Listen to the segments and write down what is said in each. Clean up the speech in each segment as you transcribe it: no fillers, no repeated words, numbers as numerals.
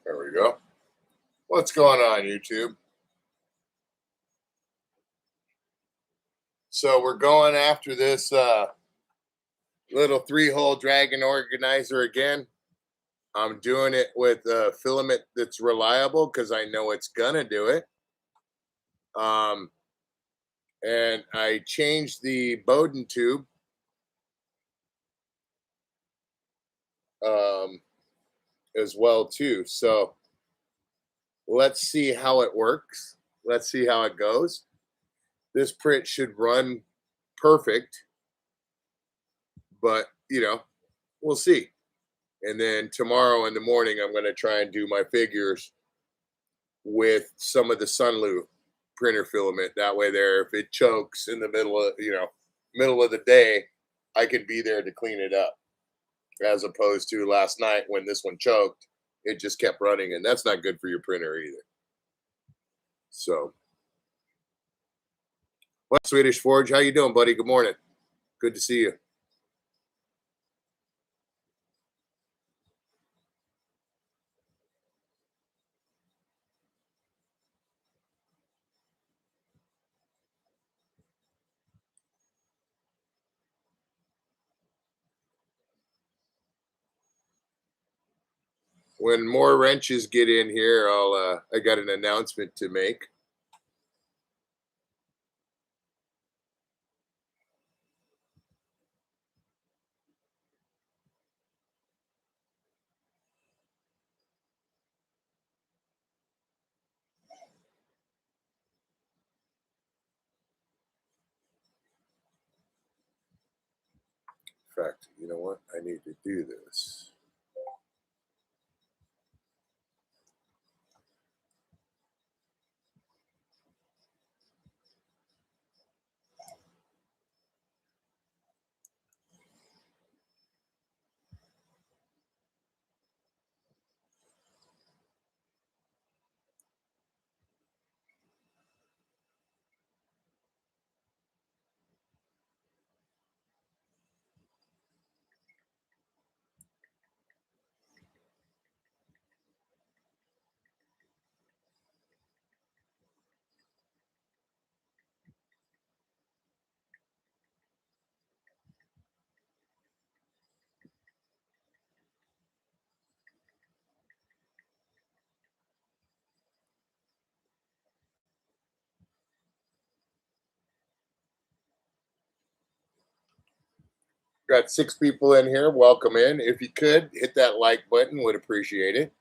There we go. What's going on, YouTube? So we're going after this little 3-hole dragon organizer again. I'm doing it with a filament that's reliable because I know it's gonna do it. And I changed the Bowden tube as well too. So let's see how it works. Let's see how it goes. This print should run perfect, but we'll see. And then tomorrow in the morning, I'm going to try and do my figures with some of the Sunlu printer filament. That way there, if it chokes in the middle of the day, I can be there to clean it up. As opposed to last night when this one choked, it just kept running, and that's not good for your printer either. So, what Swedish Forge? How you doing, buddy? Good morning. Good to see you. When more wrenches get in here, I got an announcement to make. In fact, you know what? I need to do this. Got 6 people in here. Welcome in. If you could hit that like button, would appreciate it.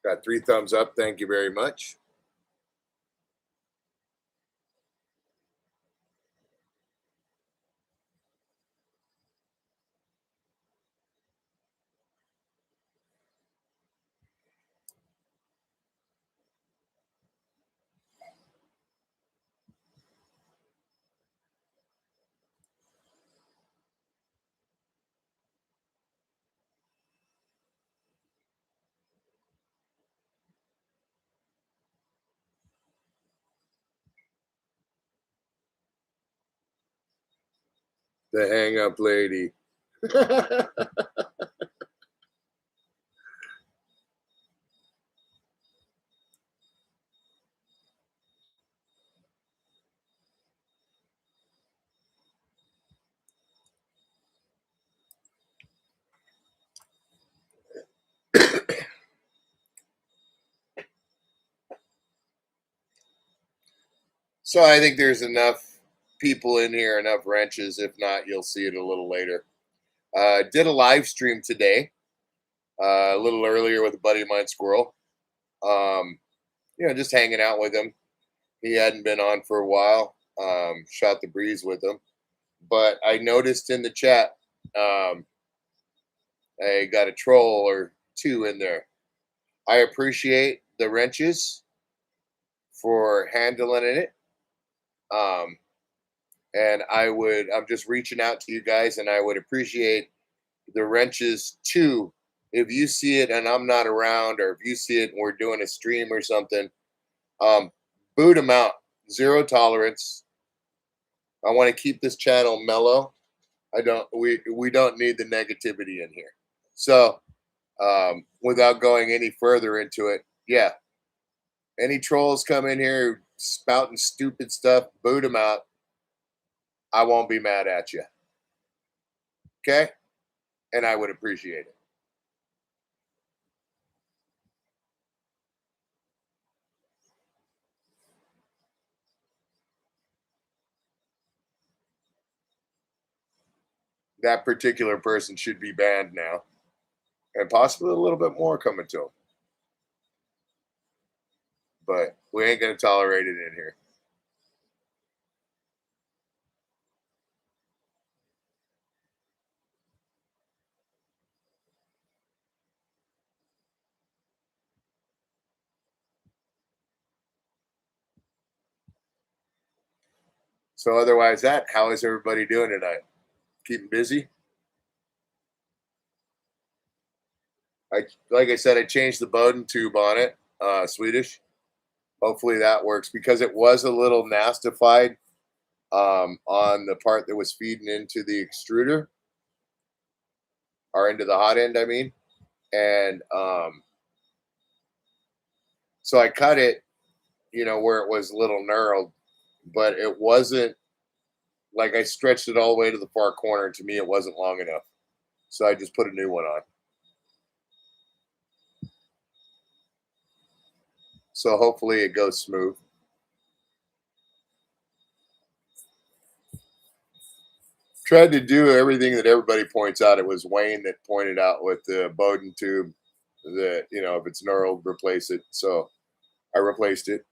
Got 3 thumbs up. Thank you very much. The hang up lady. So I think there's enough people in here, enough wrenches. If not, you'll see it a little later. Did a live stream today, a little earlier with a buddy of mine, Squirrel. Um, just hanging out with him. He hadn't been on for a while. Shot the breeze with him. But I noticed in the chat, um, I got a troll or two in there. I appreciate the wrenches for handling it. Um, and I'm just reaching out to you guys, and I would appreciate the wrenches too. If you see it and I'm not around, or if you see it and we're doing a stream or something, um, boot them out. Zero tolerance. I want to keep this channel mellow. We don't need the negativity in here. So, without going any further into it, yeah, any trolls come in here spouting stupid stuff, boot them out. I won't be mad at you. Okay? And I would appreciate it. That particular person should be banned now, and possibly a little bit more coming to them. But we ain't going to tolerate it in here. So, otherwise, how is everybody doing tonight? Keeping busy? Like I said, I changed the Bowden tube on it, Swedish. Hopefully that works, because it was a little nastified on the part that was feeding into the extruder, or into the hot end, I mean. And so I cut it, where it was a little knurled, but it wasn't like I stretched it all the way to the far corner. To me, it wasn't long enough. So I just put a new one on. So hopefully it goes smooth. Tried to do everything that everybody points out. It was Wayne that pointed out with the Bowden tube that, if it's knurled, replace it. So I replaced it.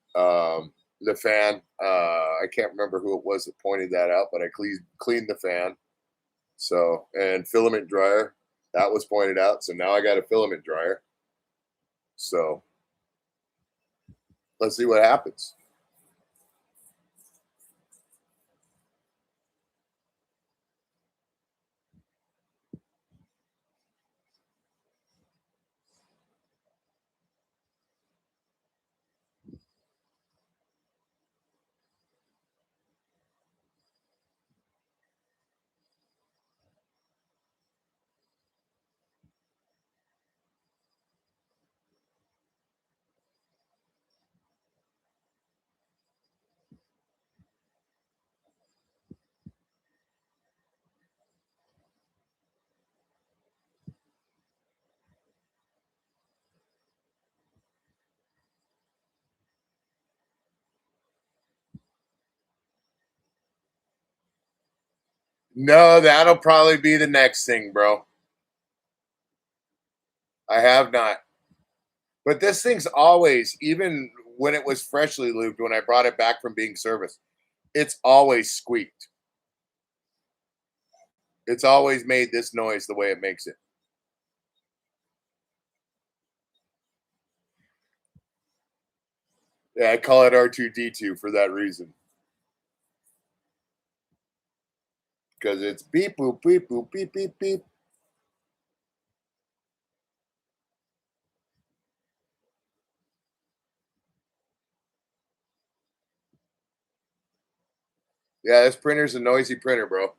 The fan, I can't remember who it was that pointed that out, but I cleaned the fan. So, and filament dryer, that was pointed out. So now I got a filament dryer. So let's see what happens. No, that'll probably be the next thing, bro. I have not. But this thing's always, even when it was freshly lubed, when I brought it back from being serviced, it's always squeaked. It's always made this noise the way it makes it. Yeah, I call it R2D2 for that reason. Because it's beep, boop, beep, boop, beep, beep, beep. Yeah, this printer's a noisy printer, bro.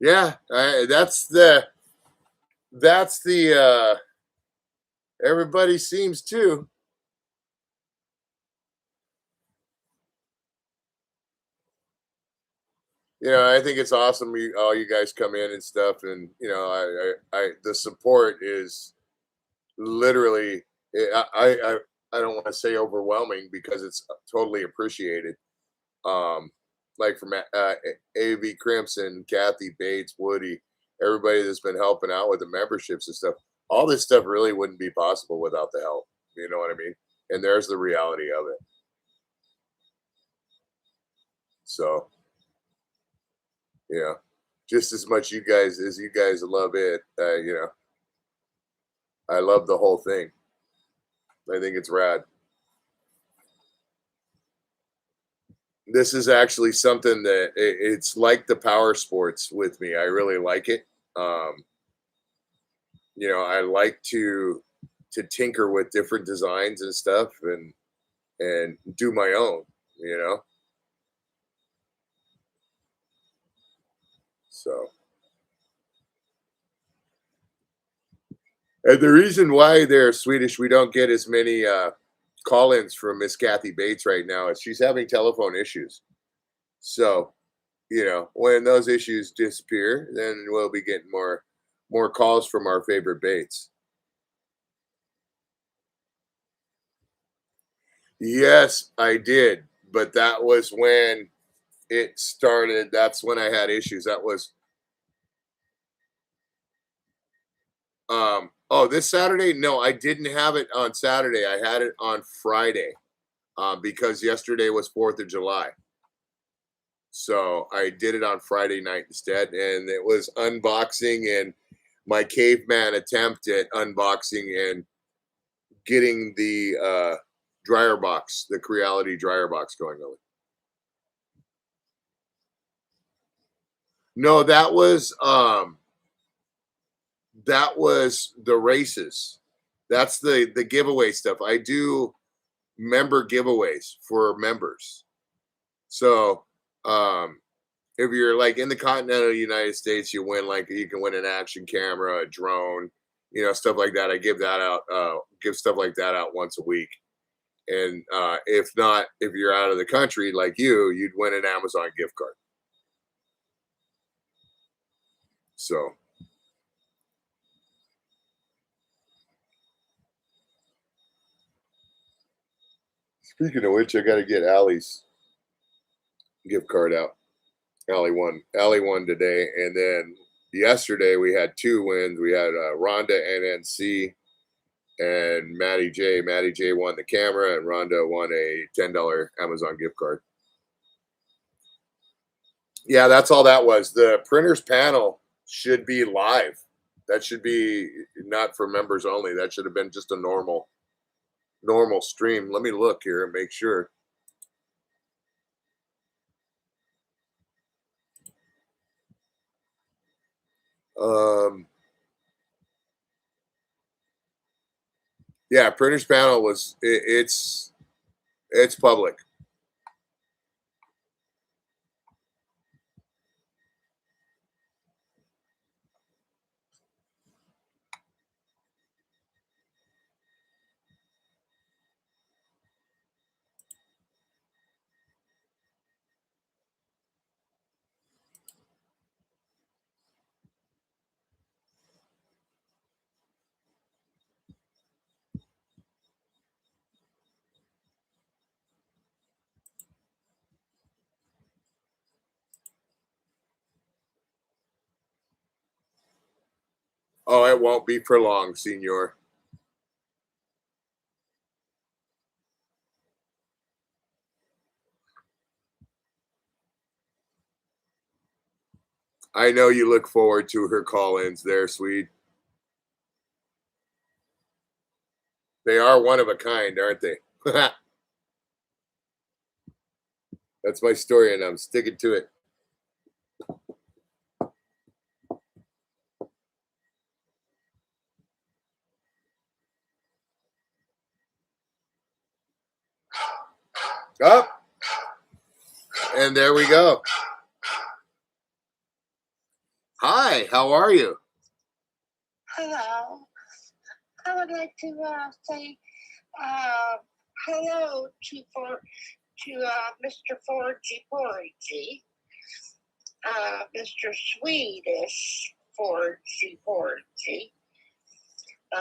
Yeah, that's the everybody seems to. I think it's awesome. All you guys come in and stuff, and the support is literally. I don't want to say overwhelming because it's totally appreciated. Um, like from AV Crimson, Kathy Bates, Woody, everybody that's been helping out with the memberships and stuff. All this stuff really wouldn't be possible without the help. You know what I mean? And there's the reality of it. So yeah, just as much you guys as you guys love it. I love the whole thing. I think it's rad. This is actually something that it's like the power sports with me. I really like it. Um, I like to tinker with different designs and stuff and do my own, you know. So, and the reason why they're Swedish, we don't get as many call-ins from Miss Kathy Bates right now is she's having telephone issues. So, when those issues disappear, then we'll be getting more calls from our favorite Bates. Yes, I did, but that was when it started. That's when I had issues. That was oh, this Saturday? No, I didn't have it on Saturday. I had it on Friday. Because yesterday was 4th of July. So I did it on Friday night instead, and it was unboxing and my caveman attempt at unboxing and getting the dryer box, the Creality dryer box going on. No, that was the races. That's the giveaway stuff. I do member giveaways for members. So if you're like in the continental United States, you can win an action camera, a drone, stuff like that. I give that out, give stuff like that out once a week. And if not, if you're out of the country like you'd win an Amazon gift card. So speaking of which, I got to get Allie's gift card out. Allie won today, and then yesterday we had two wins. We had Rhonda NNC and Maddie J. Maddie J won the camera, and Rhonda won a $10 Amazon gift card. Yeah, that's all that was. The printer's panel should be live. That should be not for members only. That should have been just a normal stream. Let me look here and make sure. Um, yeah, printer's panel it's public. Oh, it won't be for long, Senor. I know you look forward to her call-ins there, sweet. They are one of a kind, aren't they? That's my story, and I'm sticking to it. Up, and there we go. Hi, how are you? Hello. I would like to say uh, hello to Mr. Forgy Porgy, Mr. Swedish Forgy Porgy,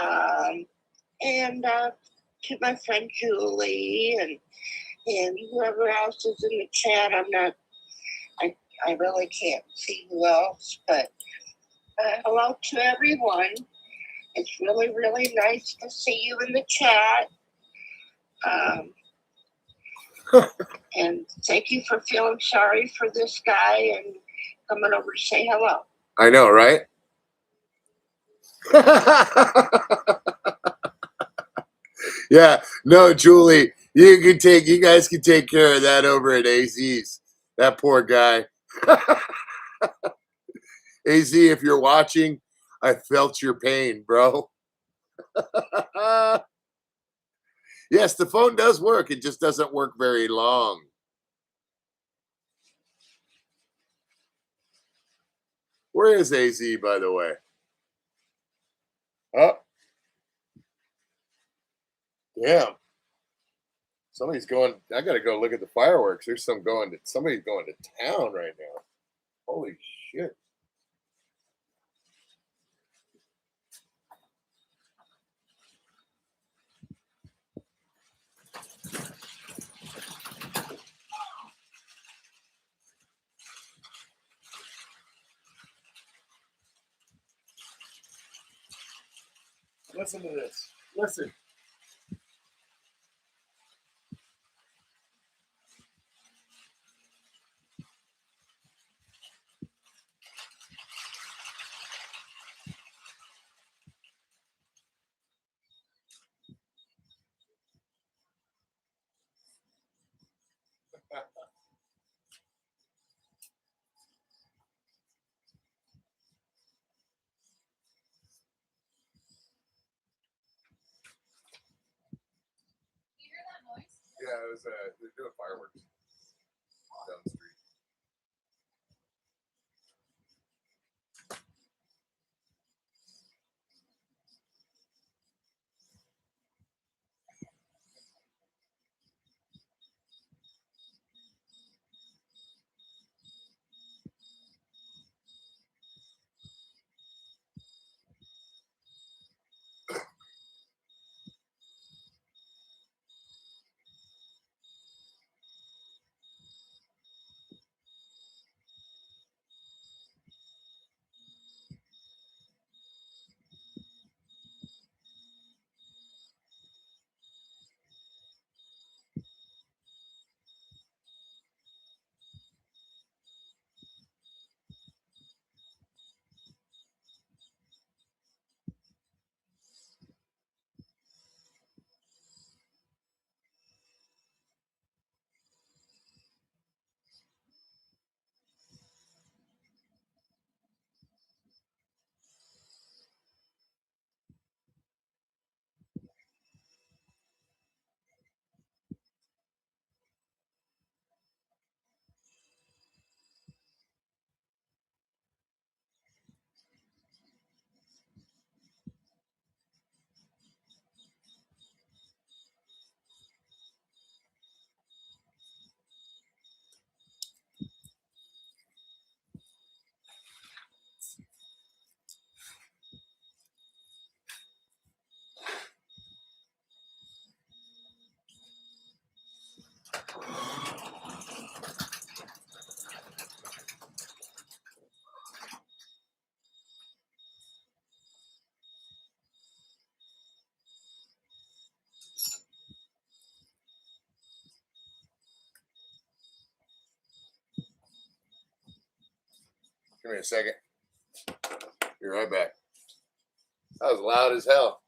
um, and to my friend Julie and whoever else is in the chat. I really can't see who else, but hello to everyone. It's really, really nice to see you in the chat. Um, and thank you for feeling sorry for this guy and coming over to say hello. I know, right? Yeah, no, Julie, you guys can take care of that over at AZ's. That poor guy. AZ, if you're watching, I felt your pain, bro. Yes, the phone does work. It just doesn't work very long. Where is AZ, by the way? Oh, damn. Somebody's going. I got to go look at the fireworks. Somebody's going to town right now. Holy shit. Listen to this. Listen. Yeah, it was. They're doing fireworks down the street. Give me a second. Be right back. That was loud as hell.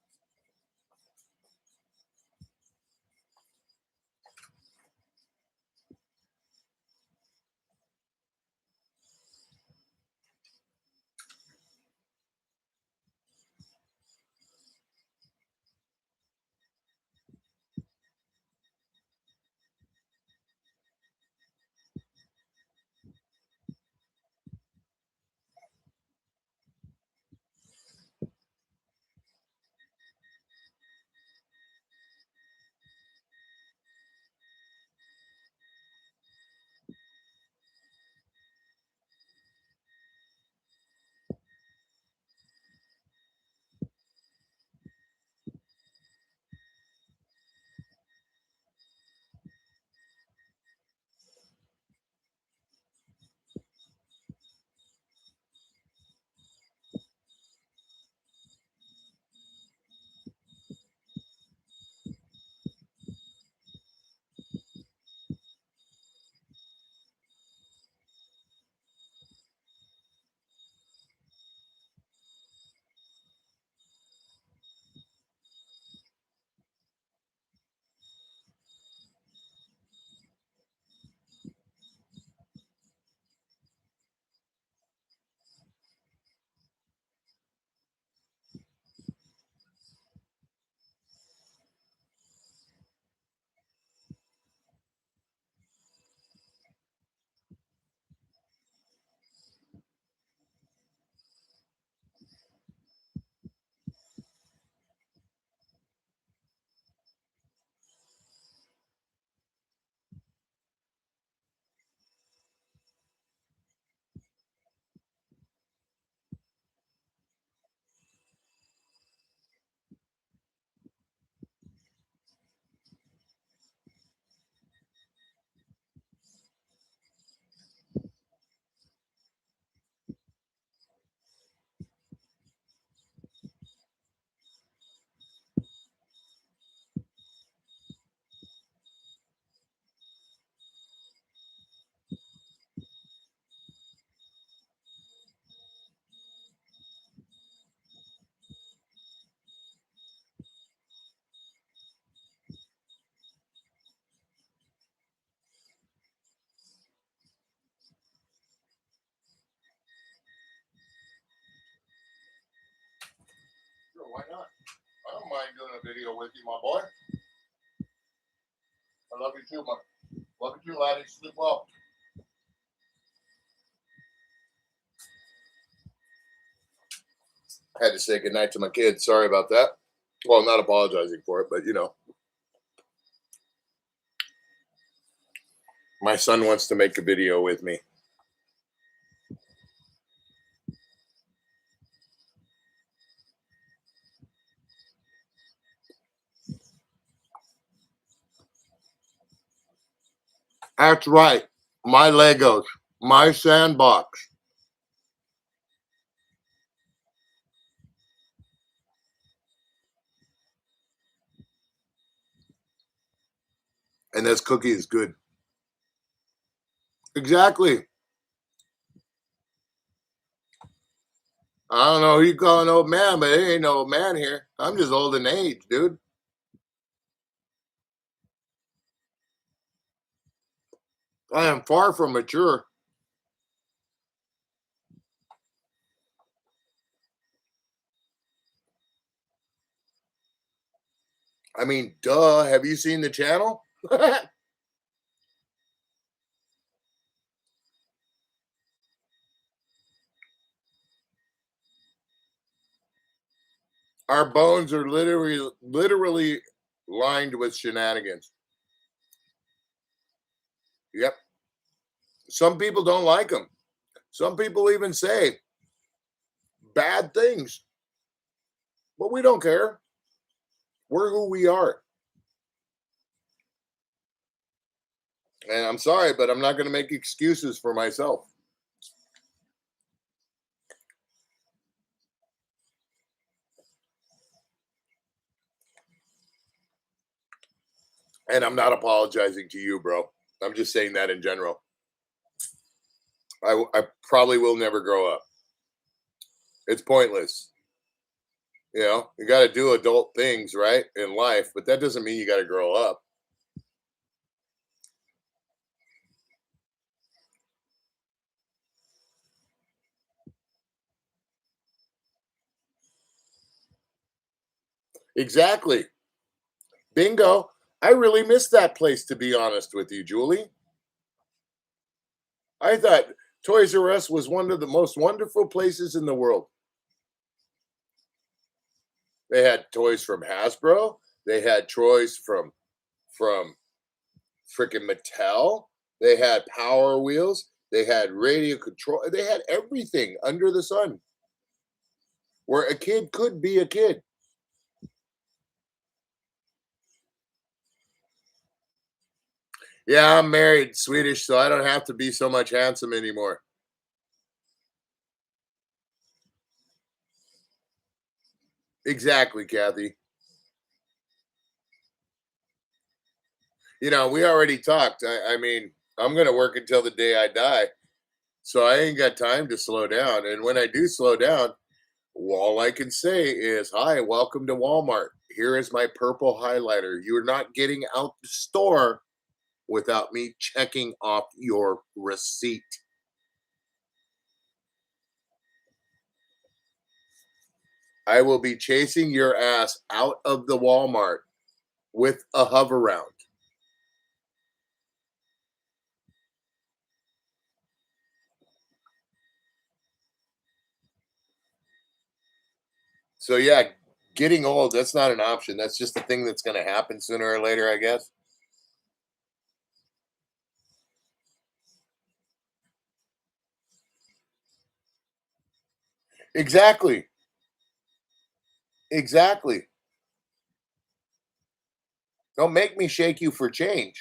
video with you, my boy. I love you too, love you too, laddie. Sleep well. I had to say goodnight to my kids. Sorry about that. Well, I'm not apologizing for it, but you know. My son wants to make a video with me. That's right. My Legos. My sandbox. And this cookie is good. Exactly. I don't know who you call an old man, but it ain't no old man here. I'm just old in age, dude. I am far from mature. I mean, duh. Have you seen the channel? Our bones are literally lined with shenanigans. Yep. Some people don't like them. Some people even say bad things. But we don't care. We're who we are. And I'm sorry, but I'm not going to make excuses for myself. And I'm not apologizing to you, bro. I'm just saying that in general. I probably will never grow up. It's pointless. You know, you got to do adult things, right, in life, but that doesn't mean you got to grow up. Exactly. Bingo. I really miss that place, to be honest with you, Julie. I thought Toys R Us was one of the most wonderful places in the world. They had toys from Hasbro. They had toys from freaking Mattel. They had Power Wheels. They had radio control. They had everything under the sun where a kid could be a kid. Yeah, I'm married, Swedish, so I don't have to be so much handsome anymore. Exactly, Kathy. You know, we already talked. I mean, I'm going to work until the day I die. So I ain't got time to slow down. And when I do slow down, all I can say is, hi, welcome to Walmart. Here is my purple highlighter. You're not getting out the store without me checking off your receipt. I will be chasing your ass out of the Walmart with a hover round. So yeah, getting old, that's not an option. That's just a thing that's going to happen sooner or later, I guess. Exactly. Exactly. Don't make me shake you for change.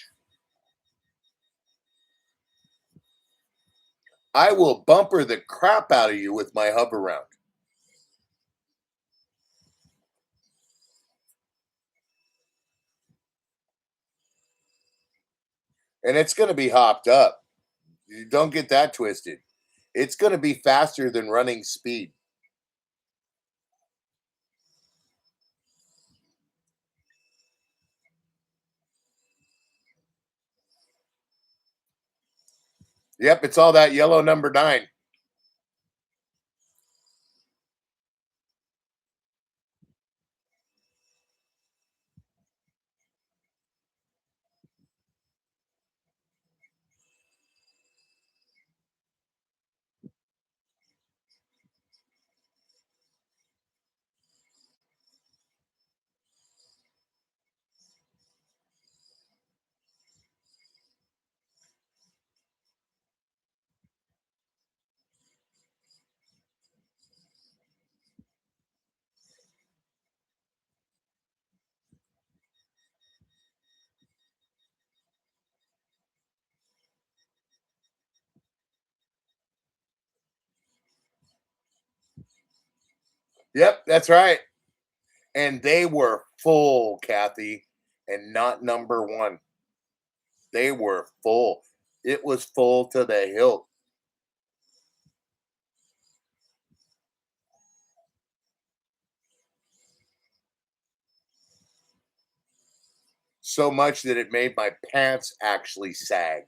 I will bumper the crap out of you with my hover round. And it's going to be hopped up. You don't get that twisted. It's going to be faster than running speed. Yep, it's all that yellow number 9. Yep, that's right. And they were full, Kathy, and not number one. They were full. It was full to the hilt. So much that it made my pants actually sag.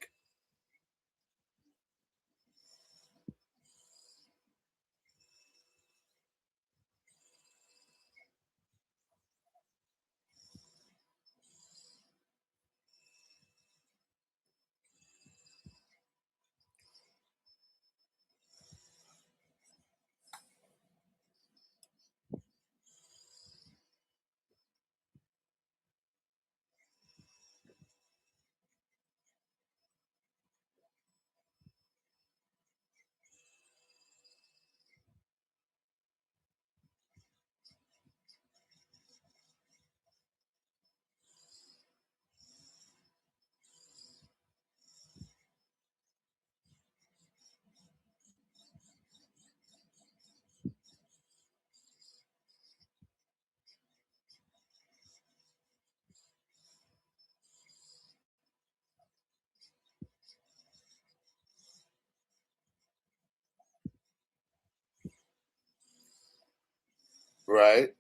Right?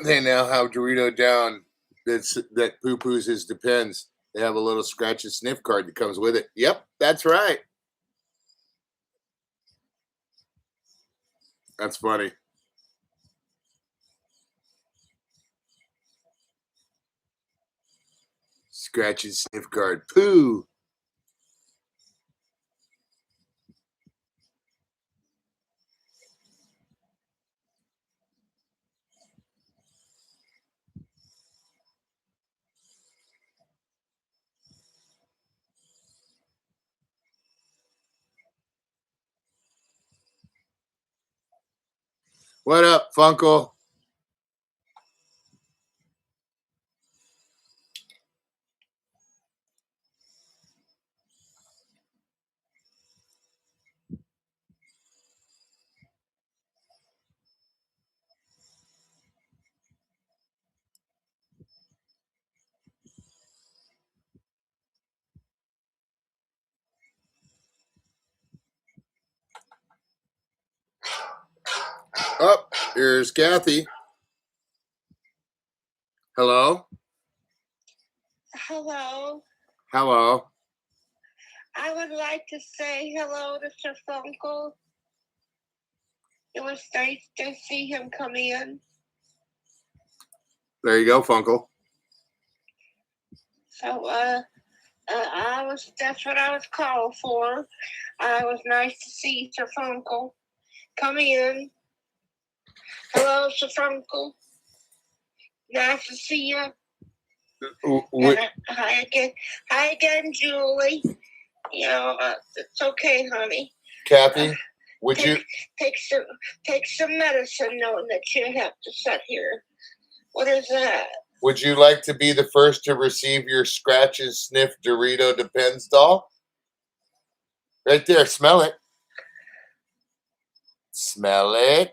They now have Dorito down that poo poos his depends. They have a little scratch and sniff card that comes with it. Yep, that's right. That's funny. Scratch and sniff card. Poo. What up, Funkle? Oh, here's Kathy. Hello. Hello. Hello. I would like to say hello to Sir Funkle. it was nice to see him come in. There you go, Funkle. So that's what I was called for. It was nice to see Sir Funkle come in. Hello, Sir Funkle. Nice to see you. Hi again, Julie. You know, it's okay, honey. Kathy, would you take some medicine, knowing that you have to sit here? What is that? Would you like to be the first to receive your Scratch and Sniff Dorito Depends doll? Right there, smell it. Smell it.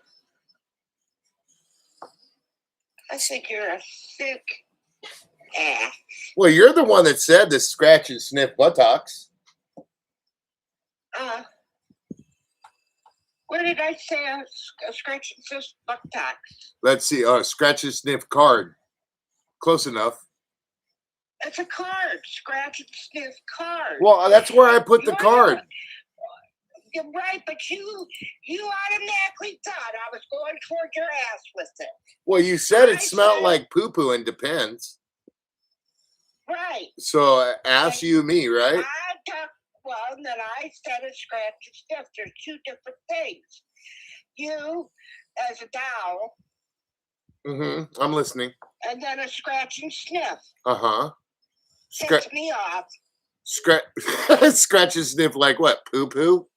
I think you're a sick ass. Well, you're the one that said the Scratch and Sniff buttocks. What did I say? A Scratch and Sniff buttocks. Let's see. Scratch and Sniff card. Close enough. It's a card. Scratch and Sniff card. Well, that's where I put the card. You're right, but you automatically thought I was going toward your ass with it. Well, you said it smelled like poo-poo and Depends. Right. So ass you me, right? And then I said a Scratch and Sniff. They're two different things. You, as a doll. Mm-hmm. I'm listening. And then a Scratch and Sniff. Uh-huh. Sets me off. Scratch and Sniff like what? Poo-poo?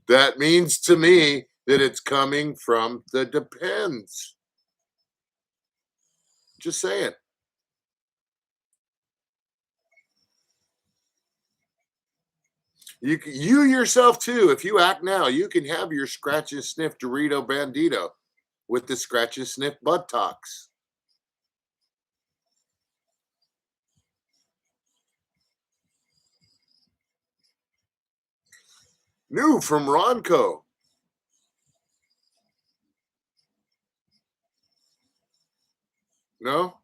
That means to me that it's coming from the Depends. Just saying. You yourself too, if you act now, you can have your Scratch and Sniff Dorito Bandito with the Scratch and Sniff buttocks. New from Ronco. No?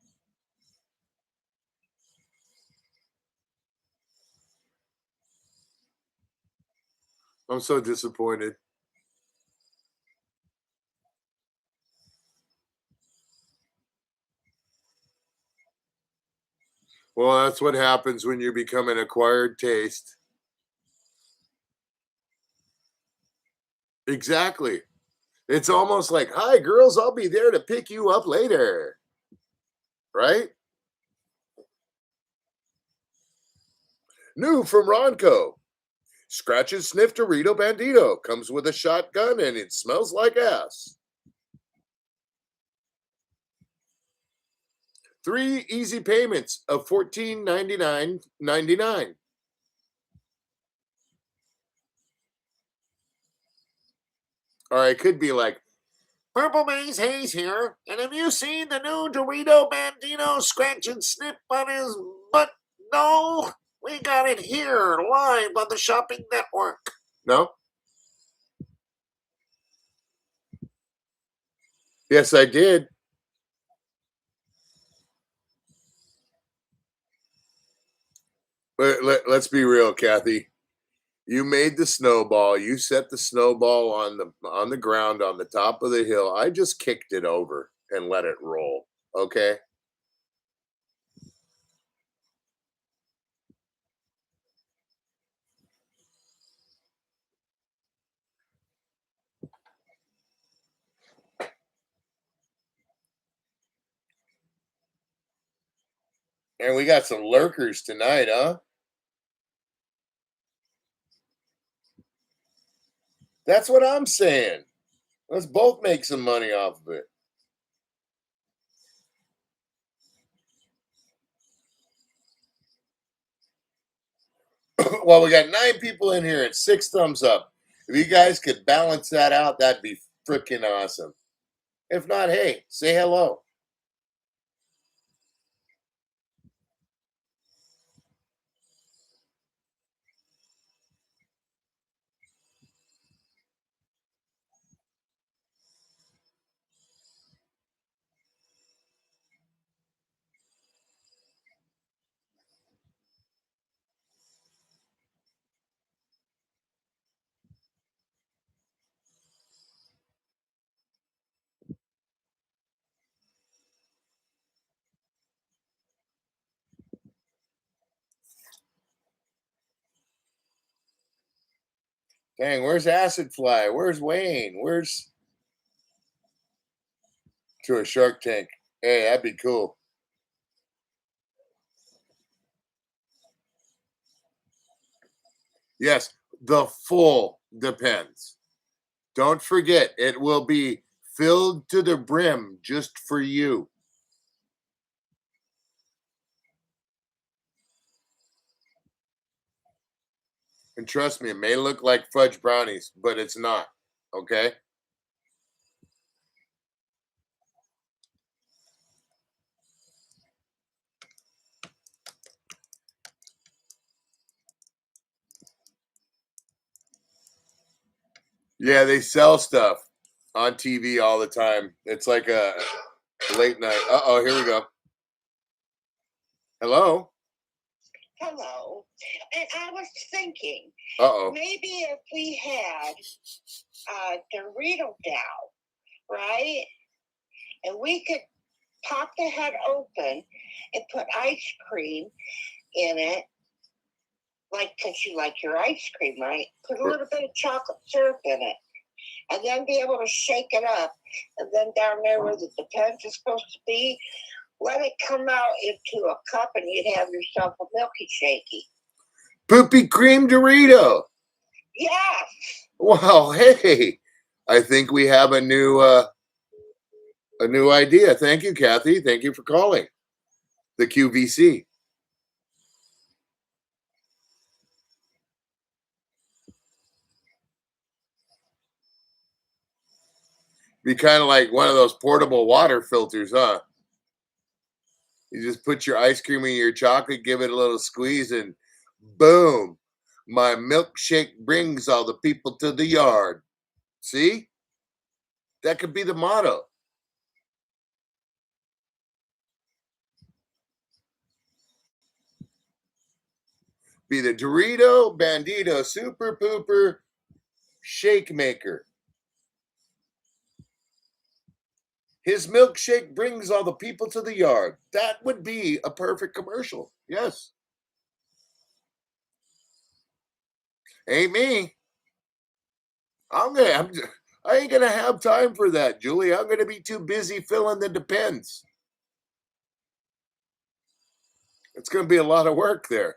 I'm so disappointed. Well, that's what happens when you become an acquired taste. Exactly. It's almost like, hi, girls, I'll be there to pick you up later. Right? New from Ronco. Scratch and Sniff Dorito Bandito. Comes with a shotgun and it smells like ass. 3 easy payments of $14.99.99. Or it could be like, Purple Maze Haze here, and have you seen the new Dorito Bandito Scratch and Sniff on his butt? No, we got it here live on the shopping network. No? Yes, I did. Let's be real, Kathy. You made the snowball. You set the snowball on the ground on the top of the hill. I just kicked it over and let it roll. Okay? And we got some lurkers tonight, huh? That's what I'm saying. Let's both make some money off of it. Well, we got 9 people in here and 6 thumbs up. If you guys could balance that out, that'd be freaking awesome. If not, hey, say hello. Dang, where's Acid Fly? Where's Wayne? Where's to a Shark Tank? Hey, that'd be cool. Yes, the full depends. Don't forget, it will be filled to the brim just for you. And trust me, it may look like fudge brownies, but it's not. Okay? Yeah, they sell stuff on TV all the time. It's like a late night. Uh-oh, here we go. Hello? Hello. And I was thinking, Uh-oh. maybe if we had Dorito dough, right? And we could pop the head open and put ice cream in it, like, because you like your ice cream, right? Put a little bit of chocolate syrup in it, and then be able to shake it up. And then down there where the depends is supposed to be, let it come out into a cup, and you'd have yourself a milky shakey. Poopy cream Dorito. Yes. Well, hey, I think we have a new idea. Thank you, Kathy. Thank you for calling the QVC. Be kind of like one of those portable water filters, huh? You just put your ice cream in your chocolate, give it a little squeeze, and boom, my milkshake brings all the people to the yard. See? That could be the motto. Be the Dorito Bandito Super Pooper Shake Maker. His milkshake brings all the people to the yard. That would be a perfect commercial. Yes. Ain't me. I ain't gonna have time for that, Julie. I'm gonna be too busy filling the depends. It's gonna be a lot of work there.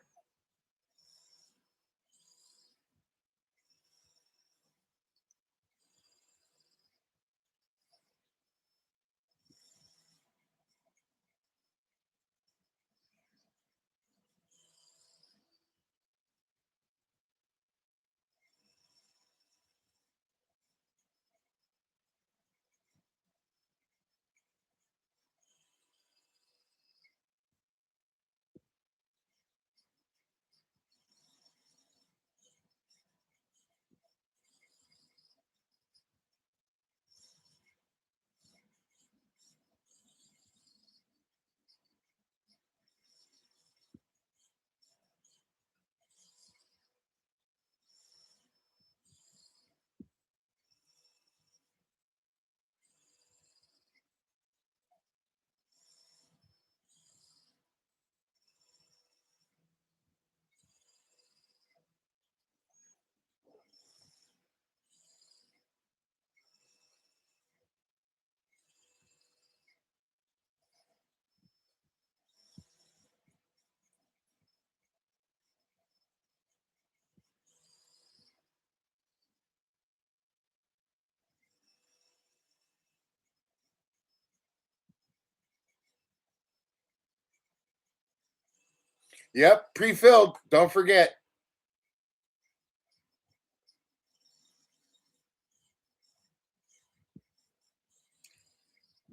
Yep, pre-filled. Don't forget.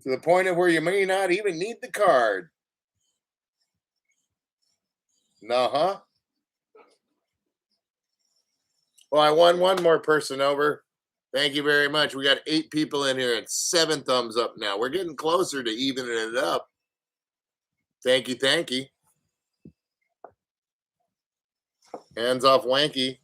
To the point of where you may not even need the card. Huh? Well, I won one more person over. Thank you very much. We got 8 people in here and 7 thumbs up now. We're getting closer to evening it up. Thank you, thank you. Hands off Wanky.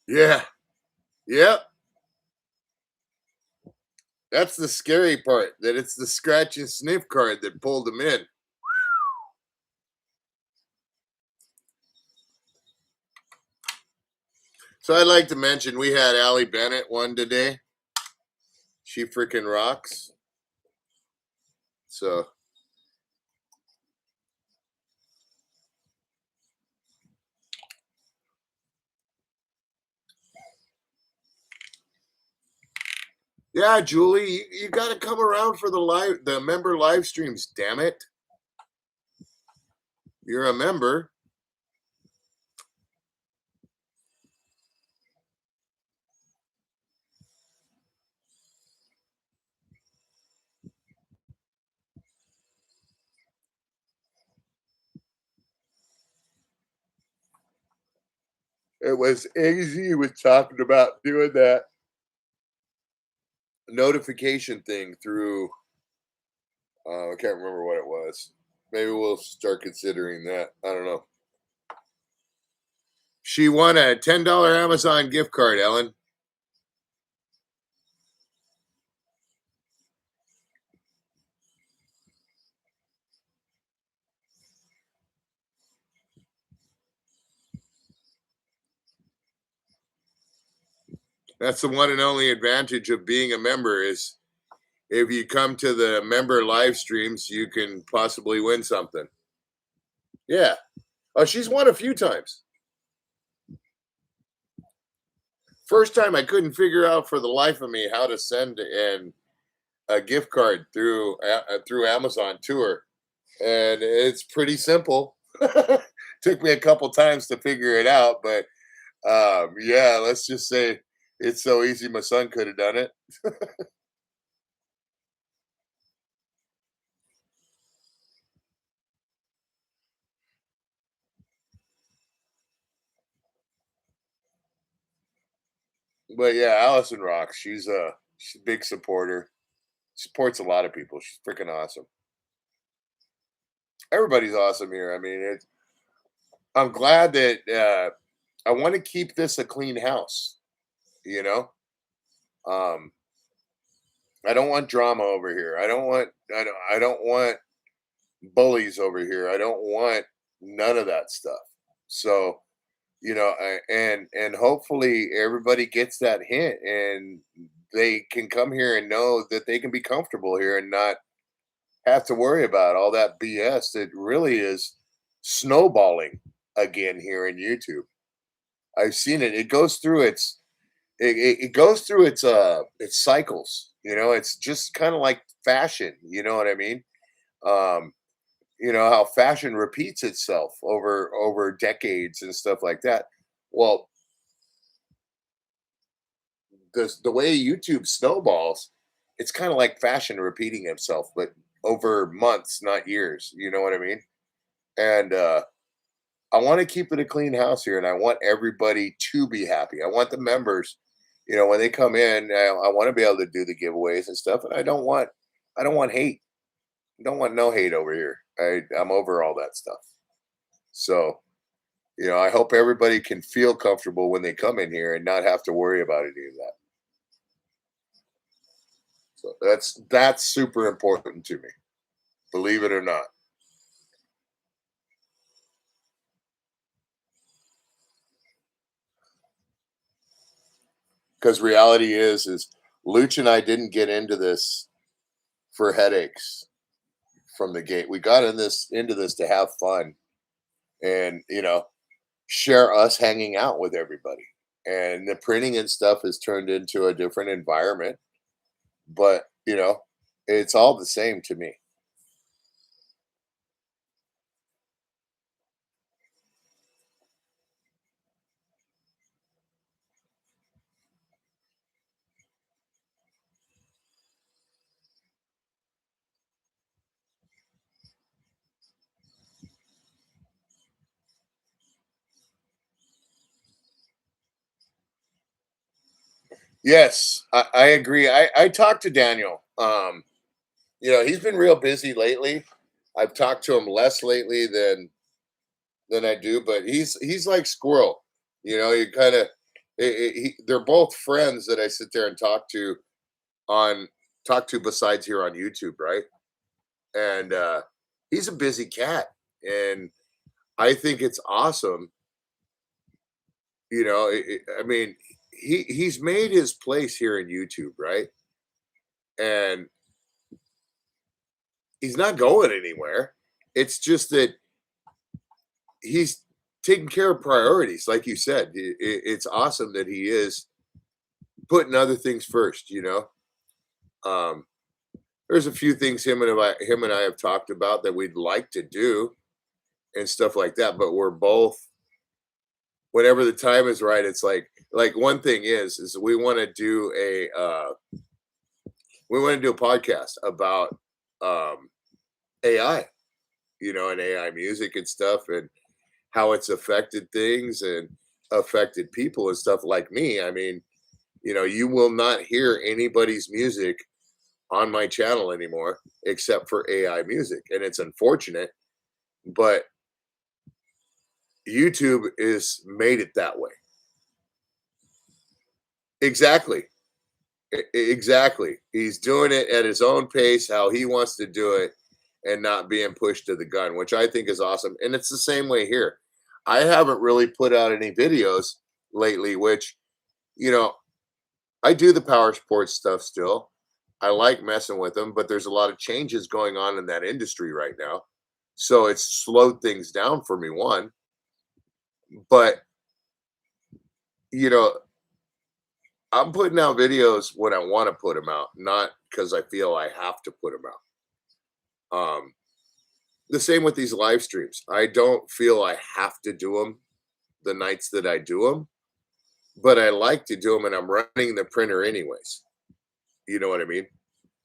Yeah. Yep. That's the scary part, that it's the scratch and sniff card that pulled them in. So I'd like to mention we had Allie Bennett one today. She freaking rocks. So yeah, Julie, you got to come around for the member live streams. Damn it, you're a member. It was easy with talking about doing that notification thing through. I can't remember what it was. Maybe we'll start considering that. I don't know. She won a $10 Amazon gift card, Ellen. That's the one and only advantage of being a member is if you come to the member live streams, you can possibly win something. Yeah. Oh, she's won a few times. First time I couldn't figure out for the life of me how to send a gift card through Amazon to her, and it's pretty simple. Took me a couple times to figure it out, but yeah, let's just say it's so easy. My son could have done it. But yeah, Allison rocks. She's a big supporter. Supports a lot of people. She's freaking awesome. Everybody's awesome here. I mean, I'm glad that I want to keep this a clean house. You know, um, I don't want drama over here. I don't want bullies over here. I don't want none of that stuff. So, and hopefully everybody gets that hint and they can come here and know that they can be comfortable here and not have to worry about all that BS that really is snowballing again here in YouTube. I've seen it. It goes through its cycles. It's just kind of like fashion. You know what I mean? Um, how fashion repeats itself over decades and stuff like that. Well, the way YouTube snowballs, it's kind of like fashion repeating itself, but over months, not years. You know what I mean? And I want to keep it a clean house here, and I want everybody to be happy. I want the members, when they come in, I want to be able to do the giveaways and stuff. And I don't want hate. I don't want no hate over here. I'm over all that stuff. So, I hope everybody can feel comfortable when they come in here and not have to worry about any of that. So that's super important to me, believe it or not. Because reality is Luch and I didn't get into this for headaches from the gate. We got into this to have fun and share us hanging out with everybody. And the printing and stuff has turned into a different environment, but it's all the same to me. Yes, I agree. I talked to Daniel. He's been real busy lately. I've talked to him less lately than I do, but he's like squirrel. You kind of They're both friends that I sit there and talk to besides here on YouTube, right? And he's a busy cat, and I think it's awesome. I mean, he's made his place here in YouTube, right? And he's not going anywhere. It's just that he's taking care of priorities, like you said. It's awesome that he is putting other things first. Um, there's a few things him and I have talked about that we'd like to do and stuff like that, but we're both, whenever the time is right, it's like one thing is we want to do a podcast about AI, and AI music and stuff, and how it's affected things and affected people and stuff. Like me, I mean, you will not hear anybody's music on my channel anymore except for AI music, and it's unfortunate, but YouTube is made it that way. Exactly. Exactly. He's doing it at his own pace, how he wants to do it, and not being pushed to the gun, which I think is awesome. And it's the same way here. I haven't really put out any videos lately, which, you know, I do the power sports stuff still. I like messing with them, but there's a lot of changes going on in that industry right now. So it's slowed things down for me, one. But, you know, I'm putting out videos when I want to put them out, not because I feel I have to put them out. The same with these live streams. I don't feel I have to do them the nights that I do them, but I like to do them, and I'm running the printer anyways. You know what I mean?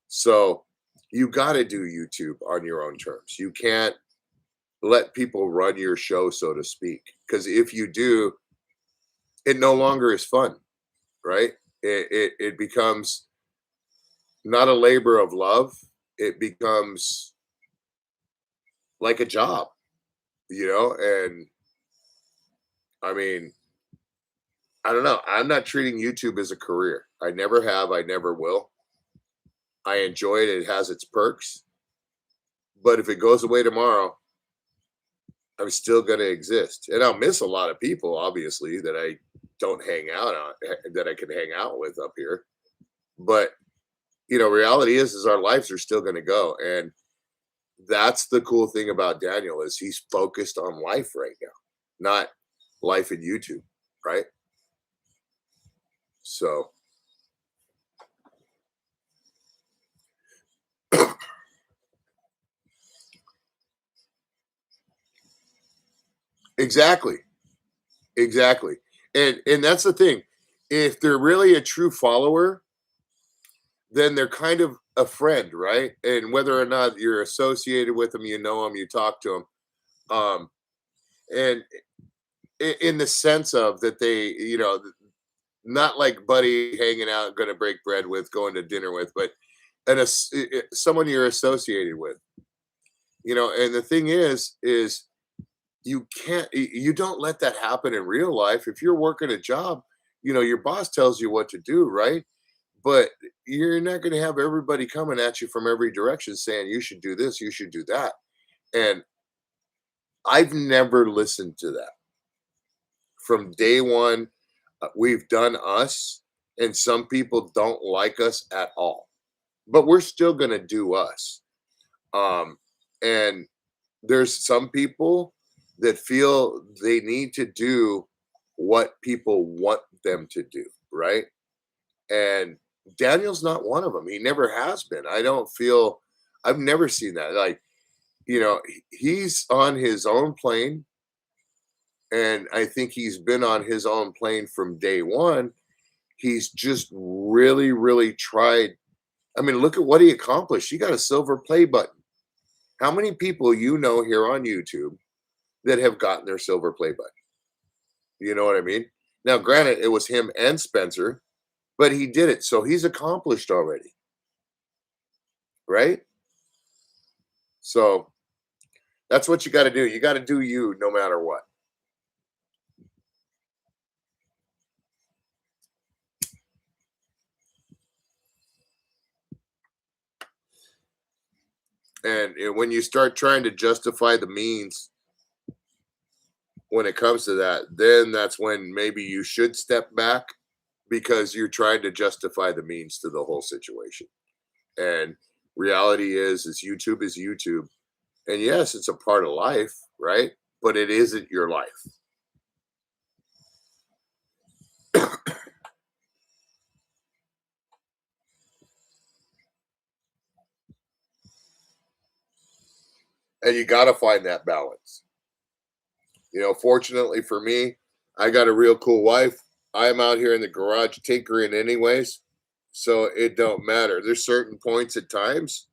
So you got to do YouTube on your own terms. You can't let people run your show, so to speak, because if you do, it no longer is fun, right? It becomes not a labor of love. It becomes like a job, and I mean, I don't know. I'm not treating YouTube as a career. I never have. I never will. I enjoy it. It has its perks. But if it goes away tomorrow, I'm still going to exist. And I'll miss a lot of people, obviously, that I don't hang out on, that I can hang out with up here. But, reality is our lives are still going to go. And that's the cool thing about Daniel is he's focused on life right now, not life in YouTube, right? So exactly. Exactly. And that's the thing. If they're really a true follower, then they're kind of a friend, right? And whether or not you're associated with them, you know them, you talk to them. And in the sense of that they, not like buddy hanging out, going to break bread with, going to dinner with, but someone you're associated with, and the thing is you don't let that happen in real life. If you're working a job, your boss tells you what to do, right? But you're not going to have everybody coming at you from every direction saying you should do this, you should do that. And I've never listened to that. From day one, we've done us, and some people don't like us at all, but we're still going to do us. And there's some people that feel they need to do what people want them to do, right? And Daniel's not one of them. He never has been. I've never seen that. Like, he's on his own plane, and I think he's been on his own plane from day one. He's just really, really tried. I mean, look at what he accomplished. He got a silver play button. How many people here on YouTube that have gotten their silver play button? You know what I mean? Now, granted, it was him and Spencer, but he did it. So he's accomplished already. Right? So that's what you got to do. You got to do you no matter what. And when you start trying to justify the means when it comes to that, then that's when maybe you should step back because you're trying to justify the means to the whole situation. And reality is YouTube is YouTube. And yes, it's a part of life, right? But it isn't your life. And you got to find that balance. Fortunately for me, I got a real cool wife. I'm out here in the garage tinkering anyways. So it don't matter. There's certain points at times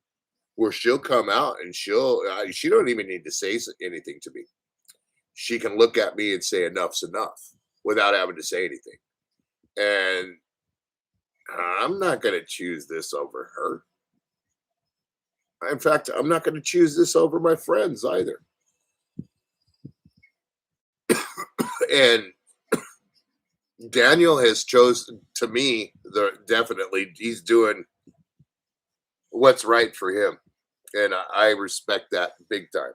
where she'll come out and she don't even need to say anything to me. She can look at me and say enough's enough without having to say anything. And I'm not going to choose this over her. In fact, I'm not going to choose this over my friends either. And Daniel has chosen, to me, definitely he's doing what's right for him. And I respect that big time.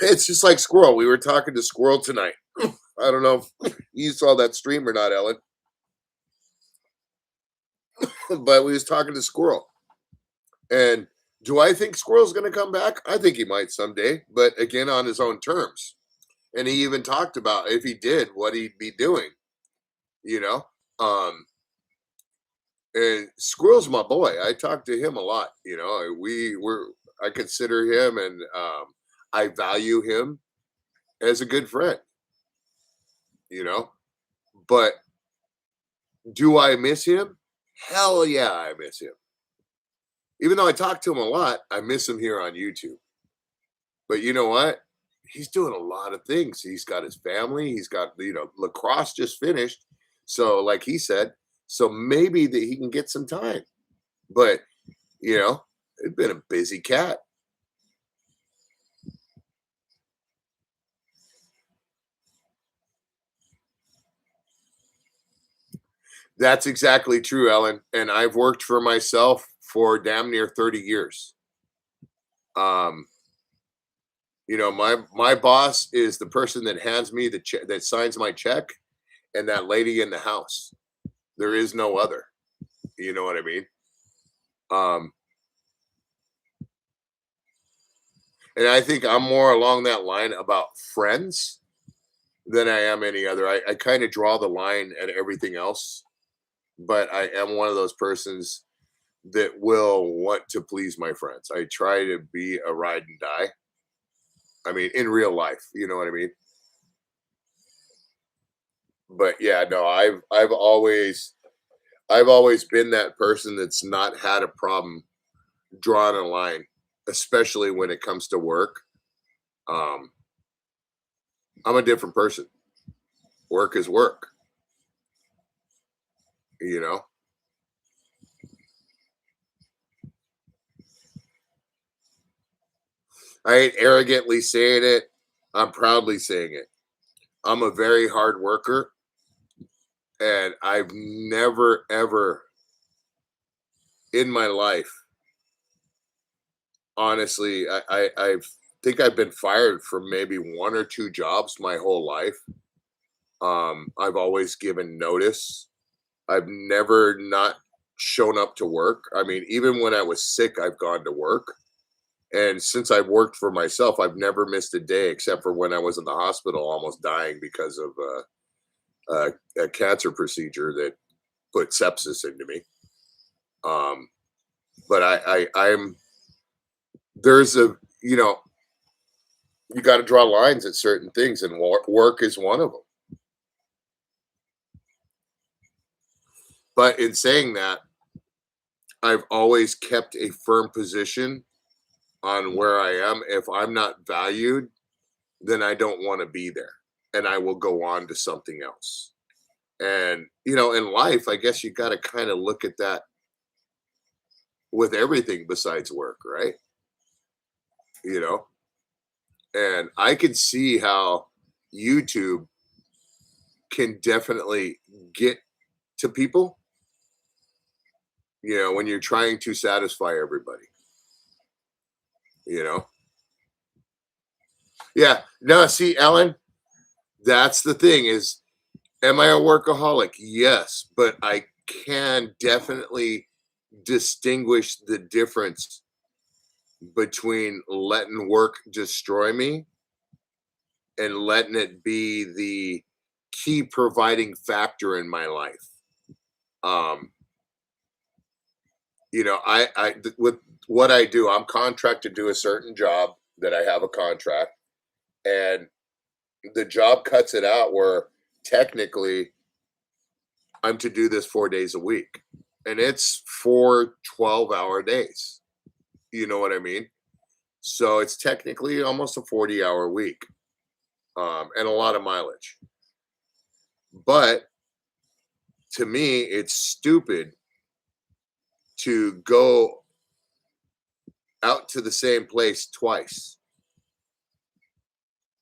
It's just like Squirrel. We were talking to Squirrel tonight. I don't know if you saw that stream or not, Ellen. But we was talking to Squirrel. And do I think Squirrel's going to come back? I think he might someday, but again, on his own terms. And he even talked about if he did, what he'd be doing, you know? And Squirrel's my boy. I talk to him a lot, I consider him and I value him as a good friend, but do I miss him? Hell yeah, I miss him. Even though I talk to him a lot, I miss him here on YouTube. But you know what? He's doing a lot of things. He's got his family. He's got, lacrosse just finished. So like he said, so maybe that he can get some time. But, it's been a busy cat. That's exactly true, Ellen. And I've worked for myself for damn near 30 years. My boss is the person that hands me the check, that signs my check, and that lady in the house. There is no other. You know what I mean? And I think I'm more along that line about friends than I am any other. I kind of draw the line at everything else, but I am one of those persons that will want to please my friends. I try to be a ride and die. I mean, in real life, you know what I mean? But yeah, no, I've always been that person that's not had a problem drawing a line, especially when it comes to work. I'm a different person. Work is work, you know. I ain't arrogantly saying it. I'm proudly saying it. I'm a very hard worker, and I've never ever in my life, honestly, I think I've been fired from maybe one or two jobs my whole life. I've always given notice. I've never not shown up to work. I mean, even when I was sick, I've gone to work. And since I've worked for myself, I've never missed a day except for when I was in the hospital almost dying because of a cancer procedure that put sepsis into me. But I'm there's a you got to draw lines at certain things, and work is one of them. But in saying that, I've always kept a firm position on where I am. If I'm not valued, then I don't want to be there, and I will go on to something else. And in life, I guess you got to kind of look at that with everything besides work, right? You know, and I can see how YouTube can definitely get to people, when you're trying to satisfy everybody. you know? Yeah. No, see, Ellen, that's the thing is, am I a workaholic? Yes, but I can definitely distinguish the difference between letting work destroy me and letting it be the key providing factor in my life. Um, with what I do, I'm contracted to do a certain job that I have a contract, and the job cuts it out where technically I'm to do this 4 days a week, and it's 4 12-hour days. You know what I mean? So it's technically almost a 40-hour week, and a lot of mileage. But to me, it's stupid to go out to the same place twice.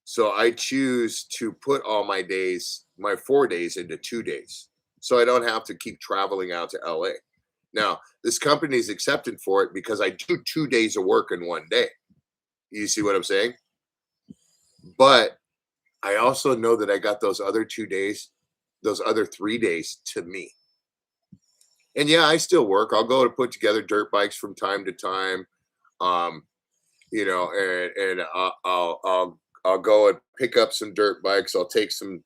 So I choose to put all my days, my 4 days, into 2 days. So I don't have to keep traveling out to LA. Now, this company is accepted for it because I do 2 days of work in one day. You see what I'm saying? But I also know that I got those other 2 days, those other 3 days to me. And yeah, I still work. I'll go to put together dirt bikes from time to time. Um, and I'll go and pick up some dirt bikes. I'll take some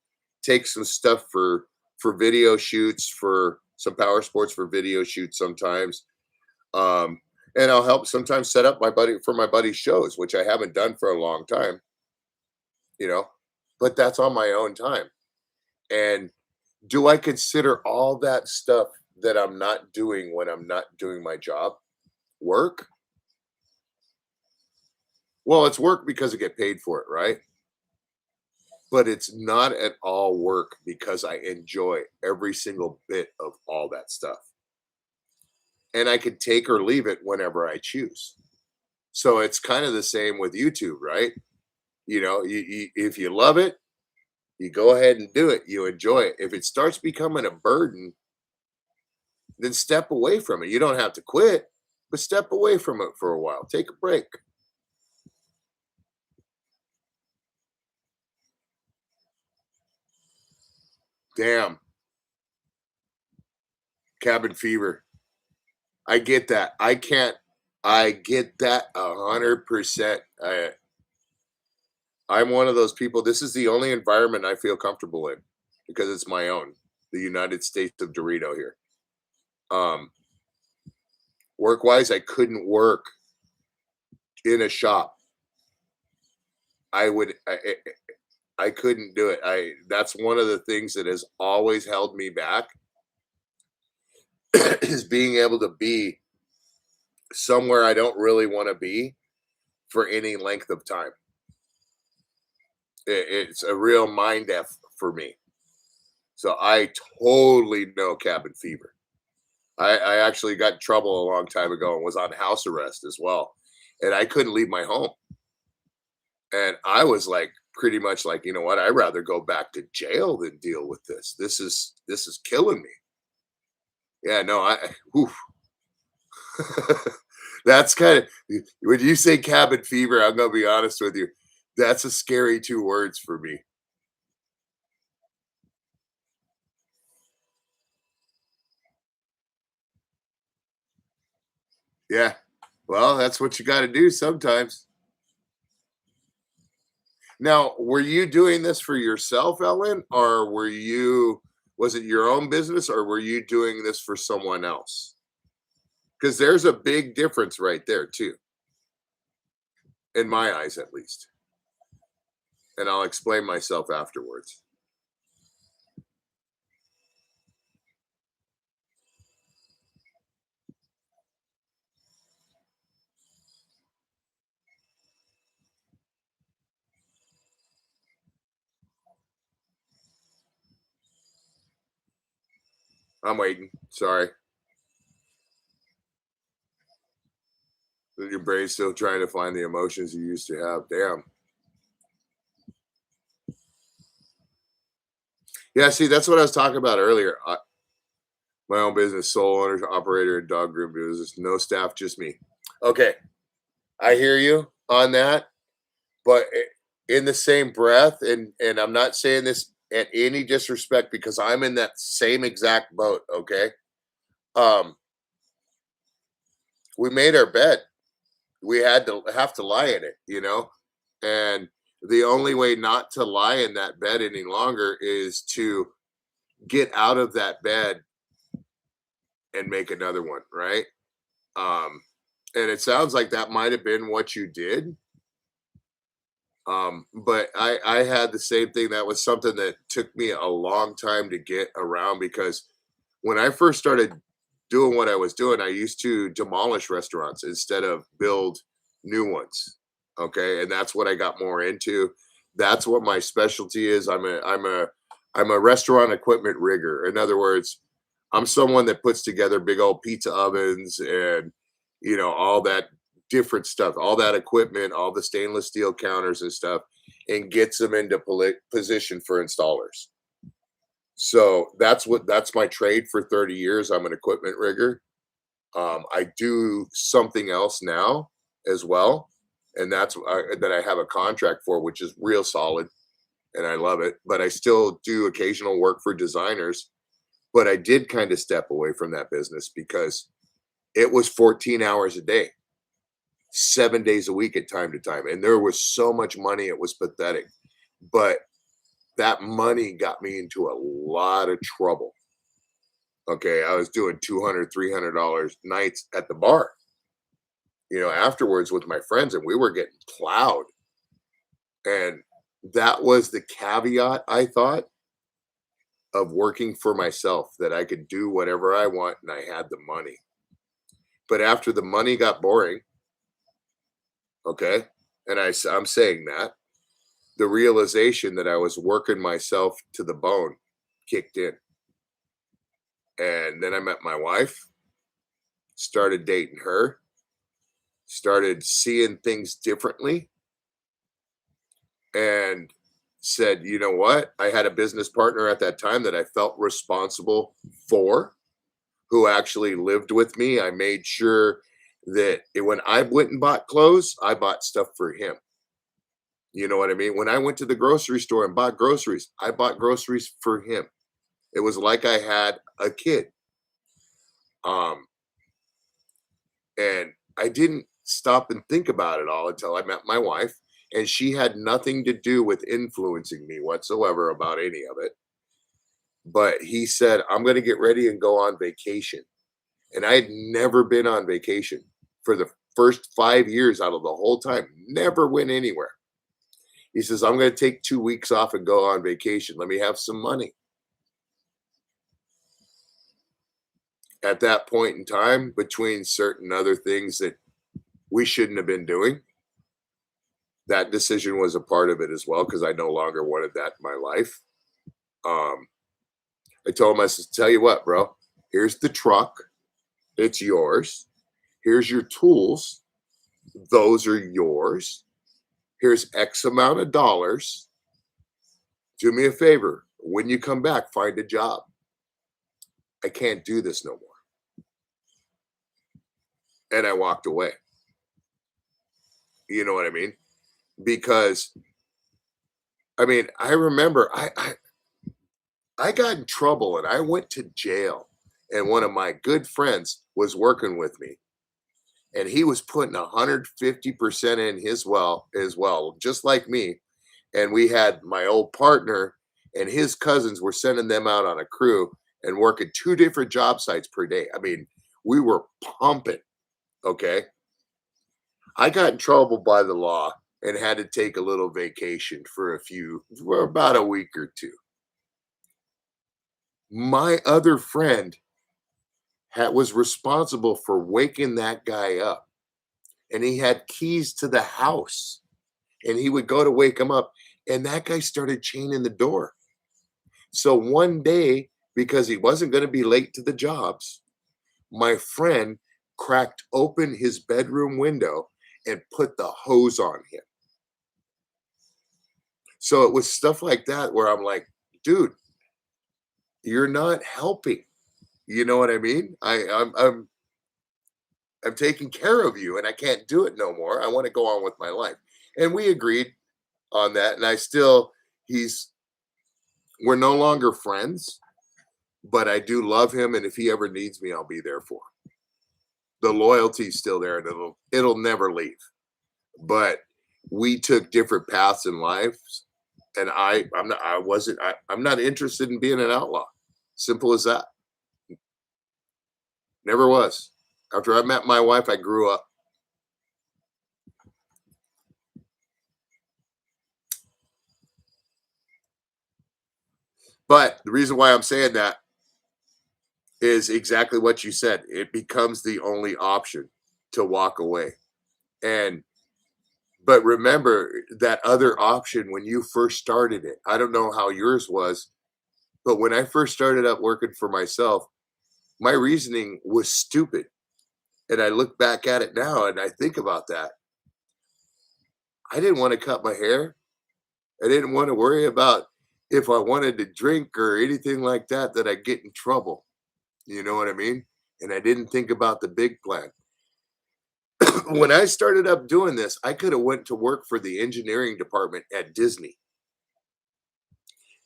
stuff for video shoots, for some power sports for video shoots sometimes. And I'll help sometimes set up my buddy's shows, which I haven't done for a long time, but that's on my own time. And do I consider all that stuff that I'm not doing when I'm not doing my job work? Well, it's work because I get paid for it, right? But it's not at all work because I enjoy every single bit of all that stuff. And I could take or leave it whenever I choose. So it's kind of the same with YouTube, right? If you love it, you go ahead and do it. You enjoy it. If it starts becoming a burden, then step away from it. You don't have to quit, but step away from it for a while. Take a break. Damn. Cabin fever. I get that. I get that 100%. I'm one of those people. This is the only environment I feel comfortable in because it's my own, the United States of Dorito here. Work wise, I couldn't work in a shop. I couldn't do it. That's one of the things that has always held me back is being able to be somewhere I don't really want to be for any length of time. It's a real mind F for me. So I totally know cabin fever. I actually got in trouble a long time ago and was on house arrest as well. And I couldn't leave my home. And I was like, pretty much like, you know what? I'd rather go back to jail than deal with this. This is killing me. Yeah, no, that's kind of, when you say cabin fever, I'm going to be honest with you. That's a scary 2 words for me. Yeah. Well, that's what you got to do sometimes. Now, were you doing this for yourself, Ellen, or was it your own business, or were you doing this for someone else? Because there's a big difference right there, too. In my eyes, at least. And I'll explain myself afterwards. I'm waiting. Sorry. Your brain's still trying to find the emotions you used to have. Damn. Yeah, see, that's what I was talking about earlier. My own business, sole owner, operator, dog groom business, no staff, just me. Okay. I hear you on that, but in the same breath, and I'm not saying this at any disrespect because I'm in that same exact boat, okay? Um, we made our bed. We had to have to lie in it, you know? And the only way not to lie in that bed any longer is to get out of that bed and make another one, right? Um, and it sounds like that might have been what you did. But I had the same thing. That was something that took me a long time to get around because when I first started doing what I was doing, I used to demolish restaurants instead of build new ones. Okay, and that's what I got more into. That's what my specialty is. I'm a restaurant equipment rigger. In other words, I'm someone that puts together big old pizza ovens and all that different stuff, all that equipment, all the stainless steel counters and stuff, and gets them into position for installers. So that's my trade for 30 years. I'm an equipment rigger. I do something else now as well, and that's that I have a contract for, which is real solid, and I love it. But I still do occasional work for designers. But I did kind of step away from that business because it was 14 hours a day, 7 days a week at time to time, and there was so much money, it was pathetic. But that money got me into a lot of trouble. Okay, I was doing $200, $300 nights at the bar, afterwards with my friends, and we were getting plowed. And that was the caveat, I thought, of working for myself, that I could do whatever I want and I had the money. But after the money got boring, okay, and I'm saying that, the realization that I was working myself to the bone kicked in. And then I met my wife, started dating her, started seeing things differently, and said, you know what? I had a business partner at that time that I felt responsible for, who actually lived with me. I made sure that when I went and bought clothes, I bought stuff for him. You know what I mean? When I went to the grocery store and bought groceries, I bought groceries for him. It was like I had a kid. Um, and I didn't stop and think about it all until I met my wife, and she had nothing to do with influencing me whatsoever about any of it. But he said, I'm going to get ready and go on vacation. And I had never been on vacation for the first 5 years out of the whole time, never went anywhere. He says, I'm going to take 2 weeks off and go on vacation. Let me have some money. At that point in time, between certain other things that we shouldn't have been doing, that decision was a part of it as well, because I no longer wanted that in my life. Um, I told him, I said, tell you what, bro, here's the truck. It's yours. Here's your tools. Those are yours. Here's X amount of dollars. Do me a favor. When you come back, find a job. I can't do this no more. And I walked away. You know what I mean? Because I remember I got in trouble and I went to jail. And one of my good friends was working with me. And he was putting 150% in his well as well, just like me. And we had my old partner and his cousins were sending them out on a crew and working 2 different job sites per day. We were pumping. Okay. I got in trouble by the law and had to take a little vacation for about a week or two. My other friend was responsible for waking that guy up, and he had keys to the house, and he would go to wake him up, and that guy started chaining the door. So one day, because he wasn't going to be late to the jobs, my friend cracked open his bedroom window and put the hose on him. So it was stuff like that where I'm like, dude, you're not helping. You know what I mean? I'm taking care of you and I can't do it no more. I want to go on with my life. And we agreed on that. And he's, we're no longer friends, but I do love him. And if he ever needs me, I'll be there for him. The loyalty's still there and it'll never leave. But we took different paths in life. And I'm not interested in being an outlaw. Simple as that. Never was. After I met my wife, I grew up. But the reason why I'm saying that is exactly what you said. It becomes the only option to walk away. But remember that other option when you first started it. I don't know how yours was, but when I first started up working for myself, my reasoning was stupid. And I look back at it now and I think about that. I didn't want to cut my hair. I didn't want to worry about if I wanted to drink or anything like that, that I get in trouble. You know what I mean? And I didn't think about the big plan. When I started up doing this, I could have went to work for the engineering department at Disney.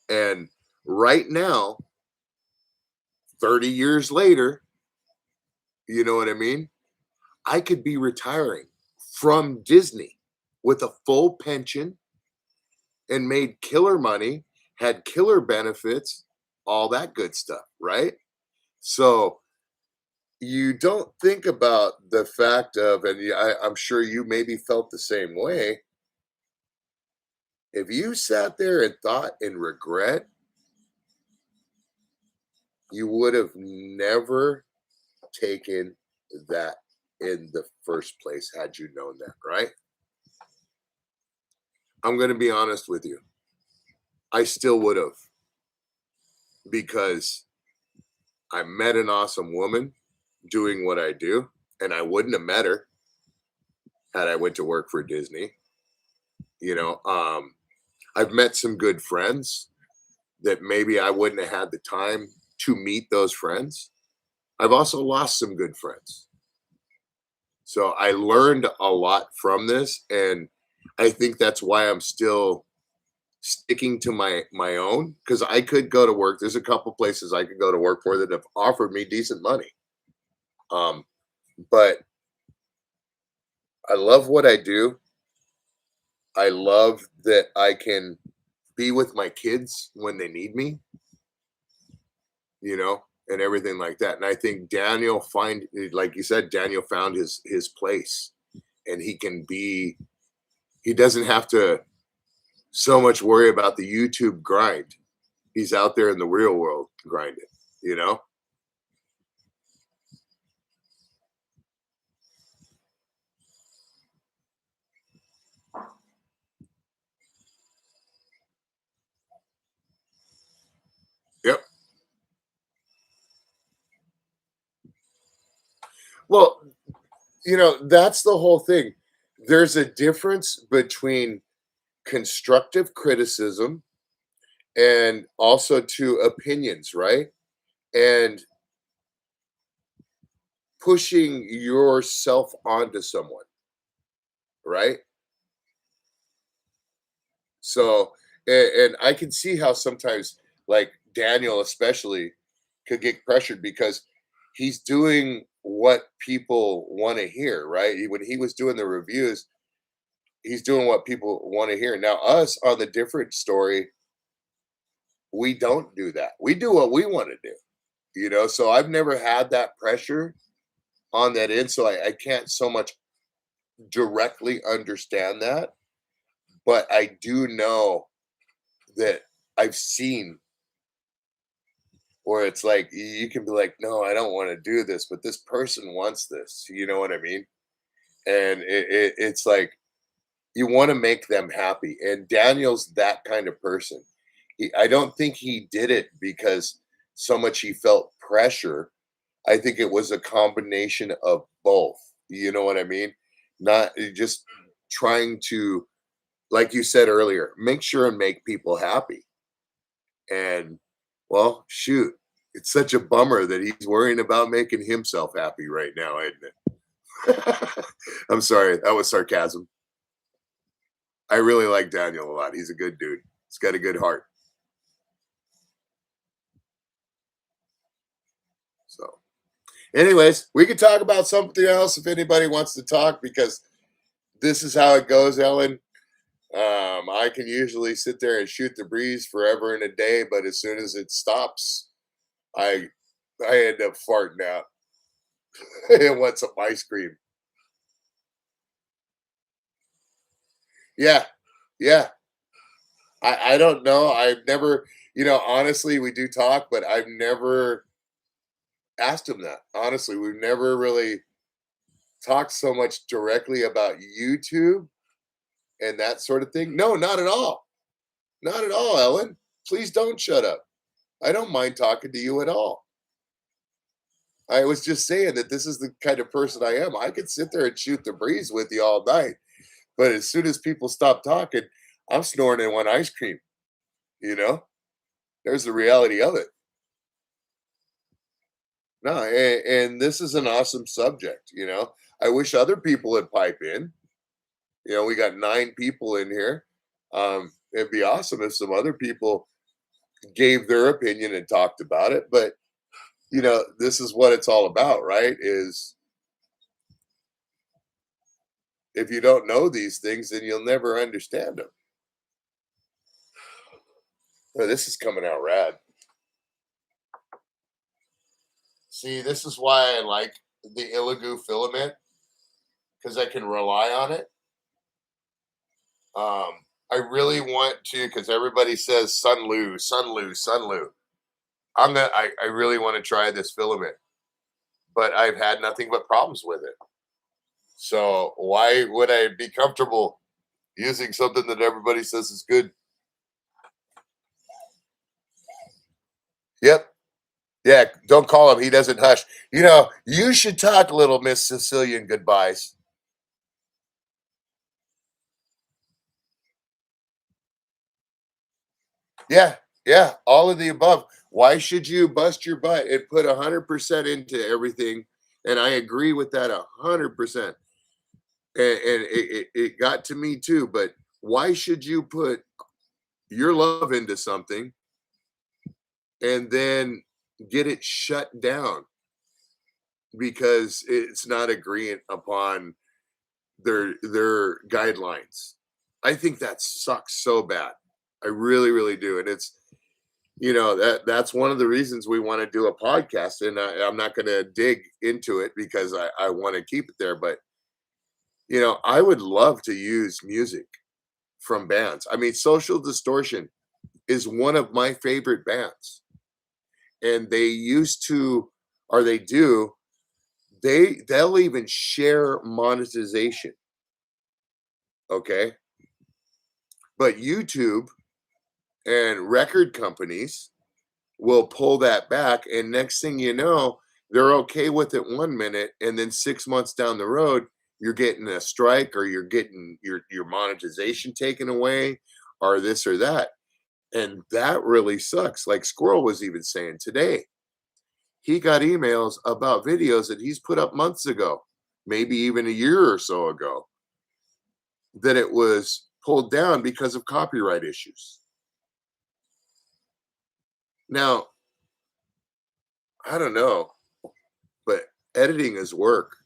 And right now, 30 years later, you know what I mean? I could be retiring from Disney with a full pension and made killer money, had killer benefits, all that good stuff, right? So you don't think about the fact of, and I'm sure you maybe felt the same way. If you sat there and thought and regret, you would have never taken that in the first place had you known that, right? I'm going to be honest with you. I still would have, because I met an awesome woman doing what I do, and I wouldn't have met her had I went to work for Disney. You know, I've met some good friends that maybe I wouldn't have had the time to meet those friends. I've also lost some good friends. So I learned a lot from this, and I think that's why I'm still sticking to my own, because I could go to work. There's a couple places I could go to work for that have offered me decent money. But I love what I do. I love that I can be with my kids when they need me, you know, and everything like that. And I think like you said, Daniel found his place, and he doesn't have to so much worry about the YouTube grind. He's out there in the real world grinding, you know? Yep. Well, that's the whole thing. There's a difference between constructive criticism and also to opinions, right? And pushing yourself onto someone, right? So, and I can see how sometimes, like Daniel especially, could get pressured because he's doing what people want to hear, right? When he was doing the reviews, he's doing what people want to hear. Now, us on the different story, we don't do that. We do what we want to do, So I've never had that pressure on that end. So I can't so much directly understand that. But I do know that I've seen where it's like you can be like, no, I don't want to do this, but this person wants this. You know what I mean? And it's like you want to make them happy. And Daniel's that kind of person. I don't think he did it because so much he felt pressure. I think it was a combination of both. You know what I mean? Not just trying to, like you said earlier, make sure and make people happy. And well, shoot, it's such a bummer that he's worrying about making himself happy right now, isn't it? I'm sorry, that was sarcasm. I really like Daniel a lot. He's a good dude. He's got a good heart. So, anyways, we could talk about something else if anybody wants to talk, because this is how it goes, Ellen. I can usually sit there and shoot the breeze forever and a day, but as soon as it stops, I end up farting out and want some ice cream. Yeah, yeah. I don't know. I've never, honestly, we do talk, but I've never asked him that. Honestly, we've never really talked so much directly about YouTube and that sort of thing. No, not at all. Not at all, Ellen. Please don't shut up. I don't mind talking to you at all. I was just saying that this is the kind of person I am. I could sit there and shoot the breeze with you all night, but as soon as people stop talking, I'm snoring and want ice cream. You know, there's the reality of it. No, and this is an awesome subject. I wish other people would pipe in. We got 9 people in here. It'd be awesome if some other people gave their opinion and talked about it. But this is what it's all about, right? Is if you don't know these things, then you'll never understand them. Oh, this is coming out rad. See, this is why I like the ELEGOO filament, because I can rely on it. I really want to, because everybody says Sunlu, Sunlu, Sunlu. I really want to try this filament, but I've had nothing but problems with it. So why would I be comfortable using something that everybody says is good? Yep. Yeah, don't call him. He doesn't hush. You should talk, little Miss Sicilian goodbyes. Yeah, yeah, all of the above. Why should you bust your butt and put 100% into everything? And I agree with that 100%. And it got to me too. But why should you put your love into something and then get it shut down because it's not agreeing upon their guidelines? I think that sucks so bad. I really, really do. And it's that's one of the reasons we want to do a podcast. And I'm not going to dig into it because I want to keep it there. But I would love to use music from bands. I mean, Social Distortion is one of my favorite bands, and they used to, or they do, they'll even share monetization. Okay, but YouTube and record companies will pull that back, and next thing you know, they're okay with it 1 minute, and then 6 months down the road, you're getting a strike, or you're getting your monetization taken away, or this or that. And that really sucks. Like Squirrel was even saying today, he got emails about videos that he's put up months ago, maybe even a year or so ago, that it was pulled down because of copyright issues. Now, I don't know, but editing is work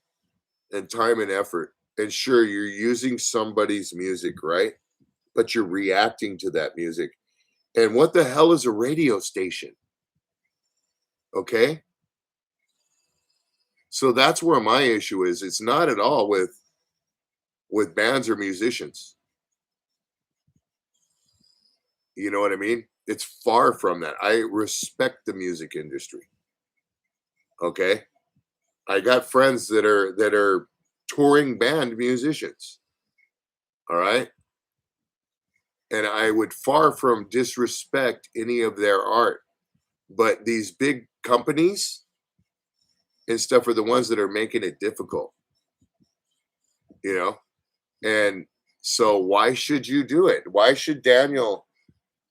and time and effort. And sure, you're using somebody's music, right? But you're reacting to that music. And what the hell is a radio station? Okay. So that's where my issue is. It's not at all with bands or musicians. You know what I mean? It's far from that. I respect the music industry. Okay. I got friends that are touring band musicians. All right. And I would far from disrespect any of their art. But these big companies and stuff are the ones that are making it difficult, you know? And so why should you do it? Why should Daniel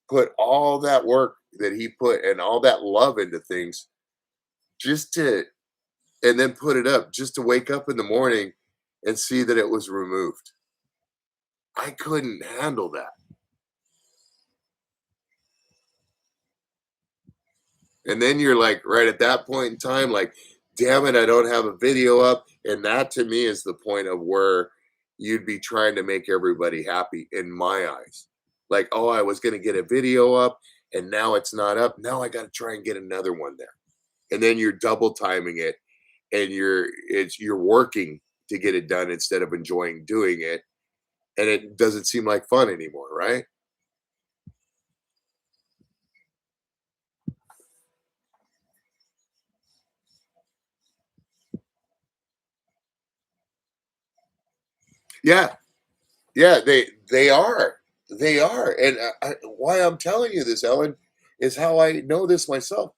put all that work that he put and all that love into things just to, and then put it up just to wake up in the morning and see that it was removed. I couldn't handle that. And then you're like, right at that point in time, like, damn it, I don't have a video up. And that to me is the point of where you'd be trying to make everybody happy in my eyes. Like, oh, I was going to get a video up and now it's not up. Now I got to try and get another one there. And then you're double timing it and you're working to get it done instead of enjoying doing it. And it doesn't seem like fun anymore, right? Yeah. Yeah, they are. They are. And why I'm telling you this, Ellen, is how I know this myself.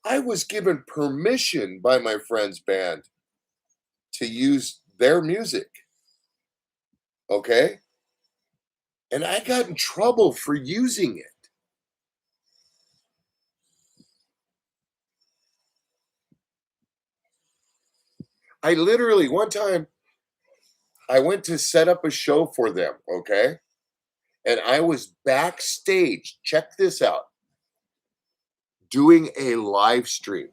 I was given permission by my friend's band to use their music. Okay? And I got in trouble for using it. I literally, one time, I went to set up a show for them, okay? And I was backstage, check this out, doing a live stream.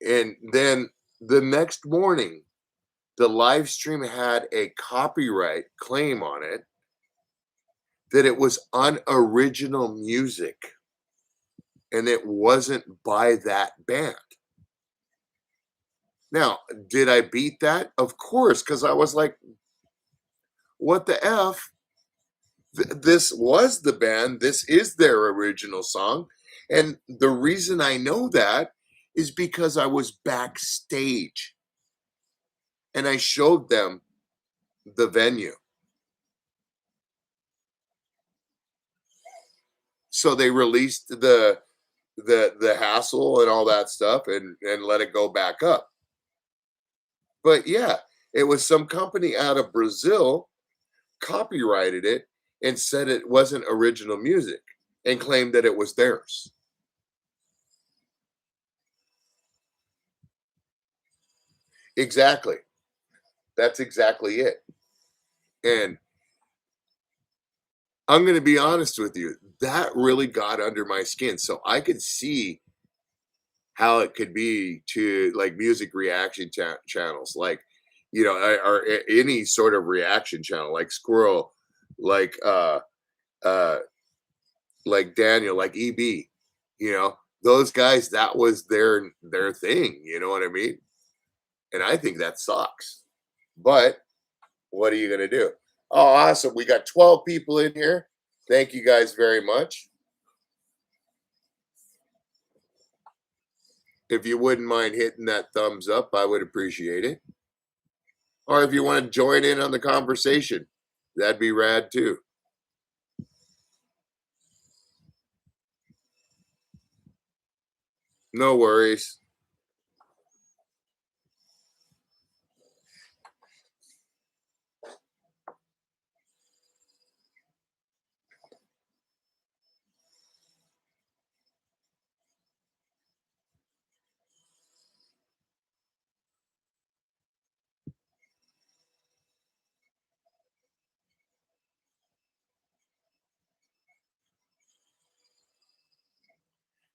And then the next morning, the live stream had a copyright claim on it that it was unoriginal music and it wasn't by that band. Now, did I beat that? Of course, because I was like, what the F? This was the band. This is their original song. And the reason I know that is because I was backstage and I showed them the venue. So they released the hassle and all that stuff and let it go back up. But yeah, it was some company out of Brazil copyrighted it and said it wasn't original music and claimed that it was theirs. Exactly. That's exactly it. And I'm going to be honest with you, that really got under my skin. So I could see how it could be to like music reaction channels, like, or any sort of reaction channel, like Squirrel, like, uh, like Daniel, like EB, those guys, that was their thing. You know what I mean? And I think that sucks. But what are you going to do? Oh, awesome. We got 12 people in here. Thank you guys very much. If you wouldn't mind hitting that thumbs up, I would appreciate it. Or if you want to join in on the conversation, that'd be rad too. No worries.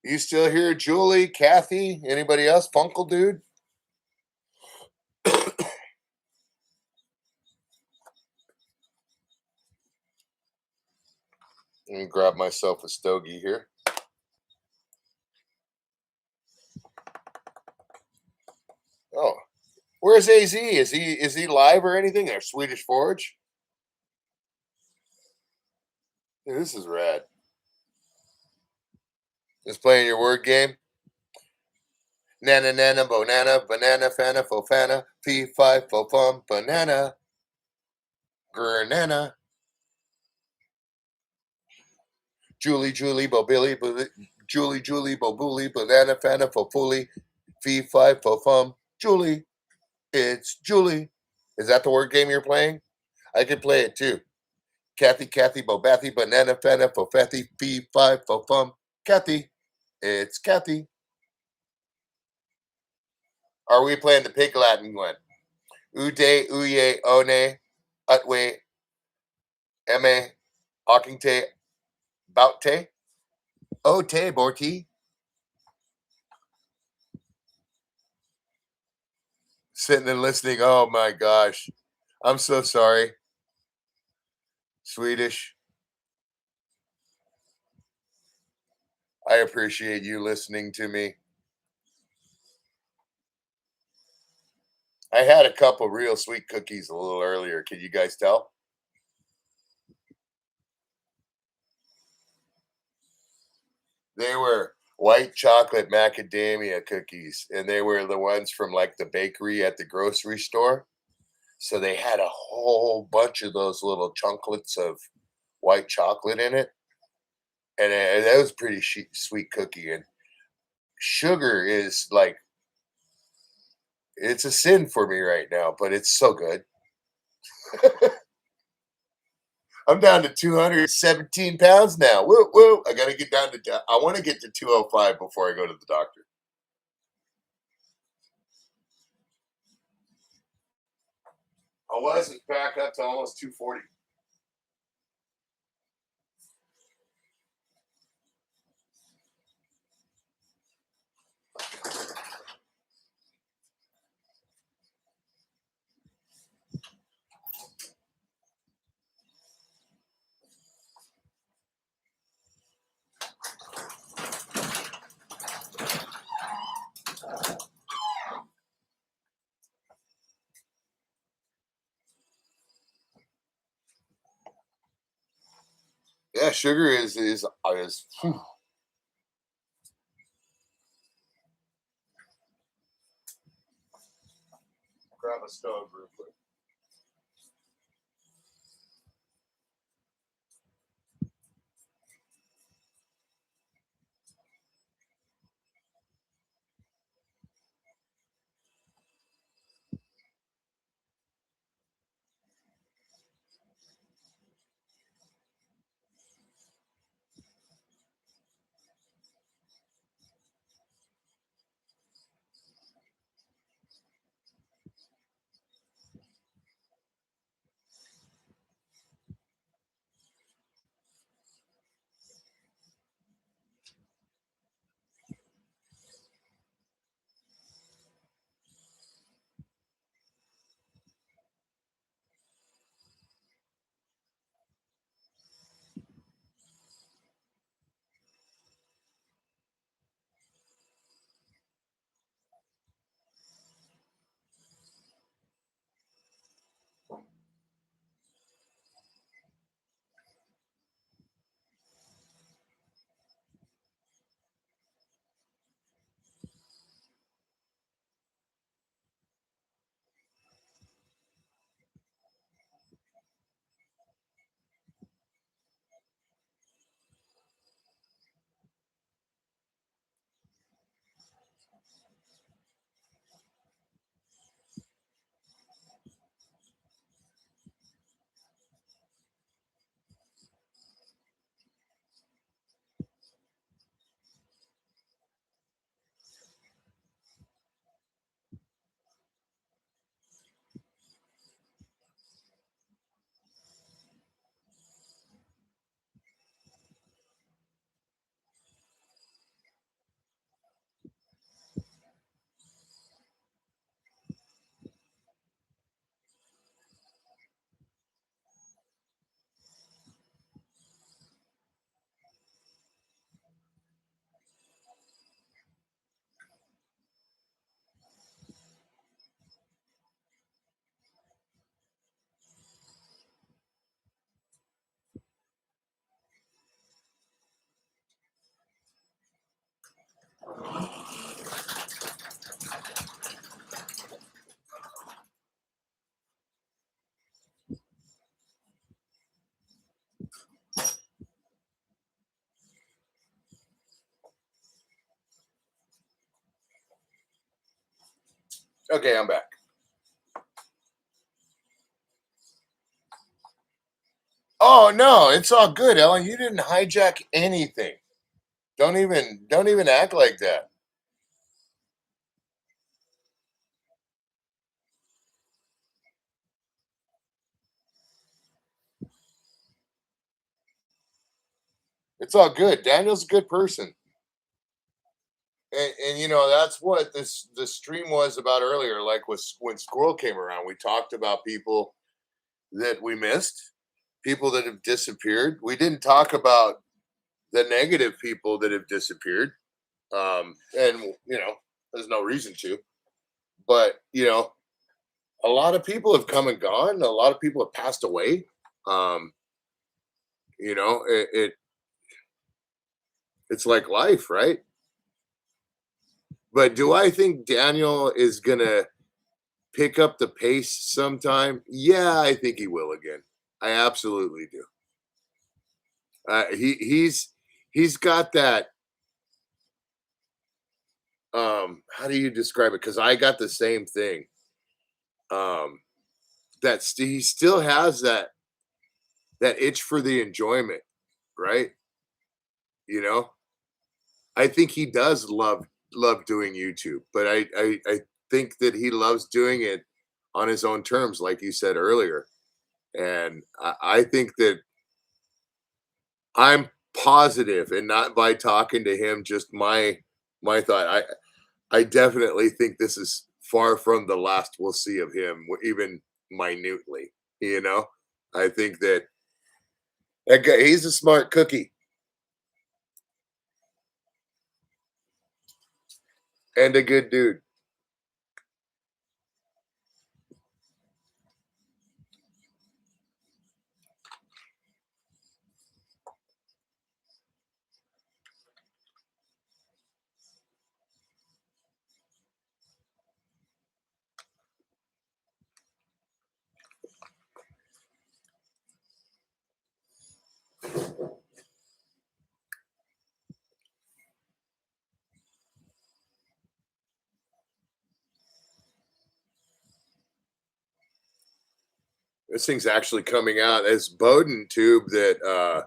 You still here, Julie, Kathy, anybody else? Funkle dude? Let me grab myself a stogie here. Oh, where's AZ? Is he live or anything? Or Swedish Forge? Yeah, this is rad. Just playing your word game. Nana nana bonana banana fana fofana fee fi fo fum banana granana. Julie Bobili Julie Bobuli banana fana fofuli fee fi fo fum Julie. It's Julie. Is that the word game you're playing? I could play it too. Kathy Bobathy banana fana fofethy fee fi fo fum Kathy. It's Kathy. Are we playing the Pig Latin one? Ude, uye, one, utwe, eme, hawkingte, boute, ote, borti. Sitting and listening. Oh my gosh. I'm so sorry. Swedish. I appreciate you listening to me. I had a couple real sweet cookies a little earlier. Can you guys tell? They were white chocolate macadamia cookies, and they were the ones from like the bakery at the grocery store. So they had a whole bunch of those little chunklets of white chocolate in it. And that was pretty sweet cookie. And sugar is like, it's a sin for me right now, but it's so good. I'm down to 217 pounds now. Woo, woo. I got to get down to, I want to get to 205 before I go to the doctor. I wasn't back up to almost 240. Yeah, sugar is grab a stove real quick. Okay, I'm back. Oh no, it's all good, Ellen. You didn't hijack anything. Don't even act like that. It's all good. Daniel's a good person. And you know, that's what the stream was about earlier. Like when Squirrel came around, we talked about people that we missed, people that have disappeared. We didn't talk about the negative people that have disappeared. And you know, there's no reason to. But you know, a lot of people have come and gone. A lot of people have passed away. Um, you know, it's like life, right? But do I think Daniel is gonna pick up the pace sometime? Yeah, I think he will again. I absolutely do. He's got that. How do you describe it? Because I got the same thing. Um, he still has that itch for the enjoyment, right? You know, I think he does love doing YouTube, but I think that he loves doing it on his own terms, like you said earlier. And I think that I'm positive, and not by talking to him, just my thought. I definitely think this is far from the last we'll see of him, even minutely. You know, I think that guy, he's a smart cookie and a good dude. This thing's actually coming out as Bowden tube that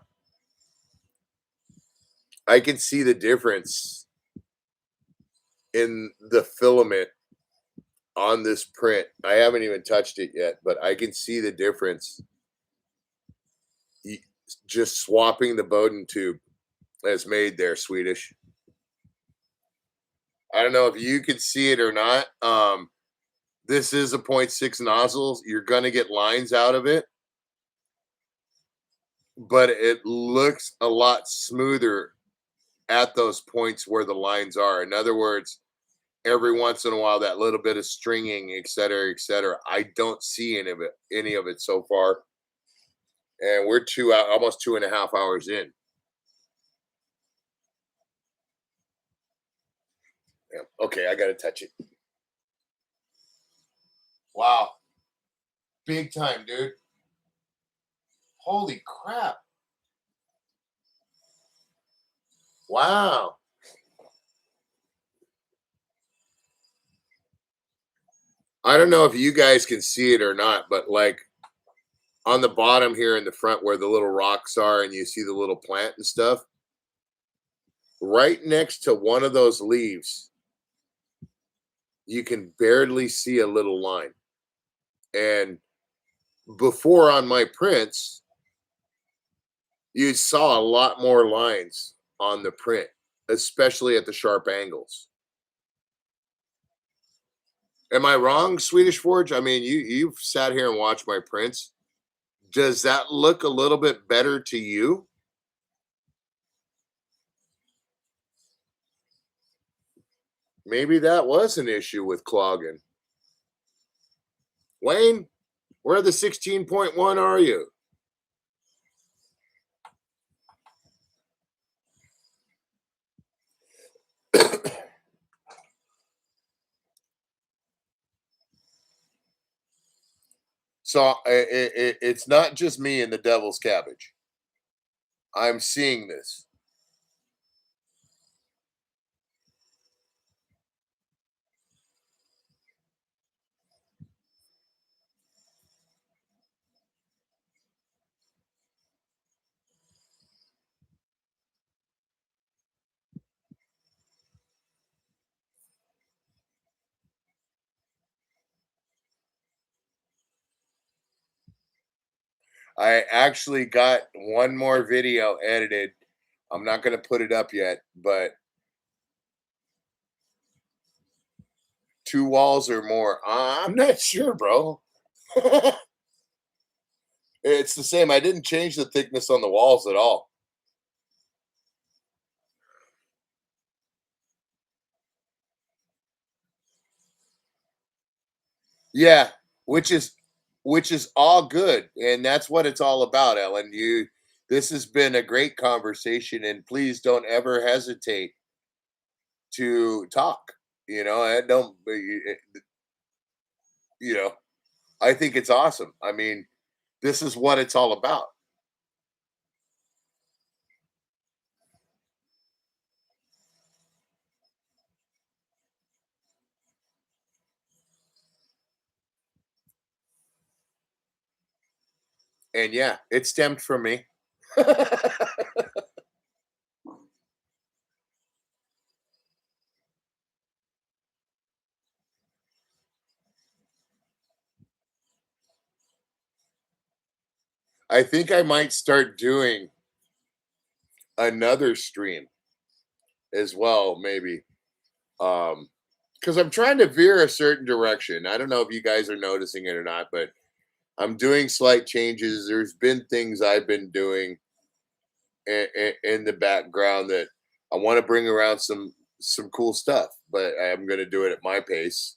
I can see the difference in the filament on this print. I haven't even touched it yet, but I can see the difference just swapping the Bowden tube as made there, Swedish. I don't know if you can see it or not. This is a 0.6 nozzle. You're going to get lines out of it, but it looks a lot smoother at those points where the lines are. In other words, every once in a while, that little bit of stringing, et cetera, et cetera. I don't see any of it so far. And we're almost 2.5 hours in. Yeah. Okay, I got to touch it. Wow. Big time, dude. Holy crap. Wow. I don't know if you guys can see it or not, but like on the bottom here in the front where the little rocks are and you see the little plant and stuff, right next to one of those leaves, you can barely see a little line. And before on my prints, you saw a lot more lines on the print, especially at the sharp angles. Am I wrong, Swedish Forge? I mean, you've sat here and watched my prints. Does that look a little bit better to you? Maybe that was an issue with clogging. Wayne, where the 16.1 are you? So it's not just me and the devil's cabbage. I'm seeing this. I actually got one more video edited I'm not going to put it up yet, but 2 walls or more. I'm not sure, bro. It's the same. I didn't change the thickness on the walls at all. Yeah, which is all good, and that's what it's all about, Ellen. This has been a great conversation, and please don't ever hesitate to talk. I don't. You know, I think it's awesome. I mean, this is what it's all about. And yeah, it stemmed from me. I think I might start doing another stream as well, maybe. Because I'm trying to veer a certain direction. I don't know if you guys are noticing it or not, but I'm doing slight changes. There's been things I've been doing in the background that I want to bring around some cool stuff, but I'm going to do it at my pace,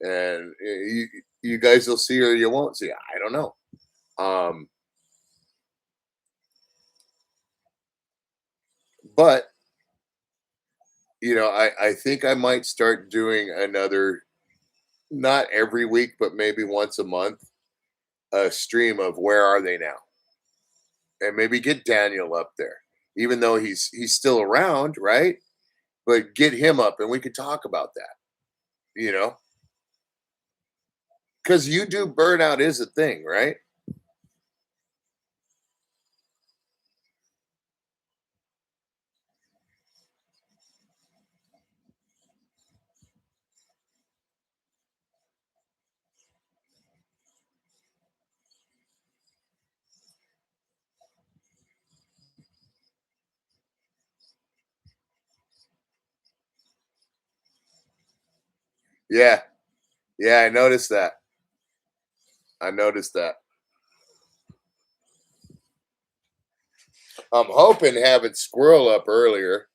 and you guys will see or you won't see. I don't know. But I think I might start doing another, not every week, but maybe once a month, a stream of where are they now, and maybe get Daniel up there, even though he's still around, right? But get him up, and we could talk about that. You know, because you do burnout is a thing, right? Yeah, yeah, I noticed that. I noticed that. I'm hoping having Squirrel up earlier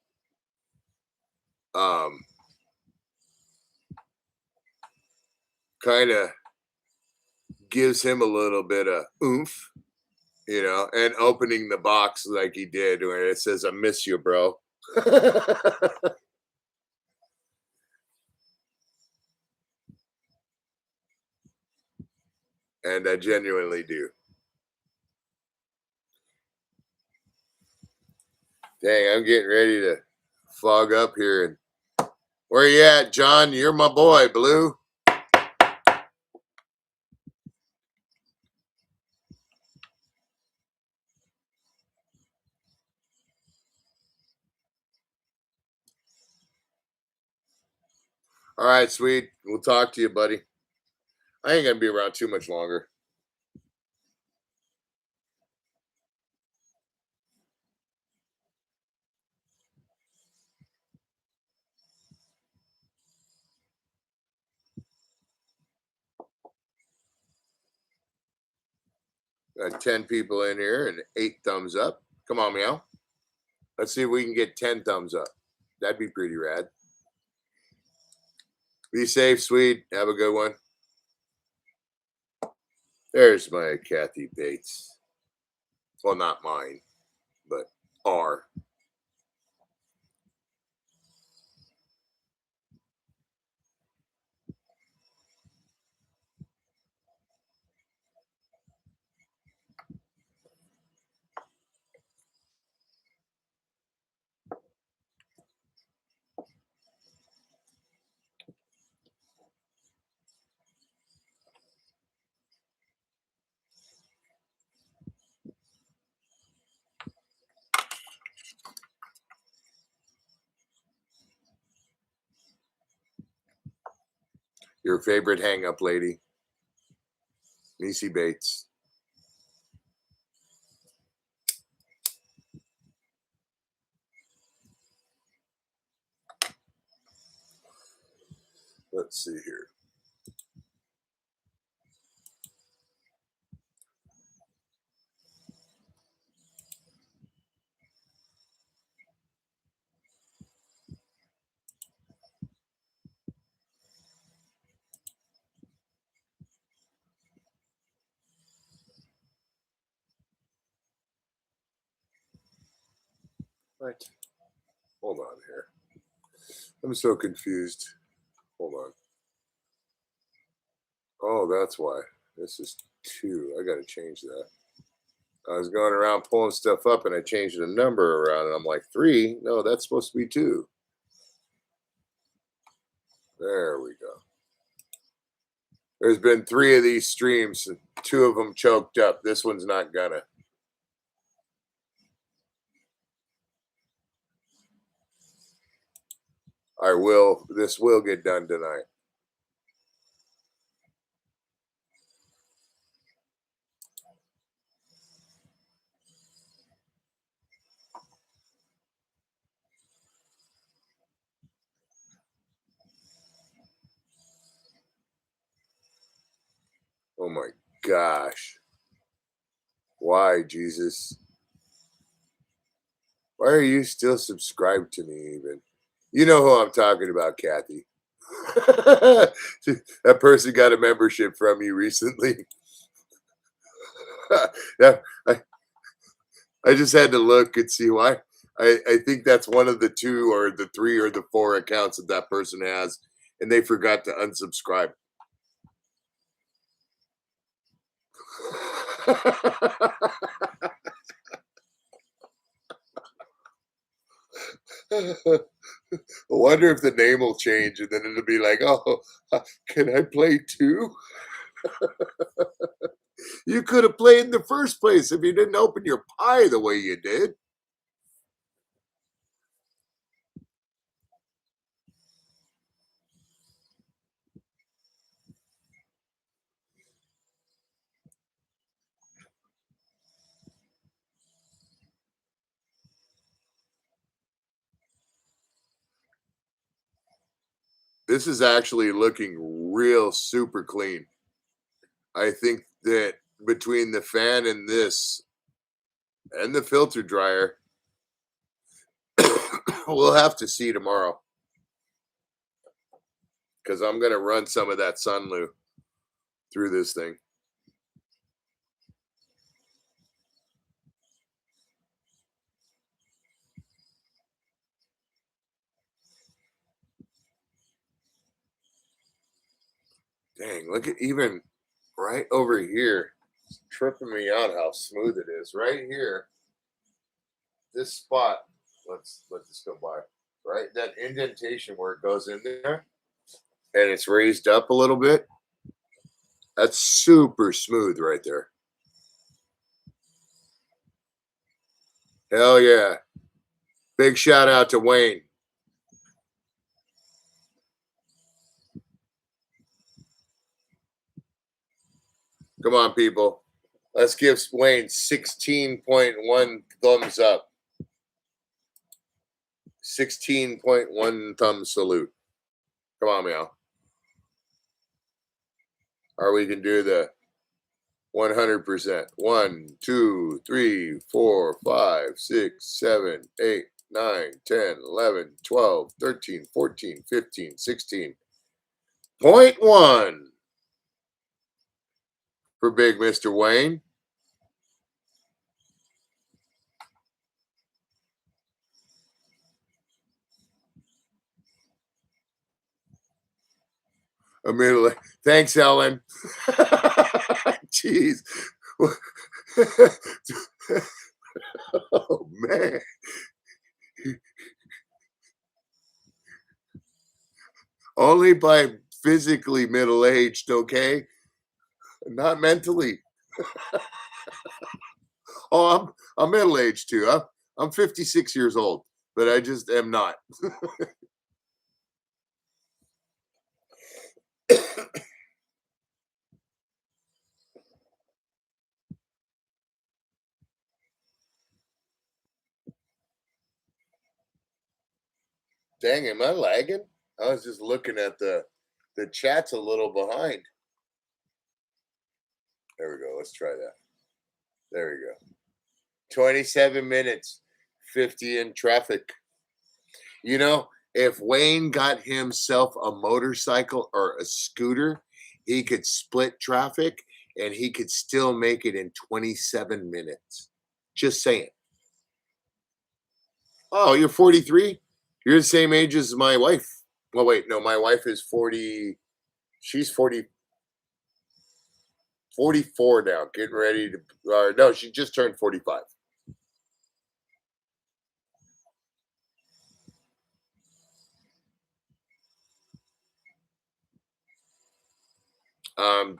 um kind of gives him a little bit of oomph, and opening the box like he did where it says, "I miss you, bro." And I genuinely do. Dang, I'm getting ready to fog up here. And where you at, John? You're my boy, Blue. All right, sweet. We'll talk to you, buddy. I ain't gonna be around too much longer. Got 10 people in here and 8 thumbs up. Come on, meow. Let's see if we can get 10 thumbs up. That'd be pretty rad. Be safe, sweet. Have a good one. There's my Kathy Bates. Well, not mine, but our. Your favorite hang up lady, Nisi Bates. Let's see here. What? Hold on here. I'm so confused. Hold on. Oh, that's why. This is 2. I got to change that. I was going around pulling stuff up and I changed the number around and I'm like 3. No, that's supposed to be 2. There we go. There's been 3 of these streams, and 2 of them choked up. This one's not gonna. This will get done tonight. Oh my gosh. Why, Jesus? Why are you still subscribed to me even? You know who I'm talking about, Kathy. That person got a membership from you recently. Yeah, I just had to look and see why. I think that's one of the 2 or the 3 or the 4 accounts that that person has, and they forgot to unsubscribe. I wonder if the name will change and then it'll be like, oh, can I play too? You could have played in the first place if you didn't open your pie the way you did. This is actually looking real super clean. I think that between the fan and this and the filter dryer, we'll have to see tomorrow. Because I'm going to run some of that Sunloo through this thing. Dang, look at even right over here. It's tripping me out how smooth it is. Right here, this spot, let's let this go by. Right, that indentation where it goes in there and it's raised up a little bit. That's super smooth right there. Hell yeah. Big shout out to Wayne. Come on, people. Let's give Wayne 16.1 thumbs up. 16.1 thumb salute. Come on, Meow. Or we can do the 100%. 1, 2, 3, 4, 5, 6, 7, 8, 9, 10, 11, 12, 13, 14, 15, 16.1 for big Mr. Wayne. Thanks, Ellen. Jeez. Oh, man. Only by physically middle-aged, okay? Not mentally. Oh, I'm middle-aged too. I'm 56 years old, but I just am not. Dang, am I lagging? I was just looking at the The chat's a little behind. There we go. Let's try that. There we go. 27 minutes, 50 in traffic. You know, if Wayne got himself a motorcycle or a scooter, he could split traffic and he could still make it in 27 minutes. Just saying. Oh, you're 43? You're the same age as my wife. Well, wait, no, my wife is 40. She's 44 now, getting ready to, no, she just turned 45.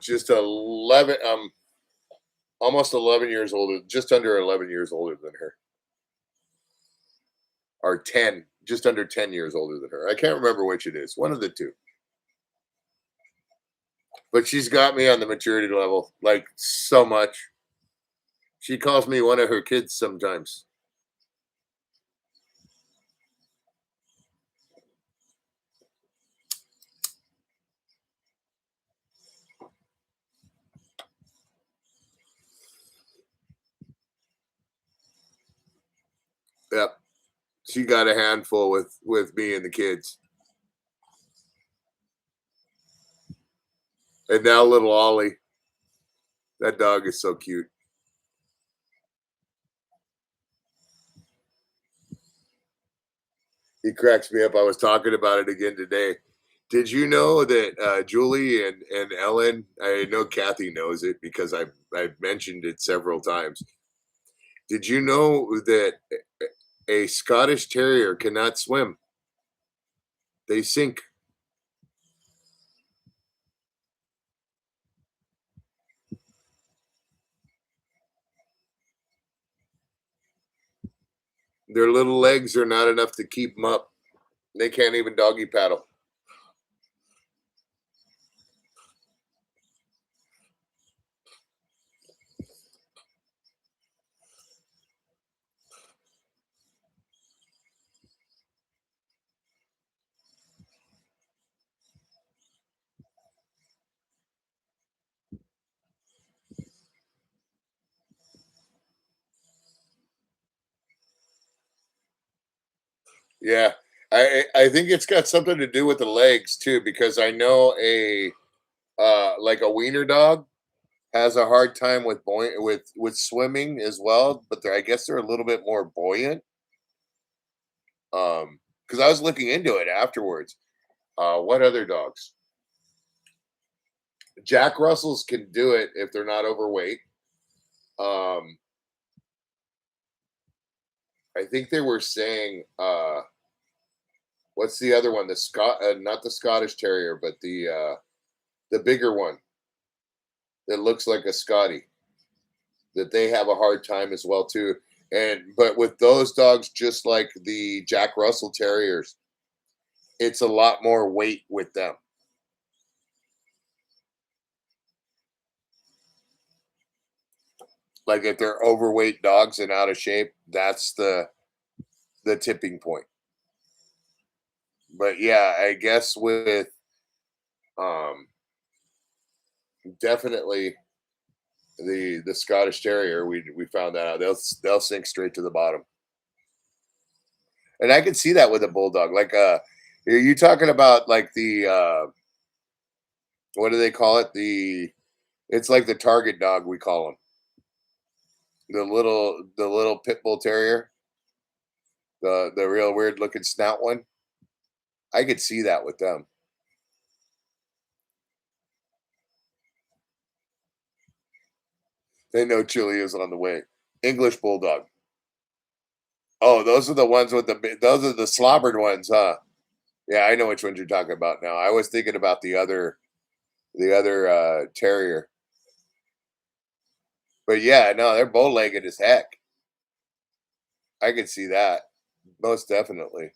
Just 11, almost 11 years older, just under 11 years older than her. Or 10, just under 10 years older than her. I can't remember which it is. One of the two. But she's got me on the maturity level, like so much. She calls me one of her kids sometimes. Yep. She got a handful with me and the kids. And now little Ollie. That dog is so cute. He cracks me up. I was talking about it again today. Did you know that Julie and Ellen, I know Kathy knows it because I've mentioned it several times. Did you know that a Scottish Terrier cannot swim? They sink. Their little legs are not enough to keep them up. They can't even doggy paddle. Yeah, I think it's got something to do with the legs too, because I know a like a wiener dog has a hard time with with swimming as well, but I guess they're a little bit more buoyant. Because I was looking into it afterwards. What other dogs? Jack Russells can do it if they're not overweight. Um, I think they were saying what's the other one? The not the Scottish Terrier, but the bigger one that looks like a Scotty. That they have a hard time as well too. But with those dogs, just like the Jack Russell Terriers, it's a lot more weight with them. Like if they're overweight dogs and out of shape, that's the tipping point. But yeah, I guess with um definitely the Scottish Terrier, we found that out. They'll sink straight to the bottom. And I can see that with a bulldog. Like are you talking about like the what do they call it? It's like the target dog we call them. The little pit bull terrier, the real weird looking snout one. I could see that with them. They know chili is on the way. English bulldog. Oh, those are the ones with those are the slobbered ones, huh? Yeah, I know which ones you're talking about now. I was thinking about the other terrier. But yeah, no, they're bow-legged as heck. I could see that. Most definitely.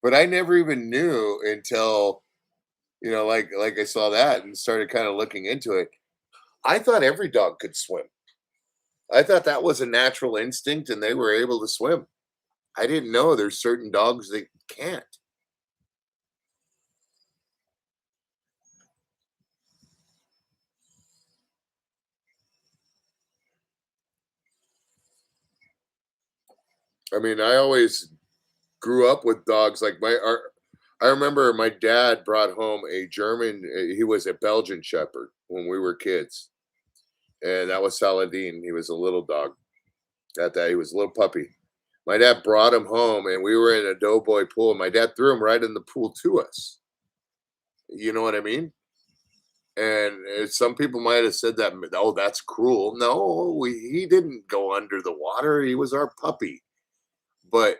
But I never even knew until, like I saw that and started kind of looking into it. I thought every dog could swim. I thought that was a natural instinct and they were able to swim. I didn't know there's certain dogs that can't. I mean, I always grew up with dogs. Like I remember my dad brought home a German. He was a Belgian Shepherd when we were kids, and that was Saladin. He was a little dog. At that, he was a little puppy. My dad brought him home, and we were in a doughboy pool. And my dad threw him right in the pool to us. You know what I mean? And some people might have said that, oh, that's cruel. No, he didn't go under the water. He was our puppy. But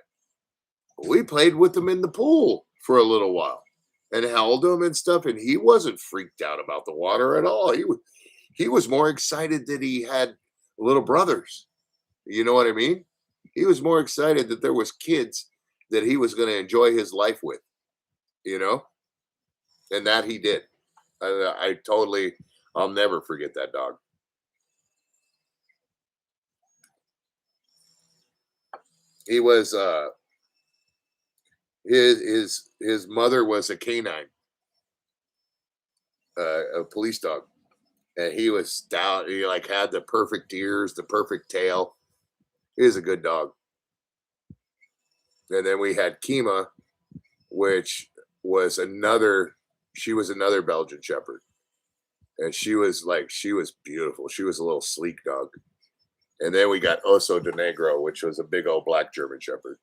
we played with him in the pool for a little while and held him and stuff. And he wasn't freaked out about the water at all. He was more excited that he had little brothers. You know what I mean? He was more excited that there was kids that he was going to enjoy his life with, you know, and that he did. I'll never forget that dog. He was, his mother was a canine, a police dog, and he was stout. He like had the perfect ears, the perfect tail. He was a good dog. And then we had Kima, which was she was another Belgian Shepherd. And she was beautiful. She was a little sleek dog. And then we got Oso de Negro, which was a big old black German Shepherd.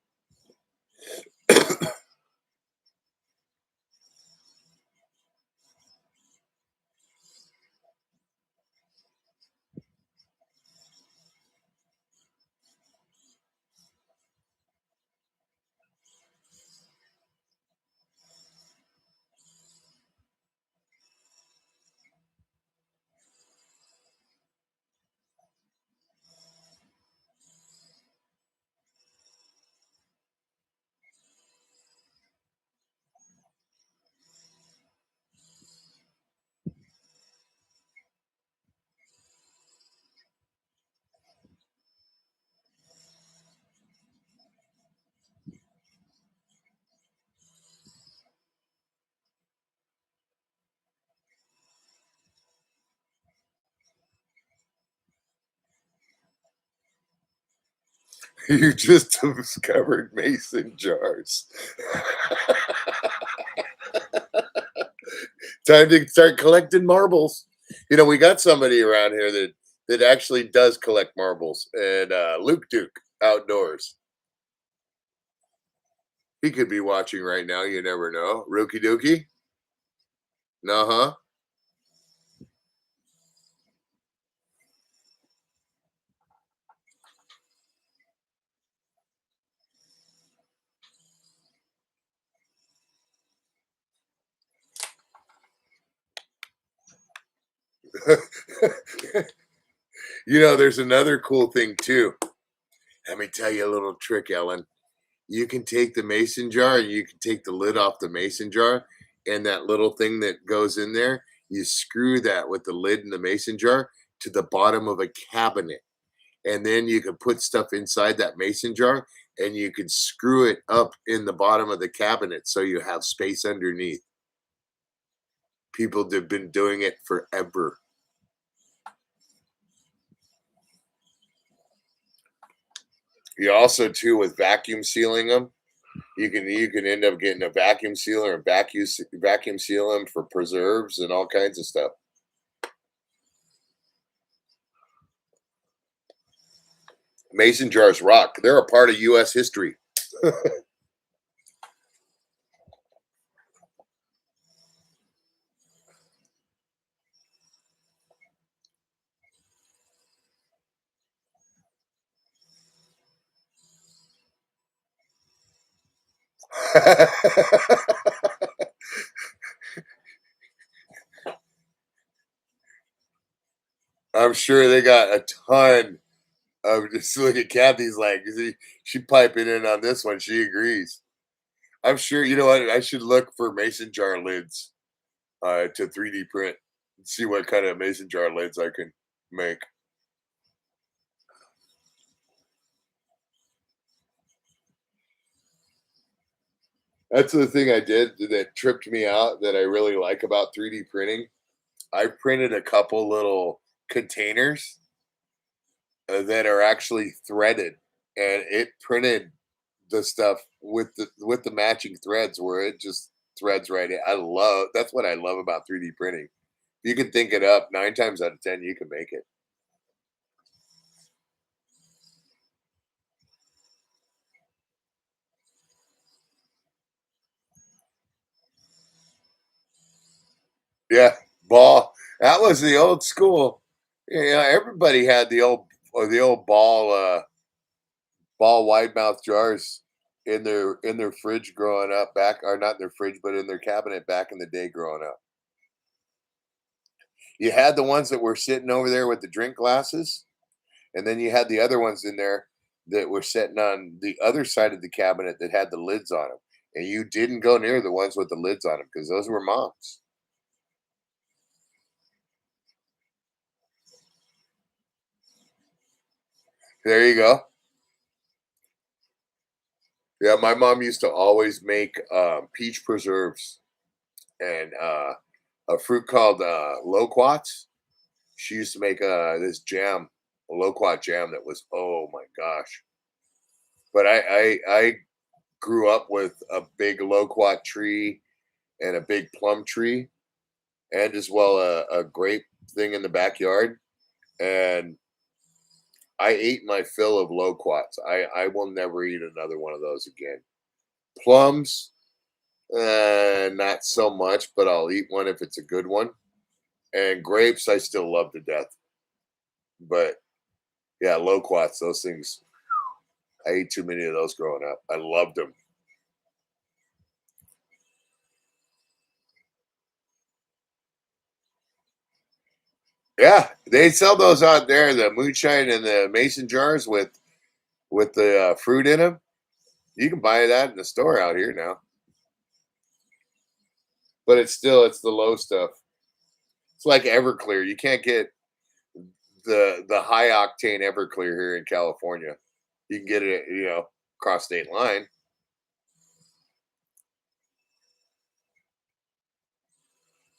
You just discovered mason jars. Time to start collecting marbles. You know, we got somebody around here that actually does collect marbles, and Luke Duke Outdoors. He could be watching right now. You never know. Rookie Dookie. Uh huh. You know, there's another cool thing too. Let me tell you a little trick, Ellen. You can take the mason jar and you can take the lid off the mason jar, and that little thing that goes in there, you screw that with the lid in the mason jar to the bottom of a cabinet. And then you can put stuff inside that mason jar and you can screw it up in the bottom of the cabinet so you have space underneath. People have been doing it forever. You also too with vacuum sealing them. You can end up getting a vacuum sealer and vacuum seal them for preserves and all kinds of stuff. Mason jars rock. They're a part of U.S. history. I'm sure they got a ton of just look at Kathy's like she piping in on this one. She agrees. I'm sure you know what I should look for mason jar lids to 3D print and see what kind of mason jar lids I can make. That's the thing I did that tripped me out that I really like about 3D printing. I printed a couple little containers that are actually threaded, and it printed the stuff with the matching threads where it just threads right in. That's what I love about 3D printing. You can think it up 9 times out of 10, you can make it. Yeah, ball. That was the old school. Yeah, everybody had the old ball wide mouth jars in their fridge growing up back, or not in their fridge, but in their cabinet back in the day growing up. You had the ones that were sitting over there with the drink glasses, and then you had the other ones in there that were sitting on the other side of the cabinet that had the lids on them. And you didn't go near the ones with the lids on them because those were mom's. There you go. Yeah, my mom used to always make peach preserves and a fruit called loquats. She used to make this jam, a loquat jam that was, oh my gosh. But I grew up with a big loquat tree and a big plum tree, and as well a grape thing in the backyard. And I ate my fill of loquats. I will never eat another one of those again. Plums, not so much, but I'll eat one if it's a good one. And grapes, I still love to death. But yeah, loquats, those things. I ate too many of those growing up. I loved them. Yeah, they sell those out there, the moonshine and the mason jars with the fruit in them. You can buy that in the store out here now, but it's the low stuff. It's like Everclear. You can't get the high octane Everclear here in California. You can get it, across state line.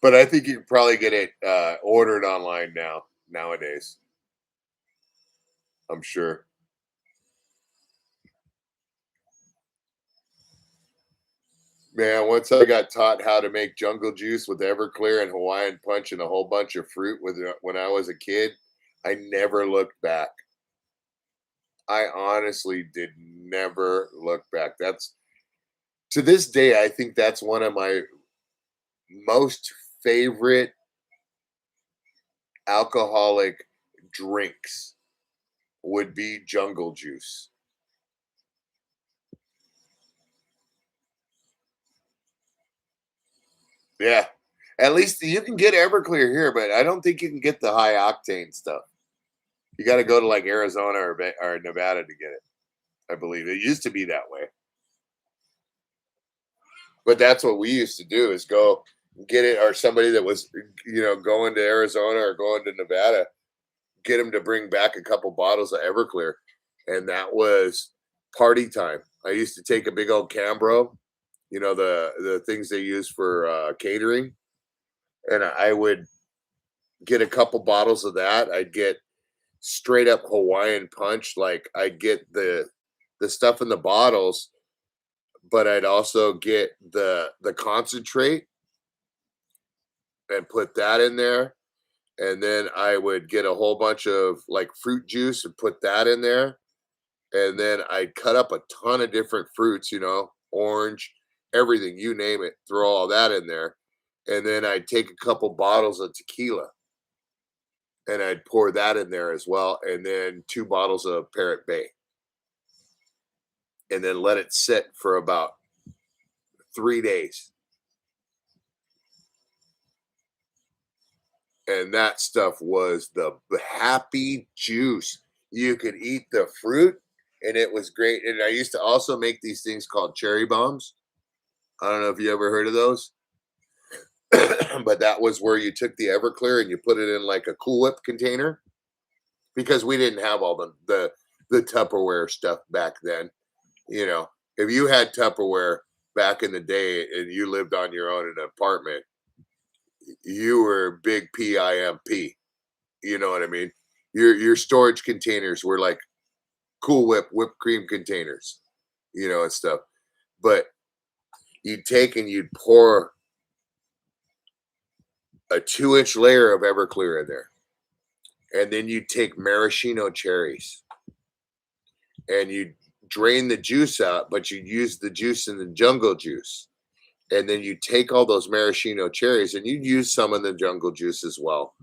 But I think you can probably get it ordered online nowadays. I'm sure. Man, once I got taught how to make jungle juice with Everclear and Hawaiian Punch and a whole bunch of fruit when I was a kid, I never looked back. I honestly did never look back. That's to this day, I think that's one of my most favorite alcoholic drinks would be jungle juice. Yeah. At least you can get Everclear here, but I don't think you can get the high octane stuff. You got to go to like Arizona or Nevada to get it. I believe it used to be that way. But that's what we used to do is go get it, or somebody that was, going to Arizona or going to Nevada, get them to bring back a couple bottles of Everclear. And that was party time. I used to take a big old Cambro, the things they use for catering, and I would get a couple bottles of that. I'd get straight up Hawaiian Punch. Like I'd get the stuff in the bottles, but I'd also get the concentrate and put that in there. And then I would get a whole bunch of like fruit juice and put that in there. And then I'd cut up a ton of different fruits, orange, everything, you name it, throw all that in there. And then I'd take a couple bottles of tequila and I'd pour that in there as well. And then 2 bottles of Parrot Bay. And then let it sit for about 3 days. And that stuff was the happy juice. You could eat the fruit and it was great. And I used to also make these things called cherry bombs. I don't know if you ever heard of those. But that was where you took the Everclear and you put it in like a Cool Whip container, because we didn't have all the Tupperware stuff back then. If you had Tupperware back in the day and you lived on your own in an apartment, you were big PIMP. You know what I mean? Your storage containers were like Cool Whip whipped cream containers. and stuff. But you'd take and you'd pour a 2-inch layer of Everclear in there. And then you'd take maraschino cherries and you'd drain the juice out, but you'd use the juice in the jungle juice. And then you take all those maraschino cherries and you'd use some of the jungle juice as well.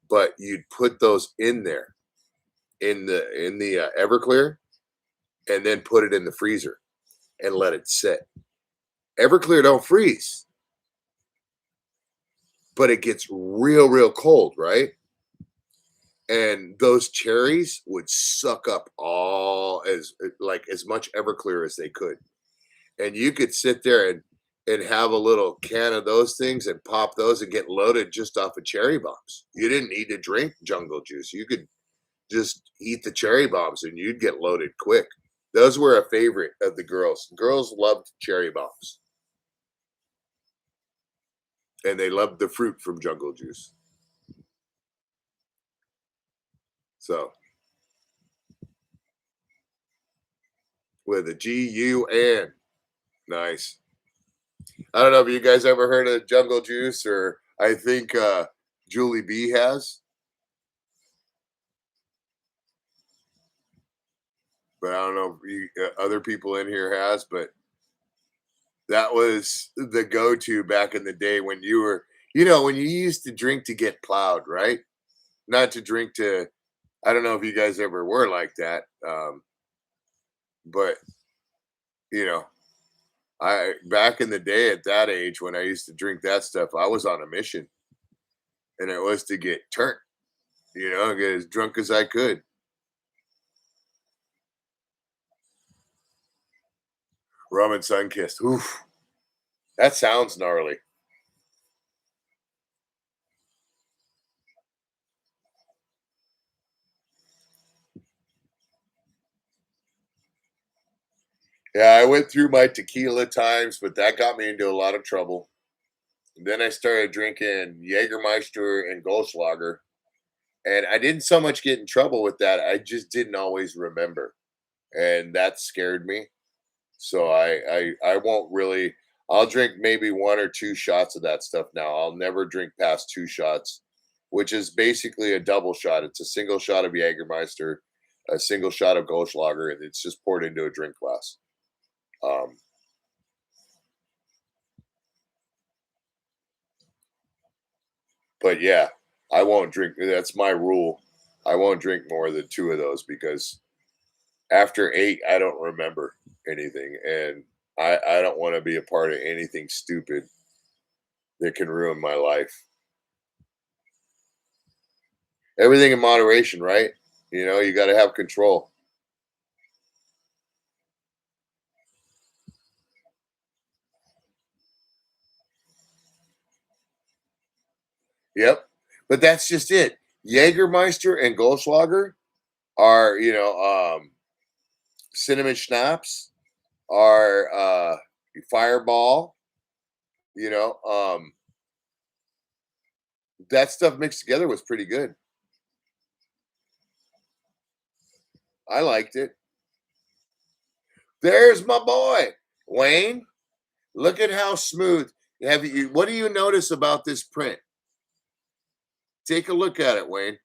But you'd put those in there in the Everclear and then put it in the freezer and let it sit. Everclear don't freeze, but it gets real cold, right? And those cherries would suck up all as much Everclear as they could. And you could sit there and have a little can of those things and pop those and get loaded just off of cherry bombs. You didn't need to drink jungle juice. You could just eat the cherry bombs and you'd get loaded quick. Those were a favorite of the girls. Girls loved cherry bombs. And they loved the fruit from jungle juice. So with a GUN. Nice. I don't know if you guys ever heard of jungle juice, or I think Julie B has. But I don't know if other people in here has, but that was the go-to back in the day when you were, when you used to drink to get plowed, right? Not to drink to, I don't know if you guys ever were like that. But, I back in the day at that age when I used to drink that stuff, I was on a mission. And it was to get turned, get as drunk as I could. Rum and Sunkissed. Oof. That sounds gnarly. Yeah, I went through my tequila times, but that got me into a lot of trouble. And then I started drinking Jägermeister and Goldschlager, and I didn't so much get in trouble with that. I just didn't always remember, and that scared me. So I won't really. I'll drink maybe 1 or 2 shots of that stuff now. I'll never drink past 2 shots, which is basically a double shot. It's a single shot of Jägermeister, a single shot of Goldschlager, and it's just poured into a drink glass. Um, but yeah, I won't drink. That's my rule. I won't drink more than 2 of those because after 8, I don't remember anything, and I don't want to be a part of anything stupid that can ruin my life. Everything in moderation, right? You got to have control. Yep. But that's just it. Jägermeister and Goldschlager are, cinnamon schnapps are fireball, you know, um, that stuff mixed together was pretty good. I liked it. There's my boy, Wayne. Look at how smooth. What do you notice about this print? Take a look at it, Wayne.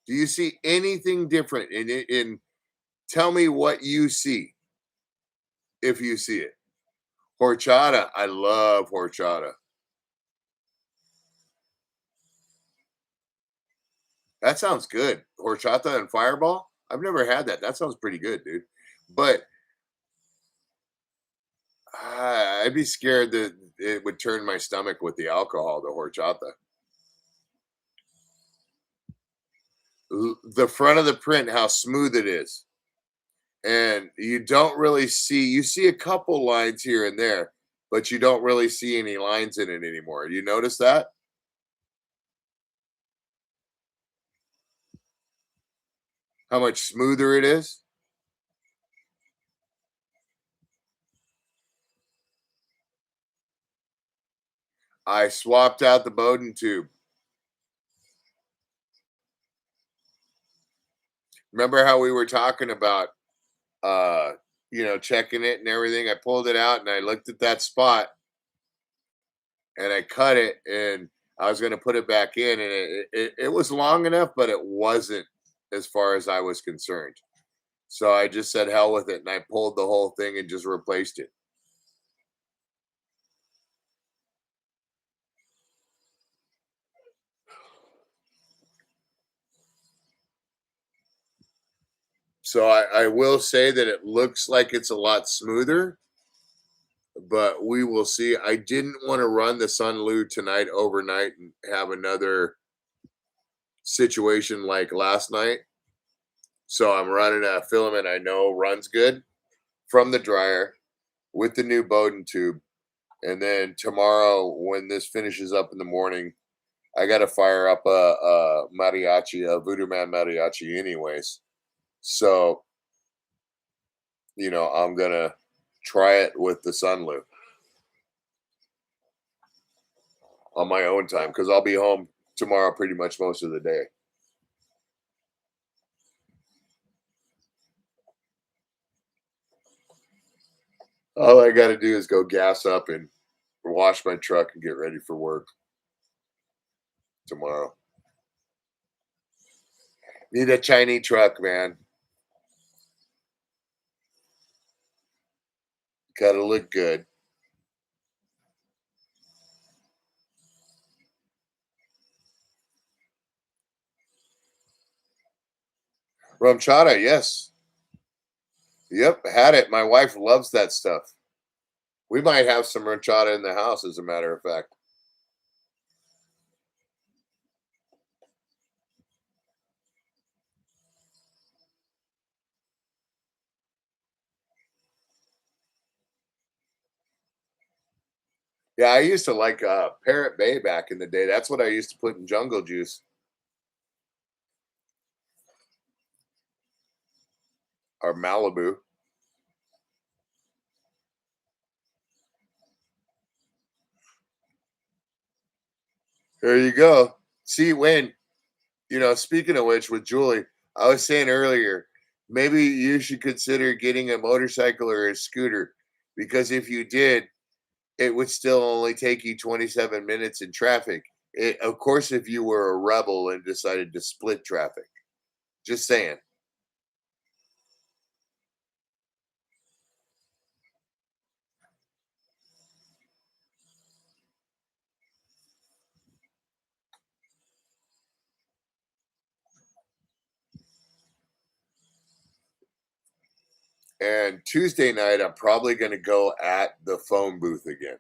Do you see anything different in it? Tell me what you see if you see it. Horchata. I love horchata. That sounds good. Horchata and fireball. I've never had that. That sounds pretty good, dude. But I'd be scared that it would turn my stomach with the alcohol, the horchata. The front of the print, how smooth it is. And you don't really you see a couple lines here and there, but you don't really see any lines in it anymore. You notice that? How much smoother it is? I swapped out the Bowden tube. Remember how we were talking about checking it and everything. I pulled it out and I looked at that spot and I cut it and I was going to put it back in and it was long enough, but it wasn't as far as I was concerned. So I just said hell with it and I pulled the whole thing and just replaced it. So I will say that it looks like it's a lot smoother, but we will see. I didn't want to run the Sunloo tonight overnight and have another situation like last night. So I'm running a filament I know runs good from the dryer with the new Bowden tube. And then tomorrow, when this finishes up in the morning, I got to fire up a mariachi, a Voodoo Man mariachi, anyways. So, I'm going to try it with the Sunloo on my own time because I'll be home tomorrow pretty much most of the day. All I got to do is go gas up and wash my truck and get ready for work tomorrow. Need a shiny truck, man. Got to look good. Rum chata, yes. Yep, had it. My wife loves that stuff. We might have some rum chata in the house, as a matter of fact. Yeah, I used to like Parrot Bay back in the day. That's what I used to put in jungle juice or Malibu. There you go. See, speaking of which, with Julie, I was saying earlier, maybe you should consider getting a motorcycle or a scooter because if you did, it would still only take you 27 minutes in traffic. Of course, if you were a rebel and decided to split traffic. Just saying. And Tuesday night, I'm probably going to go at the phone booth again,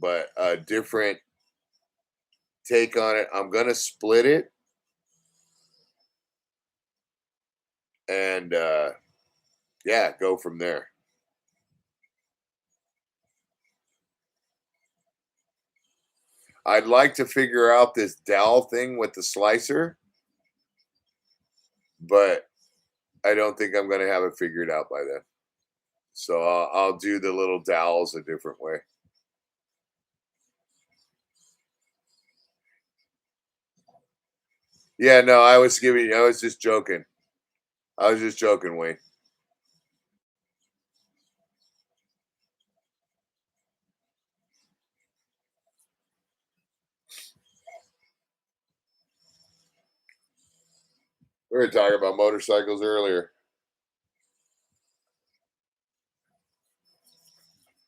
but a different take on it. I'm going to split it and, yeah, go from there. I'd like to figure out this dowel thing with the slicer, but I don't think I'm going to have it figured out by then. So I'll do the little dowels a different way. Yeah, no, I was just joking. I was just joking, Wayne. We were talking about motorcycles earlier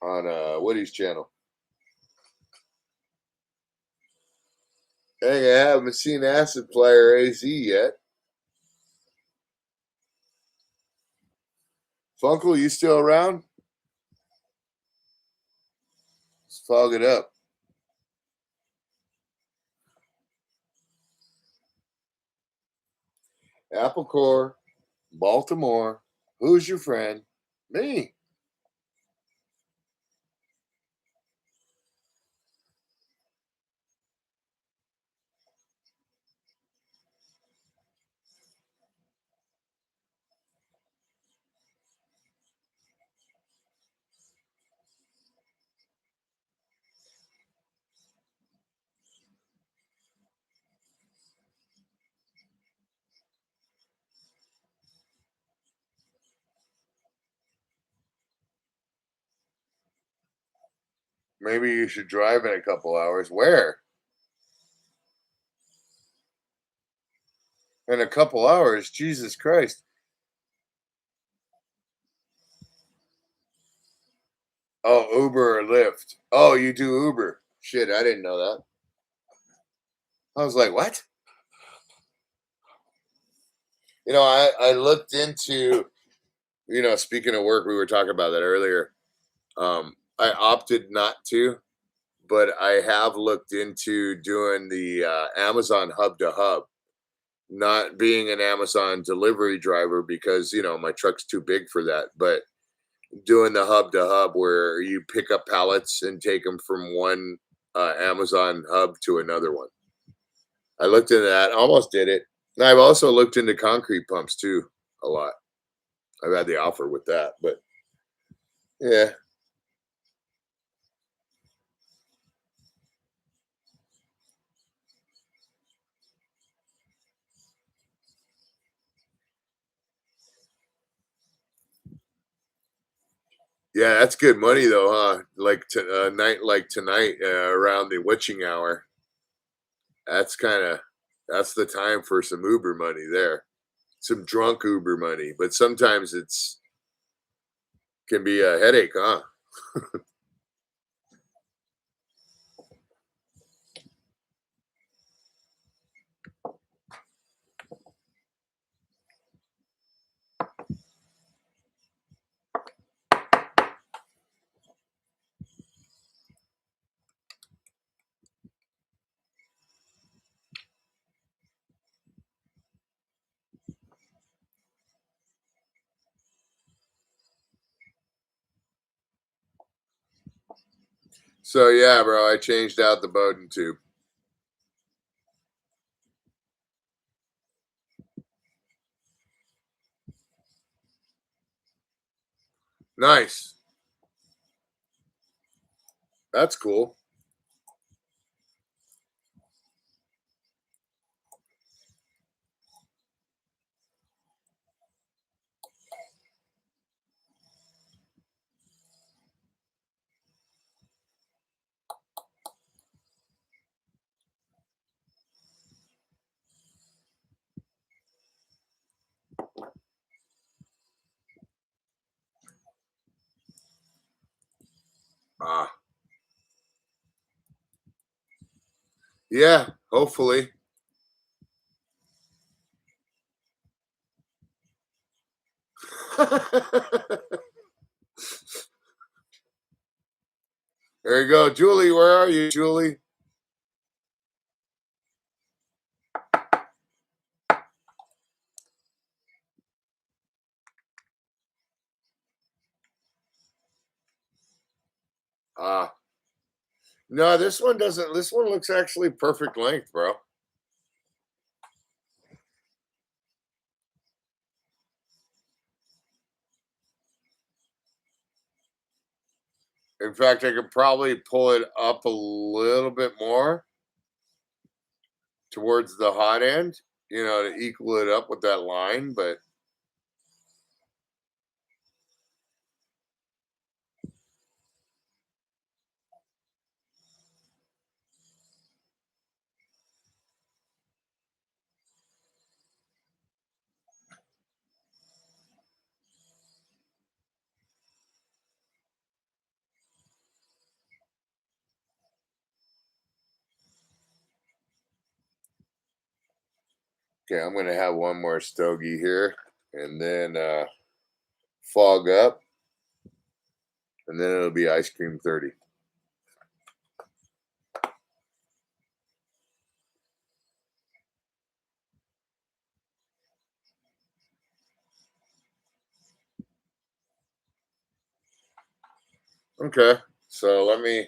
on Woody's channel. Hey, I haven't seen Acid Flyer AZ yet. Funkle, you still around? Let's fog it up. Apple Core, Baltimore. Who's your friend? Me. Maybe you should drive in a couple hours. Where? In a couple hours? Jesus Christ. Oh, Uber or Lyft. Oh, you do Uber. Shit, I didn't know that. I was like, what? You know, I looked into, you know, speaking of work, we were talking about that earlier. I opted not to, but I have looked into doing the Amazon hub to hub, not being an Amazon delivery driver because, you know, my truck's too big for that, but doing the hub to hub where you pick up pallets and take them from one Amazon hub to another one. I looked into that, almost did it. And I've also looked into concrete pumps too a lot. I've had the offer with that, but yeah. Yeah, that's good money though, huh? Like night like tonight around the witching hour. That's that's the time for some Uber money there. Some drunk Uber money, but sometimes it's can be a headache, huh? So yeah, bro, I changed out the Bowden tube. Nice. That's cool. Ah, yeah, hopefully. There you go, Julie. Where are you, Julie? Ah, no, this one doesn't. This one looks actually perfect length, bro. In fact, I could probably pull it up a little bit more towards the hot end, you know, to equal it up with that line. But okay, I'm gonna have one more stogie here, and then fog up, and then it'll be ice cream 30. Okay, so let me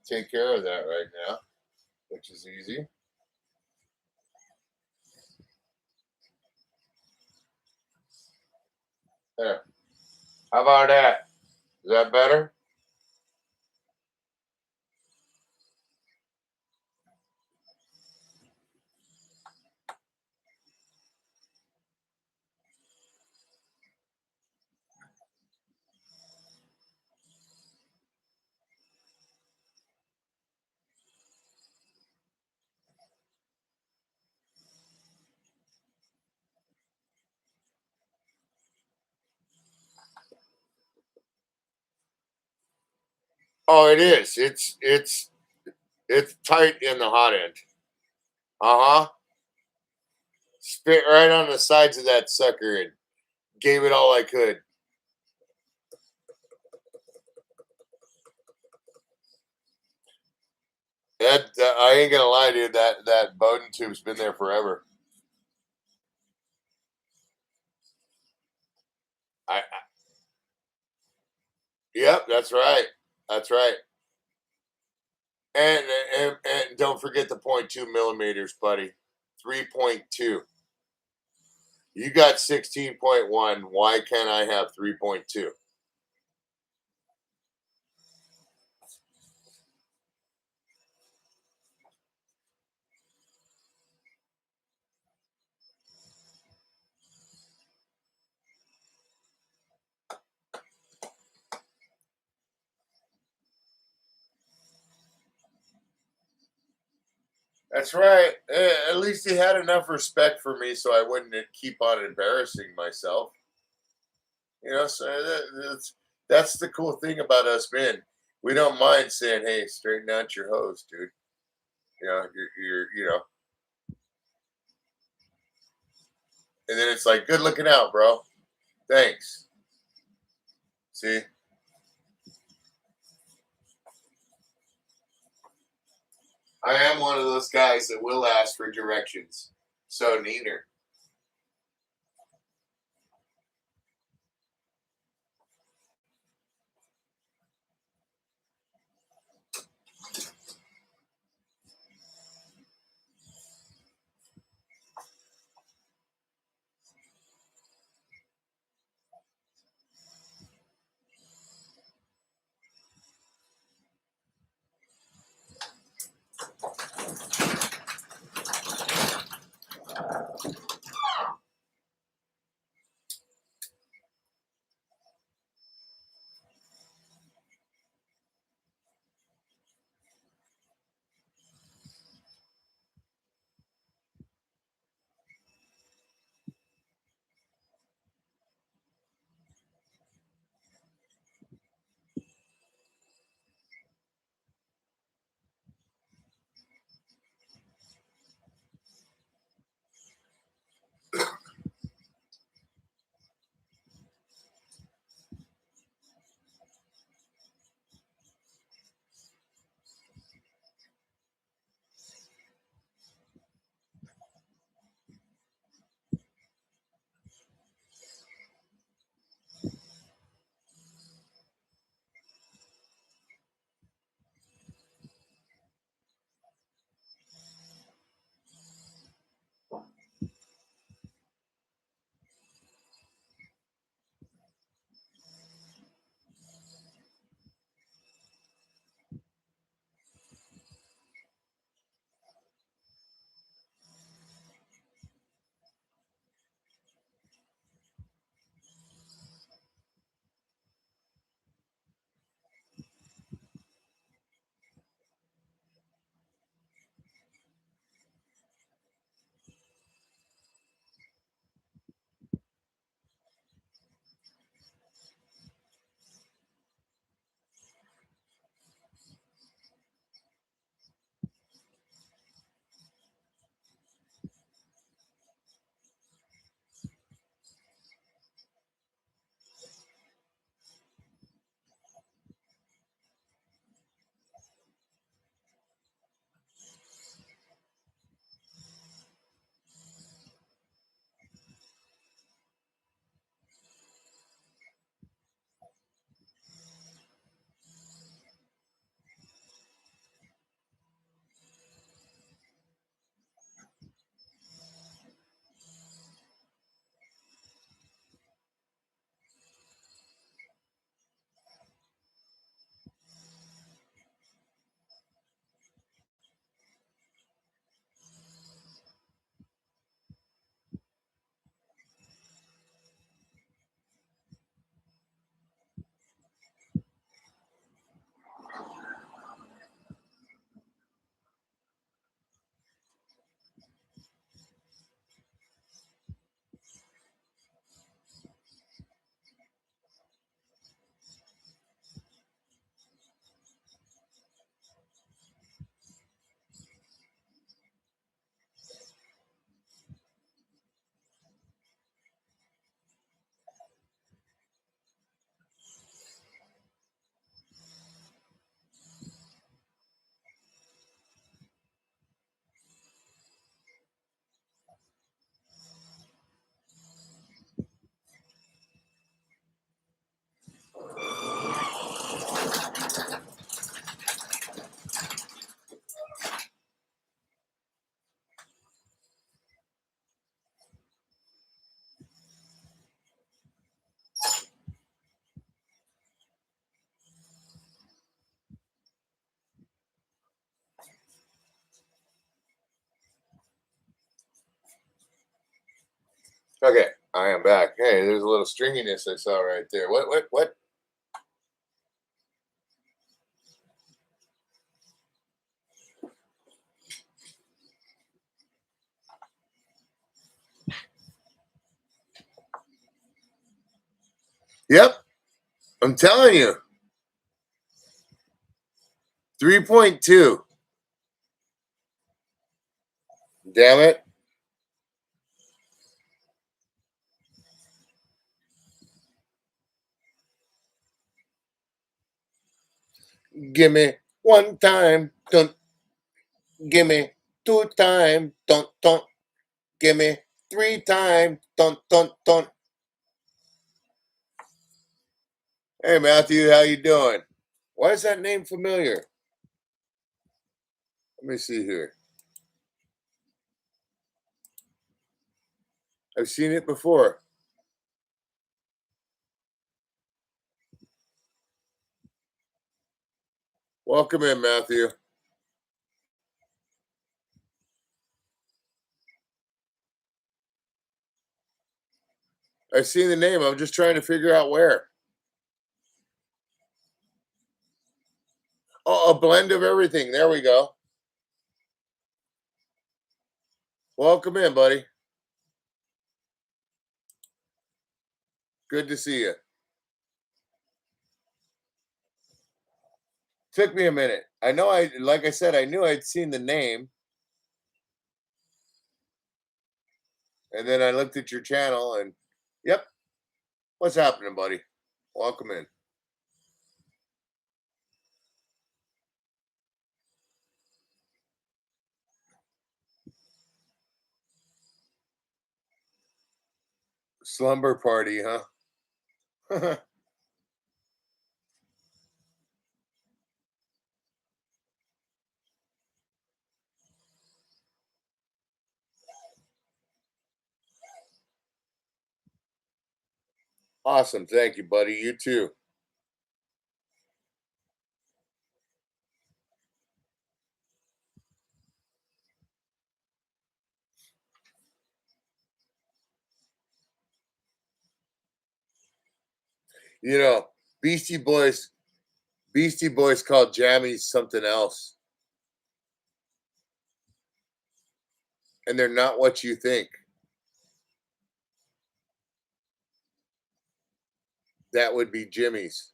take care of that right now, which is easy. There. How about that? Is that better? Oh, it is. It's tight in the hot end. Uh-huh. Spit right on the sides of that sucker and gave it all I could. That I ain't gonna lie, dude. That Bowden tube's been there forever. I Yep, that's right. That's right. And and don't forget the 0.2 millimeters, buddy. 3.2. You got 16.1. Why can't I have 3.2? That's right. At least he had enough respect for me so I wouldn't keep on embarrassing myself. You know, so that's the cool thing about us men. We don't mind saying, "Hey, straighten out your hose, dude." You know, and then it's like, "Good looking out, bro. Thanks." See, I am one of those guys that will ask for directions. So neater. Okay, I am back. Hey, there's a little stringiness I saw right there. What? Yep, I'm telling you. 3.2. Damn it. Give me one time. Don't give me two time. Don't give me three time. Don't. Hey Matthew, how you doing? Why is that name familiar? Let me see here. I've seen it before. Welcome in, Matthew. I've seen the name. I'm just trying to figure out where. Oh, a blend of everything. There we go. Welcome in, buddy. Good to see you. Took me a minute. I know like I said, I knew I'd seen the name. And then I looked at your channel and yep. What's happening, buddy? Welcome in. Slumber party, huh? Awesome. Thank you, buddy. You too. You know, Beastie Boys, Beastie Boys called jammies something else. And they're not what you think. That would be Jimmy's.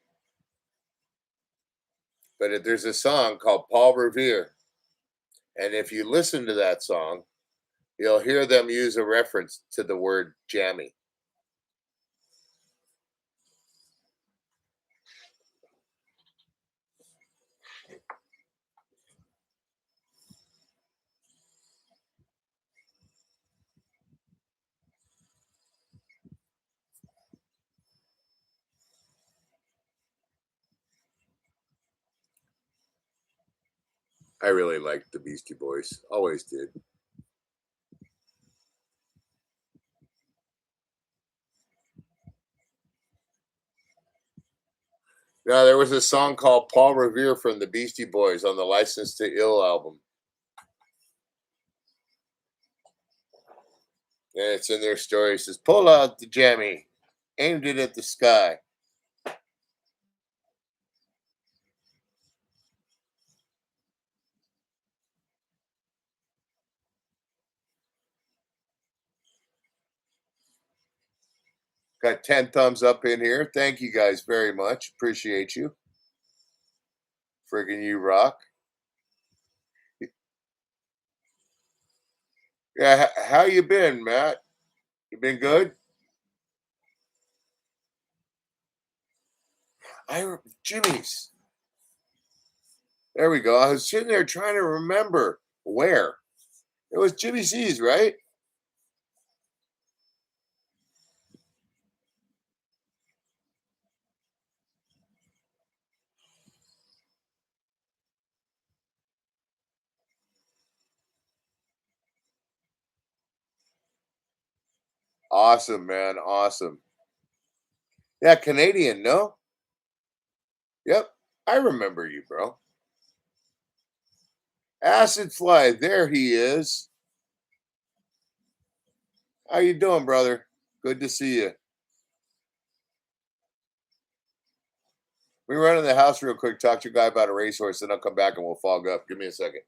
But there's a song called Paul Revere. And if you listen to that song, you'll hear them use a reference to the word jammy. I really liked the Beastie Boys. Always did. Now, there was a song called Paul Revere from the Beastie Boys on the License to Ill album. And it's in their story. It says, pull out the jammy, aimed it at the sky. Got 10 thumbs up in here. Thank you guys very much. Appreciate you. Friggin' you rock. Yeah, how you been, Matt? You been good? Jimmy's. There we go. I was sitting there trying to remember where. It was Jimmy C's, right? Awesome, man. Awesome. Yeah, Canadian, no? Yep. I remember you, bro. Acid Fly, there he is. How you doing, brother? Good to see you. We run in the house real quick, talk to a guy about a racehorse, then I'll come back and we'll fog up. Give me a second.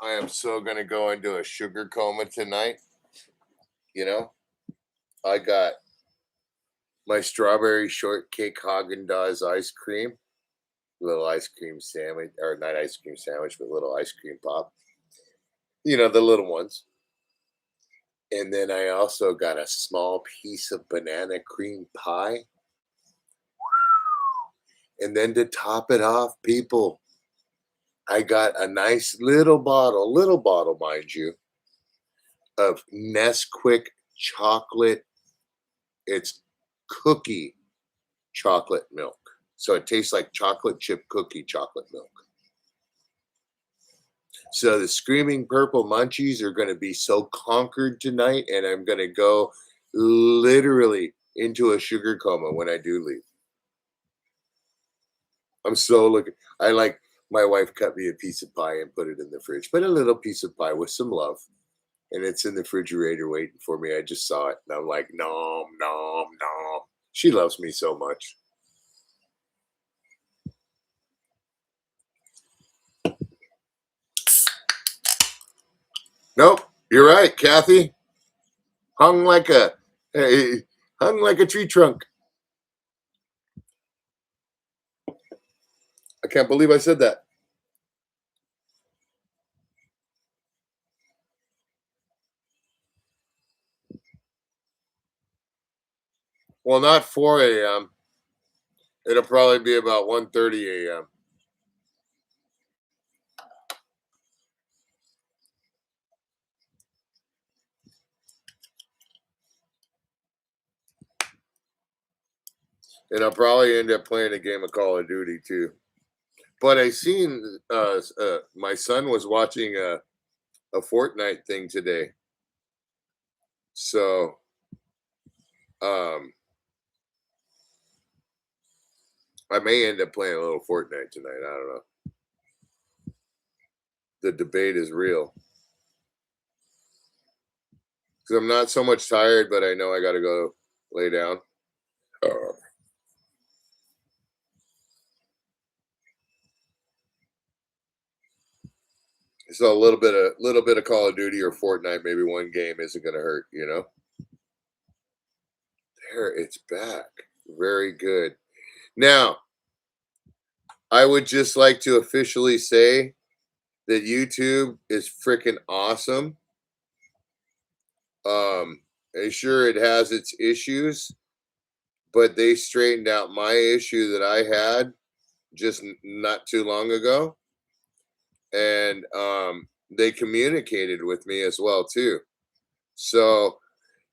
I am so gonna go into a sugar coma tonight. You know, I got my strawberry shortcake Haagen-Dazs ice cream, little ice cream sandwich, or not ice cream sandwich, but little ice cream pop. You know, the little ones. And then I also got a small piece of banana cream pie. And then to top it off, people, I got a nice little bottle, mind you, of Nesquik chocolate. It's cookie chocolate milk. So it tastes like chocolate chip cookie chocolate milk. So the screaming purple munchies are going to be so conquered tonight, and I'm going to go literally into a sugar coma when I do leave. I'm so looking. I like my wife cut me a piece of pie and put it in the fridge, but a little piece of pie with some love. And it's in the refrigerator waiting for me. I just saw it and I'm like, nom, nom, nom. She loves me so much. Nope, you're right, Kathy. Hung like a hung like a tree trunk. I can't believe I said that. Well, not 4 a.m. It'll probably be about 1:30 a.m. And I'll probably end up playing a game of Call of Duty too. But I seen my son was watching a Fortnite thing today. So um I may end up playing a little Fortnite tonight. I don't know. The debate is real. Because I'm not so much tired, but I know I got to go lay down. So a little bit of Call of Duty or Fortnite, maybe one game isn't going to hurt, you know. There, it's back. Very good. Now, I would just like to officially say that YouTube is freaking awesome. Sure, it has its issues, but they straightened out my issue that I had just not too long ago, and they communicated with me as well too. So,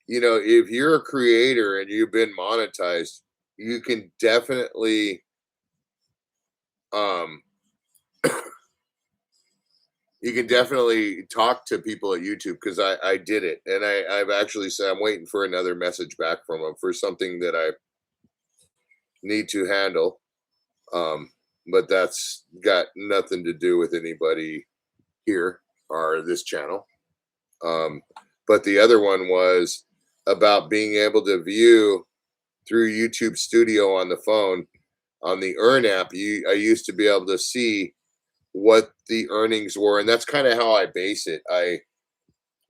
you know, if you're a creator and you've been monetized, you can definitely um you can definitely talk to people at YouTube, because I did it, and I've actually said I'm waiting for another message back from them for something that I need to handle. But that's got nothing to do with anybody here or this channel. Um, but the other one was about being able to view through YouTube Studio on the phone. On the Earn app, I used to be able to see what the earnings were, and that's kind of how I base it.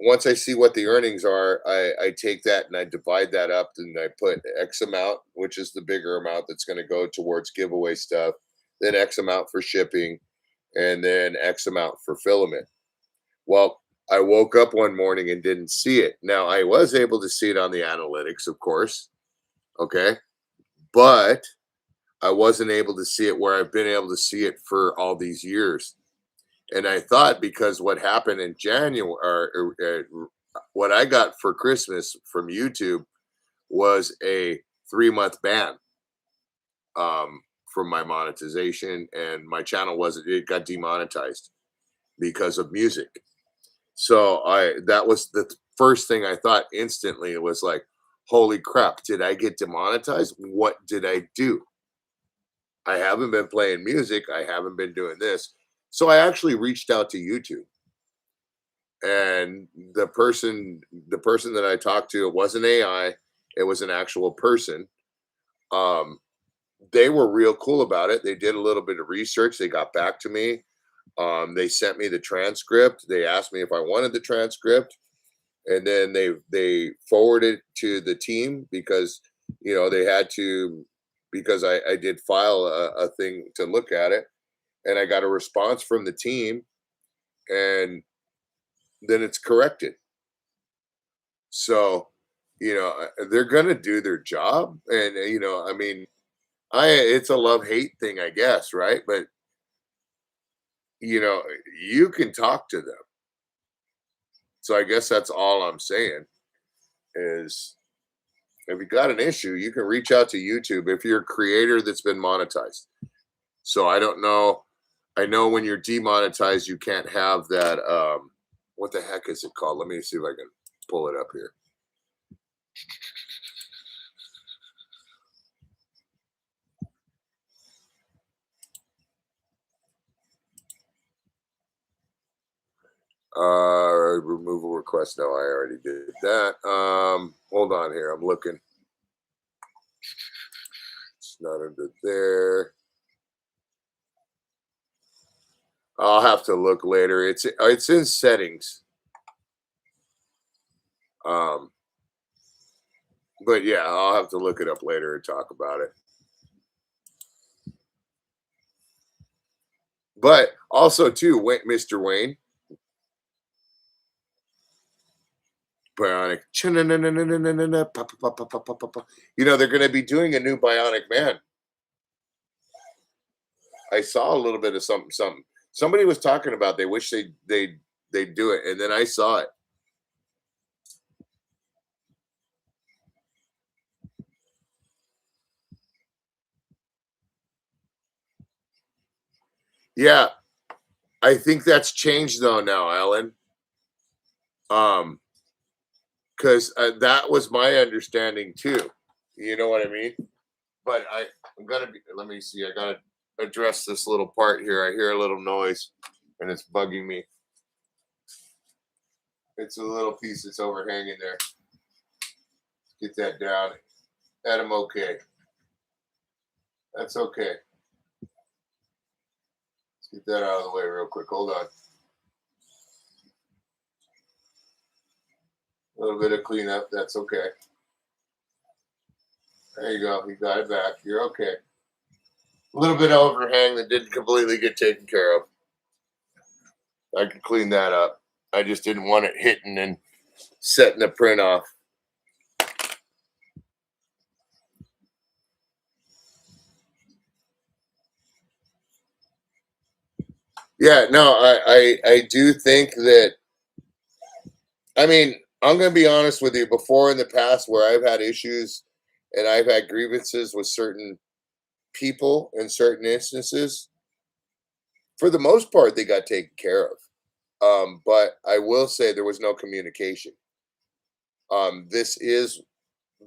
Once I see what the earnings are, I take that and I divide that up, and I put X amount, which is the bigger amount that's going to go towards giveaway stuff, then X amount for shipping, and then X amount for filament. Well, I woke up one morning and didn't see it. Now, I was able to see it on the analytics, of course. Okay. But I wasn't able to see it where I've been able to see it for all these years. And I thought, because what happened in January, what I got for Christmas from YouTube was a 3-month ban from my monetization, and my channel it got demonetized because of music. So that was the first thing I thought instantly. It was like, holy crap, did I get demonetized? What did I do? I haven't been playing music. I haven't been doing this. So I actually reached out to YouTube, and the person that I talked to, it wasn't AI, it was an actual person. Um, they were real cool about it. They did a little bit of research. They got back to me. They sent me the transcript. They asked me if I wanted the transcript, and then they forwarded to the team, because they had to, because I did file a thing to look at it, and I got a response from the team, and then it's corrected. So, they're gonna do their job, and I mean, it's a love-hate thing, I guess, right? But you can talk to them. So I guess that's all I'm saying is, if you got an issue, you can reach out to YouTube if you're a creator that's been monetized. So I don't know. I know when you're demonetized, you can't have that. What the heck is it called? Let me see if I can pull it up here. Removal request. No, I already did that. Hold on here. I'm looking. It's not under there. I'll have to look later. It's in settings. But yeah, I'll have to look it up later and talk about it. But also too, Mr. Wayne, Bionic. They're going to be doing a new Bionic Man. I saw a little bit of something. Somebody was talking about they wish they'd do it, and then I saw it. Yeah, I think that's changed though now, Alan. Because that was my understanding too. You know what I mean? But I'm gonna be. Let me see. I gotta address this little part here. I hear a little noise, and it's bugging me. It's a little piece that's overhanging there. Get that down. That I'm okay. That's okay. Let's get that out of the way real quick. Hold on. A little bit of cleanup. That's okay. There you go. You got it back. You're okay. A little bit of overhang that didn't completely get taken care of. I could clean that up. I just didn't want it hitting and setting the print off. Yeah, no, I do think that. I mean, I'm gonna be honest with you. Before in the past, where I've had issues and I've had grievances with certain people in certain instances, for the most part, they got taken care of. But I will say there was no communication. This is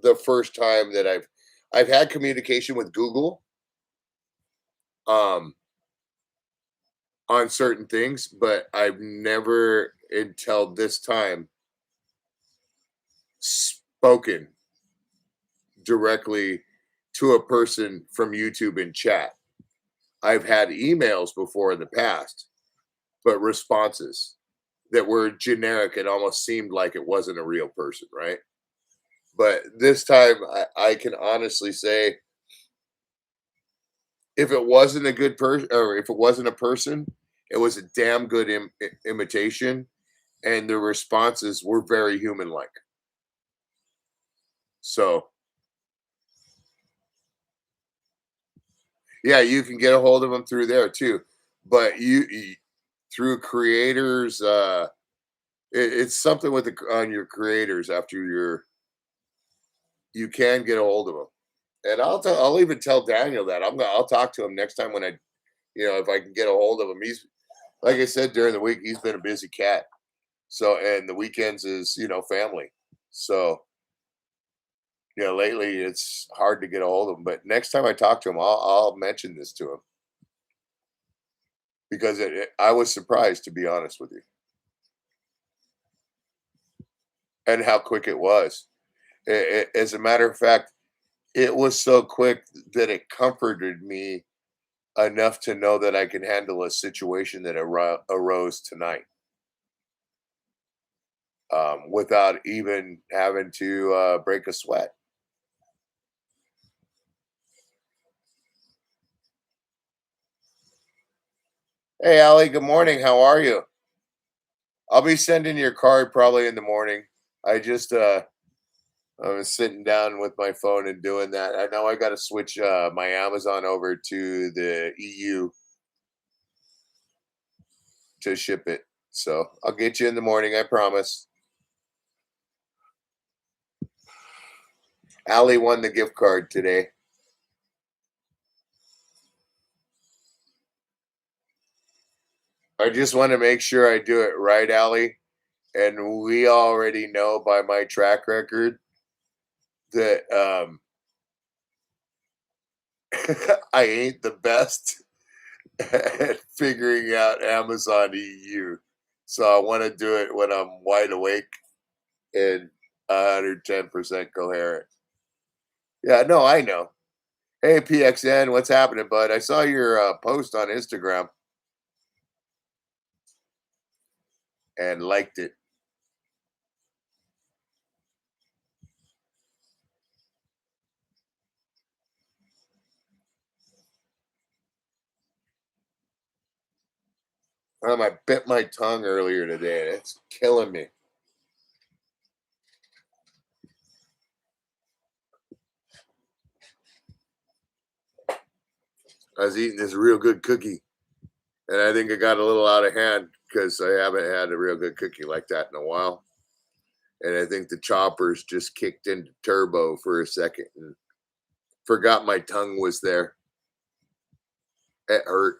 the first time that I've had communication with Google um, on certain things, but I've never until this time spoken directly to a person from YouTube in chat. I've had emails before in the past, but responses that were generic and almost seemed like it wasn't a real person, right? But this time, I can honestly say, if it wasn't a good person, or if it wasn't a person, it was a damn good imitation, and the responses were very human-like. So, yeah, you can get a hold of them through there too, but through creators, it's something with on your creators after you can get a hold of them. And I'll even tell Daniel that I'll talk to him next time when if I can get a hold of him. He's like I said during the week, he's been a busy cat. So and the weekends is family. So lately it's hard to get a hold of him. But next time I talk to him, I'll mention this to him because I was surprised, to be honest with you, and how quick it was. As a matter of fact, it was so quick that it comforted me enough to know that I can handle a situation that arose tonight without even having to break a sweat. Hey, Allie, good morning. How are you? I'll be sending your card probably in the morning. I was sitting down with my phone and doing that. I know I got to switch my Amazon over to the EU to ship it. So I'll get you in the morning, I promise. Allie won the gift card today. I just want to make sure I do it right, Allie. And we already know by my track record that I ain't the best at figuring out Amazon EU. So I want to do it when I'm wide awake and 110% coherent. Yeah, no, I know. Hey, PXN, what's happening, bud? I saw your post on Instagram and liked it. I bit my tongue earlier today, and it's killing me. I was eating this real good cookie, and I think it got a little out of hand because I haven't had a real good cookie like that in a while. And I think the choppers just kicked into turbo for a second and forgot my tongue was there. It hurt.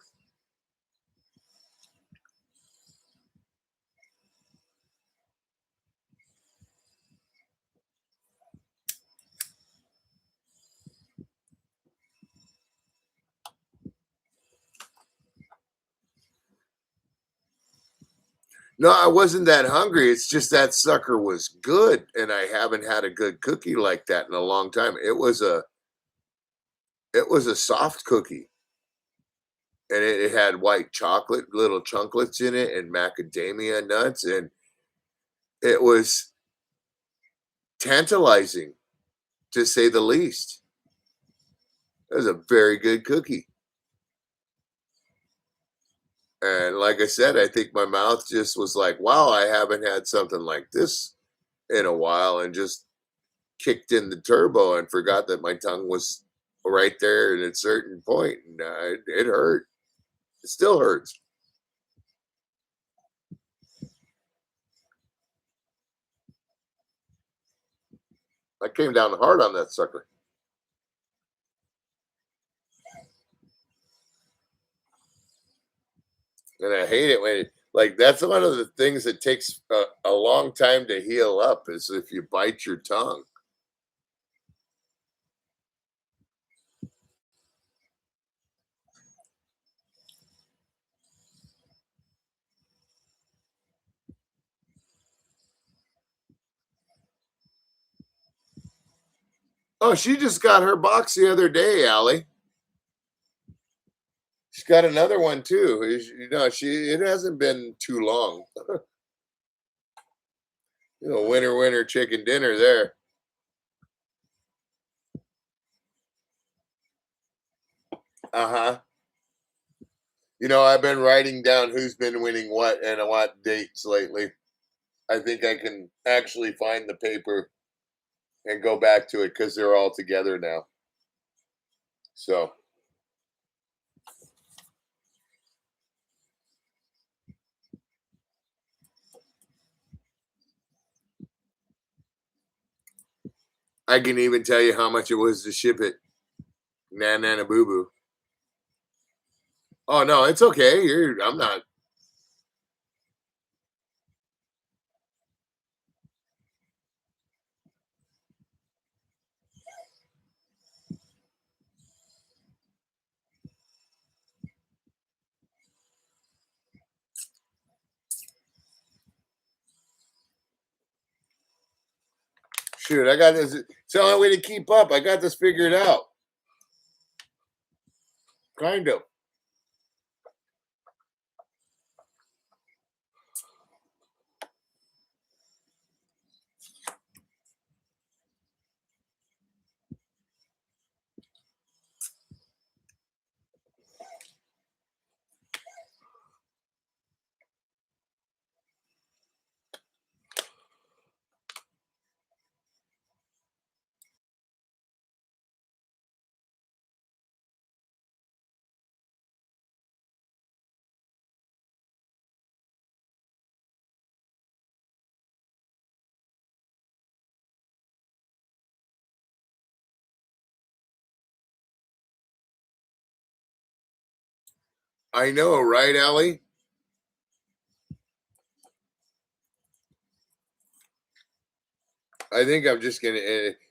No, I wasn't that hungry. It's just that sucker was good, and I haven't had a good cookie like that in a long time. It was a soft cookie, and it had white chocolate, little chunklets in it, and macadamia nuts, and it was tantalizing to say the least. It was a very good cookie. And like I said, I think my mouth just was like, wow, I haven't had something like this in a while, and just kicked in the turbo and forgot that my tongue was right there at a certain point. And it hurt. It still hurts. I came down hard on that sucker. And I hate it when like that's one of the things that takes a long time to heal up is if you bite your tongue. Oh, she just got her box the other day, Allie. She's got another one too. It hasn't been too long. Winner chicken dinner there. Uh-huh. I've been writing down who's been winning what and what dates lately. I think I can actually find the paper and go back to it because they're all together now. So I can even tell you how much it was to ship it. Nana boo boo. Oh no, it's okay. I'm not. Shoot, I got this. It's the only way to keep up. I got this figured out. Kind of. I know, right, Allie? I think I'm just gonna.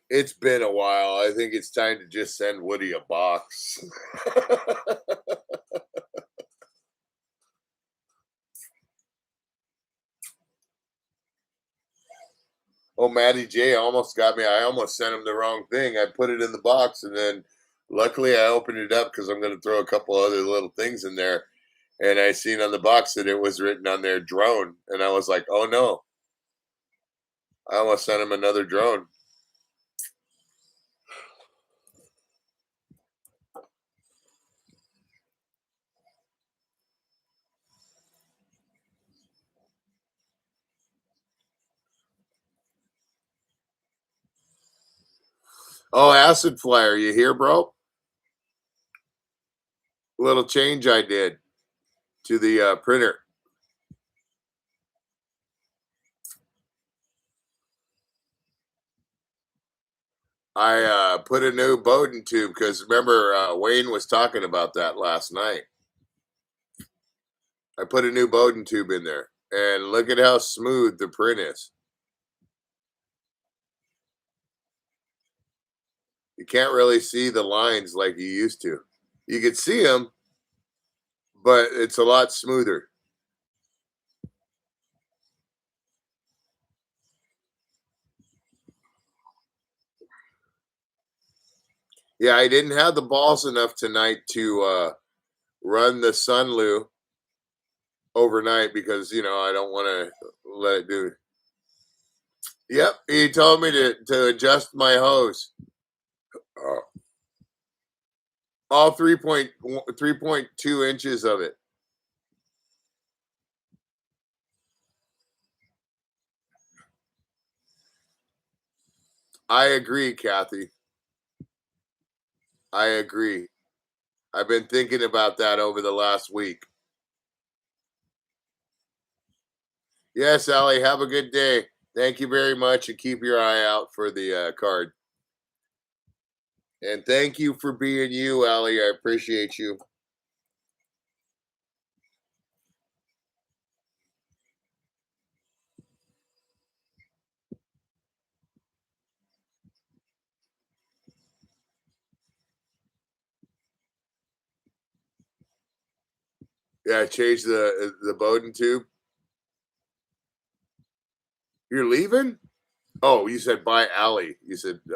It's been a while. I think it's time to just send Woody a box. Oh, Matty J almost got me. I almost sent him the wrong thing. I put it in the box, and then luckily I opened it up because I'm going to throw a couple other little things in there. And I seen on the box that it was written on there drone, and I was like, oh no, I almost sent him another drone. Oh, Acid Flyer, you here, bro? Little change I did to the printer. I put a new Bowden tube because remember Wayne was talking about that last night. I put a new Bowden tube in there, and look at how smooth the print is. You can't really see the lines like you used to. You could see them, but it's a lot smoother. Yeah, I didn't have the balls enough tonight to run the Sunloo overnight because I don't want to let it do. Yep, he told me to adjust my hose. All 3.2 inches of it. I agree, Kathy. I agree. I've been thinking about that over the last week. Yes, Allie, have a good day. Thank you very much, and keep your eye out for the card. And thank you for being you, Allie. I appreciate you. Yeah, change the Bowden tube. You're leaving? Oh, you said bye, Allie.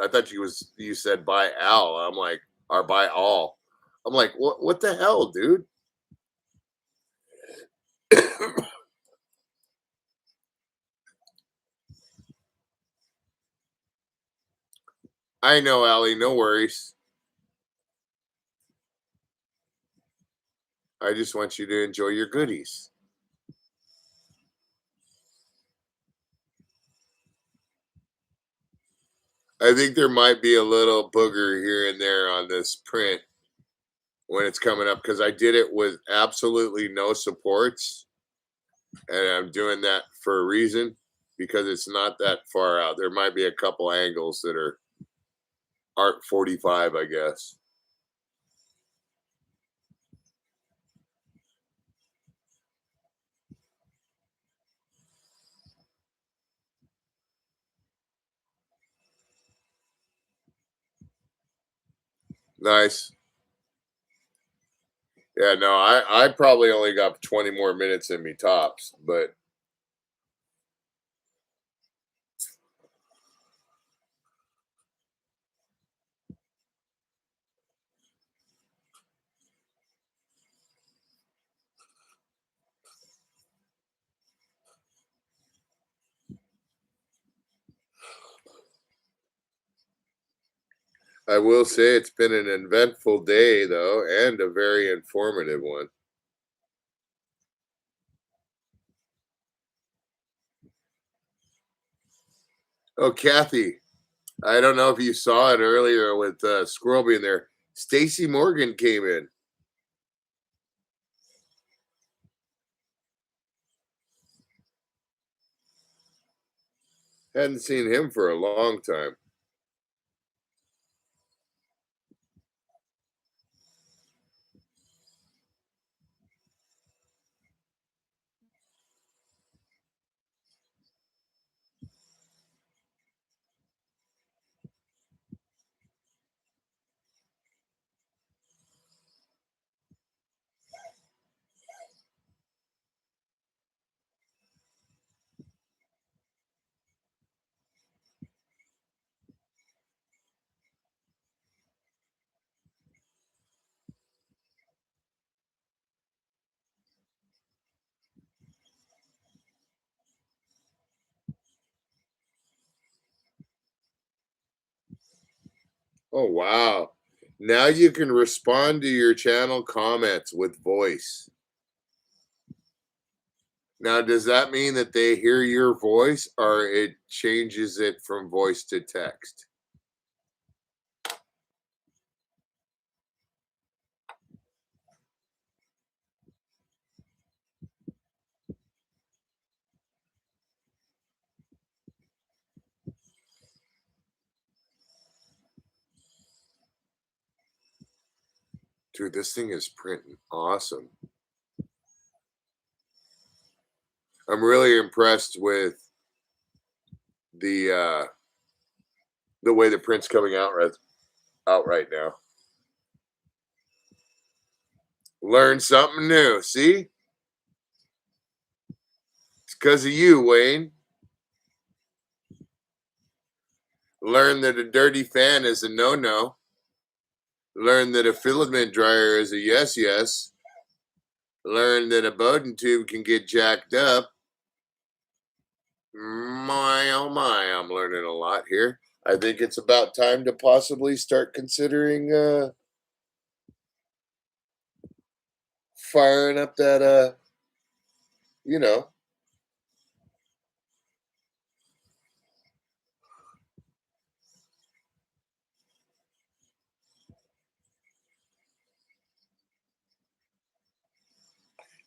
I thought you said bye, Al. I'm like, or bye all. I'm like, what the hell, dude? I know, Allie. No worries. I just want you to enjoy your goodies. I think there might be a little booger here and there on this print when it's coming up because I did it with absolutely no supports, and I'm doing that for a reason because it's not that far out. There might be a couple angles that aren't 45, I guess. Nice. Yeah, no, I probably only got 20 more minutes in me tops, but I will say it's been an eventful day, though, and a very informative one. Oh, Kathy, I don't know if you saw it earlier with Squirrel being there. Stacy Morgan came in. Hadn't seen him for a long time. Oh, wow. Now you can respond to your channel comments with voice. Now, does that mean that they hear your voice or it changes it from voice to text? Dude, this thing is printing awesome. I'm really impressed with the way the print's coming out right now. Learn something new. See? It's because of you, Wayne. Learn that a dirty fan is a no-no. Learn that a filament dryer is a yes. Learn that a Bowden tube can get jacked up. My, oh my, I'm learning a lot here. I think it's about time to possibly start considering firing up that, you know.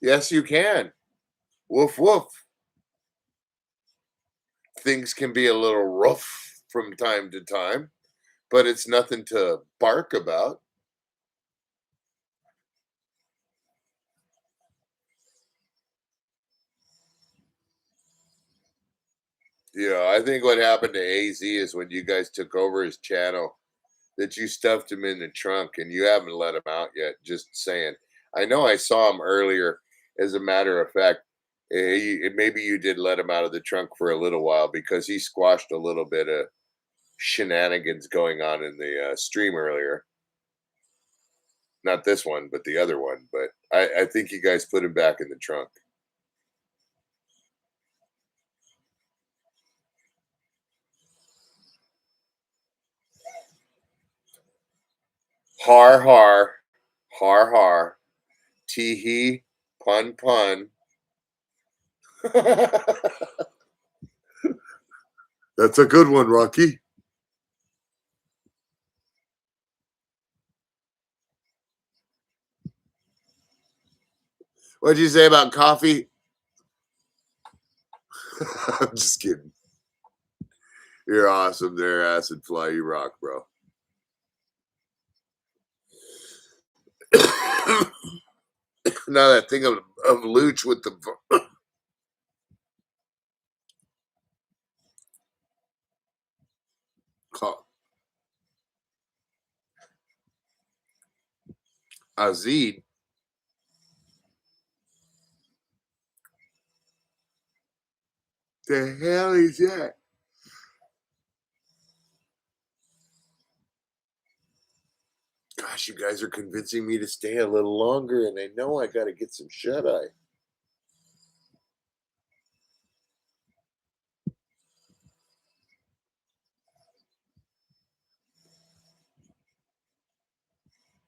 Yes, you can. Woof, woof. Things can be a little rough from time to time, but it's nothing to bark about. Yeah, I think what happened to AZ is when you guys took over his channel, that you stuffed him in the trunk and you haven't let him out yet. Just saying. I know I saw him earlier. As a matter of fact, maybe you did let him out of the trunk for a little while because he squashed a little bit of shenanigans going on in the stream earlier. Not this one, but the other one. But I think you guys put him back in the trunk. Har har, har har, tee hee, pun pun. That's a good one, Rocky. What'd you say about coffee? I'm just kidding. You're awesome there, Acid Fly. You rock, bro. Now that thing of Luch with the Azid. The hell is that? Gosh, you guys are convincing me to stay a little longer, and I know I got to get some shut eye.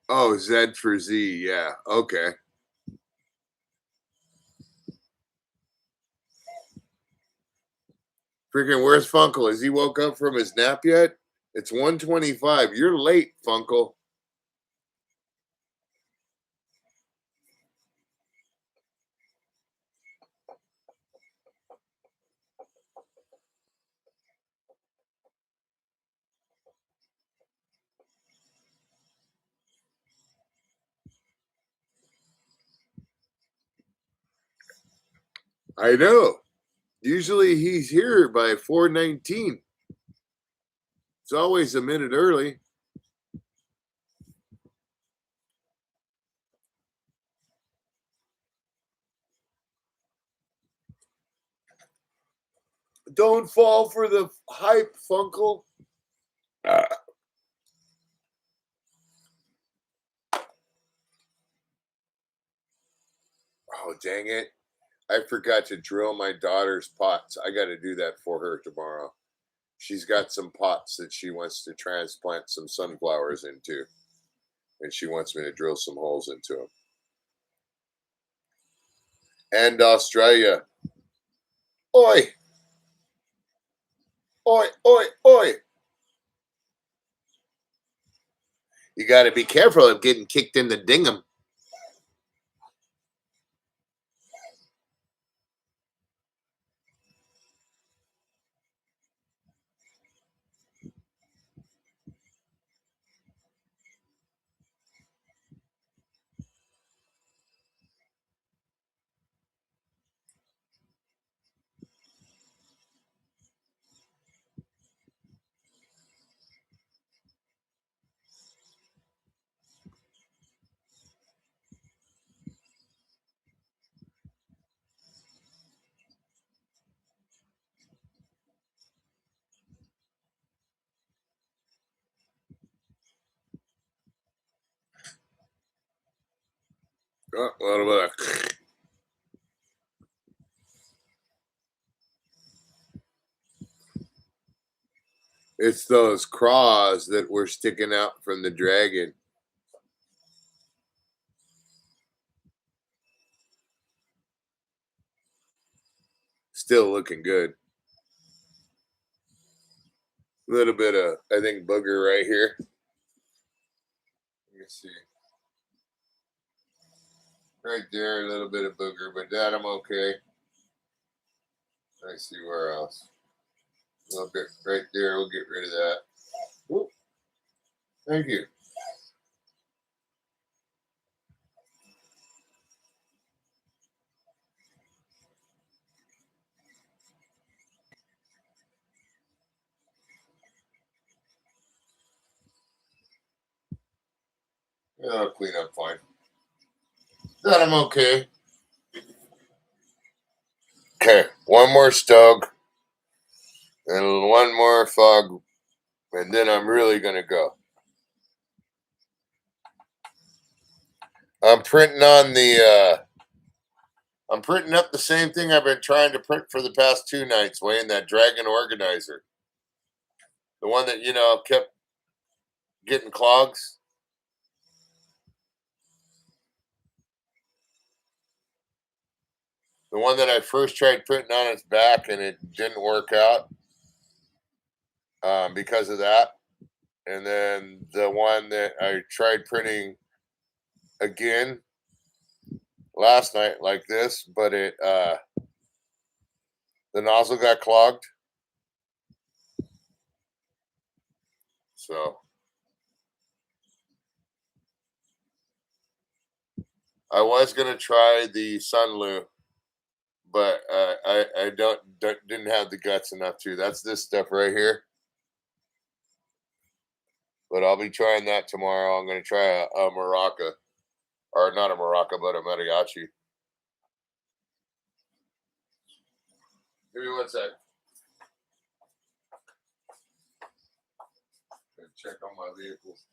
Oh, Z for Z. Yeah. Okay. Freaking, where's Funkle? Has he woke up from his nap yet? It's 1:25. You're late, Funkle. I know. Usually he's here by 4:19. It's always a minute early. Don't fall for the hype, Funkle. Oh, dang it. I forgot to drill my daughter's pots. I got to do that for her tomorrow. She's got some pots that she wants to transplant some sunflowers into, and she wants me to drill some holes into them. And Australia. Oi! Oi, oi, oi! You got to be careful of getting kicked in the dingham. Oh, a little bit of it's those craws that were sticking out from the dragon. Still looking good. A little bit of, I think, booger right here. Let me see. Right there, a little bit of booger, but that I'm okay. Let's see where else. A little bit right there. We'll get rid of that. Whoop. Thank you. Yeah, I'll clean up fine. That I'm okay. Okay, one more stug and one more fog, and then I'm really gonna go. I'm printing on the. I'm printing up the same thing I've been trying to print for the past 2 nights, Wayne. That Dragon organizer, the one that kept getting clogs. The one that I first tried printing on its back and it didn't work out because of that. And then the one that I tried printing again last night like this, but the nozzle got clogged. So I was gonna try the Sunloo, but I didn't have the guts enough to. That's this stuff right here. But I'll be trying that tomorrow. I'm gonna try a maraca, or not a maraca, but a mariachi. Give me 1 sec. Check on my vehicles.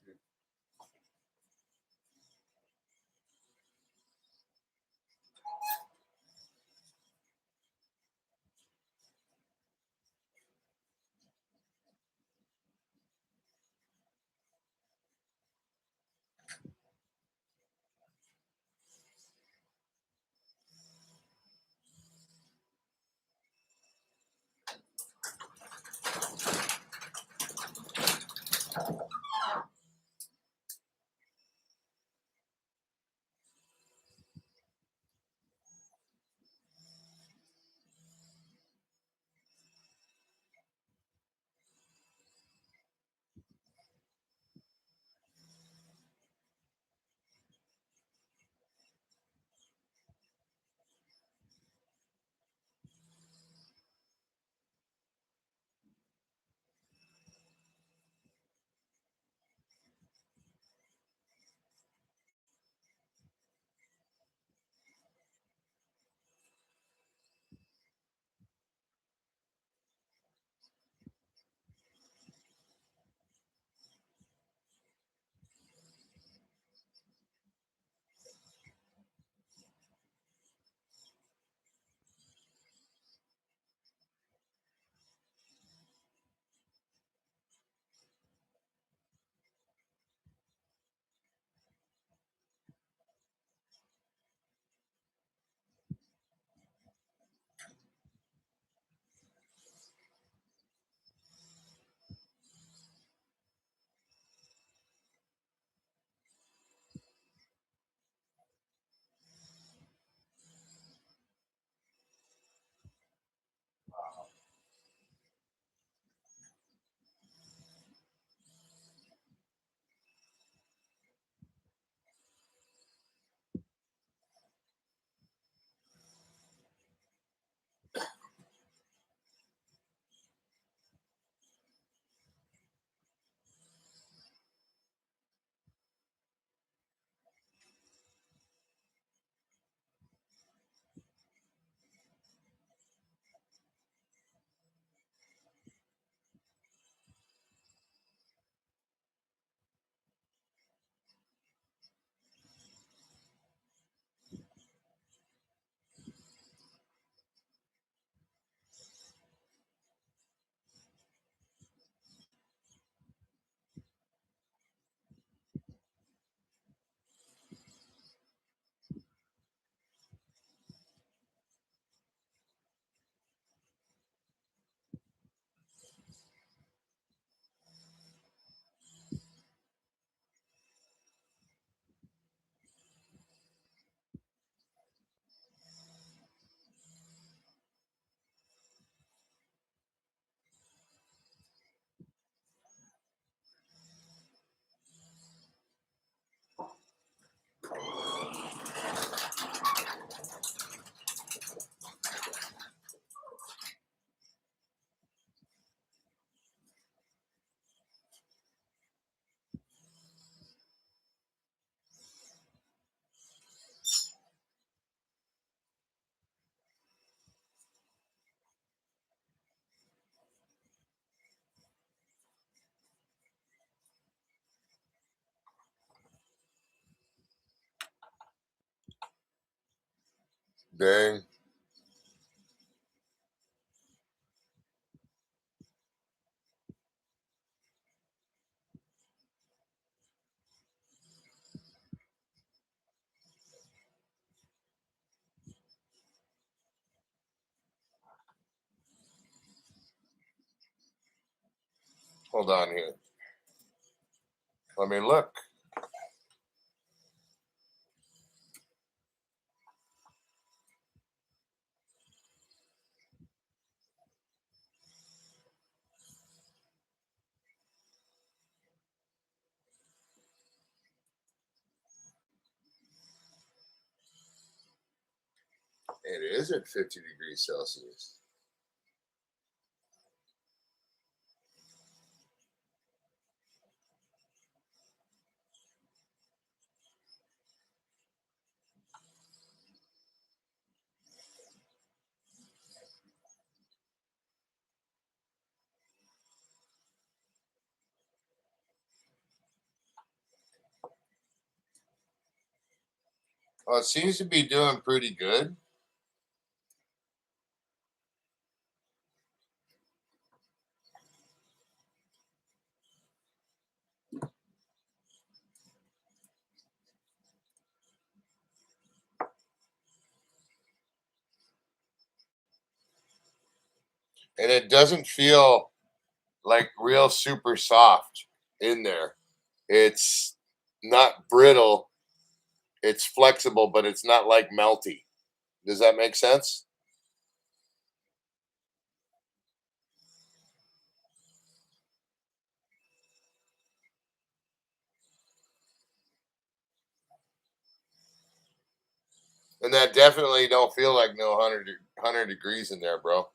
Dang. Hold on here. Let me look. It is at 50 degrees Celsius. Well, it seems to be doing pretty good. And it doesn't feel like real super soft in there. It's not brittle. It's flexible, but it's not like melty. Does that make sense? And that definitely don't feel like no 100 degrees in there, bro.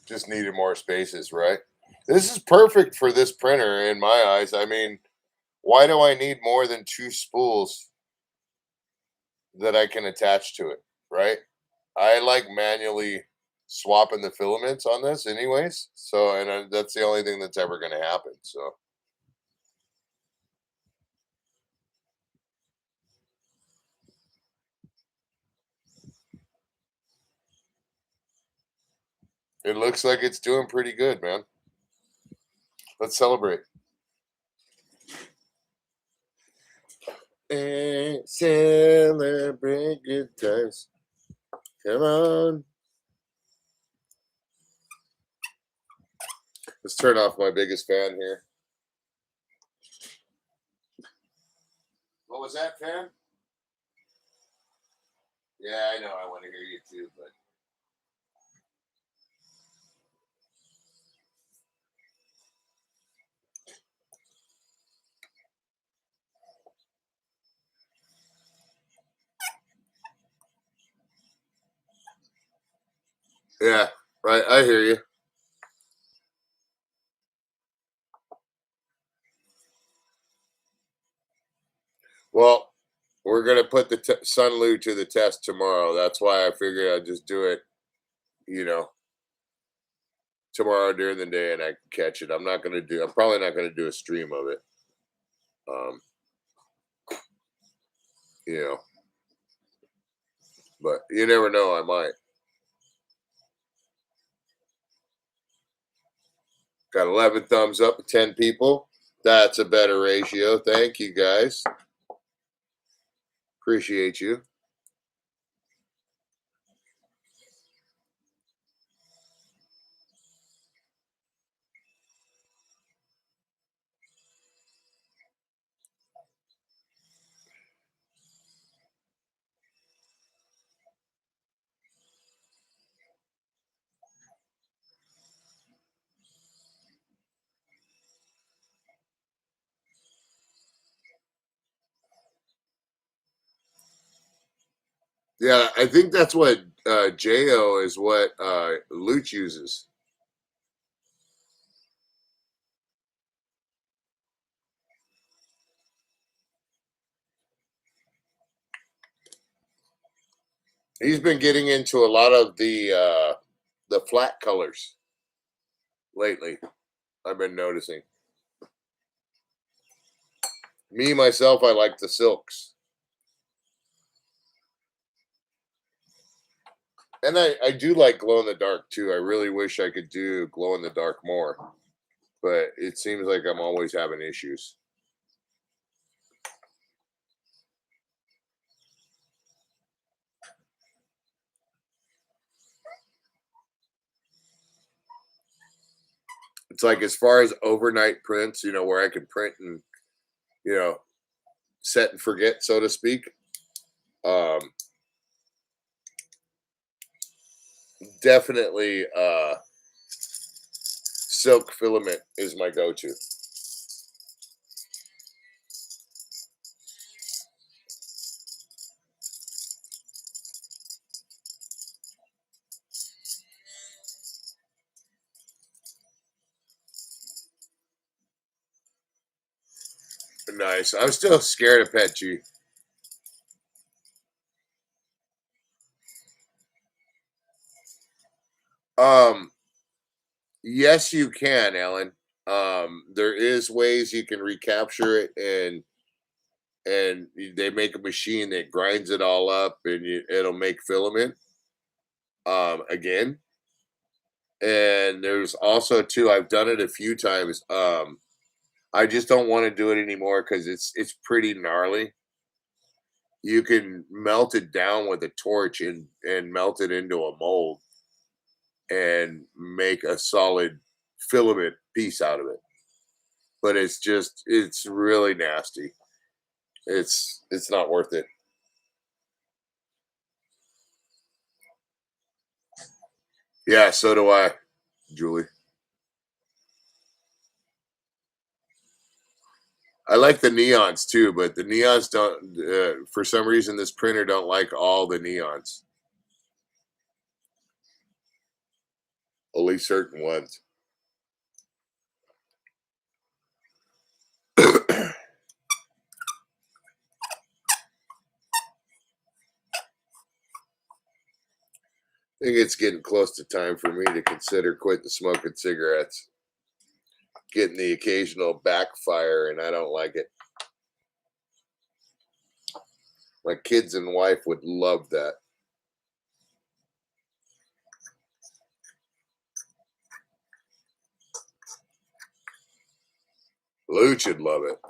Just needed more spaces, right? This is perfect for this printer in my eyes. I mean, why do I need more than 2 spools that I can attach to it, right? I like manually swapping the filaments on this anyways. So, and that's the only thing that's ever going to happen. So, it looks like it's doing pretty good, man. Let's celebrate. And celebrate good times. Come on. Let's turn off my biggest fan here. What was that, fan? Yeah, I know. I want to hear you too, but yeah, right. I hear you. Well, we're gonna put the Sunlu to the test tomorrow. That's why I figured I'd just do it, you know, tomorrow during the day, and I can catch it. I'm not gonna do. I'm probably not gonna do a stream of it. Um, you know, but you never know. I might. Got 11 thumbs up, 10 people. That's a better ratio. Thank you guys. Appreciate you. Yeah, I think that's what Jo is what Luch uses. He's been getting into a lot of the the flat colors lately. I've been noticing. Me myself, I like the silks. And I do like glow in the dark too. I really wish I could do glow in the dark more, but it seems like I'm always having issues. It's like as far as overnight prints, where I can print and, you know, set and forget, so to speak. Um, Definitely silk filament is my go-to. Nice. I'm still scared of Petchy. Um, yes, you can, Alan. There is ways you can recapture it, and they make a machine that grinds it all up, and it'll make filament. Again, and there's also too. I've done it a few times. I just don't want to do it anymore because it's pretty gnarly. You can melt it down with a torch and melt it into a mold and make a solid filament piece out of it. But it's really nasty. It's not worth it. Yeah, so do I, Julie. I like the neons too, but the neons don't. For some reason, this printer don't like all the neons. Only certain ones. I think it's getting close to time for me to consider quitting smoking cigarettes. Getting the occasional backfire, and I don't like it. My kids and wife would love that. Luch would love it.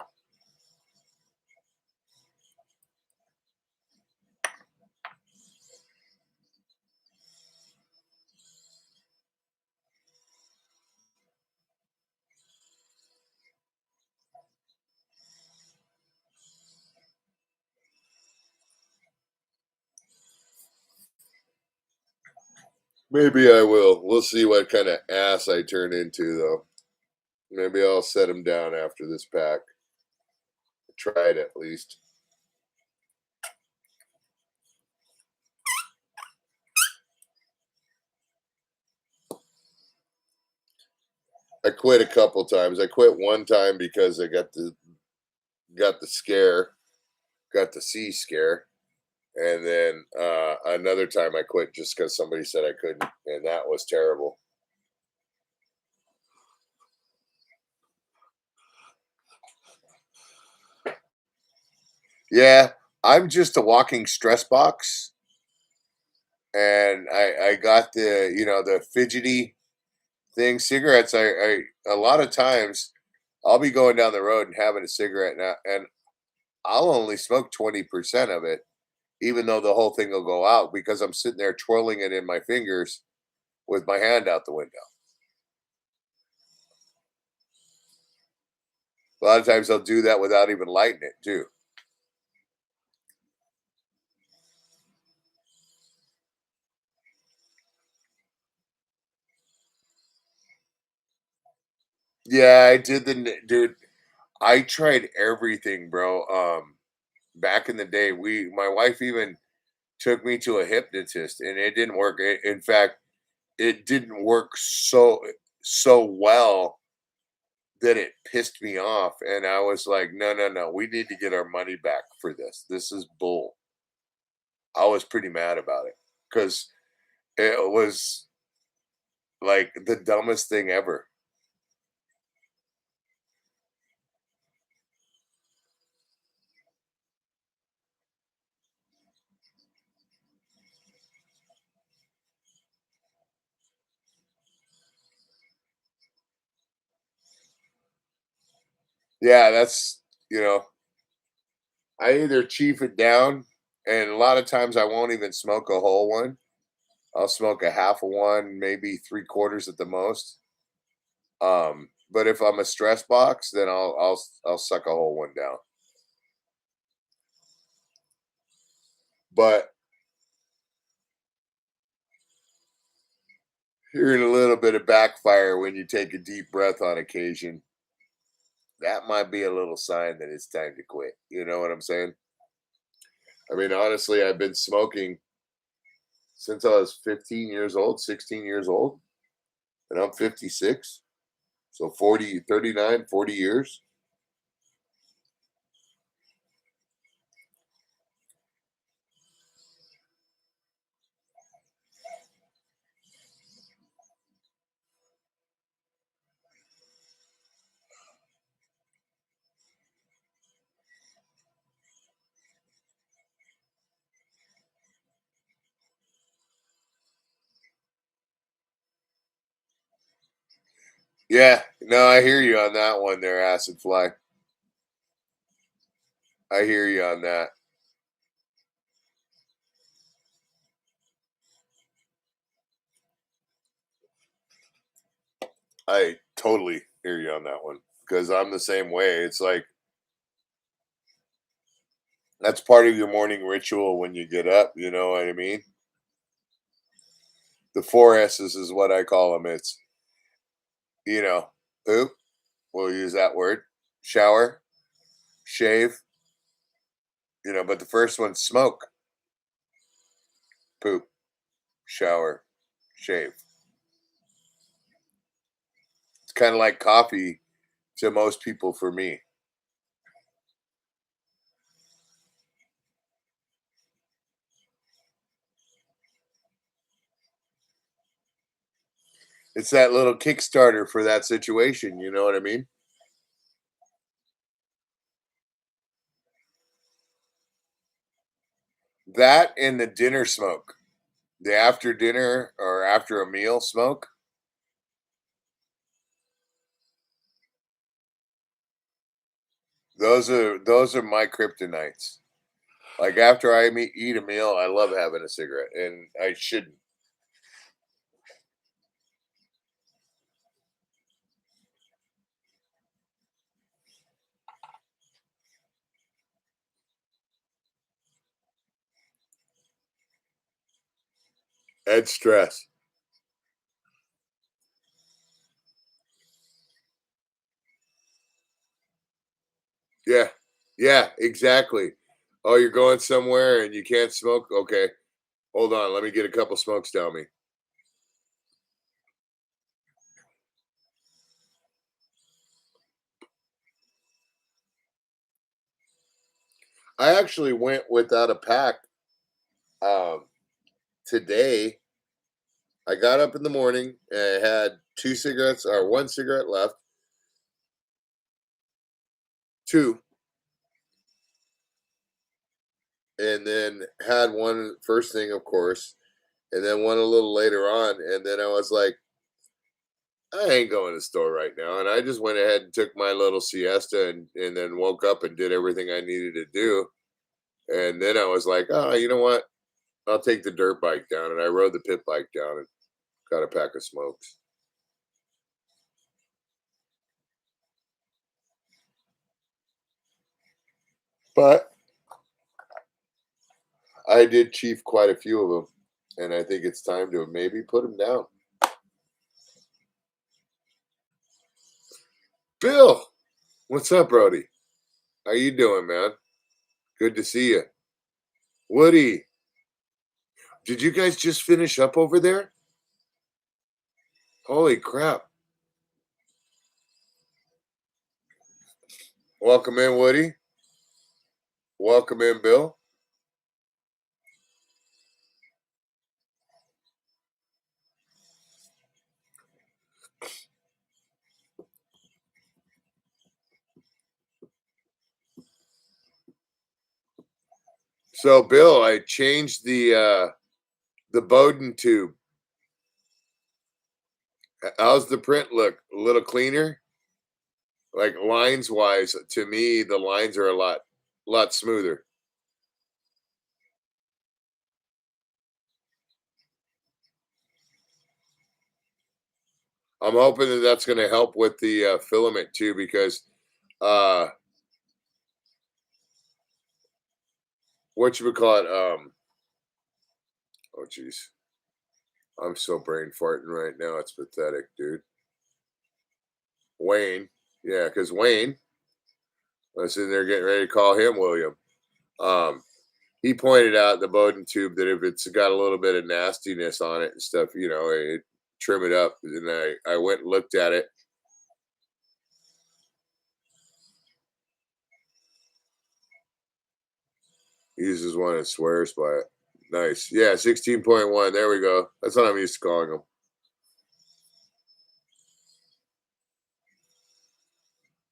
Maybe I will. We'll see what kind of ass I turn into, though. Maybe I'll set him down after this pack. Try it at least. I quit a couple times. I quit one time because I got the scare, got the C scare, and then another time I quit just because somebody said I couldn't, and that was terrible. Yeah, I'm just a walking stress box, and I got the fidgety thing. Cigarettes. I a lot of times I'll be going down the road and having a cigarette, and I'll only smoke 20% of it, even though the whole thing will go out because I'm sitting there twirling it in my fingers with my hand out the window. A lot of times I'll do that without even lighting it too. Yeah, I did dude. I tried everything, bro. Back in the day, my wife even took me to a hypnotist, and it didn't work. In fact, it didn't work so well that it pissed me off, and I was like, no, no, no, we need to get our money back for this. This is bull. I was pretty mad about it because it was Like the dumbest thing ever. Yeah, that's, you know, I either chief it down, and a lot of times I won't even smoke a whole one. I'll smoke a half of one, maybe three quarters at the most. But if I'm a stress box, then I'll suck a whole one down. But hearing a little bit of backfire when you take a deep breath on occasion, that might be a little sign that it's time to quit. You know what I'm saying? I mean, honestly, I've been smoking since I was 15 years old, 16 years old, and I'm 56. So 40, 39, 40 years. Yeah, no, I hear you on that one there, Acid Fly. I hear you on that. I totally hear you on that one because I'm the same way. It's like that's part of your morning ritual when you get up. You know what I mean? The four S's is what I call them. It's, poop. We'll use that word. Shower, shave. But the first one's smoke, poop, shower, shave. It's kind of like coffee to most people for me. It's that little Kickstarter for that situation. You know what I mean? That and the dinner smoke, the after dinner or after a meal smoke. Those are my kryptonites. Like after I eat a meal, I love having a cigarette, and I shouldn't. Add stress. Yeah, yeah, exactly. Oh, you're going somewhere and you can't smoke. Okay, hold on. Let me get a couple smokes down me. I actually went without a pack um, today. I got up in the morning and I had two cigarettes or one cigarette left, two, and then had one first thing, of course, and then one a little later on. And then I was like, I ain't going to the store right now. And I just went ahead and took my little siesta and then woke up and did everything I needed to do. And then I was like, oh, you know what? I'll take the dirt bike down. And I rode the pit bike down and got a pack of smokes. But I did chief quite a few of them. And I think it's time to maybe put them down. Bill, what's up, Brody? How you doing, man? Good to see you. Woody, did you guys just finish up over there? Holy crap. Welcome in, Woody. Welcome in, Bill. So, Bill, I changed the Bowden tube. How's the print look? A little cleaner? Like lines wise, to me, the lines are a lot smoother. I'm hoping that that's going to help with the filament too, because uh, what you would call it? Oh, geez, I'm so brain farting right now. It's pathetic, dude. Wayne, yeah, because Wayne, I was sitting there getting ready to call him William. Um, he pointed out the Bowden tube that if it's got a little bit of nastiness on it and stuff, trim it up. And I went and looked at it. He uses one and swears by it. Nice. Yeah, 16.1. There we go. That's what I'm used to calling them.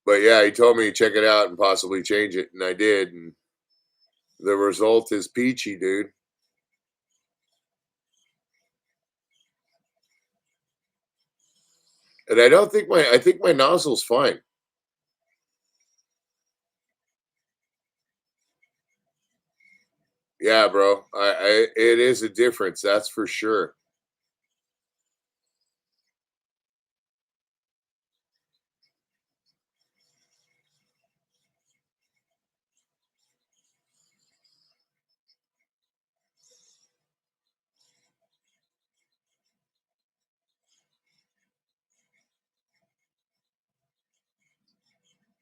But yeah, he told me to check it out and possibly change it, and I did. And the result is peachy, dude. And I think my nozzle's fine. Yeah, bro. It is a difference, that's for sure.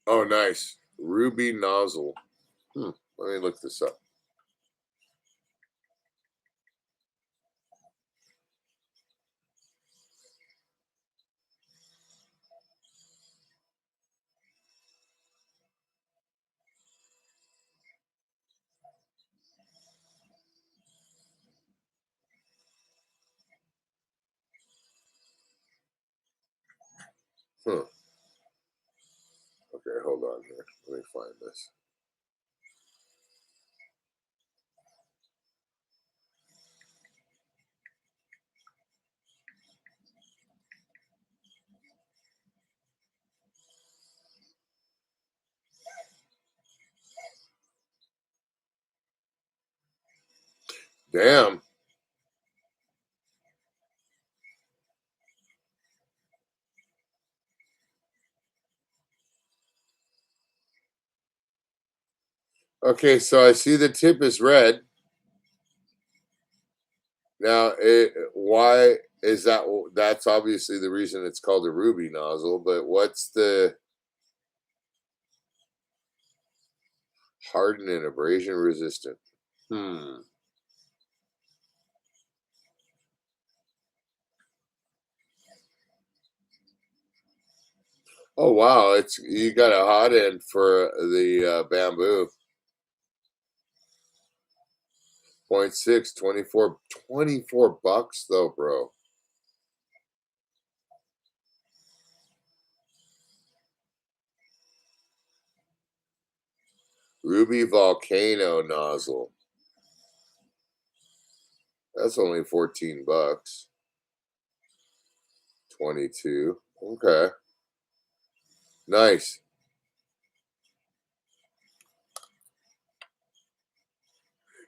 Oh, nice. Ruby nozzle. Let me look this up. Huh. Okay, hold on here. Let me find this. Damn. Okay, so I see the tip is red. Now, why is that? That's obviously the reason it's called a ruby nozzle. But what's the hardened and abrasion resistant? Hmm. Oh wow, it's you got a hot end for the bamboo. 0.6, 24 bucks though, bro. Ruby volcano nozzle. That's only 14 bucks. 22. Okay. Nice.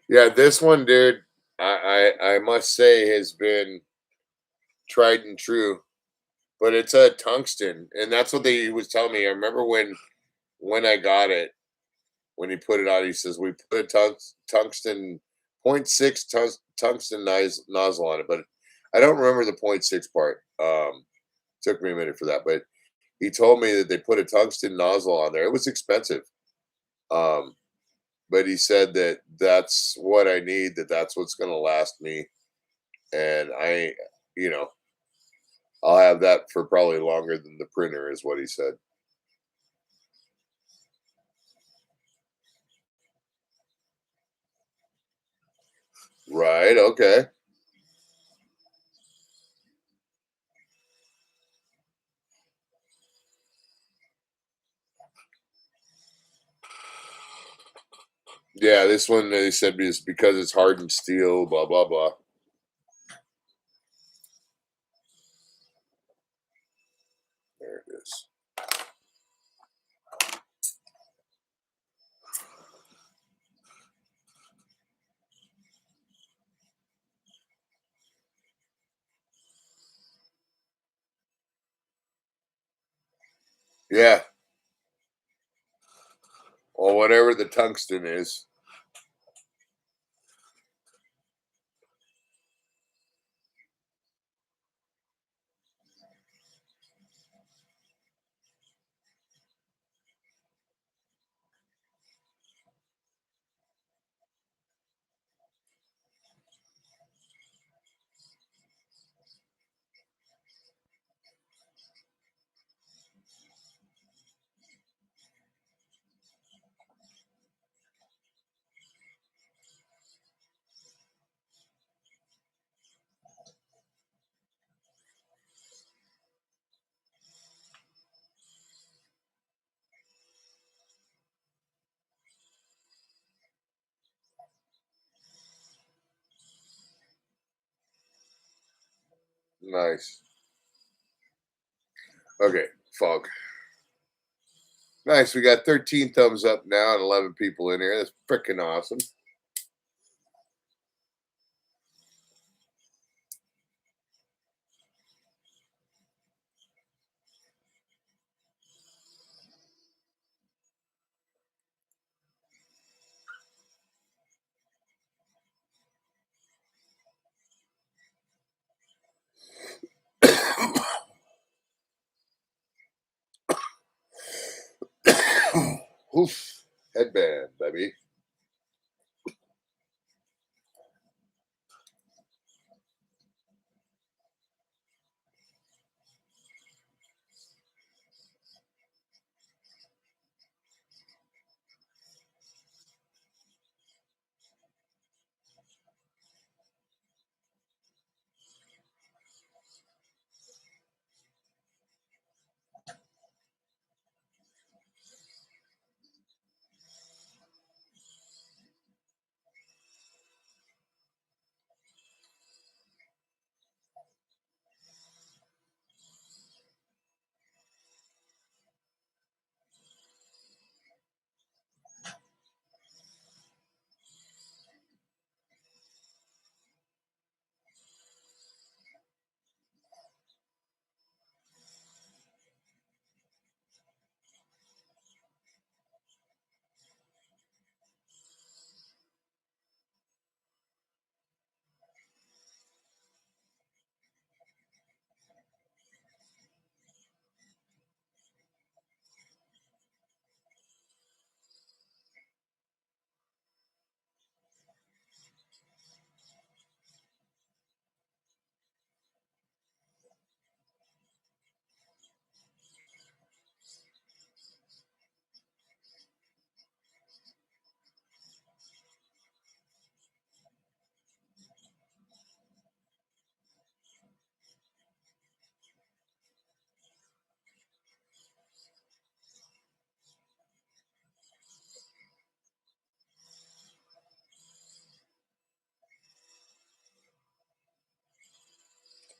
Yeah, this one, dude, I must say has been tried and true. But it's a tungsten, and that's what they was telling me. I remember when I got it, when he put it on, he says we put a tungsten 0.6 tungsten nozzle on it, but I don't remember the 0.6 part. Took me a minute for that, but he told me that they put a tungsten nozzle on there. It was expensive, um, but he said that that's what I need. That's what's going to last me, and you know, I'll have that for probably longer than the printer, is what he said. Right. Okay. Yeah, this one they said is because it's hardened steel, blah blah blah. There it is. Yeah. Or whatever the tungsten is. Nice. Okay, fog. Nice. We got 13 thumbs up now and 11 people in here. That's freaking awesome. Oof. Headband, baby.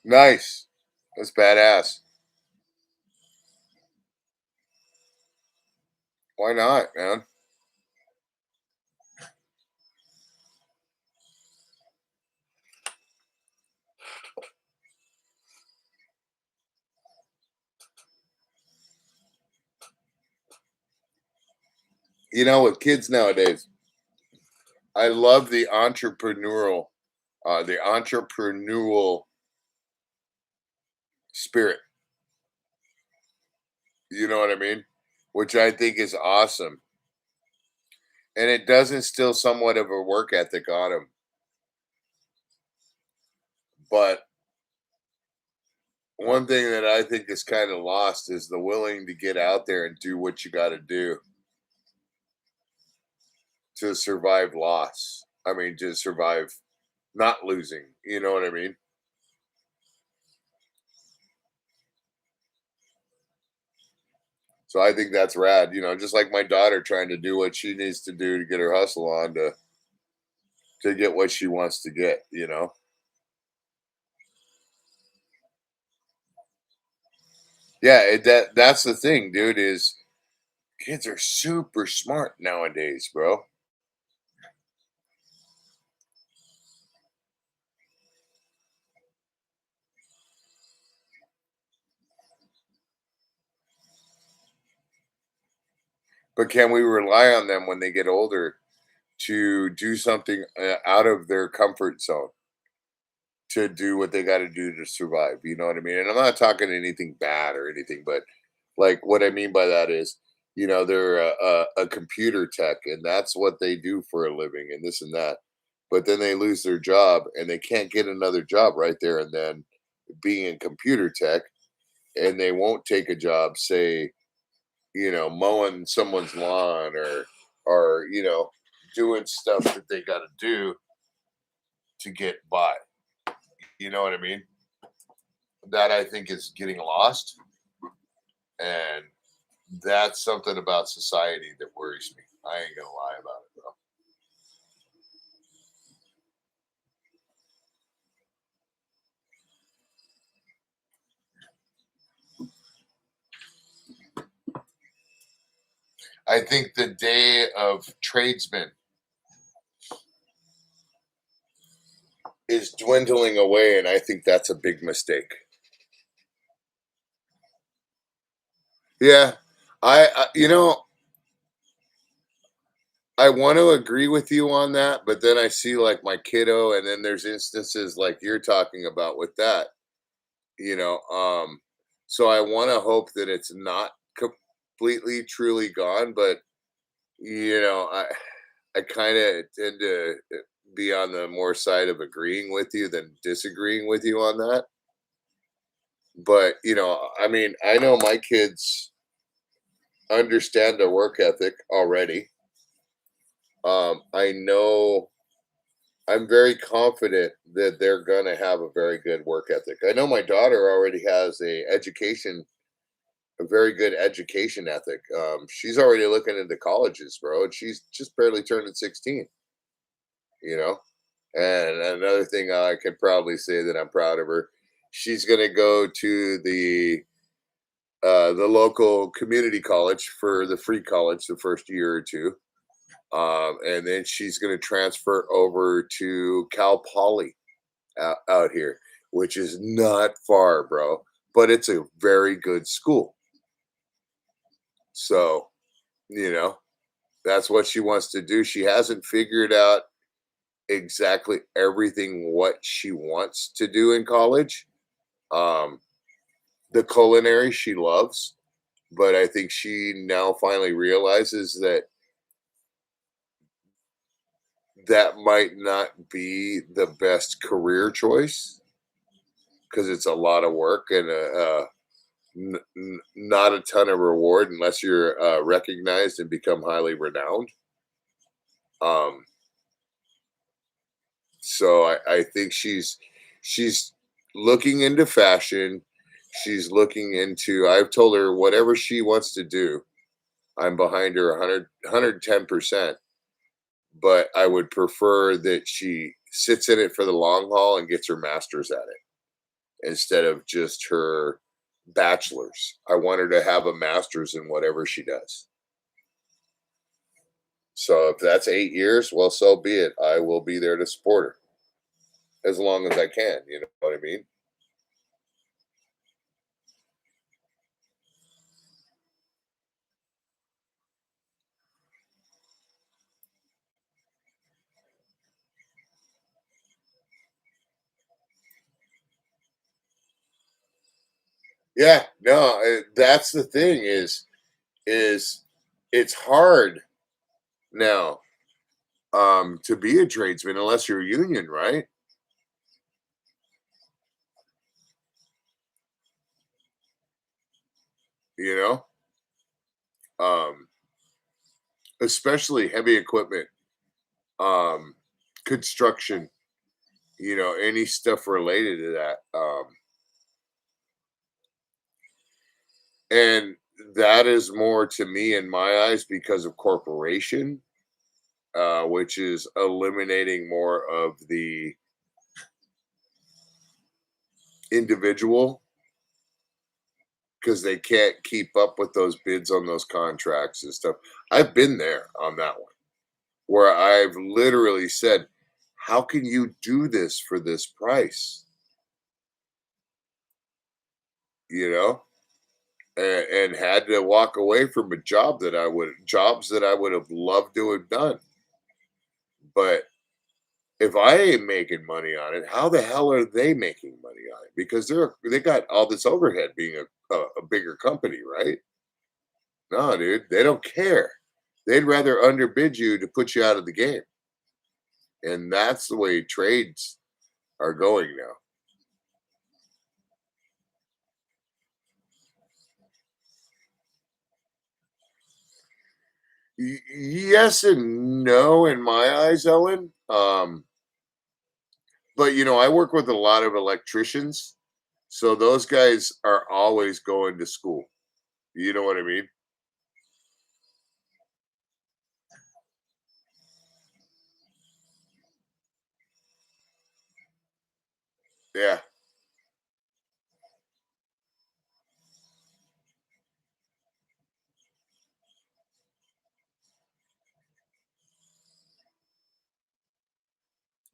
Nice. That's badass. Why not, man? You know, with kids nowadays, I love the entrepreneurial spirit. You know what I mean? Which I think is awesome. And it does instill somewhat of a work ethic on them. But one thing that I think is kind of lost is the willing to get out there and do what you got to do to survive loss. I mean, to survive not losing. You know what I mean? So I think that's rad, you know, just like my daughter trying to do what she needs to do to get her hustle on to get what she wants to get, you know. Yeah, that's the thing, dude, is kids are super smart nowadays, bro. But can we rely on them when they get older to do something out of their comfort zone to do what they got to do to survive? You know what I mean? And I'm not talking anything bad or anything, but like what I mean by that is, you know, they're a computer tech and that's what they do for a living and this and that. But then they lose their job and they can't get another job right there and then being in computer tech, and they won't take a job, say, you know, mowing someone's lawn or you know, doing stuff that they got to do to get by. You know what I mean? That I think is getting lost, and that's something about society that worries me. I ain't gonna lie about it, bro. I think the day of tradesmen is dwindling away, and I think that's a big mistake. Yeah, you know, I want to agree with you on that, but then I see like my kiddo, and then there's instances like you're talking about with that, you know. So I want to hope that it's not completely truly gone, but you know, I kind of tend to be on the more side of agreeing with you than disagreeing with you on that. But you know, I mean, I know my kids understand their work ethic already. I know I'm very confident that they're gonna have a very good work ethic. I know my daughter already has a very good education ethic. She's already looking into colleges, bro, and she's just barely turned 16, you know. And another thing I could probably say that I'm proud of her, she's gonna go to the local community college for the free college the first year or two. And then she's going to transfer over to Cal Poly out here, which is not far, bro, but it's a very good school. So, you know, that's what she wants to do. She hasn't figured out exactly everything what she wants to do in college. Um, the culinary she loves, but I think she now finally realizes that that might not be the best career choice because it's a lot of work and not a ton of reward unless you're recognized and become highly renowned. Um, so I think she's looking into fashion. She's looking into. I've told her whatever she wants to do, I'm behind her 110%. But I would prefer that she sits in it for the long haul and gets her master's at it instead of just her bachelor's. I want her to have a master's in whatever she does. So if that's 8 years, well, so be it. I will be there to support her as long as I can. You know what I mean? Yeah, no, that's the thing is it's hard now to be a tradesman unless you're union, right? You know, um, especially heavy equipment, um, construction, you know, any stuff related to that. And that is more to me in my eyes because of corporation, which is eliminating more of the individual because they can't keep up with those bids on those contracts and stuff. I've been there on that one where I've literally said, how can you do this for this price? You know, and had to walk away from a jobs that I would have loved to have done. But if I ain't making money on it, how the hell are they making money on it? Because they got all this overhead being a bigger company, right? No, dude, they don't care. They'd rather underbid you to put you out of the game. And that's the way trades are going now. Yes and no in my eyes, Ellen. But I work with a lot of electricians, so those guys are always going to school. You know what I mean? Yeah.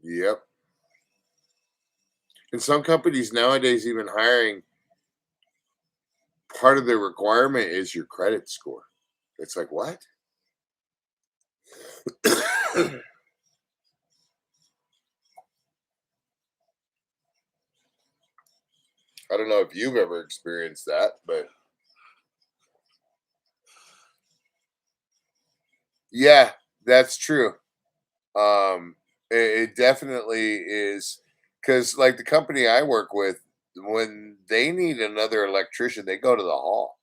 Yep. And some companies nowadays even hiring part of their requirement is your credit score. It's like, what? I don't know if you've ever experienced that, but yeah, that's true. It definitely is because, like, the company I work with, when they need another electrician, they go to the hall.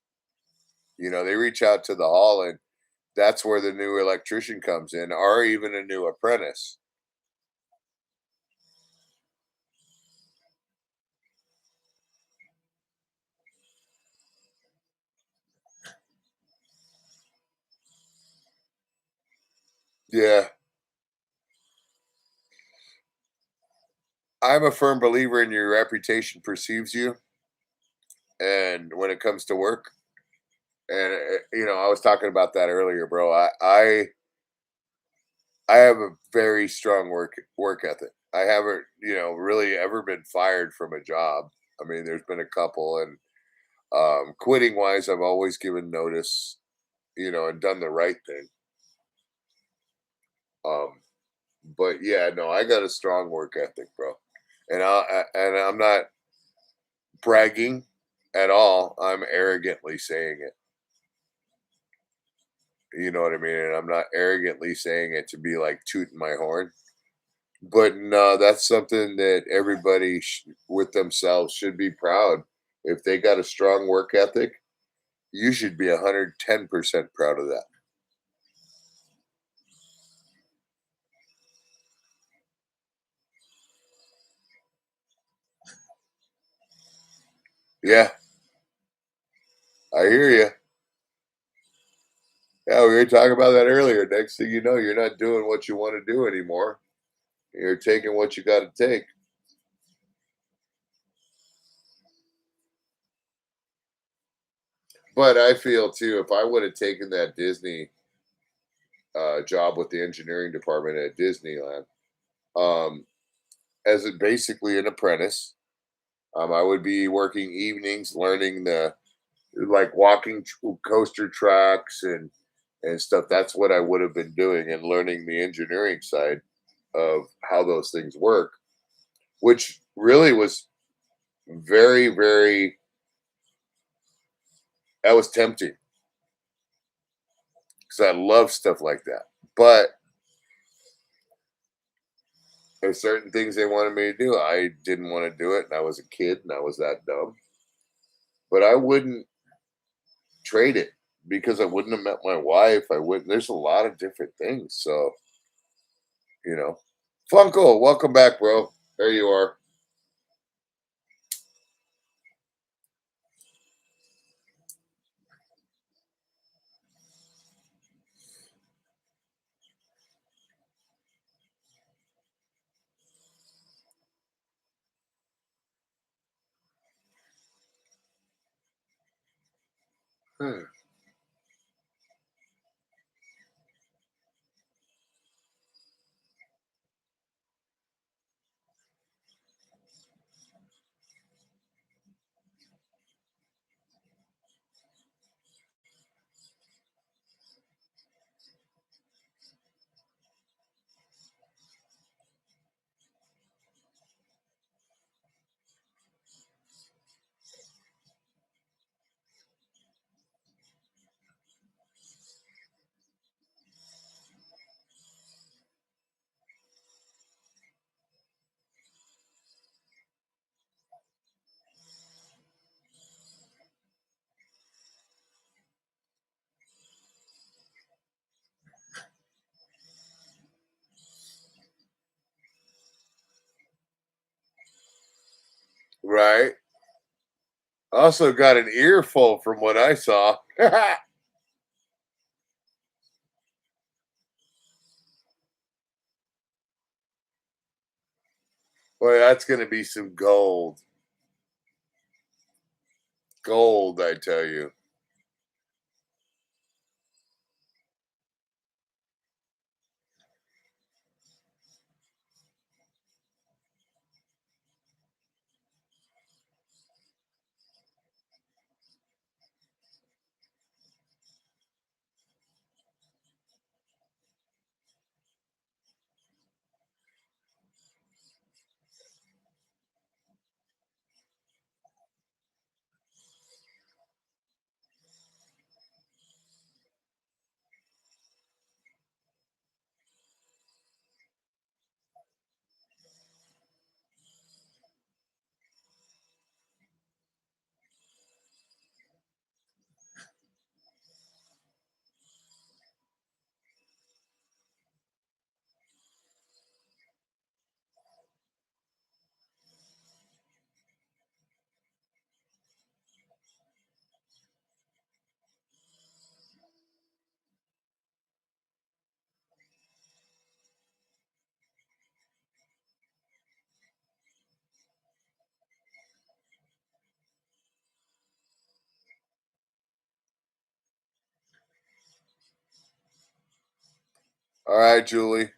They reach out to the hall, and that's where the new electrician comes in, or even a new apprentice. Yeah, I'm a firm believer in your reputation perceives you, and when it comes to work, and I was talking about that earlier, bro. I have a very strong work ethic. I haven't, really ever been fired from a job. I mean, there's been a couple, and quitting wise, I've always given notice, and done the right thing. Um, but yeah, no, I got a strong work ethic, bro, and I'm not bragging at all. I'm arrogantly saying it. You know what I mean? And I'm not arrogantly saying it to be like tooting my horn. But no, that's something that everybody with themselves should be proud. If they got a strong work ethic, you should be 110% proud of that. Yeah, I hear you. Yeah, we were talking about that earlier. Next thing you know, you're not doing what you want to do anymore. You're taking what you got to take. But I feel too, if I would have taken that Disney job with the engineering department at Disneyland, um, as basically an apprentice, I would be working evenings, learning the like walking coaster tracks and stuff. That's what I would have been doing and learning the engineering side of how those things work, which really was very, very that was tempting because I love stuff like that. But there's certain things they wanted me to do. I didn't want to do it, and I was a kid, and I was that dumb. But I wouldn't trade it because I wouldn't have met my wife. I wouldn't. There's a lot of different things. So you know, Funko, welcome back, bro. There you are. Right. Also got an earful from what I saw. Boy, that's going to be some gold. Gold, I tell you. All right, Julie.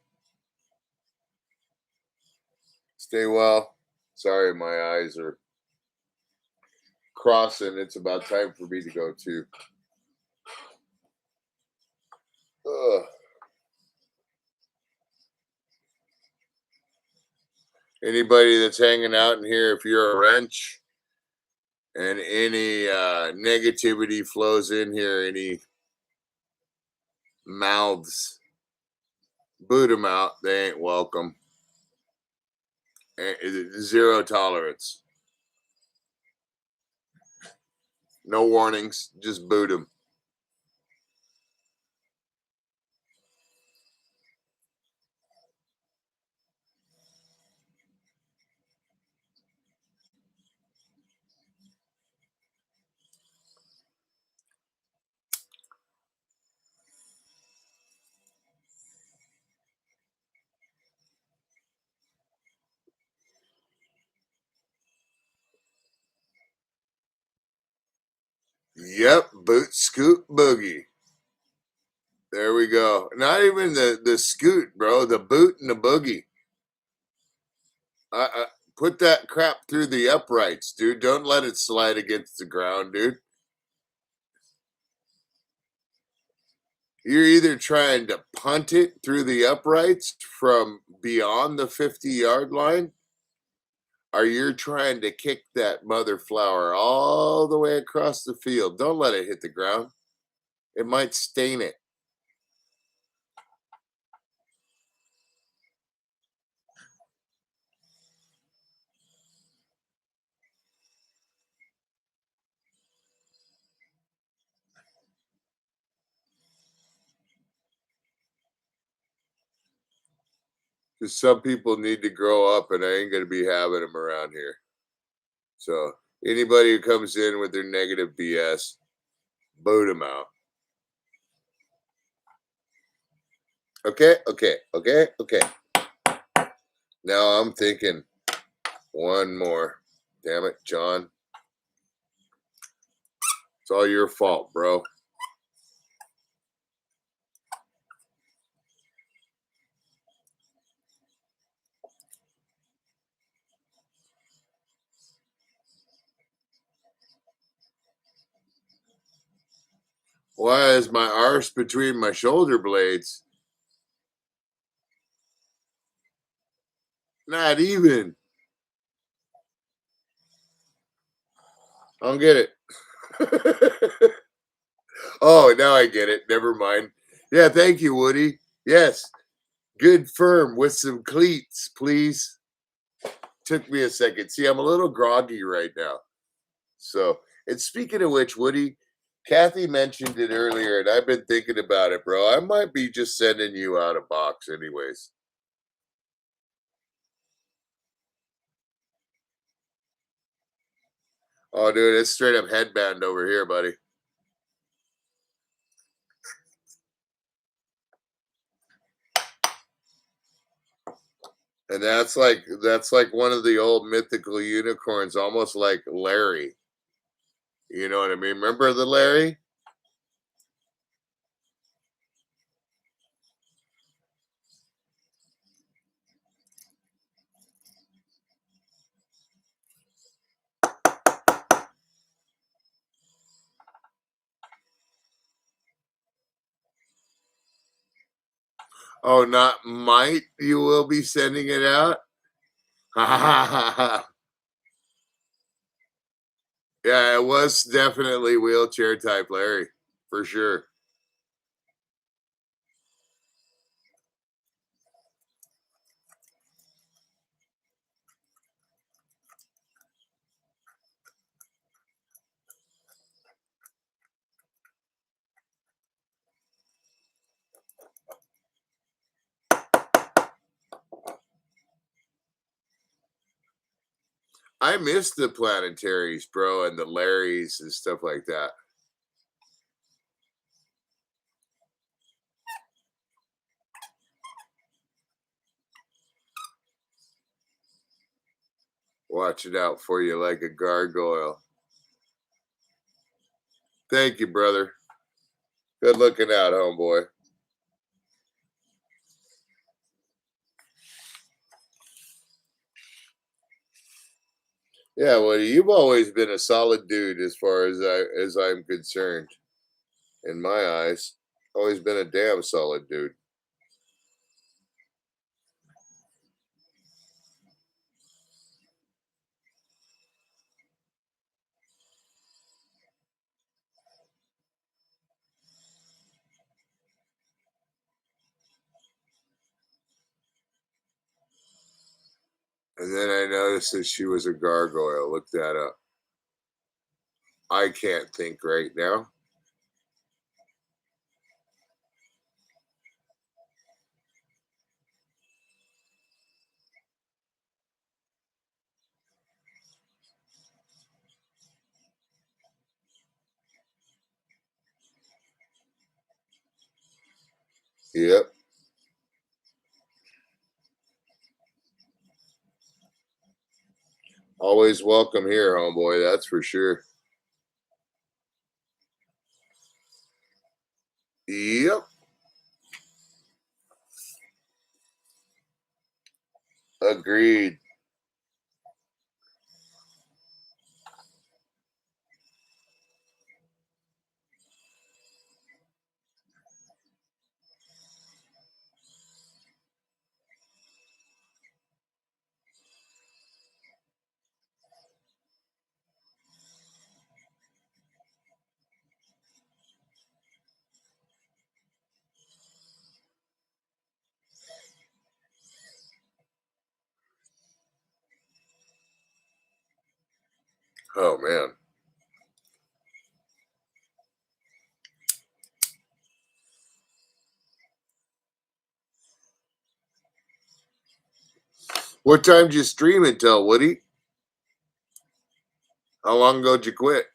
Stay well. Sorry, my eyes are crossing. It's about time for me to go too. Ugh. Anybody that's hanging out in here, if you're a wrench and any negativity flows in here, any mouths, boot them out. They ain't welcome. Zero tolerance. No warnings. Just boot them. Yep, boot, scoot, boogie. There we go. Not even the scoot, bro. The boot and the boogie. Put that crap through the uprights, dude. Don't let it slide against the ground, dude. You're either trying to punt it through the uprights from beyond the 50-yard line, or you're trying to kick that mother flower all the way across the field. Don't let it hit the ground. It might stain it. Because some people need to grow up, and I ain't going to be having them around here. So anybody who comes in with their negative BS, boot them out. Okay. Now I'm thinking one more. Damn it, John. It's all your fault, bro. Why is my arse between my shoulder blades? Not even. I don't get it. Oh, now I get it. Never mind. Yeah, thank you, Woody. Yes, good firm with some cleats, please. Took me a second. See, I'm a little groggy right now. So, and speaking of which, Woody, Kathy mentioned it earlier, and I've been thinking about it, bro. I might be just sending you out a box, anyways. Oh, dude, it's straight up headband over here, buddy. And that's like one of the old mythical unicorns, almost like Larry. You know what I mean? Remember the Larry? Oh, not might. You will be sending it out. Yeah, it was definitely wheelchair type Larry, for sure. I miss the planetaries, bro, and the Larrys and stuff like that. Watch it out for you like a gargoyle. Thank you, brother. Good looking out, homeboy. Yeah, well, you've always been a solid dude as far as I'm concerned. In my eyes, always been a damn solid dude. And then I noticed that she was a gargoyle. Look that up. I can't think right now. Yep. Always welcome here, homeboy. That's for sure. Yep. Agreed. Oh man. What time did you stream until, Woody? How long ago did you quit?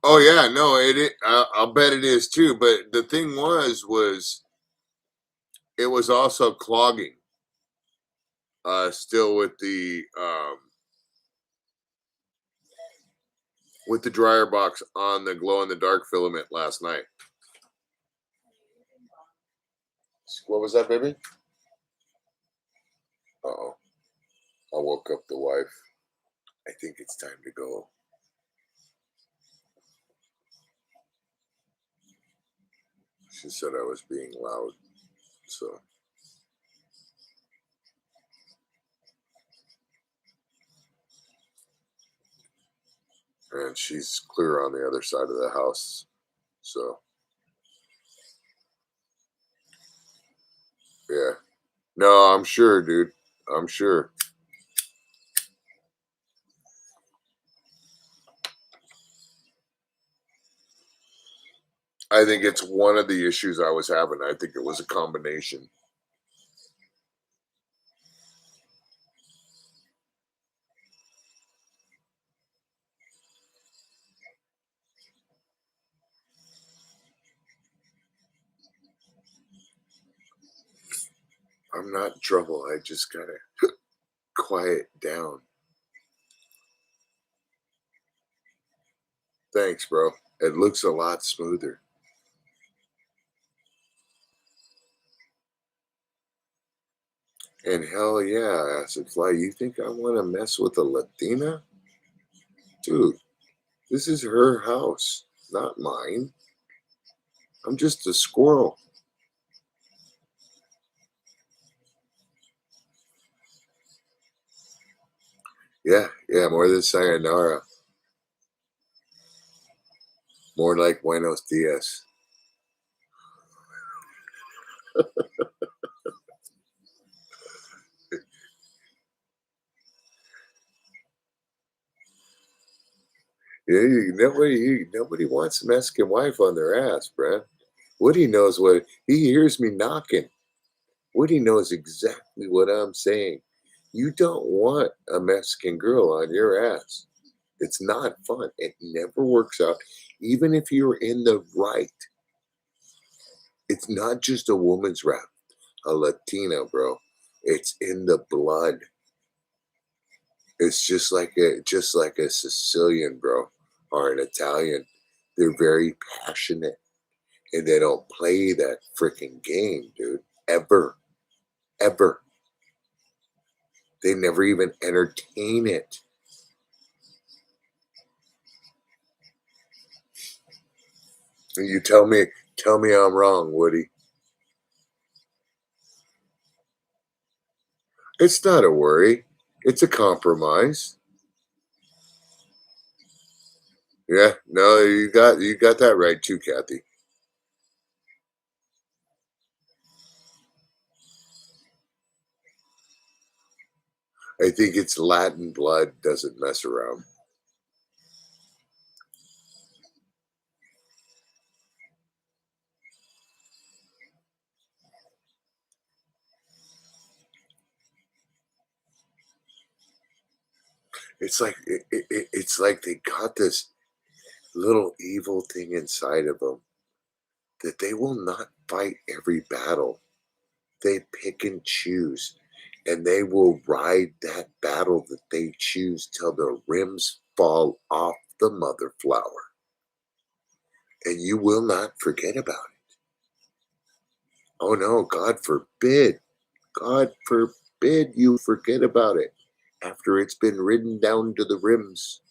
Oh yeah, no, I'll bet it is too. But the thing was it was also clogging. Still with the dryer box on the glow in the dark filament last night. What was that, baby? Uh-oh. I woke up the wife. I think it's time to go. She said I was being loud. So and she's clear on the other side of the house. So yeah. No, I'm sure, dude. I'm sure. I think it's one of the issues I was having. I think it was a combination. I'm not in trouble. I just gotta quiet down. Thanks, bro. It looks a lot smoother. And hell yeah, Acid Fly, you think I want to mess with a Latina? Dude, this is her house, not mine. I'm just a squirrel. Yeah, more than sayonara. More like buenos dias. Yeah, nobody wants a Mexican wife on their ass, bruh. Woody knows what he hears me knocking. Woody knows exactly what I'm saying. You don't want a Mexican girl on your ass. It's not fun. It never works out. Even if you're in the right, it's not just a woman's rap, a Latina, bro. It's in the blood. It's just like a Sicilian, bro, or an Italian. They're very passionate and they don't play that freaking game, dude. Ever. Ever. They never even entertain it. And you tell me I'm wrong, Woody. It's not a worry. It's a compromise. Yeah, no, you got that right too, Kathy. I think it's Latin blood doesn't mess around. It's like they got this little evil thing inside of them that they will not fight every battle. They pick and choose, and they will ride that battle that they choose till the rims fall off the mother flower. And you will not forget about it. Oh no, God forbid. God forbid you forget about it after it's been ridden down to the rims.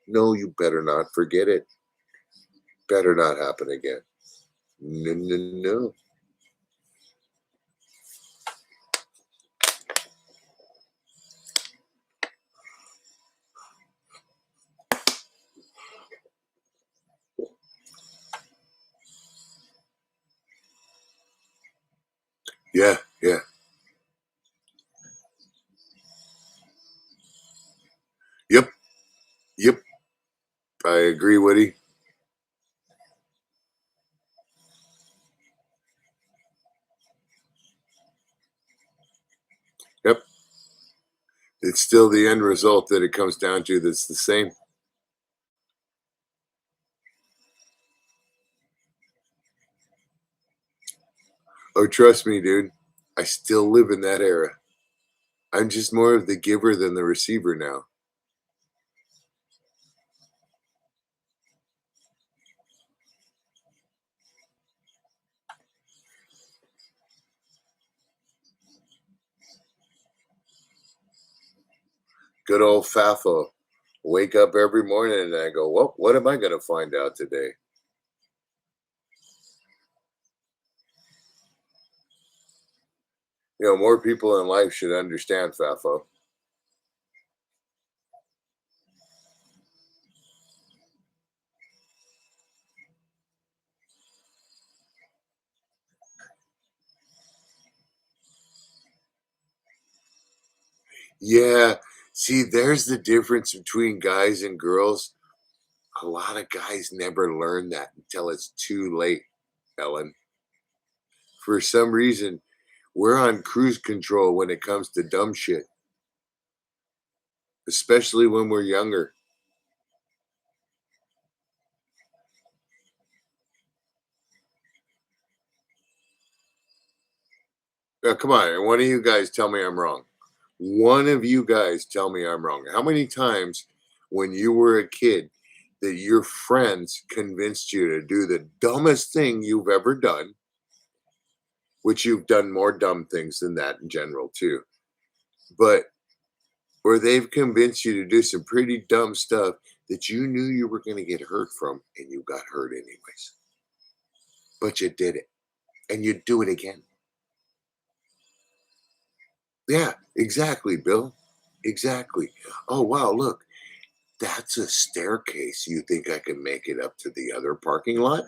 No, you better not forget it. Better not happen again. No, no, no. Yeah, yeah. Yep, yep. I agree, Woody. Yep. It's still the end result that it comes down to that's the same. Oh, trust me, dude. I still live in that era. I'm just more of the giver than the receiver now. Good old Fafo. Wake up every morning and I go, well, what am I going to find out today? You know, more people in life should understand Fafo. Yeah. See, there's the difference between guys and girls. A lot of guys never learn that until it's too late, Ellen. For some reason, we're on cruise control when it comes to dumb shit, especially when we're younger. Now, come on, one of you guys tell me I'm wrong. One of you guys tell me I'm wrong. How many times when you were a kid that your friends convinced you to do the dumbest thing you've ever done, which you've done more dumb things than that in general too, but where they've convinced you to do some pretty dumb stuff that you knew you were going to get hurt from and you got hurt anyways, but you did it and you do it again. Yeah, exactly, Bill. Exactly. Oh, wow, look, that's a staircase. You think I can make it up to the other parking lot?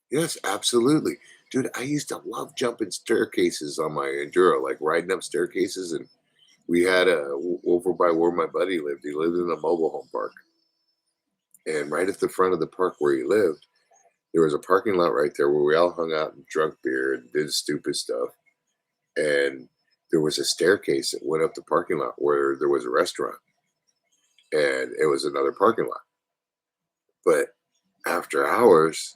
Yes, absolutely. Dude, I used to love jumping staircases on my Enduro, like riding up staircases. And we had over by where my buddy lived. He lived in a mobile home park. And right at the front of the park where he lived, there was a parking lot right there where we all hung out and drunk beer and did stupid stuff. And there was a staircase that went up the parking lot where there was a restaurant. And it was another parking lot. But after hours,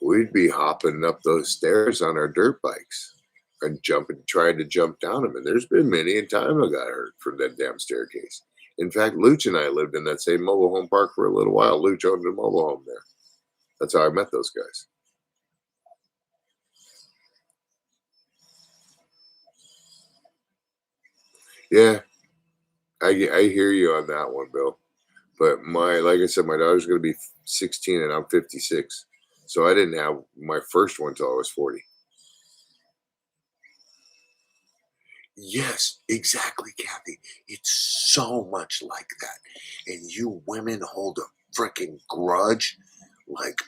we'd be hopping up those stairs on our dirt bikes and jumping, trying to jump down them. And there's been many a time I got hurt from that damn staircase. In fact, Luch and I lived in that same mobile home park for a little while. Luch owned a mobile home there. That's how I met those guys. Yeah, I hear you on that one, Bill. But like I said, my daughter's going to be 16 and I'm 56. So I didn't have my first one until I was 40. Yes, exactly, Kathy. It's so much like that. And you women hold a freaking grudge like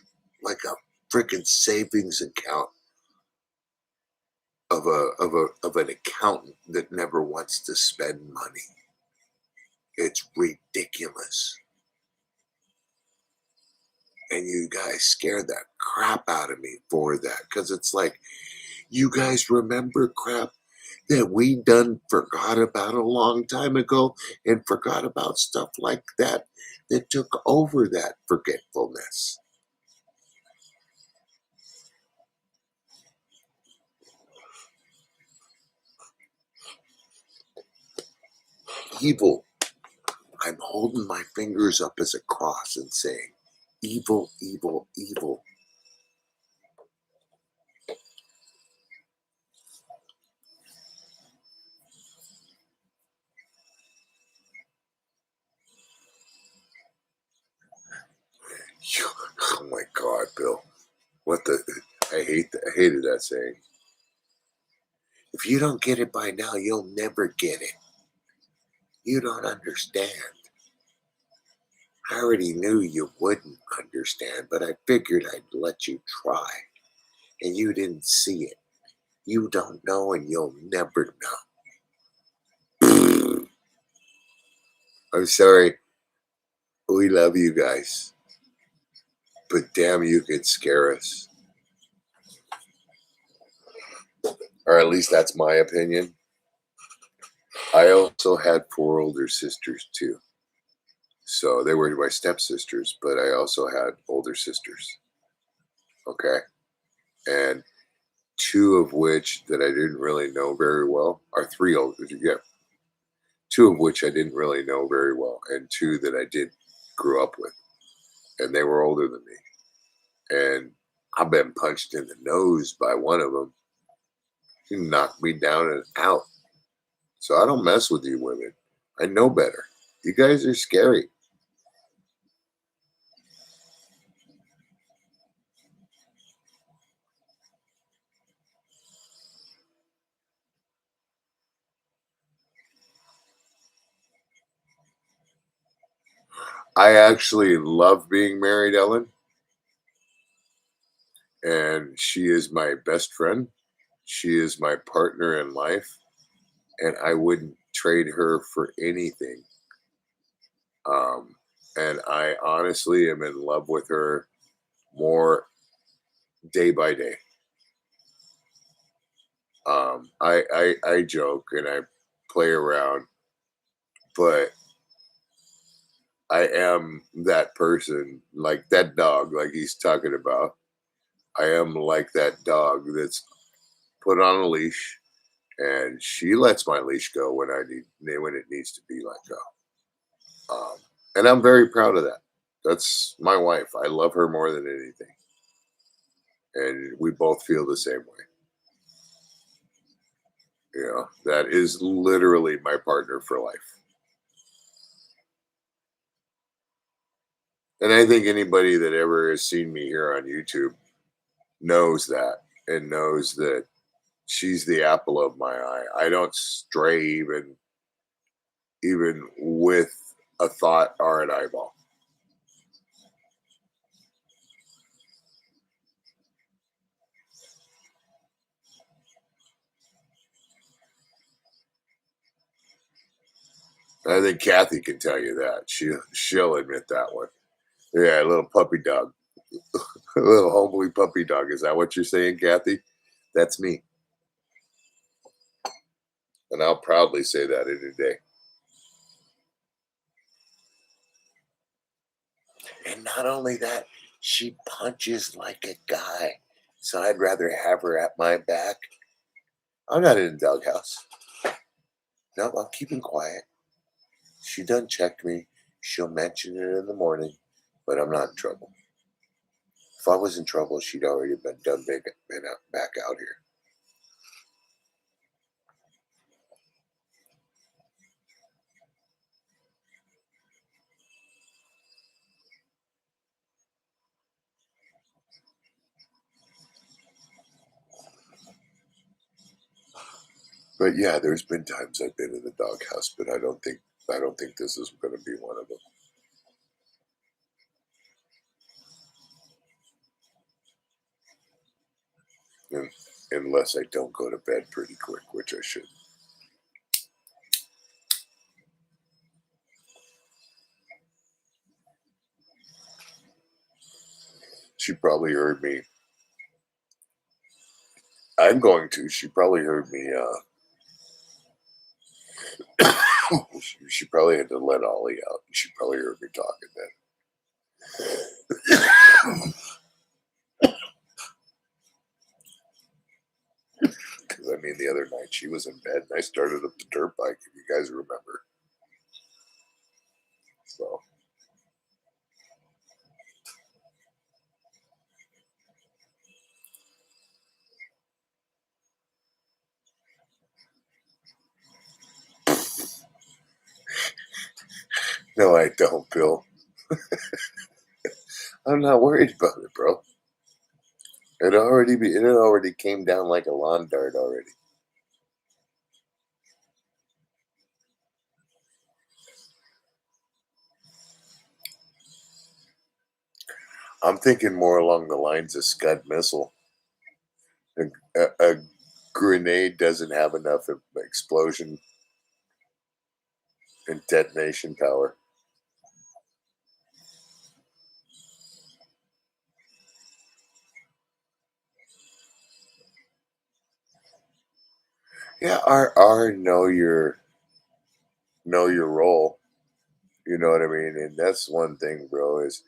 a freaking savings account of an accountant that never wants to spend money. It's ridiculous. And you guys scare the crap out of me for that. Because it's like, you guys remember crap that we done forgot about a long time ago and forgot about stuff like that that took over that forgetfulness. Evil. I'm holding my fingers up as a cross and saying, evil, evil, evil. Oh my God, Bill. What the? I hated that saying. If you don't get it by now, you'll never get it. You don't understand. I already knew you wouldn't understand, but I figured I'd let you try. And you didn't see it. You don't know and you'll never know. I'm sorry. We love you guys. But damn, you could scare us. Or at least that's my opinion. I also had 4 older sisters too. So they were my stepsisters, but I also had older sisters. Okay. And two of which that I didn't really know very well, or three older, yeah, two of which I didn't really know very well, and two that I did grew up with, and they were older than me. And I've been punched in the nose by one of them. He knocked me down and out. So I don't mess with you women. I know better. You guys are scary. I actually love being married, Ellen, and she is my best friend. She is my partner in life, and I wouldn't trade her for anything. Um, and I honestly am in love with her more day by day. I joke and I play around, but I am that person, like that dog, like he's talking about. I am like that dog that's put on a leash, and she lets my leash go when it needs to be let go. And I'm very proud of that. That's my wife. I love her more than anything, and we both feel the same way. You know, that is literally my partner for life. And I think anybody that ever has seen me here on YouTube knows that, and knows that she's the apple of my eye. I don't stray even with a thought or an eyeball. I think Kathy can tell you that. She'll admit that one. Yeah, a little puppy dog. A little homely puppy dog. Is that what you're saying, Kathy? That's me. And I'll proudly say that any day. And not only that, she punches like a guy. So I'd rather have her at my back. I'm not in the doghouse. No, I'm keeping quiet. She done checked me. She'll mention it in the morning, but I'm not in trouble. If I was in trouble, she'd already back out here. But yeah, there's been times I've been in the doghouse, but I don't think this is going to be one of them. Unless I don't go to bed pretty quick, which I should. She probably heard me. I'm going to. She probably heard me. She probably had to let Ollie out. She probably heard me talking then. Because I mean, the other night she was in bed and I started up the dirt bike. If you guys remember, so no, I don't, Bill. I'm not worried about it, bro. It already came down like a lawn dart already. I'm thinking more along the lines of Scud missile. A grenade doesn't have enough explosion and detonation power. Yeah, our know your role. You know what I mean? And that's one thing, bro, is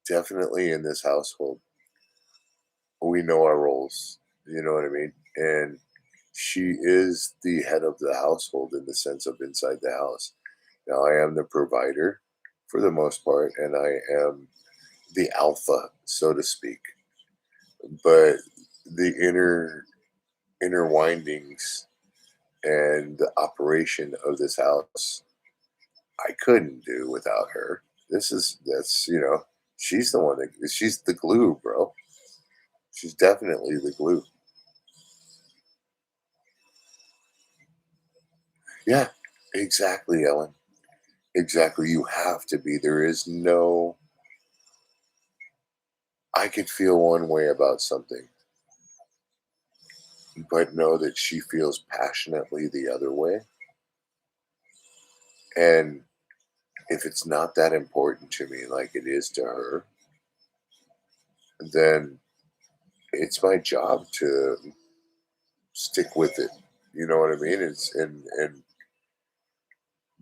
definitely in this household, we know our roles. You know what I mean? And she is the head of the household in the sense of inside the house. Now, I am the provider for the most part, and I am the alpha, so to speak. But the inner windings and the operation of this house, I couldn't do without her. That's she's the one that she's the glue, bro. She's definitely the glue. Yeah, exactly, Ellen. Exactly. You have to be. There is no. I could feel one way about something, but know that she feels passionately the other way. And if it's not that important to me like it is to her, then it's my job to stick with it. You know what I mean? It's and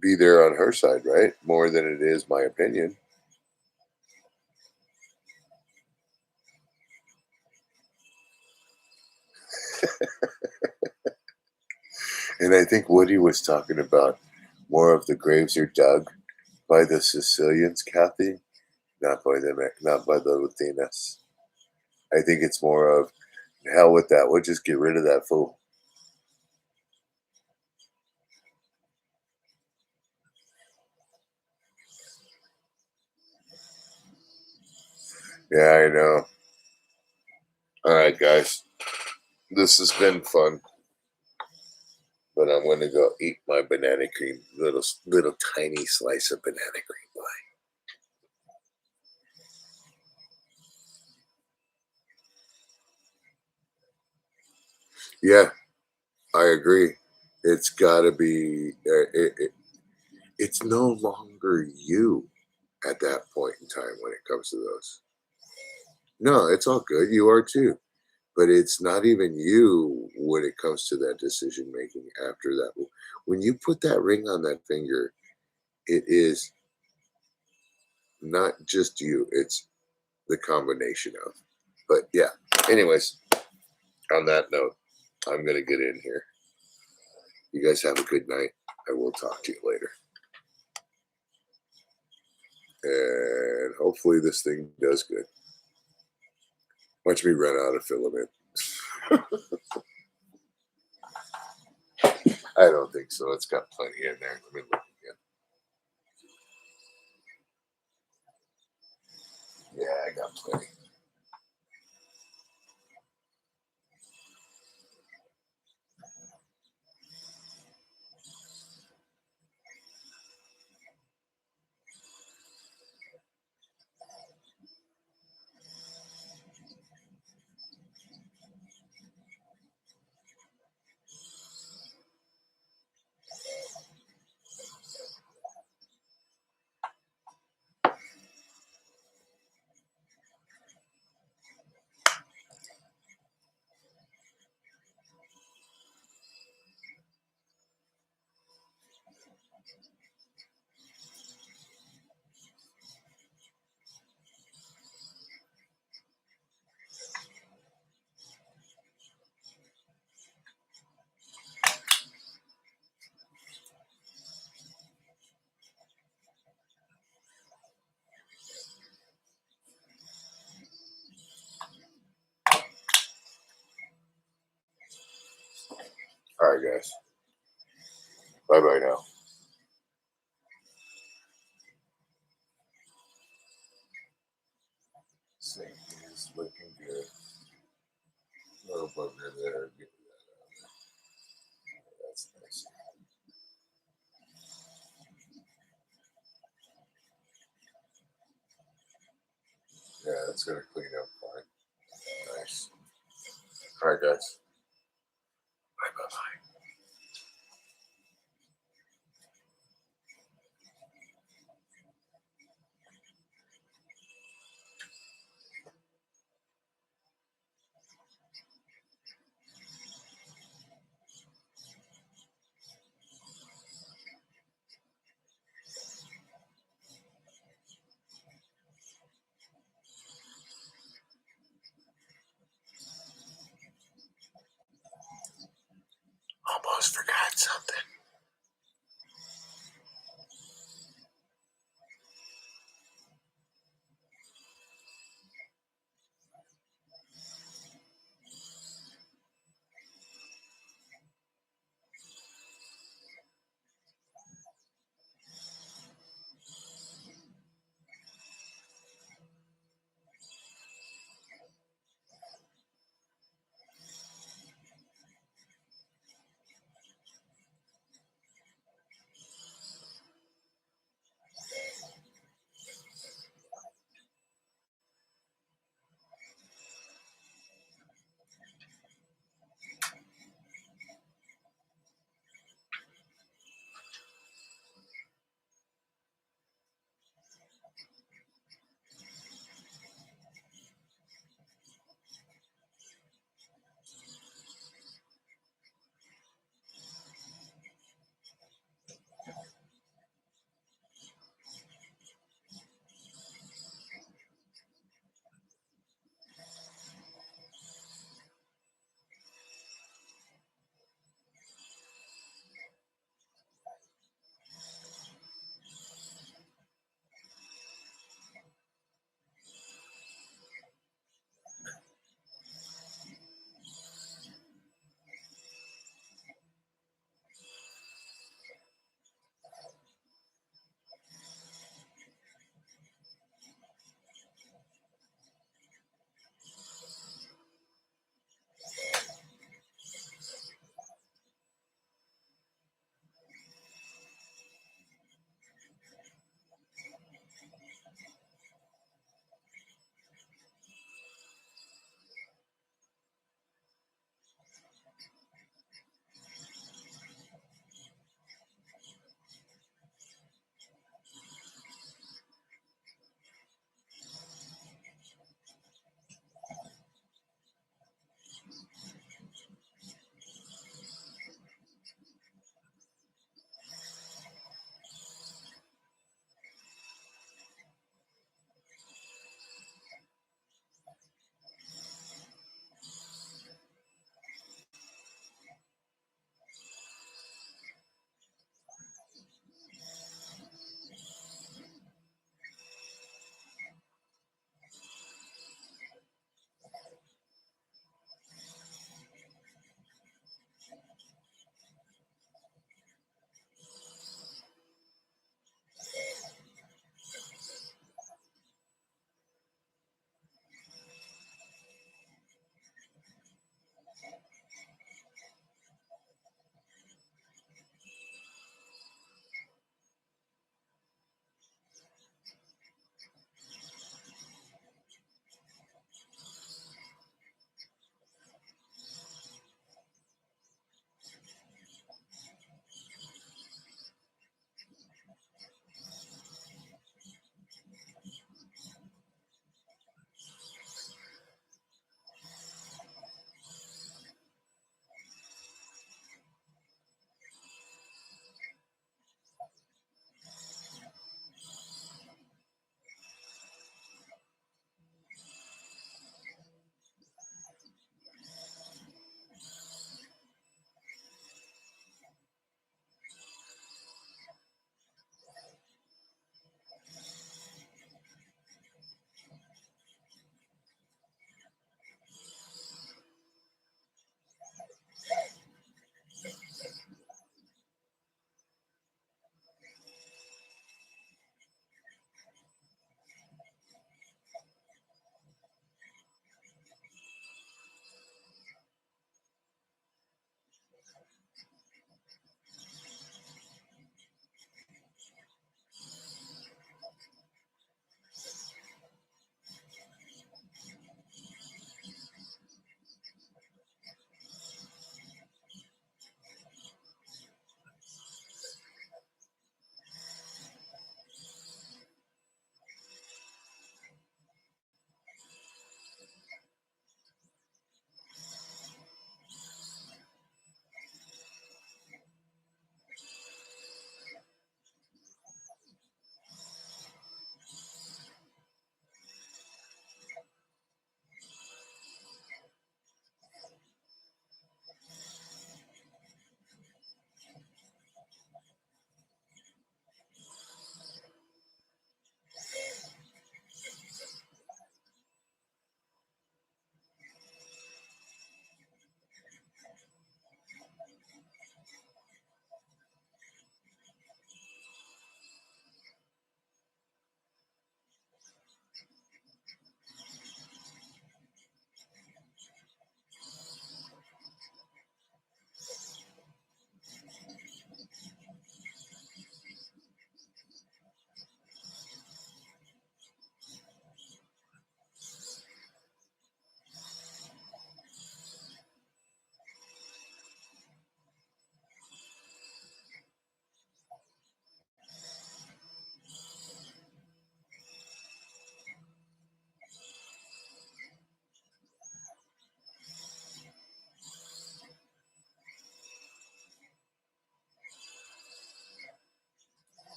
be there on her side, right? More than it is my opinion. And I think Woody was talking about more of the graves are dug by the Sicilians, Kathy, not by the Latinas. I think it's more of hell with that. We'll just get rid of that fool. Yeah, I know. All right, guys. This has been fun, but I'm going to go eat my banana cream, little tiny slice of banana cream pie. Yeah, I agree. It's got to be. It's no longer you at that point in time when it comes to those. No, it's all good. You are too. But it's not even you when it comes to that decision making after that. When you put that ring on that finger, it is not just you, it's the combination of. But yeah, anyways, on that note, I'm going to get in here. You guys have a good night. I will talk to you later. And hopefully this thing does good. Watch me run out of filament. I don't think so. It's got plenty in there. Let me look again. Yeah, I got plenty. All right, guys. Bye bye now. Sink is looking good. Little bugger there. Get that out. That's nice. Yeah, that's gonna clean up fine. Nice. All right, guys. Bye bye bye. almost forgot something.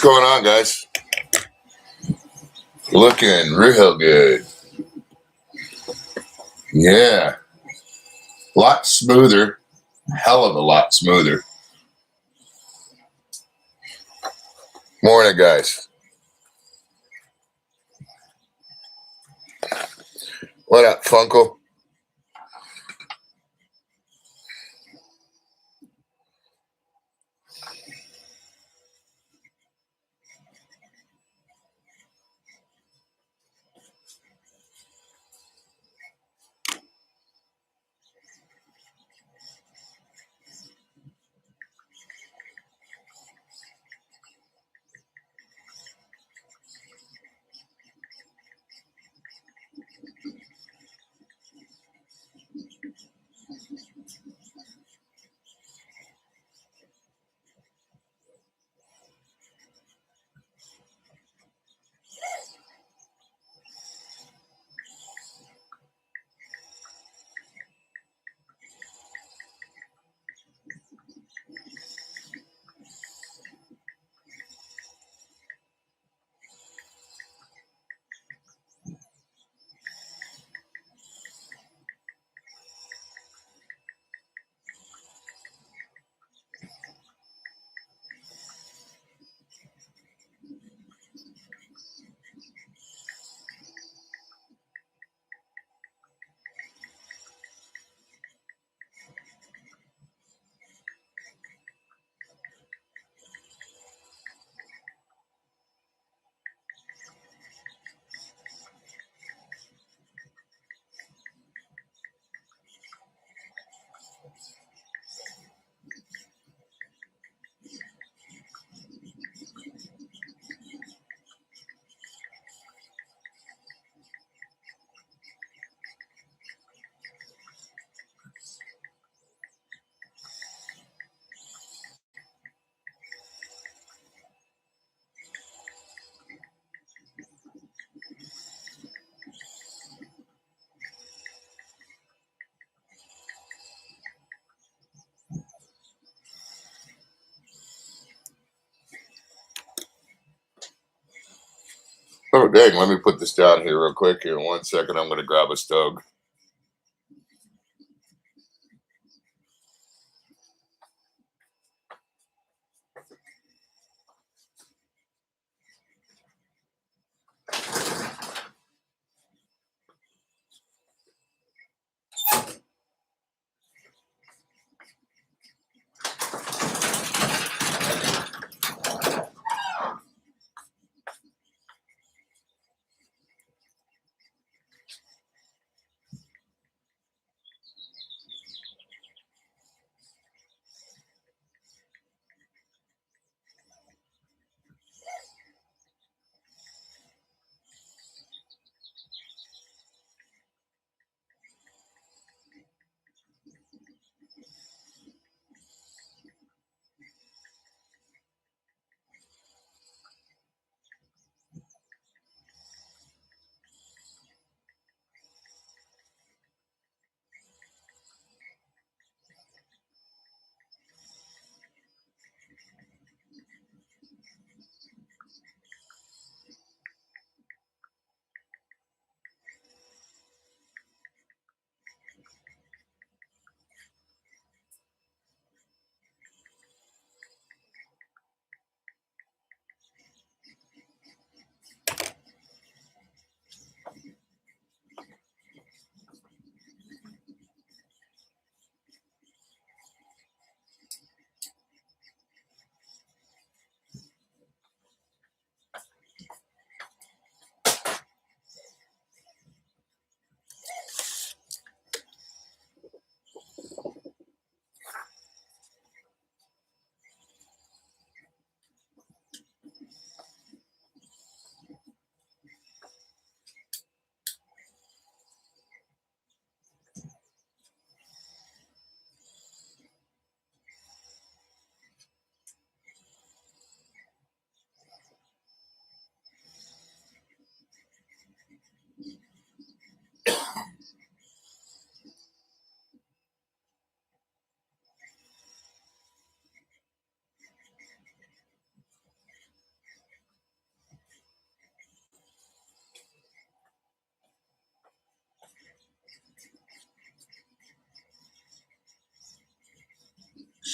going on, guys? Looking real good. Yeah. Lot smoother. Hell of a lot smoother. Morning, guys. What up, Funkle? Oh, dang. Let me put this down here real quick. Here, 1 second. I'm going to grab a stove.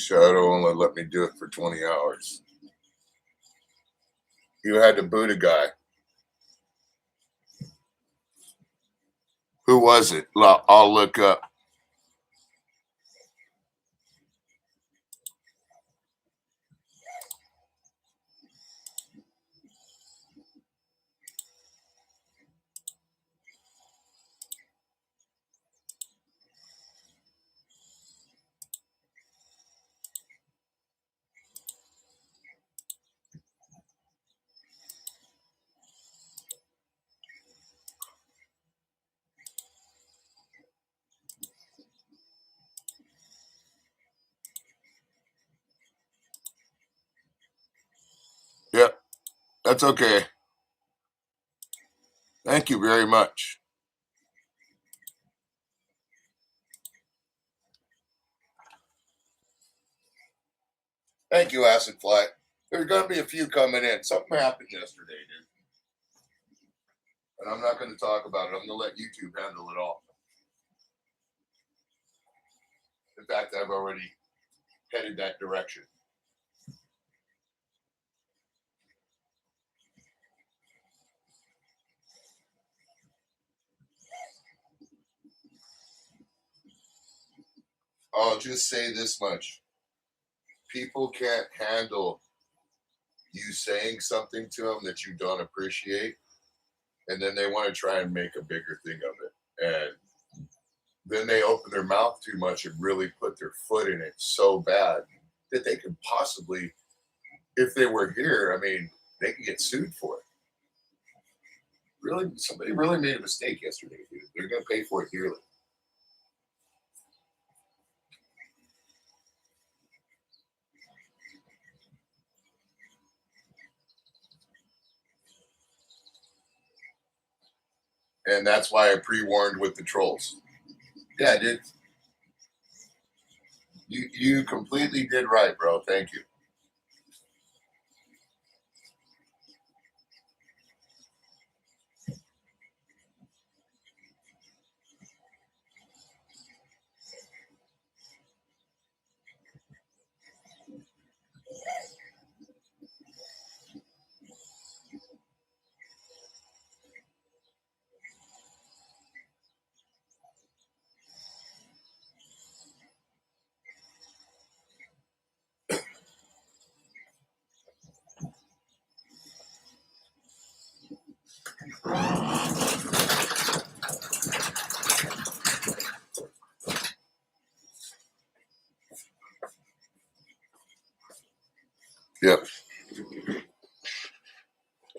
Shadow only let me do it for 20 hours. You had to boot a guy. Who was it? I'll look up. Yep, that's okay. Thank you very much. Thank you, Acid Fly. There's going to be a few coming in. Something happened yesterday, dude. And I'm not going to talk about it. I'm going to let YouTube handle it all. In fact, I've already headed that direction. I'll just say this much. People can't handle you saying something to them that you don't appreciate, and then they want to try and make a bigger thing of it. And then they open their mouth too much and really put their foot in it so bad that they could possibly, if they were here, I mean, they could get sued for it. Really, somebody really made a mistake yesterday, dude. They're going to pay for it dearly. And that's why I pre-warned with the trolls. Yeah, dude. You completely did right, bro. Thank you. Yep.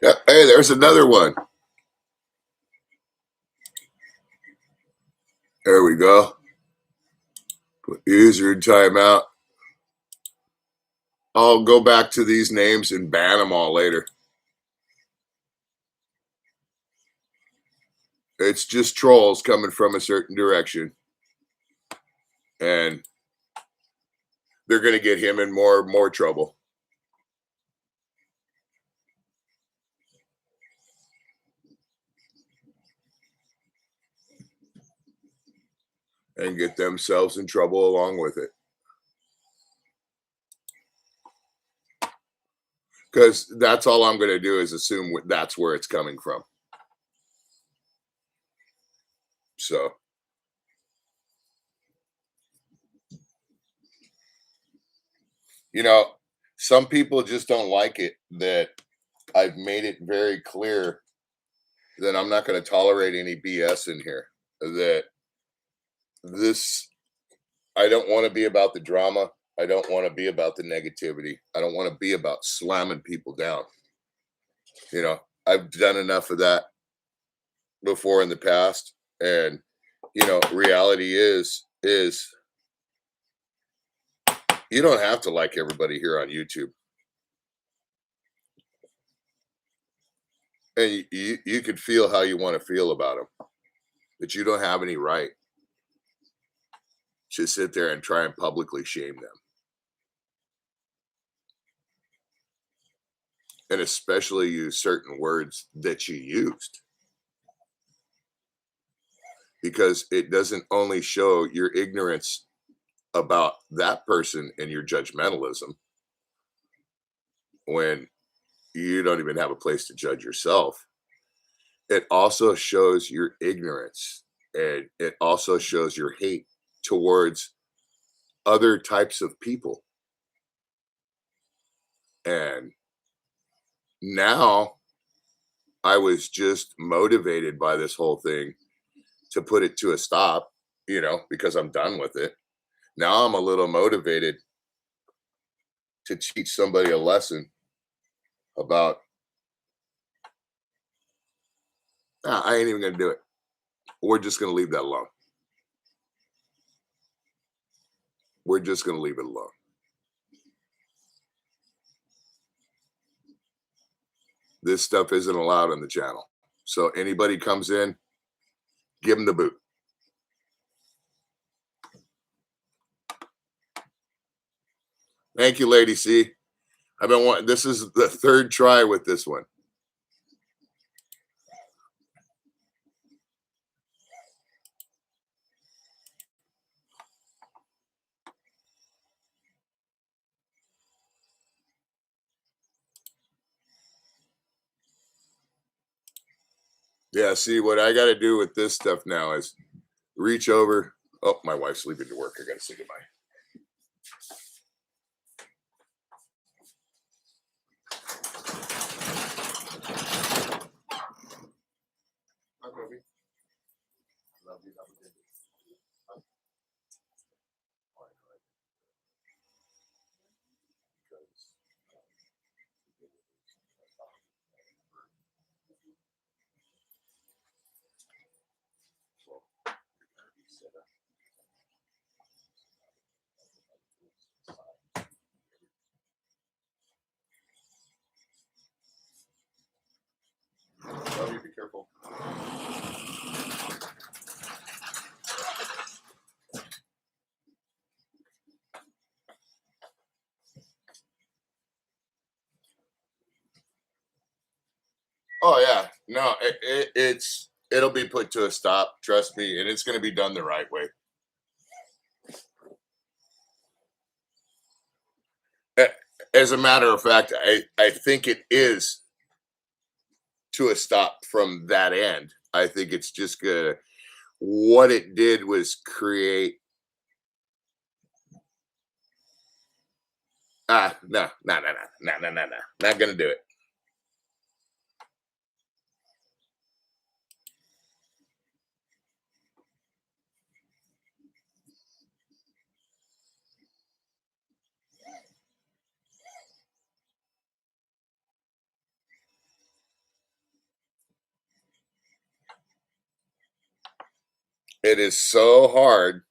Yep. Hey, there's another one. There we go. Put user in timeout. I'll go back to these names and ban them all later. It's just trolls coming from a certain direction. And they're going to get him in more trouble. And get themselves in trouble along with it. Because that's all I'm going to do is assume that's where it's coming from. So. You know, some people just don't like it that I've made it very clear that I'm not going to tolerate any BS in here. That I don't want to be about the drama. I don't want to be about the negativity. I don't want to be about slamming people down. You know, I've done enough of that before in the past. And, you know, reality is you don't have to like everybody here on YouTube. And you could feel how you want to feel about them. But you don't have any right to sit there and try and publicly shame them. And especially use certain words that you used. Because it doesn't only show your ignorance about that person and your judgmentalism when you don't even have a place to judge yourself. It also shows your ignorance, and it also shows your hate towards other types of people. And now I was just motivated by this whole thing to put it to a stop, because I'm done with it. Now I'm a little motivated to teach somebody a lesson about, I ain't even going to do it. We're just going to leave that alone. We're just going to leave it alone. This stuff isn't allowed on the channel. So anybody comes in, give them the boot. Thank you, Lady C. I've been wanting, this is the third try with this one. Yeah, see, what I got to do with this stuff now is reach over. Oh, my wife's leaving to work. I got to say goodbye. Hi, baby. Love you. Have a good day. Love you. Be careful. Oh yeah, no, it'll be put to a stop. Trust me, and it's going to be done the right way. As a matter of fact, I think it is to a stop from that end. I think it's just gonna. What it did was create. No, not gonna do it. It is so hard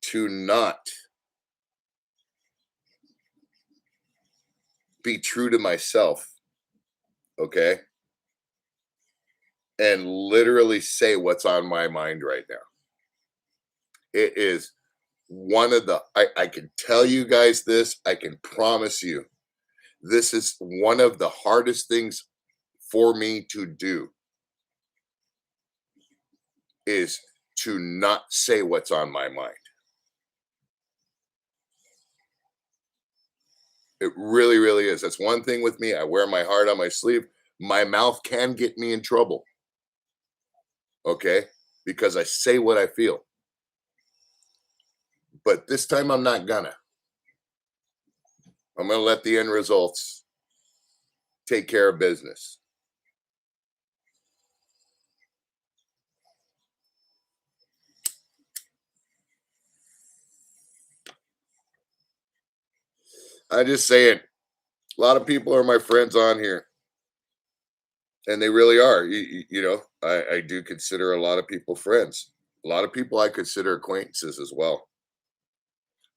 to not be true to myself, okay? And literally say what's on my mind right now. It is one of the, I can tell you guys this, I can promise you, this is one of the hardest things for me to do, is to not say what's on my mind. It really, really is. That's one thing with me. I wear my heart on my sleeve. My mouth can get me in trouble. Okay? Because I say what I feel. But this time I'm not gonna. I'm gonna let the end results take care of business. I just saying, a lot of people are my friends on here. And they really are. I do consider a lot of people friends. A lot of people I consider acquaintances as well.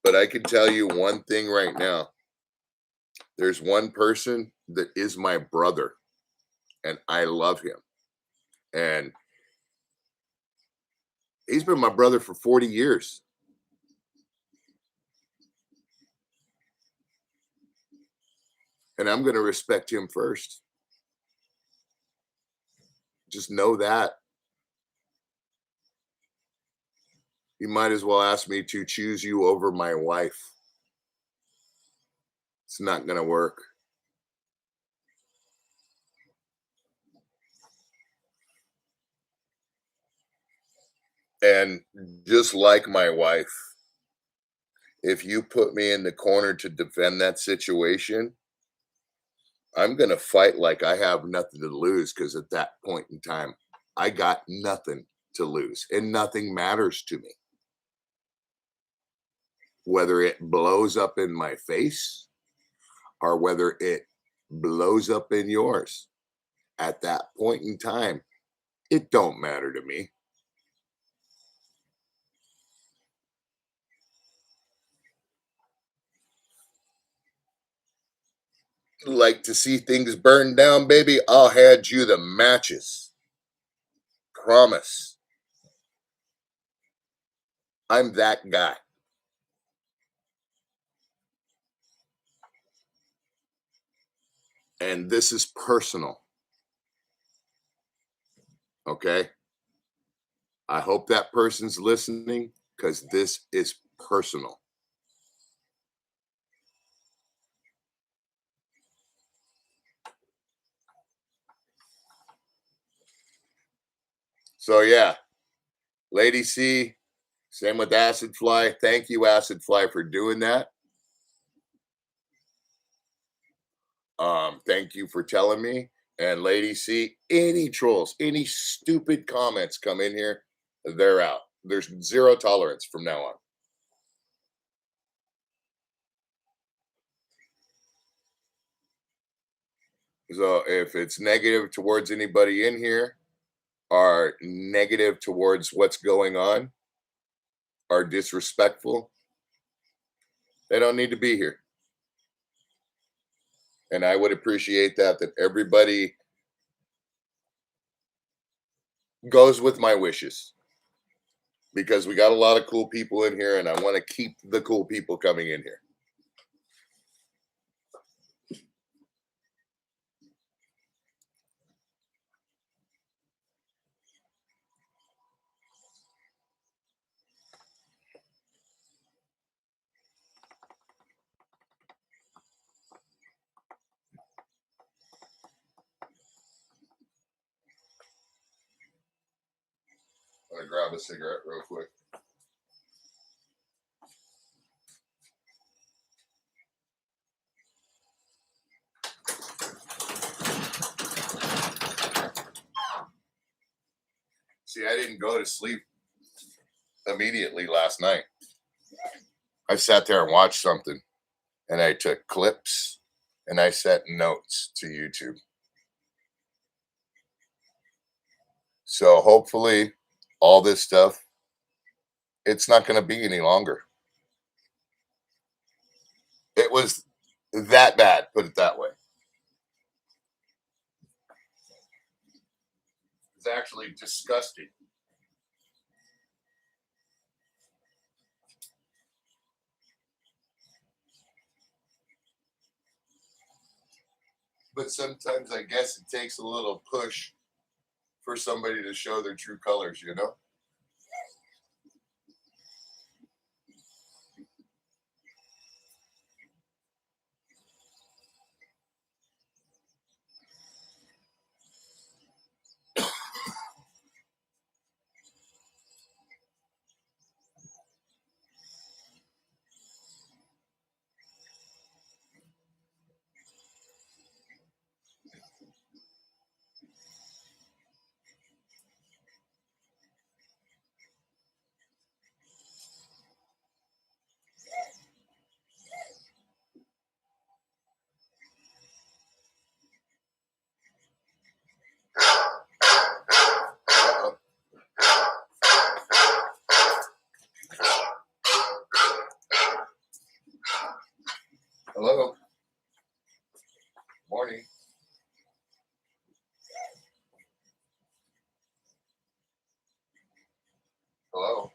But I can tell you one thing right now. There's one person that is my brother, and I love him. And he's been my brother for 40 years. And I'm going to respect him first. Just know that. You might as well ask me to choose you over my wife. It's not going to work. And just like my wife, if you put me in the corner to defend that situation, I'm going to fight like I have nothing to lose, because at that point in time, I got nothing to lose and nothing matters to me. Whether it blows up in my face or whether it blows up in yours, at that point in time, it don't matter to me. Like to see things burn down, baby? I'll hand you the matches. Promise. I'm that guy. And this is personal. Okay? I hope that person's listening, because this is personal. So yeah, Lady C, same with Acid Fly. Thank you, Acid Fly, for doing that. Thank you for telling me. And Lady C, any trolls, any stupid comments come in here, they're out. There's zero tolerance from now on. So if it's negative towards anybody in here, or negative towards what's going on, or disrespectful, they don't need to be here. And I would appreciate that everybody goes with my wishes, because we got a lot of cool people in here and I want to keep the cool people coming in here. I'm gonna grab a cigarette real quick. See, I didn't go to sleep immediately last night. I sat there and watched something, and I took clips and I sent notes to YouTube. So hopefully all this stuff, it's not going to be any longer. It was that bad, put it that way. It's actually disgusting. But sometimes I guess it takes a little push for somebody to show their true colors, you know? Hello. Morning. Hello.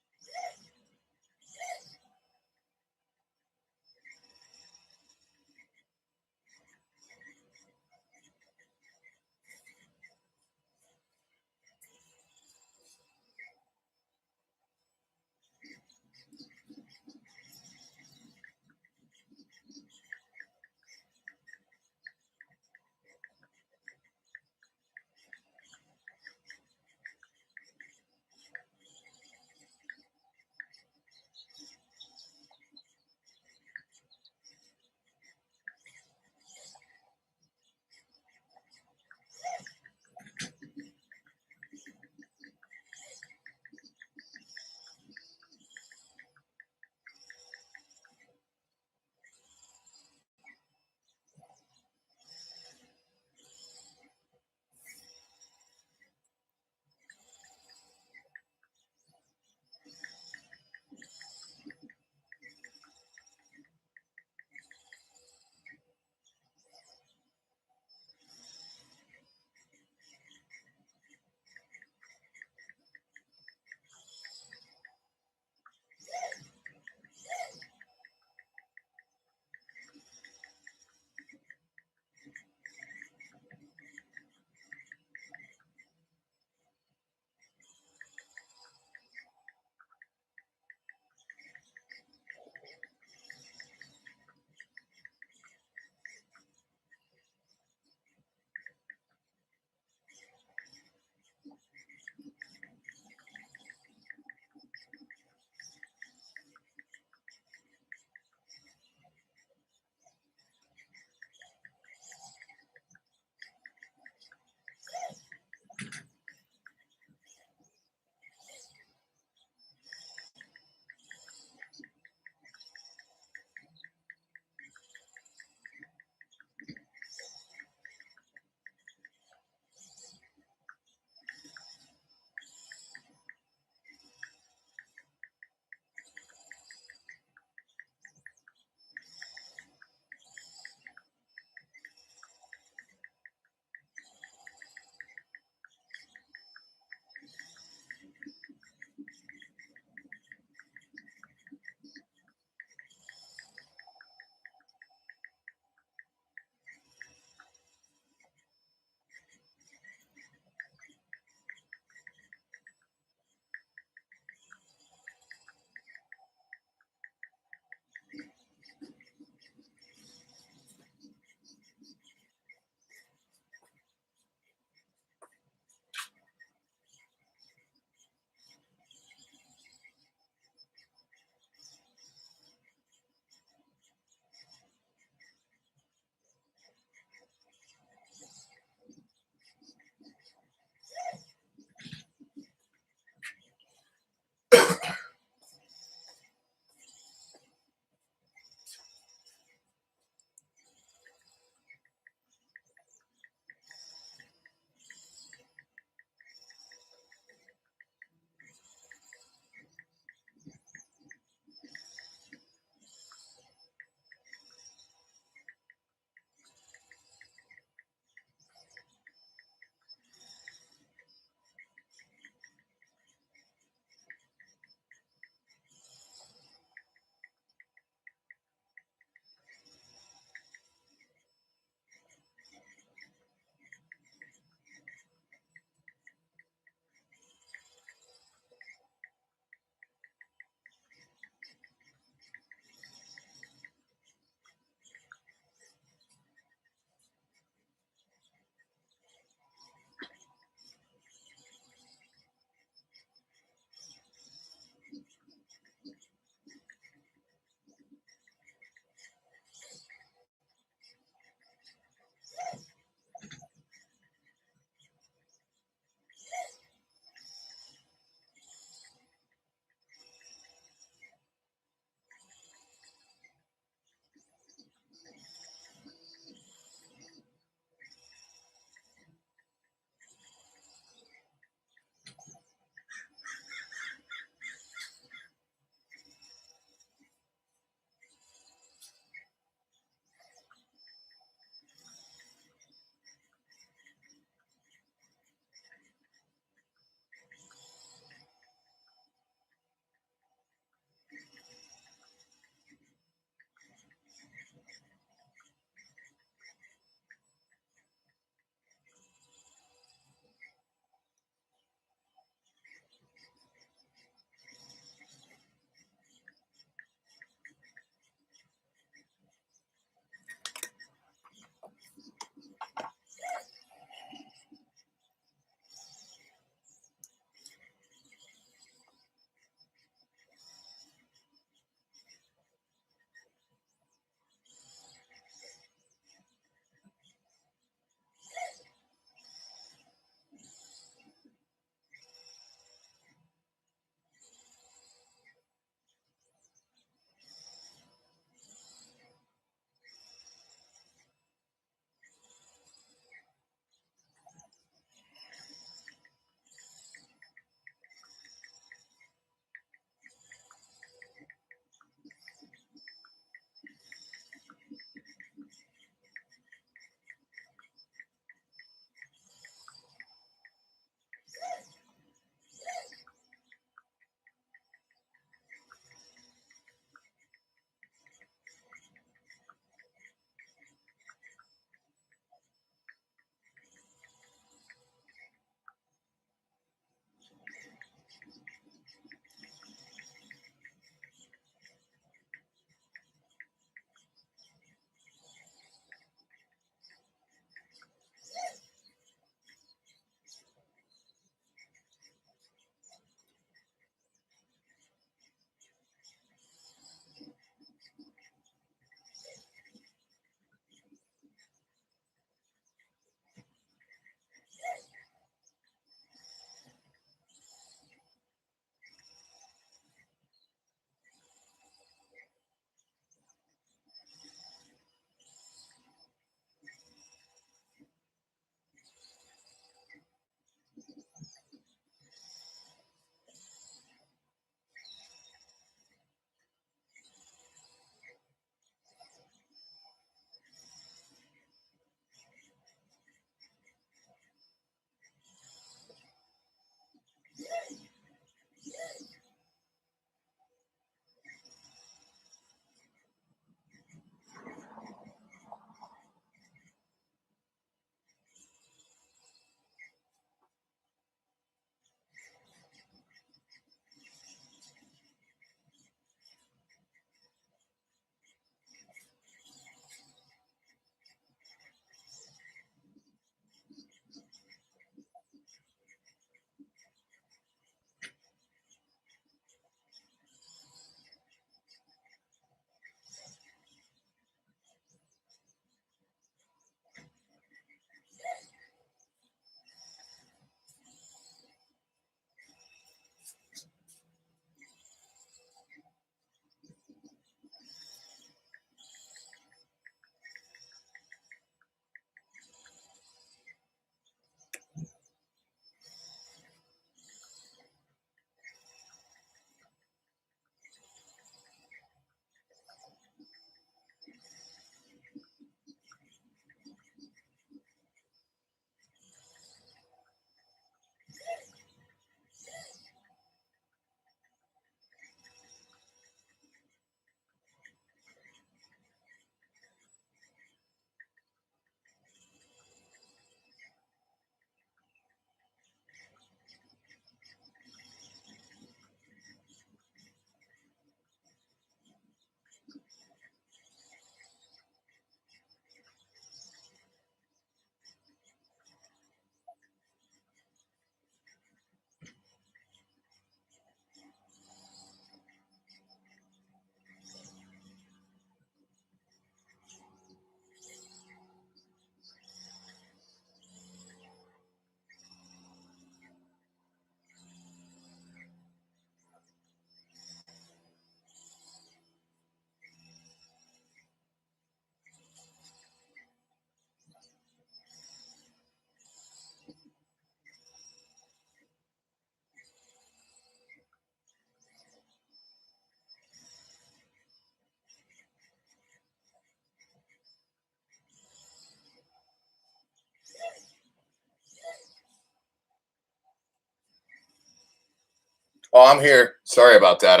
Oh, I'm here. Sorry about that.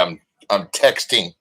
I'm texting.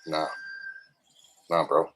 Nah. Nah, bro.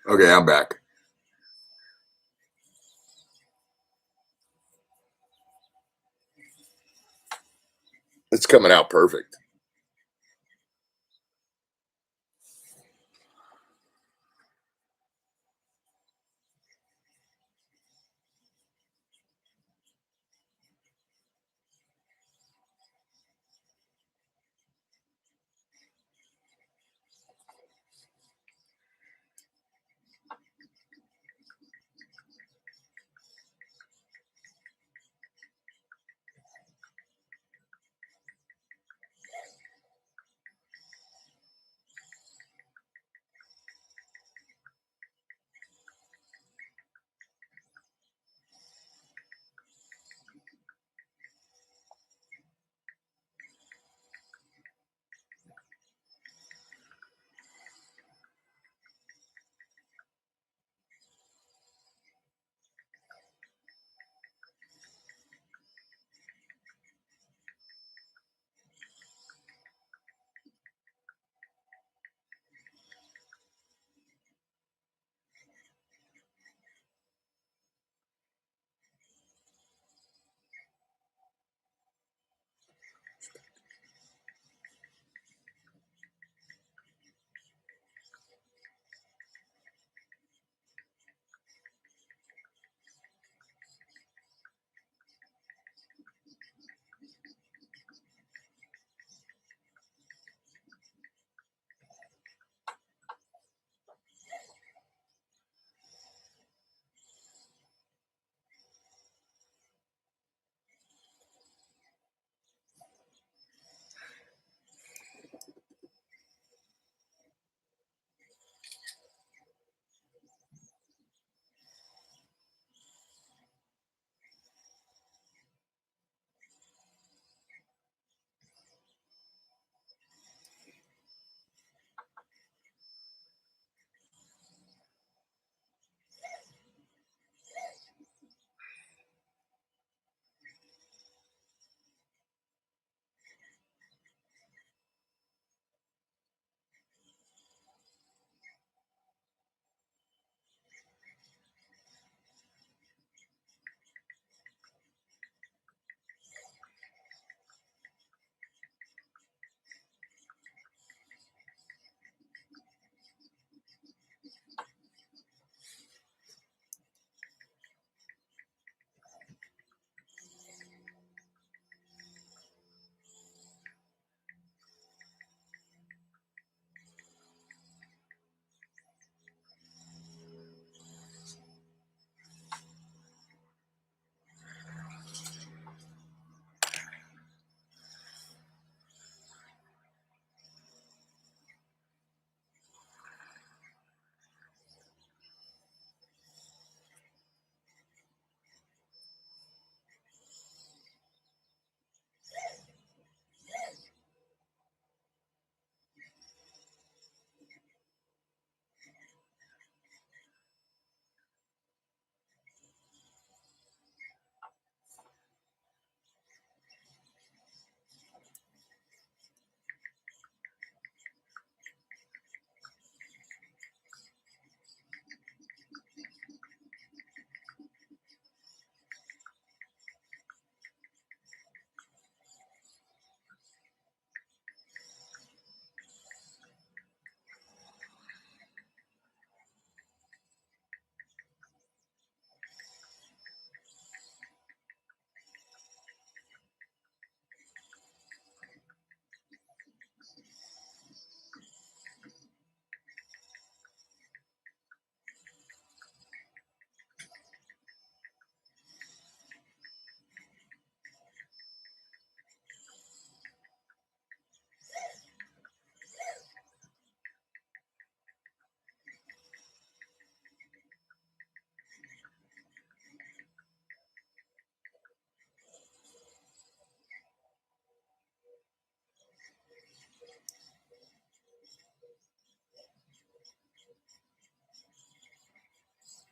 Okay, I'm back. It's coming out perfect.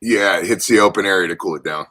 Yeah, it hits the open area to cool it down.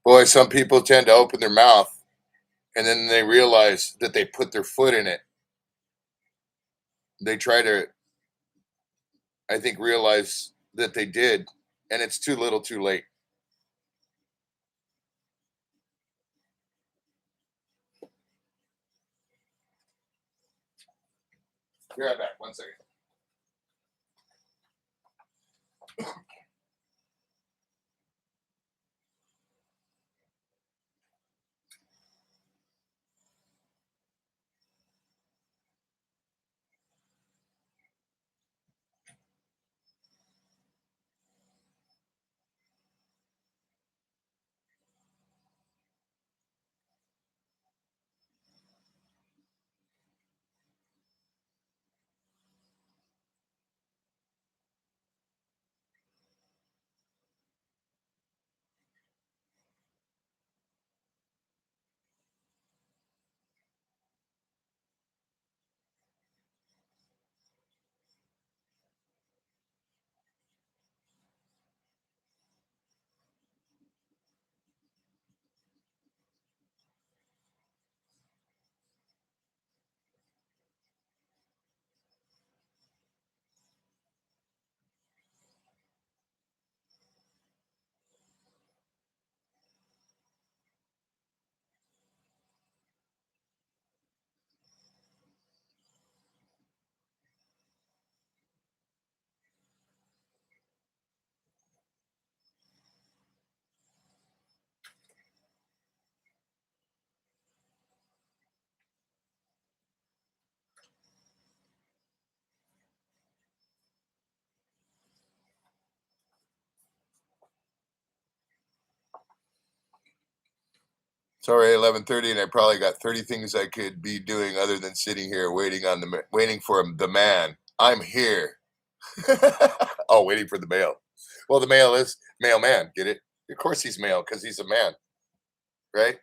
Boy, some people tend to open their mouth and then they realize that they put their foot in it. They try to, I think, realize that they did, and it's too little too late. Be right back. 1 second. It's already 11:30, and I probably got 30 things I could be doing other than sitting here waiting for the man. I'm here. Oh, waiting for the mail. Well, the mail is mailman. Get it? Of course he's male because he's a man, right?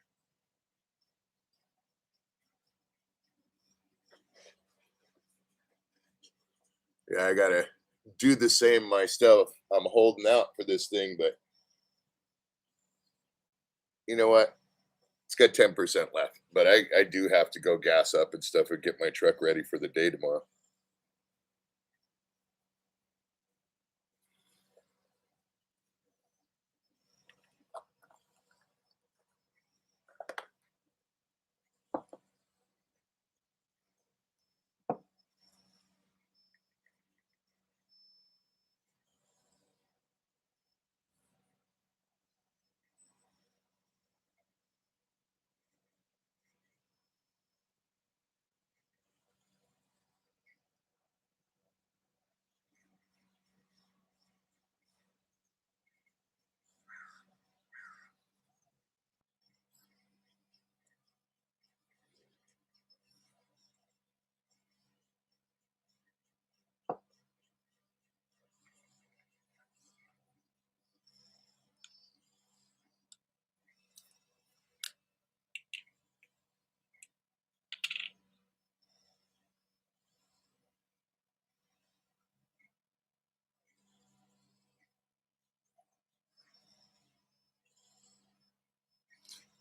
Yeah, I gotta do the same myself. I'm holding out for this thing, but you know what? It's got 10% left. But I do have to go gas up and stuff and get my truck ready for the day tomorrow.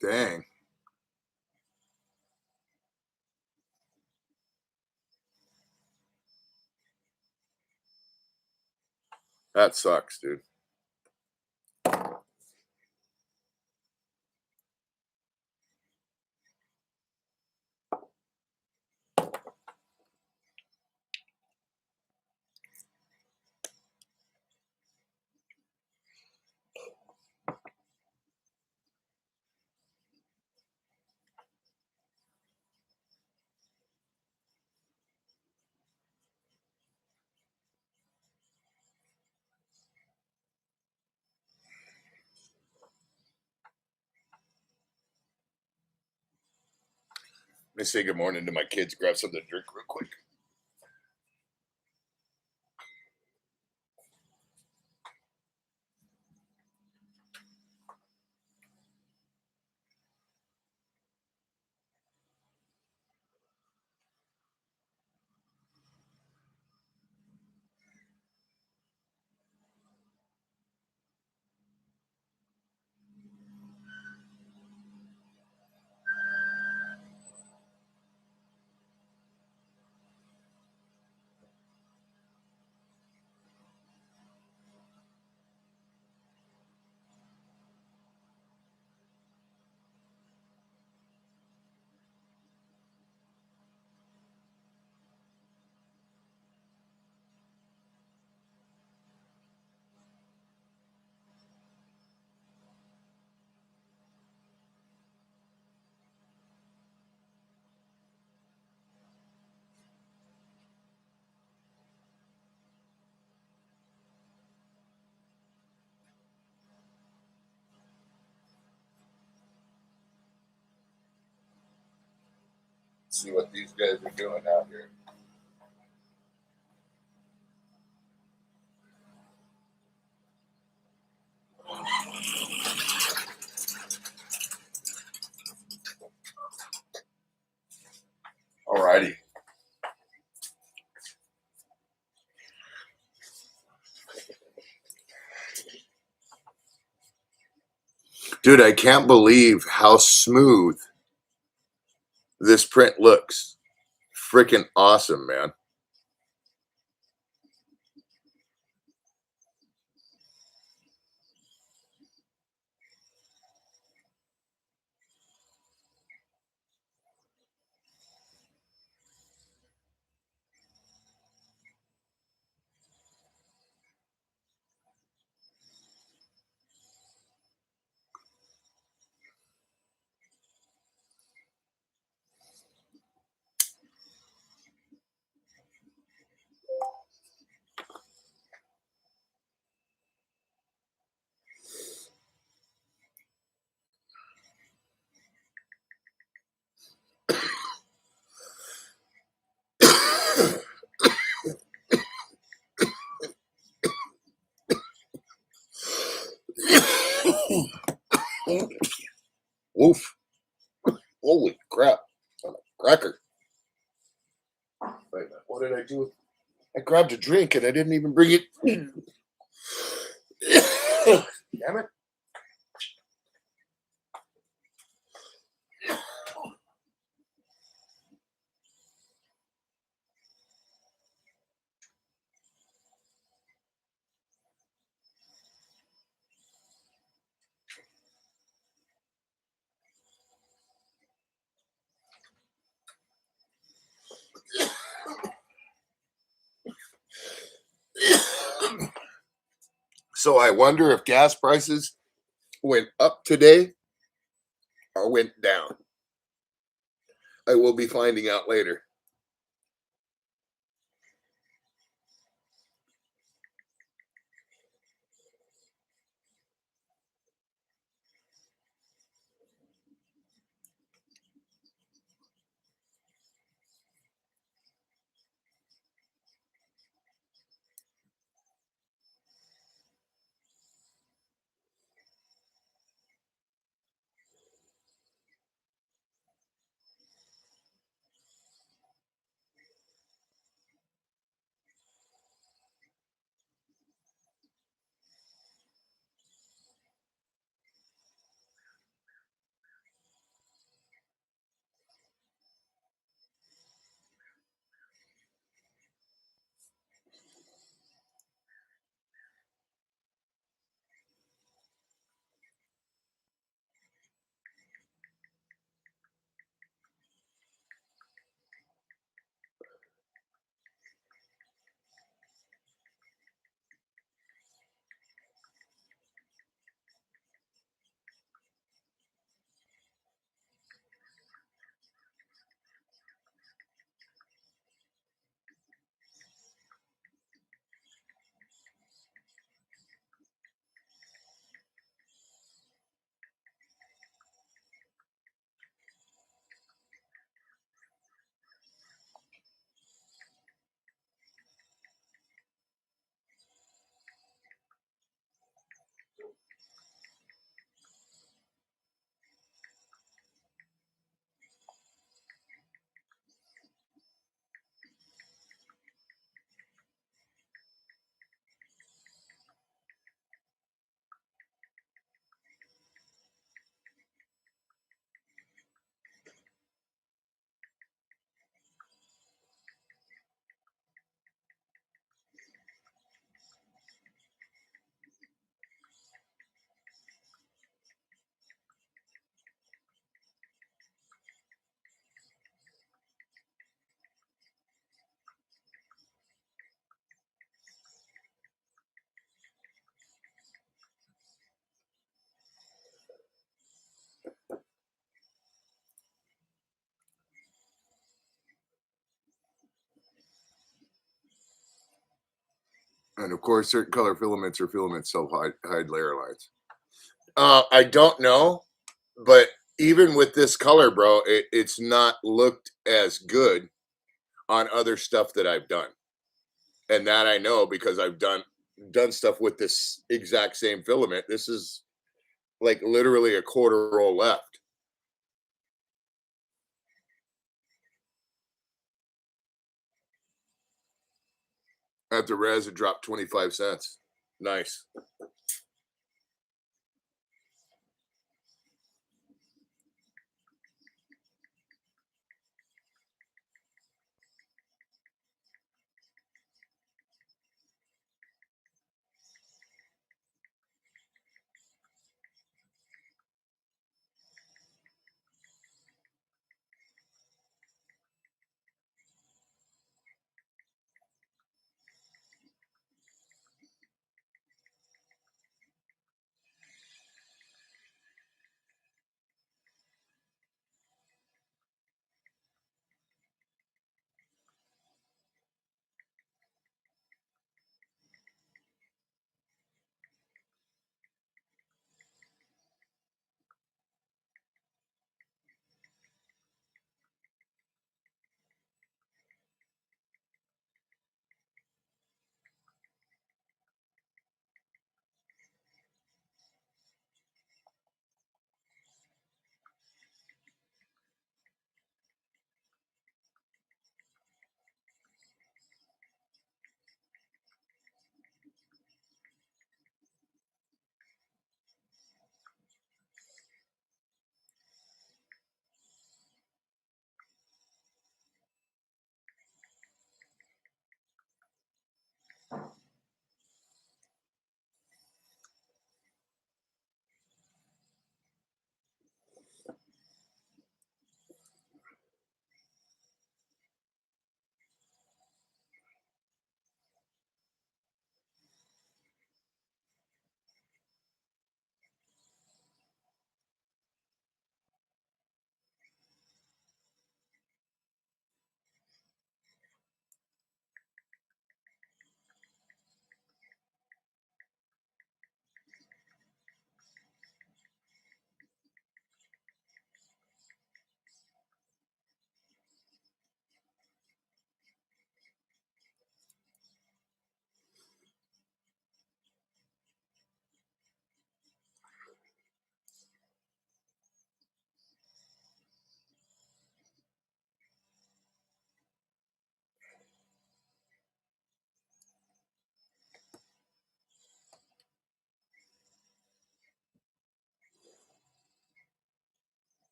Dang. That sucks, dude. Let me say good morning to my kids, grab something to drink real quick. See what these guys are doing out here. Alrighty. Dude, I can't believe how smooth this print looks. Freaking awesome, man. Oof. Holy crap. On a cracker. Wait a minute. What did I do? I grabbed a drink and I didn't even bring it. Damn it. So I wonder if gas prices went up today or went down. I will be finding out later. And of course, certain color filaments are filaments self-hide layer lines. I don't know, but even with this color, bro, it's not looked as good on other stuff that I've done. And that I know because I've done stuff with this exact same filament. This is like literally a quarter roll left. At the res, it dropped 25 cents. Nice.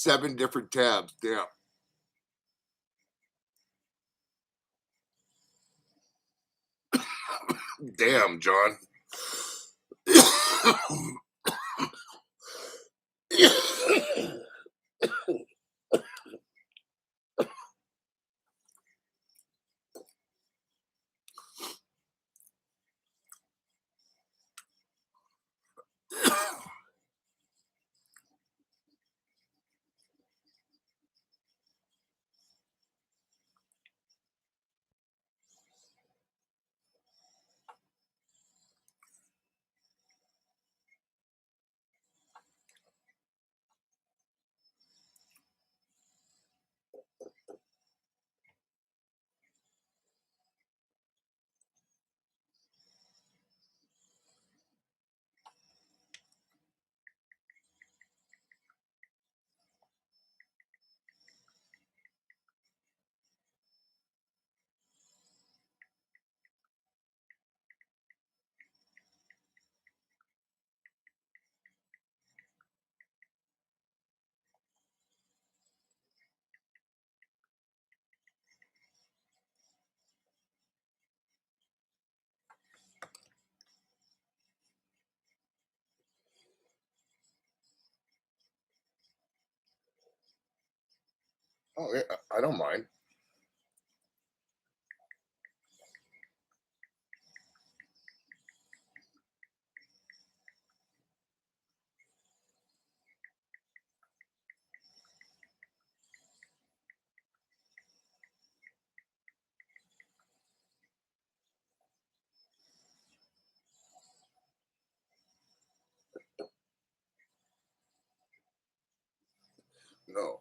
7 different tabs. Damn. Damn, John. Oh, yeah, I don't mind. No.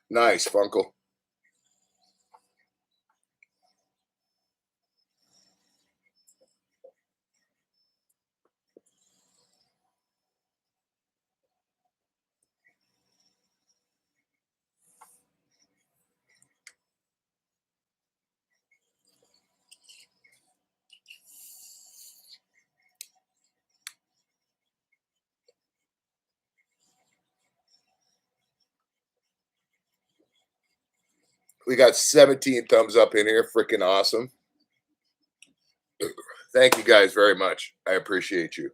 Nice, Funkle. We got 17 thumbs up in here. Freaking awesome. Thank you guys very much. I appreciate you.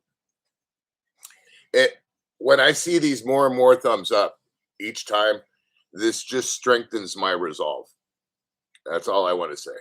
It when I see these more and more thumbs up each time, this just strengthens my resolve. That's all I want to say.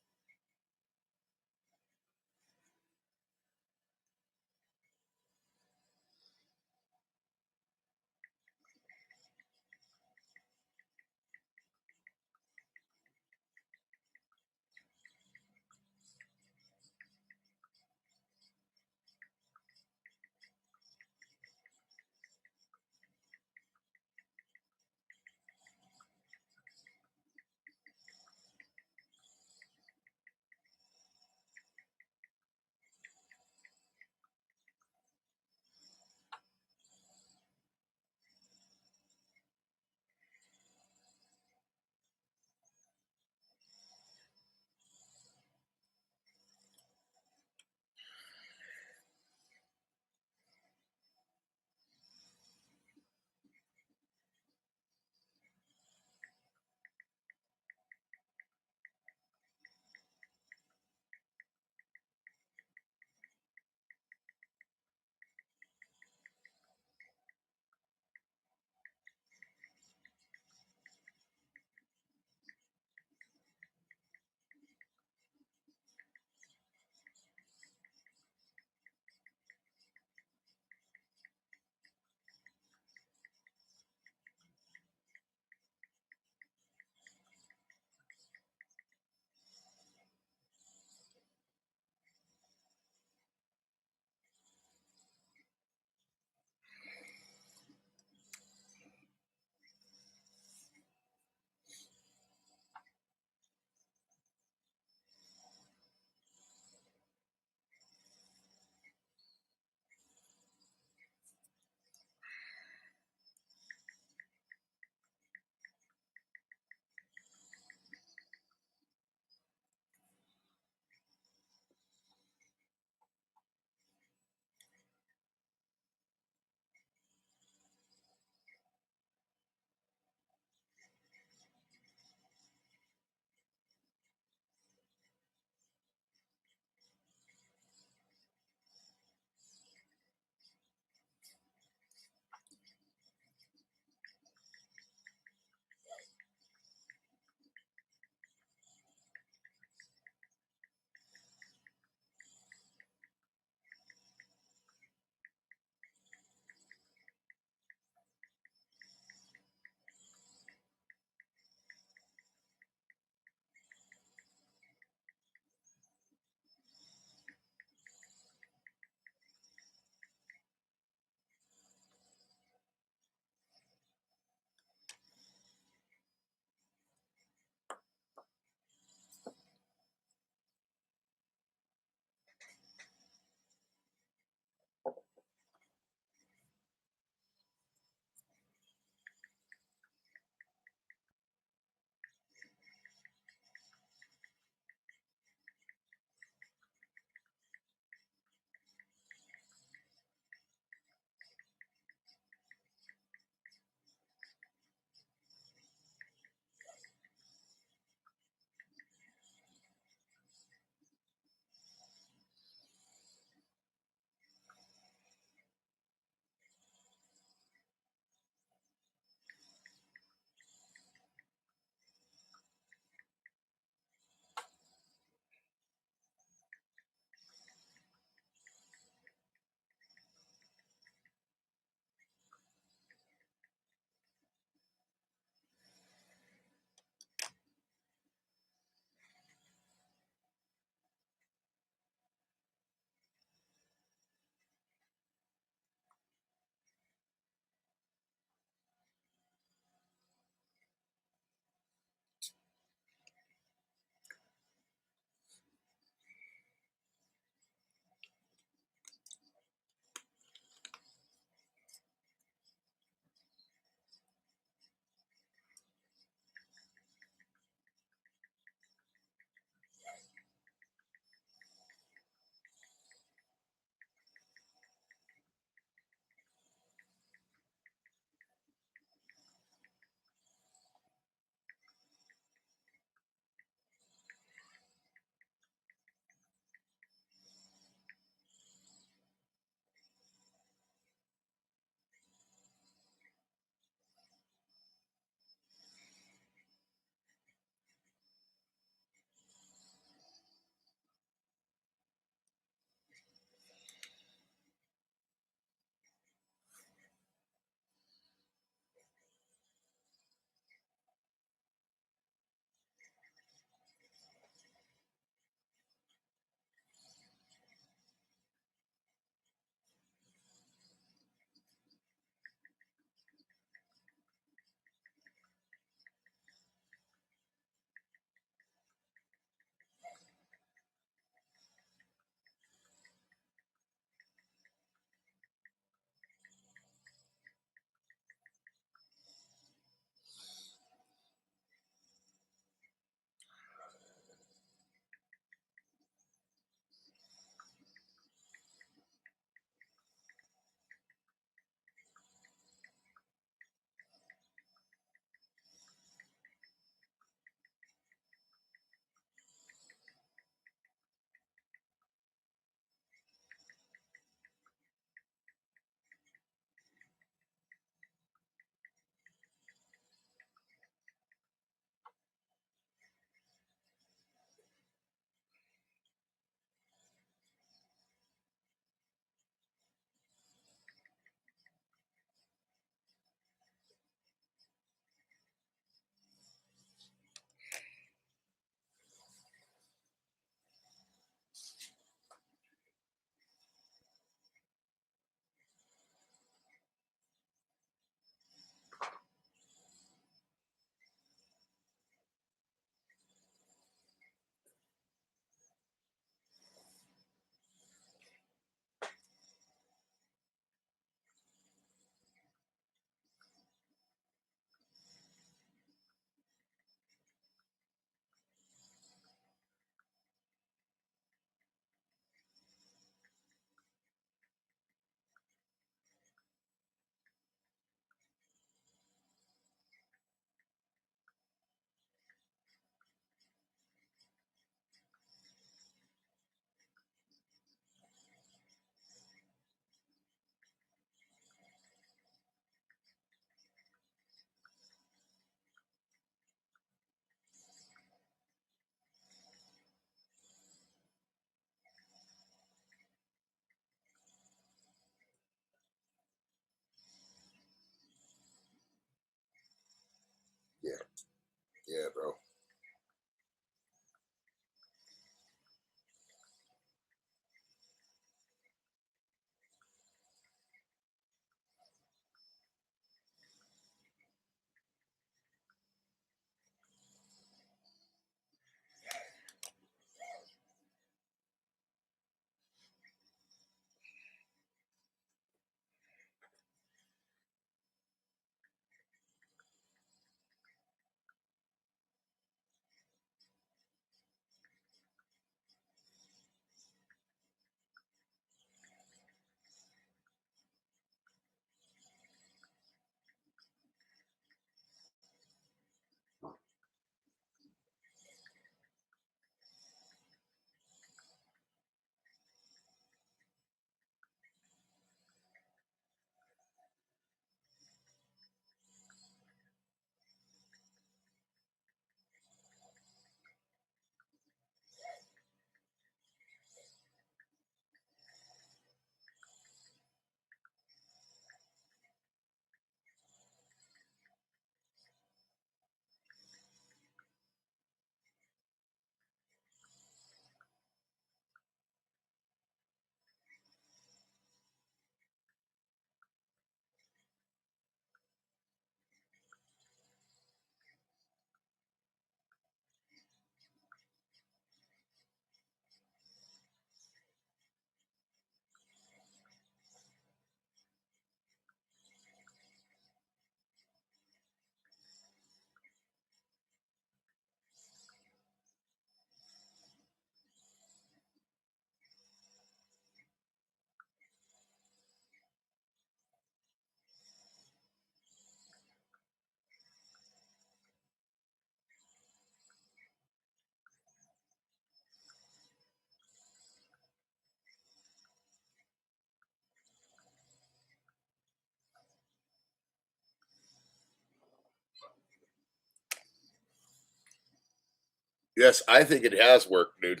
Yes, I think it has worked, dude.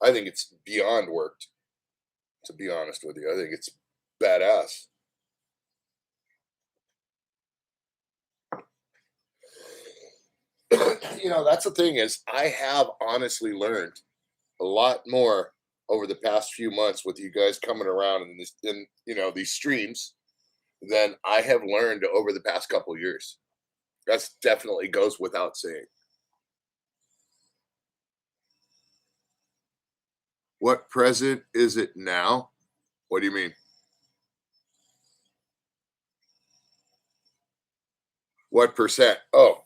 I think it's beyond worked, to be honest with you. I think it's badass. That's the thing is I have honestly learned a lot more over the past few months with you guys coming around in these streams than I have learned over the past couple years. That's definitely goes without saying. What present is it now? What do you mean? What percent? Oh,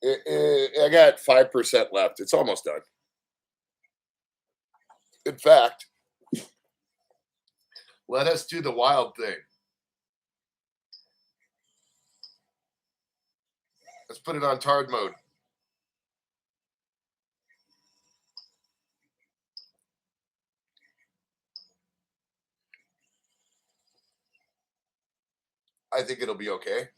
I got 5% left. It's almost done. In fact, let us do the wild thing. Let's put it on tard mode. I think it'll be okay.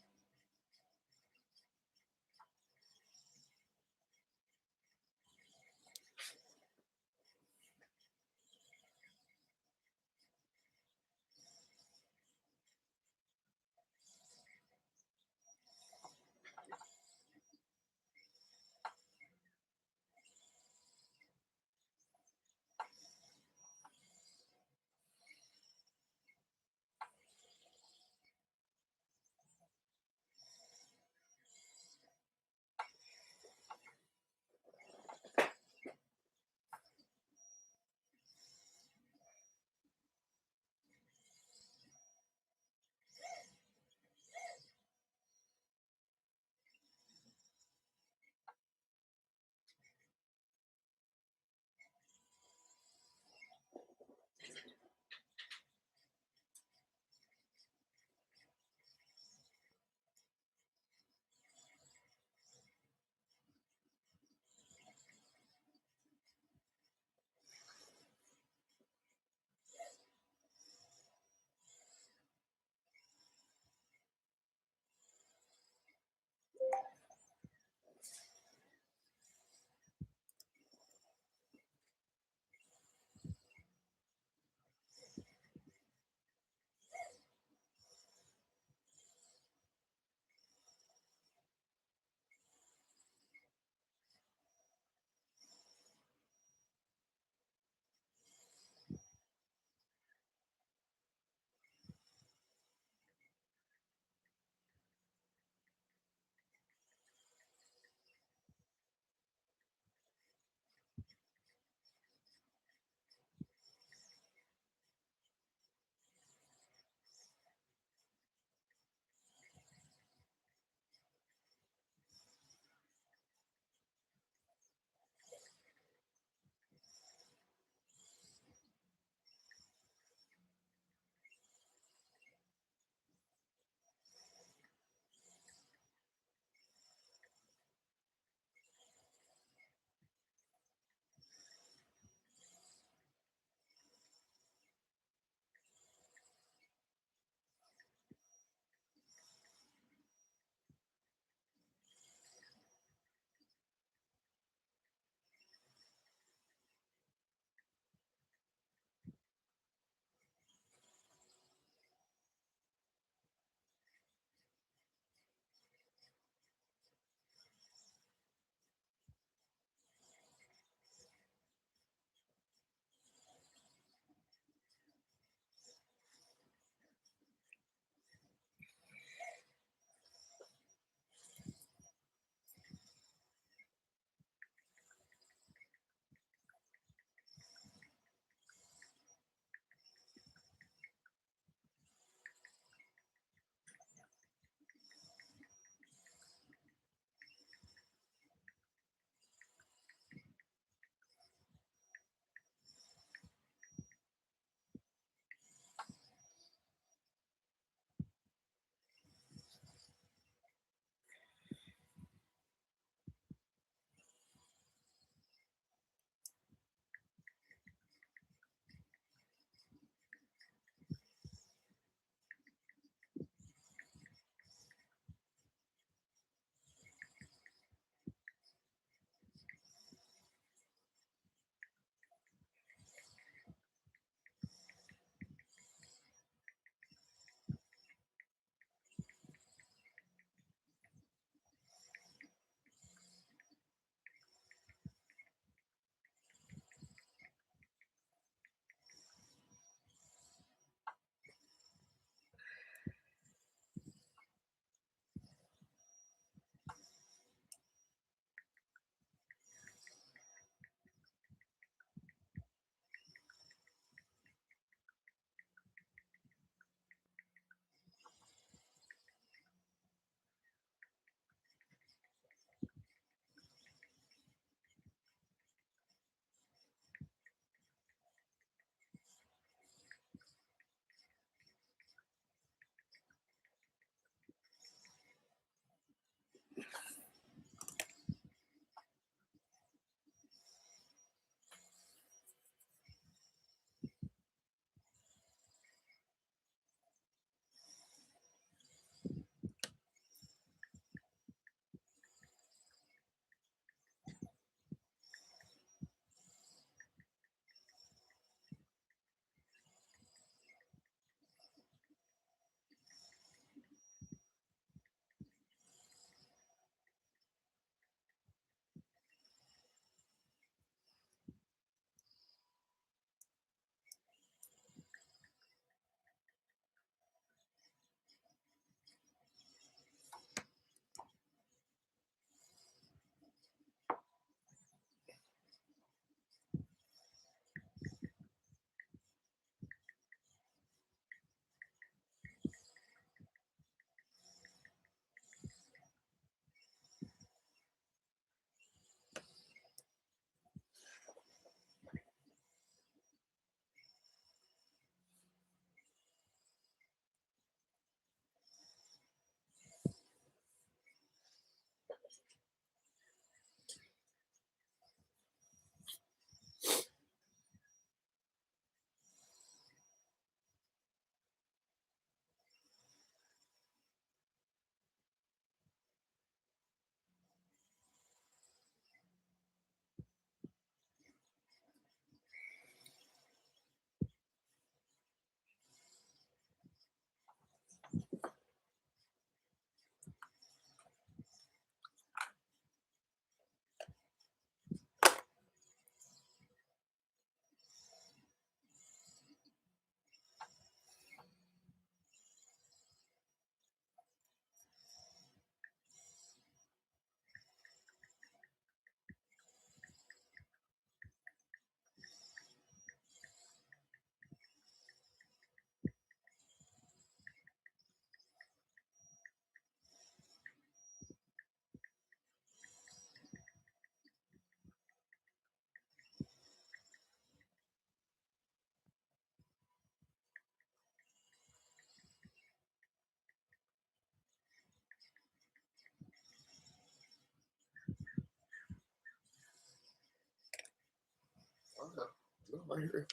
Am I here?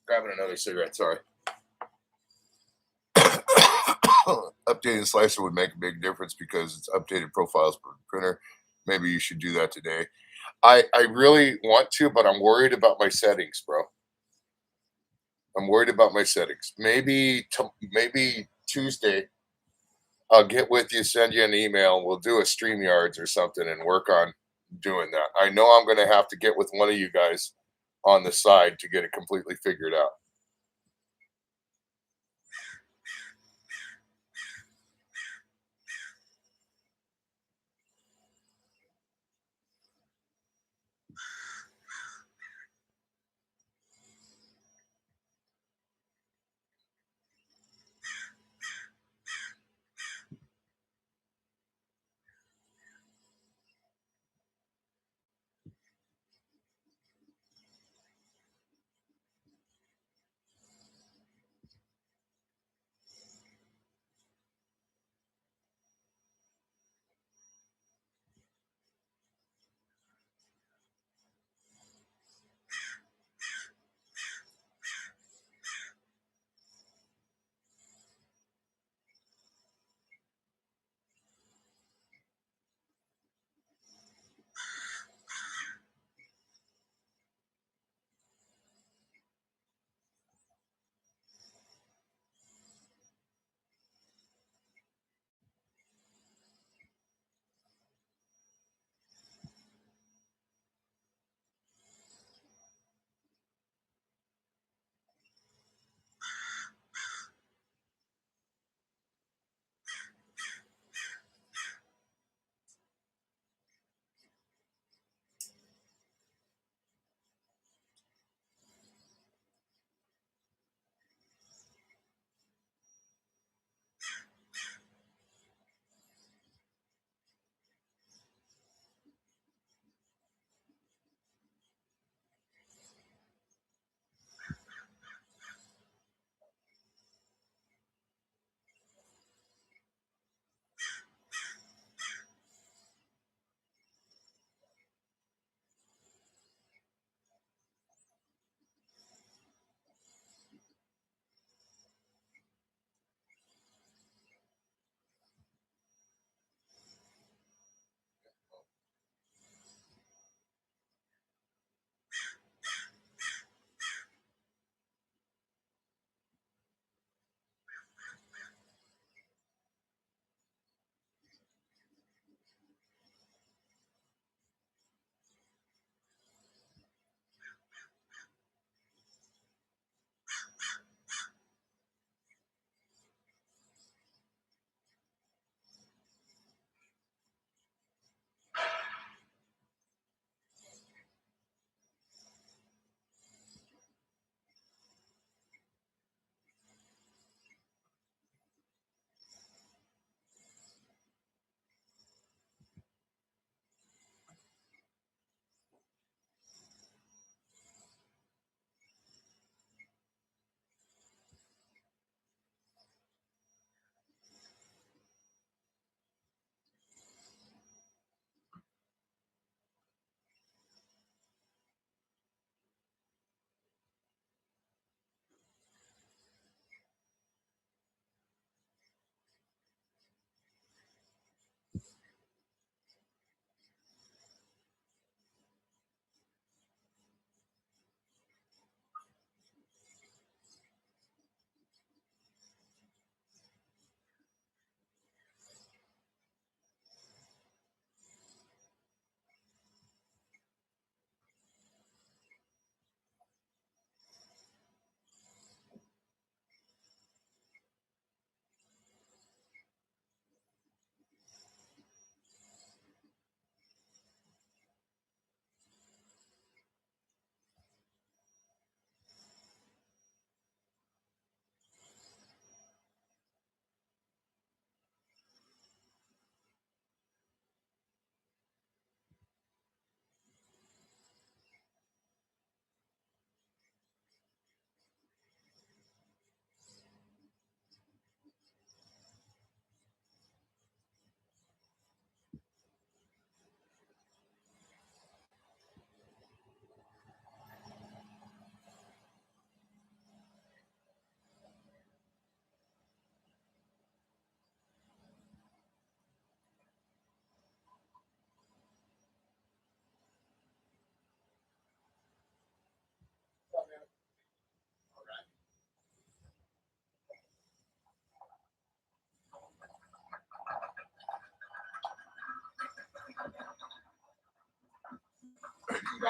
Grabbing another cigarette, sorry. Updating slicer would make a big difference because it's updated profiles per printer. Maybe you should do that today. I really want to, but I'm worried about my settings, bro. I'm worried about my settings. Maybe Tuesday I'll get with you, send you an email. We'll do a StreamYards or something and work on doing that. I know I'm going to have to get with one of you guys on the side to get it completely figured out.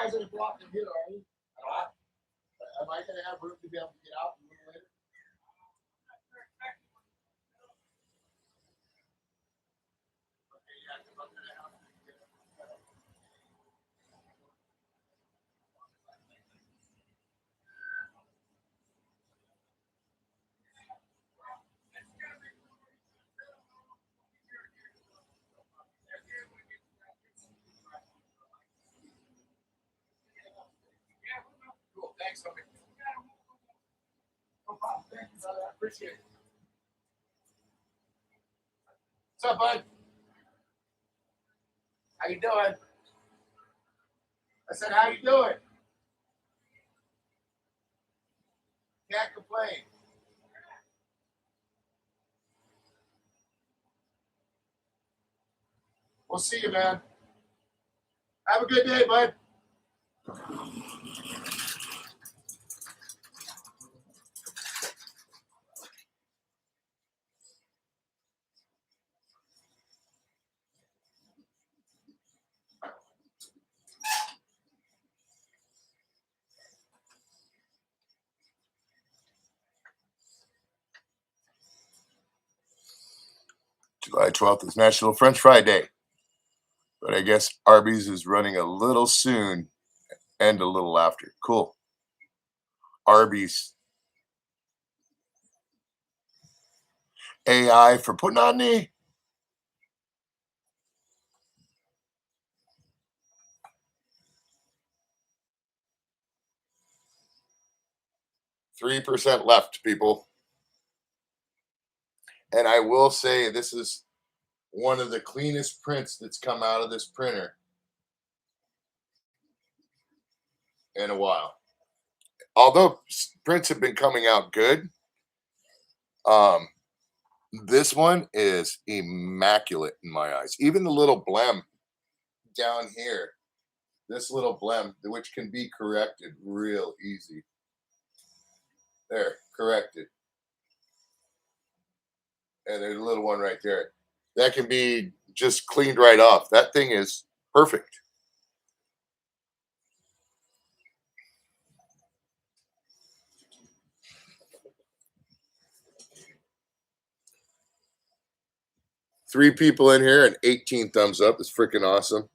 guys gonna go out and hit, are you? Am I gonna have room to be able to get out a little later? Okay, yeah, 'cause I'm gonna have to get cool. Thanks, homie. No problem. Thank you, brother. I appreciate it. What's up, bud? How you doing? I said, how you doing? Can't complain. We'll see you, man. Have a good day, bud. July 12th is National French Fry Day. But I guess Arby's is running a little soon and a little after. Cool. Arby's. AI for putting on the 3% left, people. And I will say this is one of the cleanest prints that's come out of this printer in a while. Although prints have been coming out good, this one is immaculate in my eyes. Even the little blem down here, this little blem, which can be corrected real easy. There, corrected. And there's a little one right there. That can be just cleaned right off. That thing is perfect. Three people in here and 18 thumbs up. It's freaking awesome.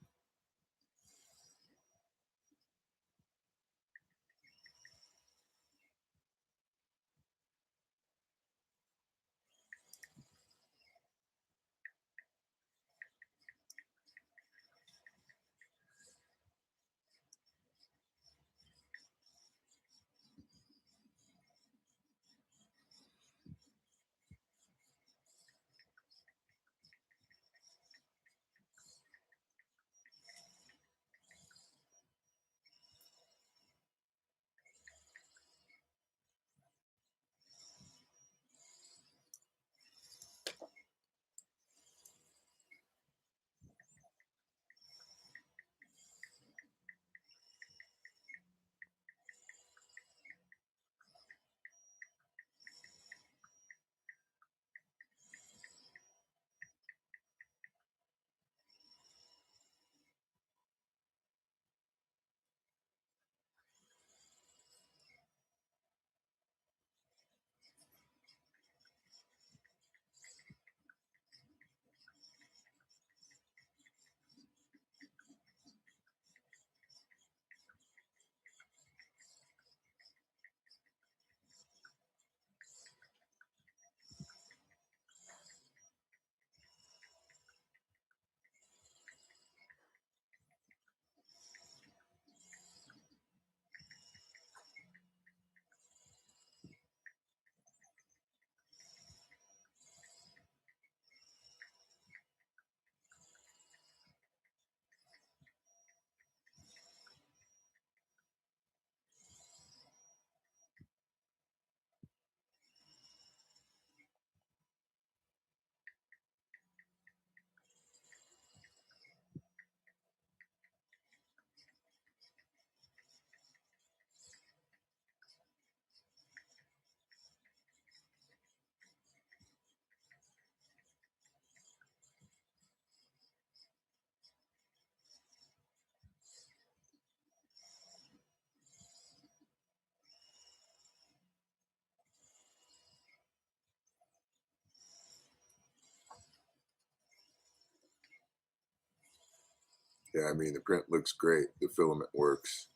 Yeah, I mean, the print looks great. The filament works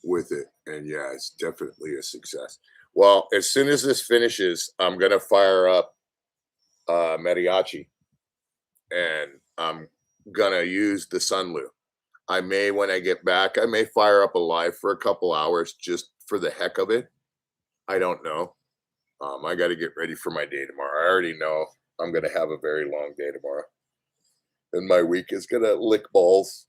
with it. And yeah, it's definitely a success. Well, as soon as this finishes, I'm going to fire up Mariachi, and I'm going to use the Sunlu. I may, when I get back, I may fire up a live for a couple hours just for the heck of it. I don't know. I got to get ready for my day tomorrow. I already know I'm going to have a very long day tomorrow. And my week is going to lick balls.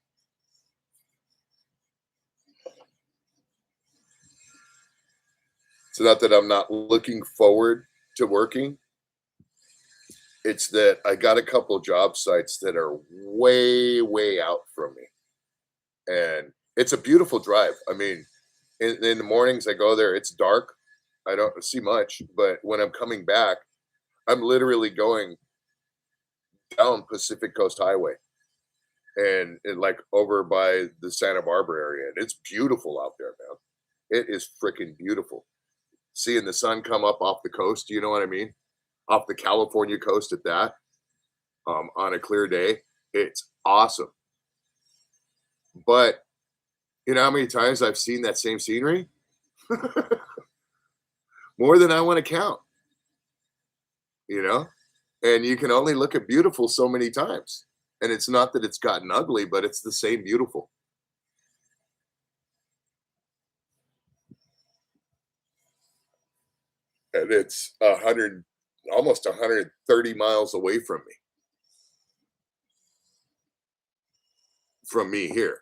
It's not that I'm not looking forward to working. It's that I got a couple job sites that are way, way out from me. And it's a beautiful drive. I mean, in the mornings I go there, it's dark. I don't see much. But when I'm coming back, I'm literally going down Pacific Coast Highway and like over by the Santa Barbara area. And it's beautiful out there, man. It is freaking beautiful. Seeing the sun come up off the coast, you know what I mean? Off the California coast at that, on a clear day, it's awesome. But you know how many times I've seen that same scenery? More than I want to count, you know? And you can only look at beautiful so many times. And it's not that it's gotten ugly, but it's the same beautiful. And it's 100, almost 130 miles away from me here,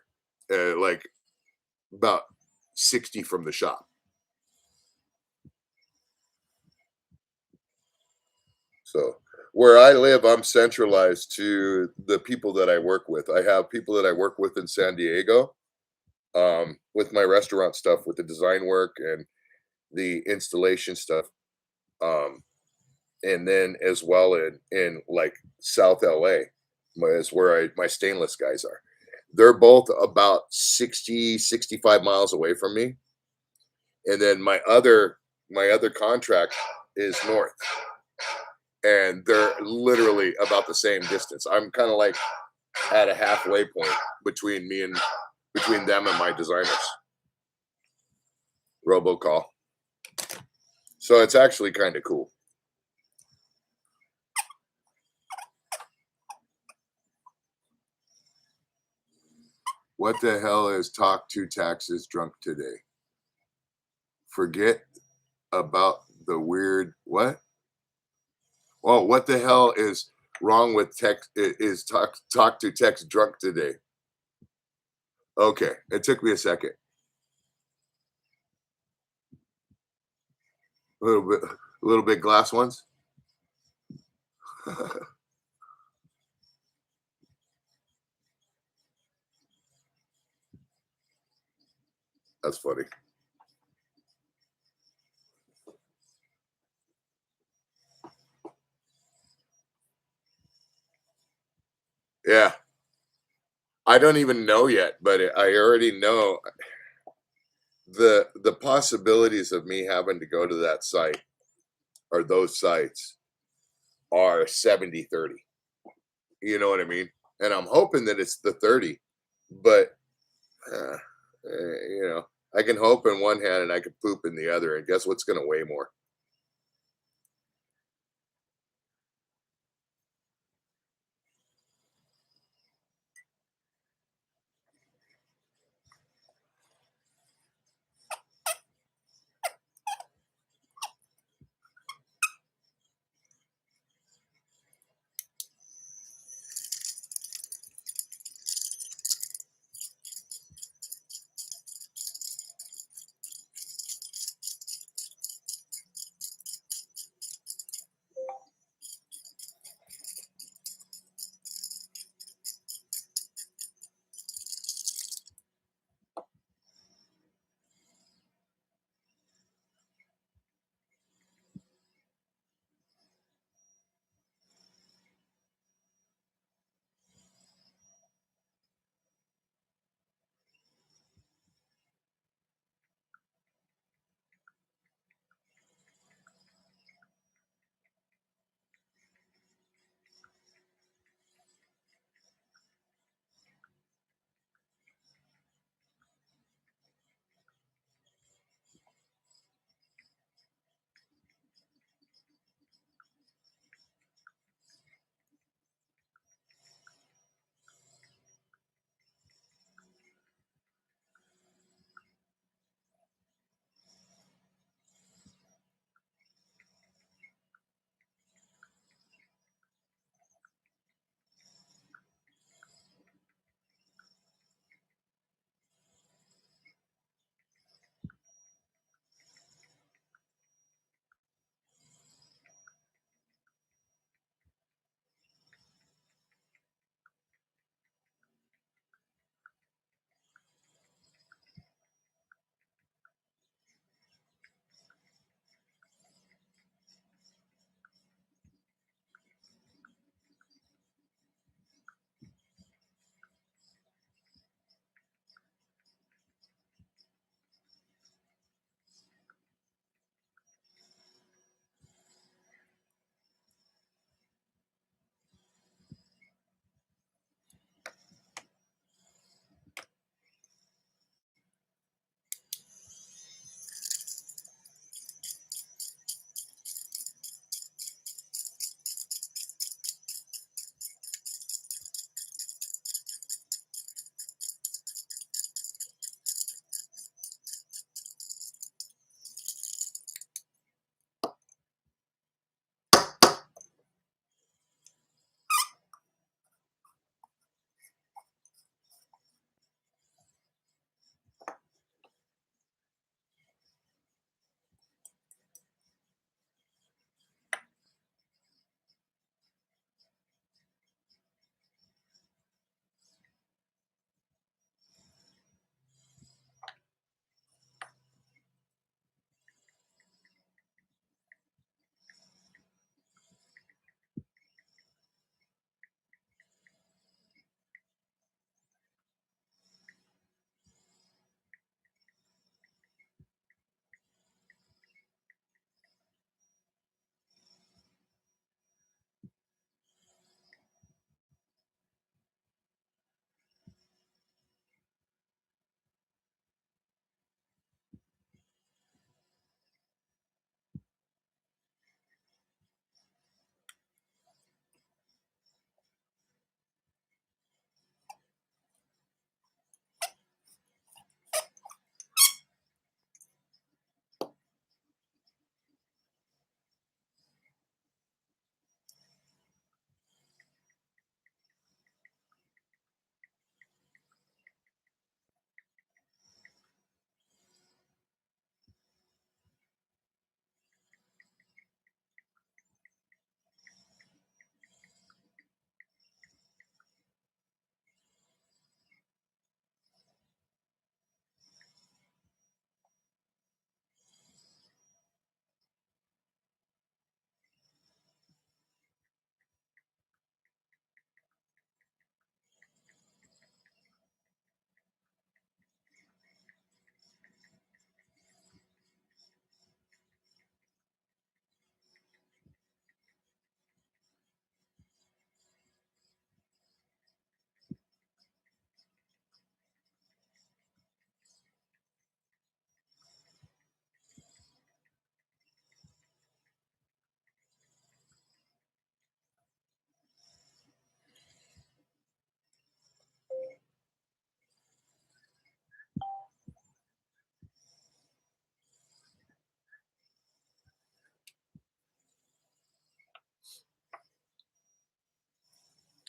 like about 60 from the shop. So where I live, I'm centralized to the people that I work with. I have people that I work with in San Diego, with my restaurant stuff, with the design work and the installation stuff. Um, and then as well in like South LA is where my stainless guys are. They're both about 60, 65 miles away from me. And then my other contract is north. And they're literally about the same distance. I'm kind of like at a halfway point between them and my designers. Robocall. So it's actually kind of cool. What the hell is talk to taxes drunk today? Forget about the weird what? Oh, what the hell is wrong with text? Is talk to text drunk today? Okay, it took me a second. A little bit glass ones. That's funny. Yeah, I don't even know yet, but I already know the possibilities of me having to go to that site or those sites are 70-30. You know what I mean? And I'm hoping that it's the 30, but you know, I can hope in one hand and I can poop in the other. And guess what's going to weigh more?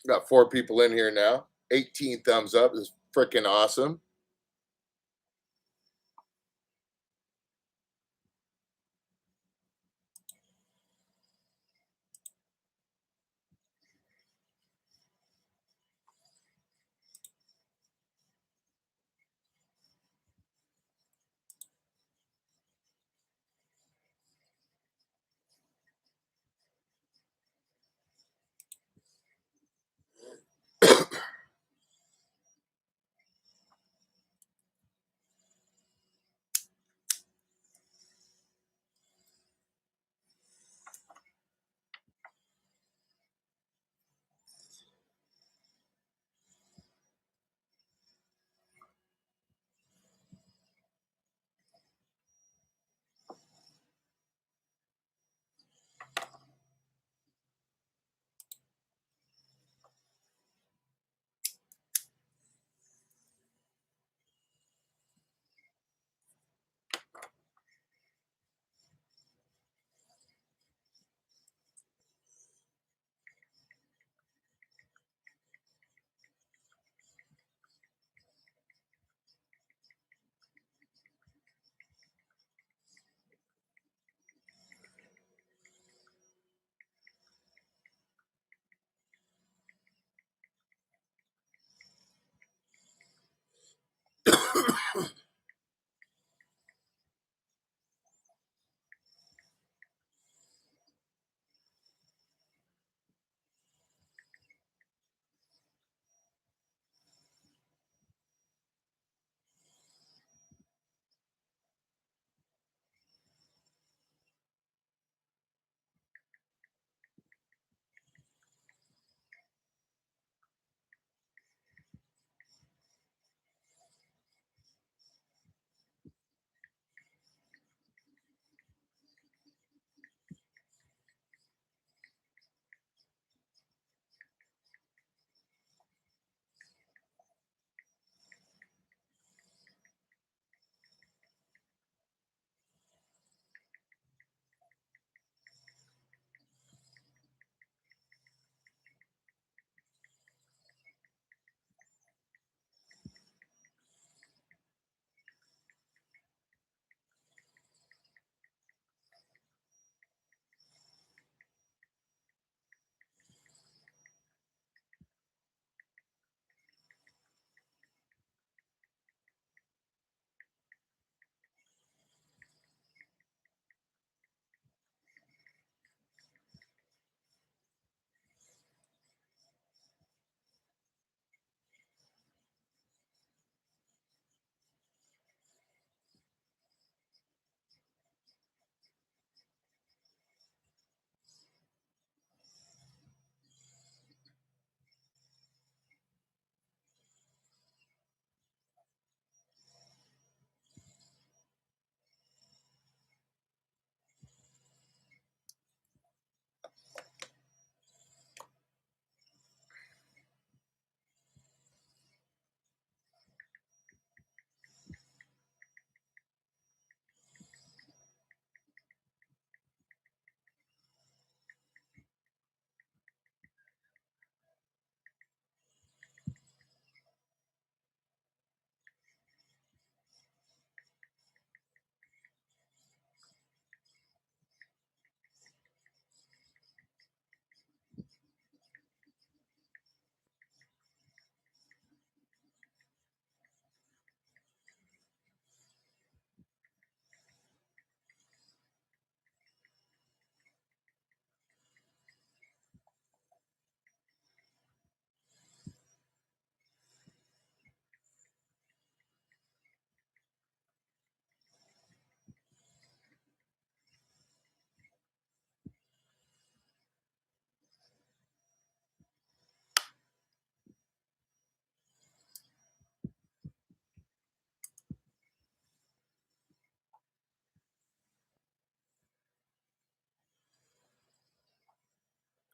Got 4 people in here now. 18 thumbs up. This is freaking awesome.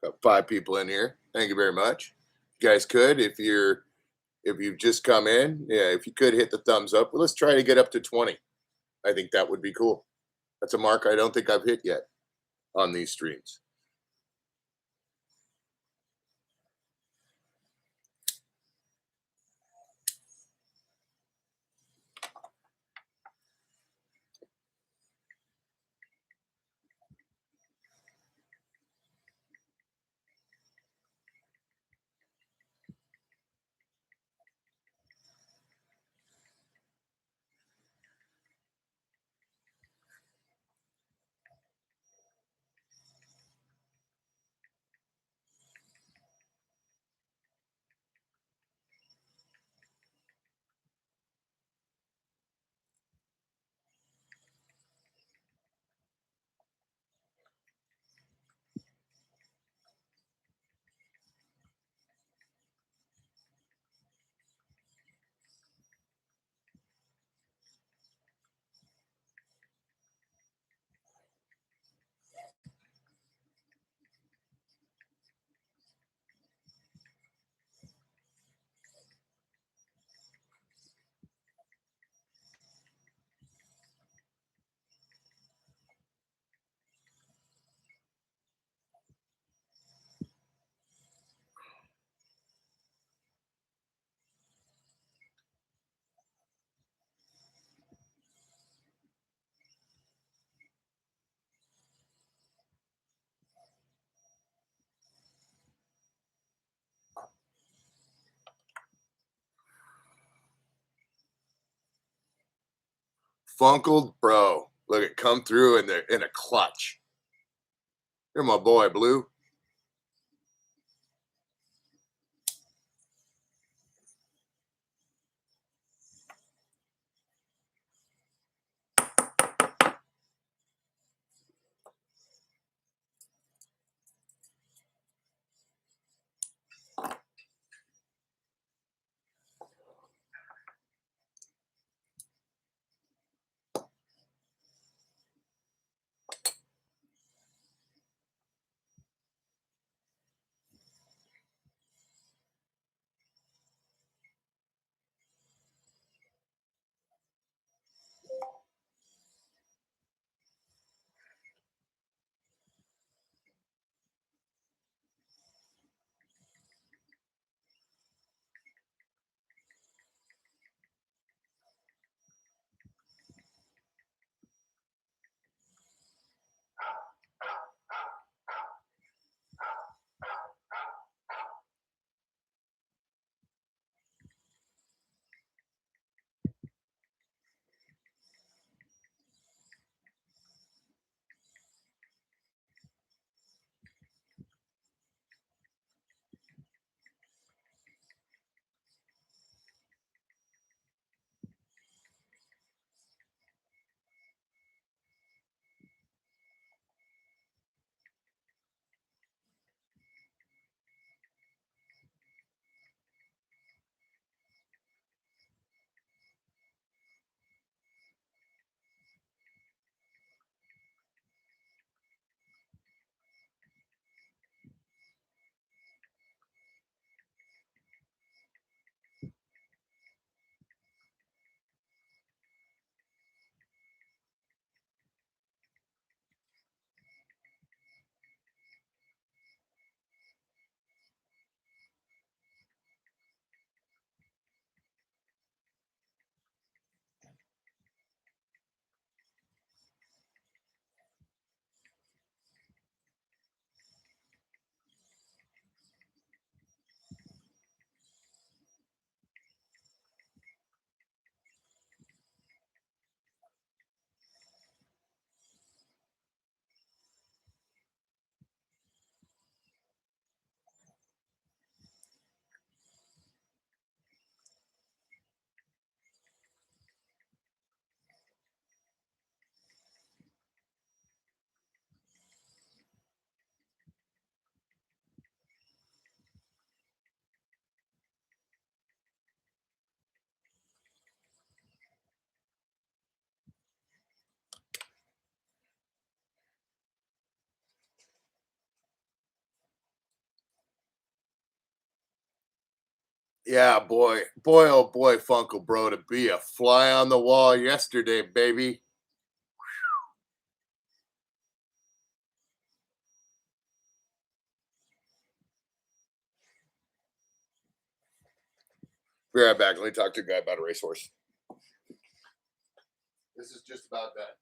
Got 5 people in here. Thank you very much. You guys could, if you've just come in, yeah, if you could hit the thumbs up. Well, let's try to get up to 20. I think that would be cool. That's a mark I don't think I've hit yet on these streams. Funkled, bro. Look at come through in a clutch. You're my boy, Blue. Yeah, boy. Boy, oh boy, Funkle, bro, to be a fly on the wall yesterday, baby. Be right back. Let me talk to a guy about a racehorse. This is just about that.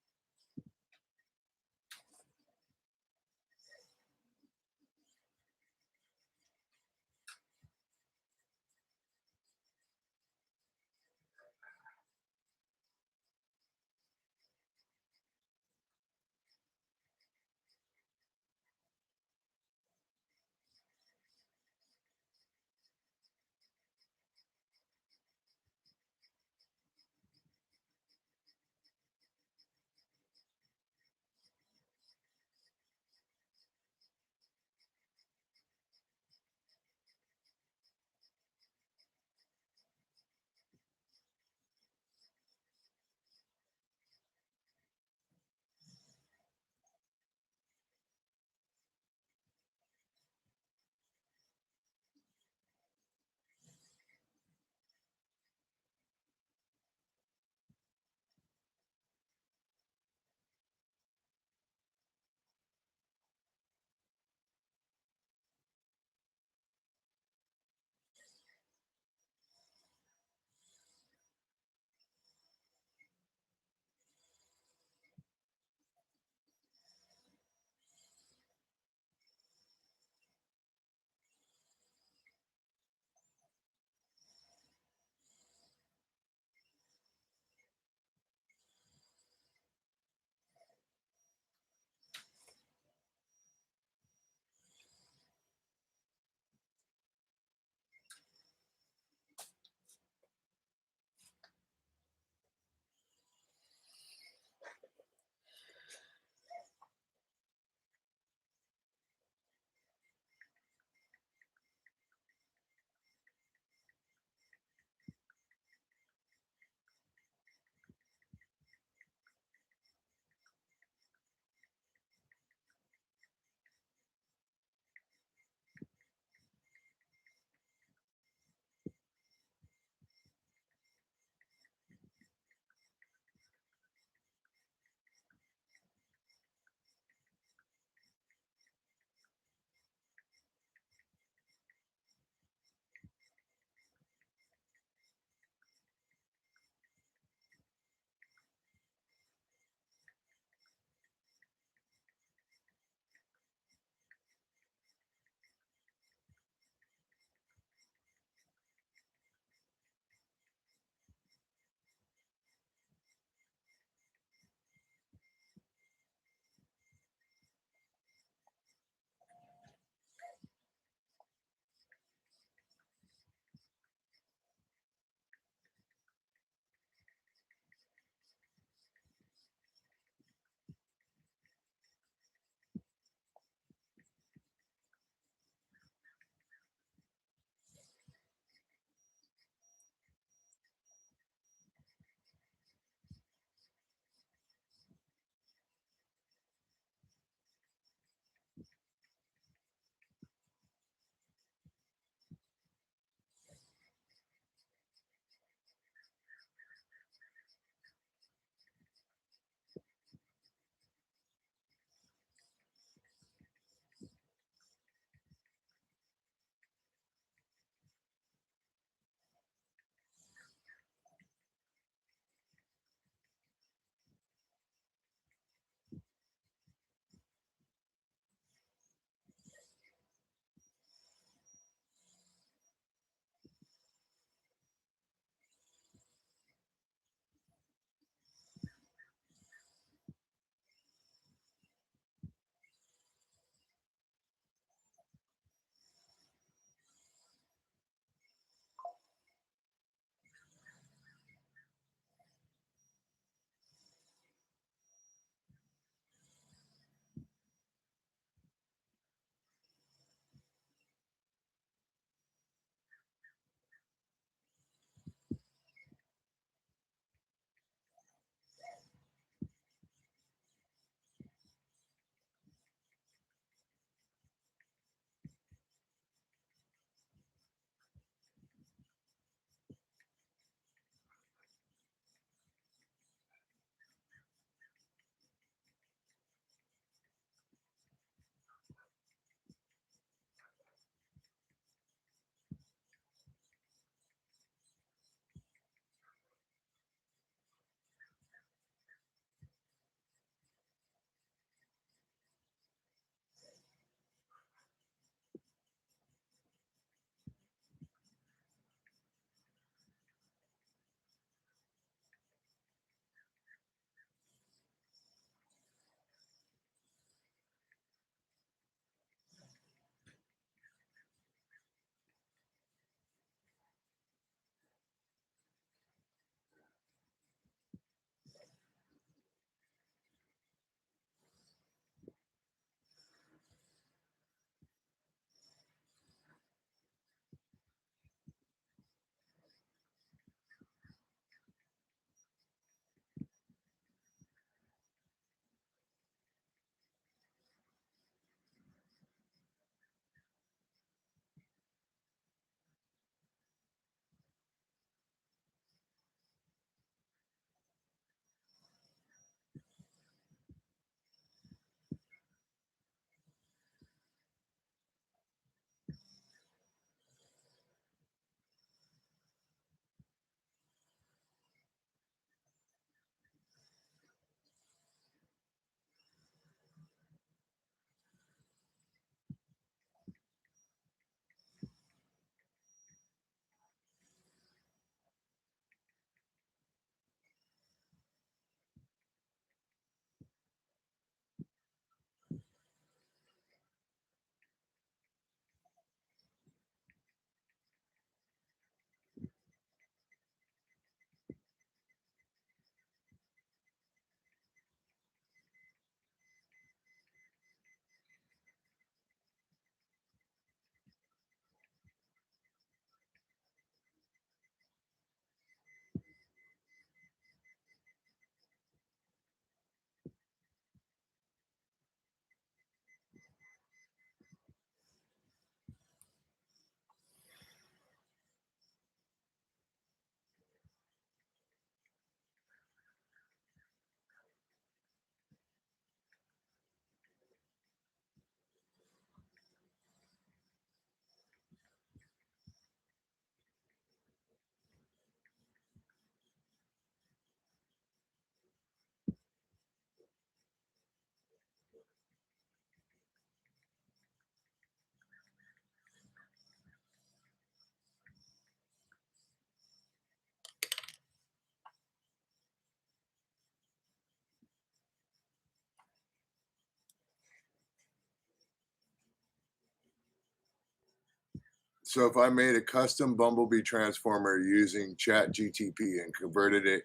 So if I made a custom Bumblebee transformer using Chat GTP and converted it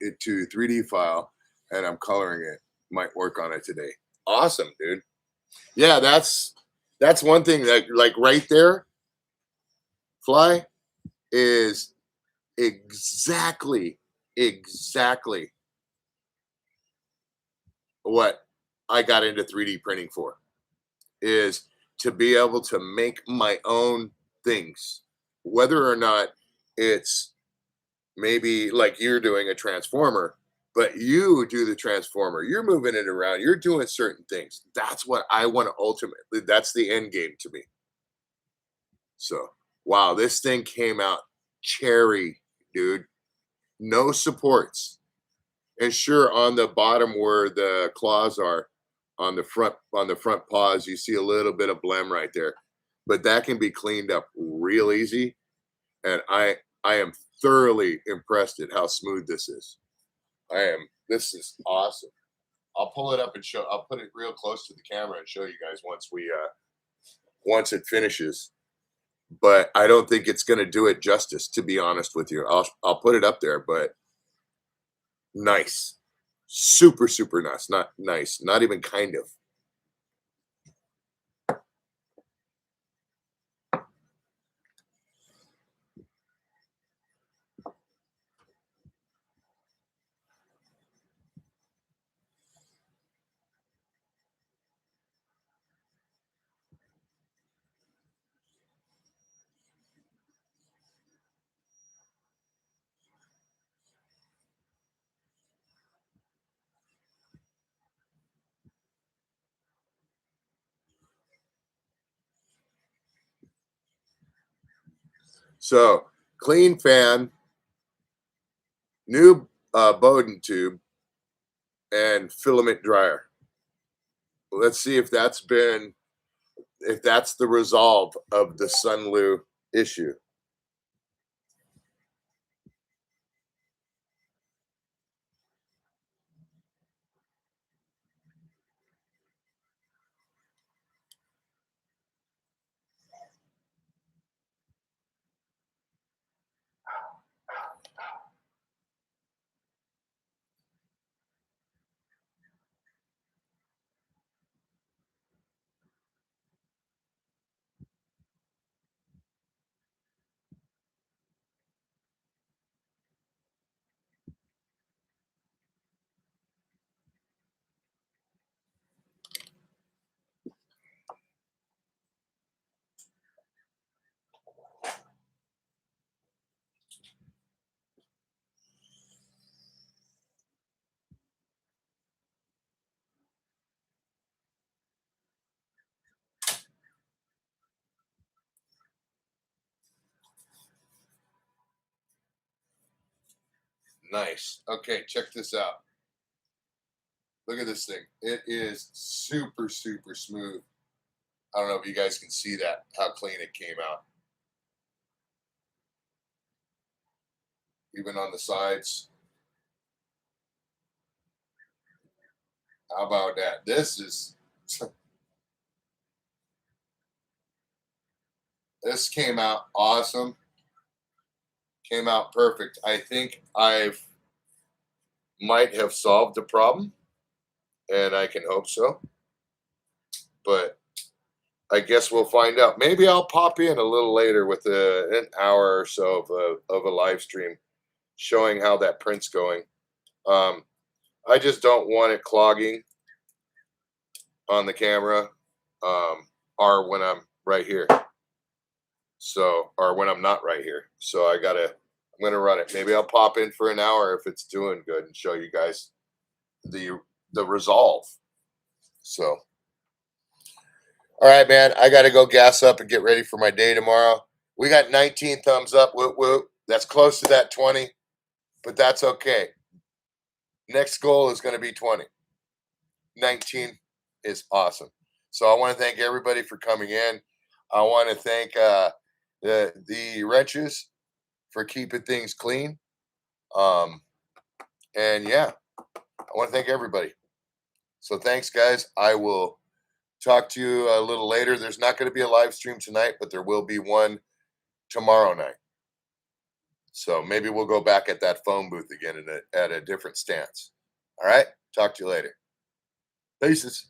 into 3D file and I'm coloring it, might work on it today. Awesome, dude. Yeah, that's one thing that like right there, Fly, is exactly what I got into 3D printing for, is to be able to make my own things, whether or not it's maybe like you're doing a transformer, but you do the transformer, you're moving it around, you're doing certain things. That's what I want to ultimately, that's the end game to me. So, wow, this thing came out cherry, dude. No supports. And sure, on the bottom where the claws are, on the front paws, you see a little bit of blem right there. But that can be cleaned up real easy. And I am thoroughly impressed at how smooth this is. This is awesome. I'll pull it up and I'll put it real close to the camera and show you guys once it finishes. But I don't think it's going to do it justice, to be honest with you. I'll put it up there, but nice. Super, super nice. Not nice. Not even kind of. So, clean fan, new Bowden tube, and filament dryer. Let's see if that's the resolve of the Sunlu issue. Nice. Okay, check this out. Look at this thing. It is super, super smooth. I don't know if you guys can see that, how clean it came out. Even on the sides. How about that? This came out awesome. Came out perfect. I think might have solved the problem, and I can hope so. But I guess we'll find out. Maybe I'll pop in a little later with an hour or so of a live stream showing how that print's going. I just don't want it clogging on the camera, or when I'm right here. So, or when I'm not right here. So I'm gonna run it. Maybe I'll pop in for an hour if it's doing good and show you guys the resolve. So, all right, man. I got to go gas up and get ready for my day tomorrow. We got 19 thumbs up. Whoop, whoop. That's close to that 20, but that's okay. Next goal is going to be 20. 19 is awesome. So I want to thank everybody for coming in. I want to thank the wrenches for keeping things clean. And yeah, I want to thank everybody. So thanks, guys. I will talk to you a little later. There's not going to be a live stream tonight, but there will be one tomorrow night. So maybe we'll go back at that phone booth again at a different stance. All right. Talk to you later. Peace.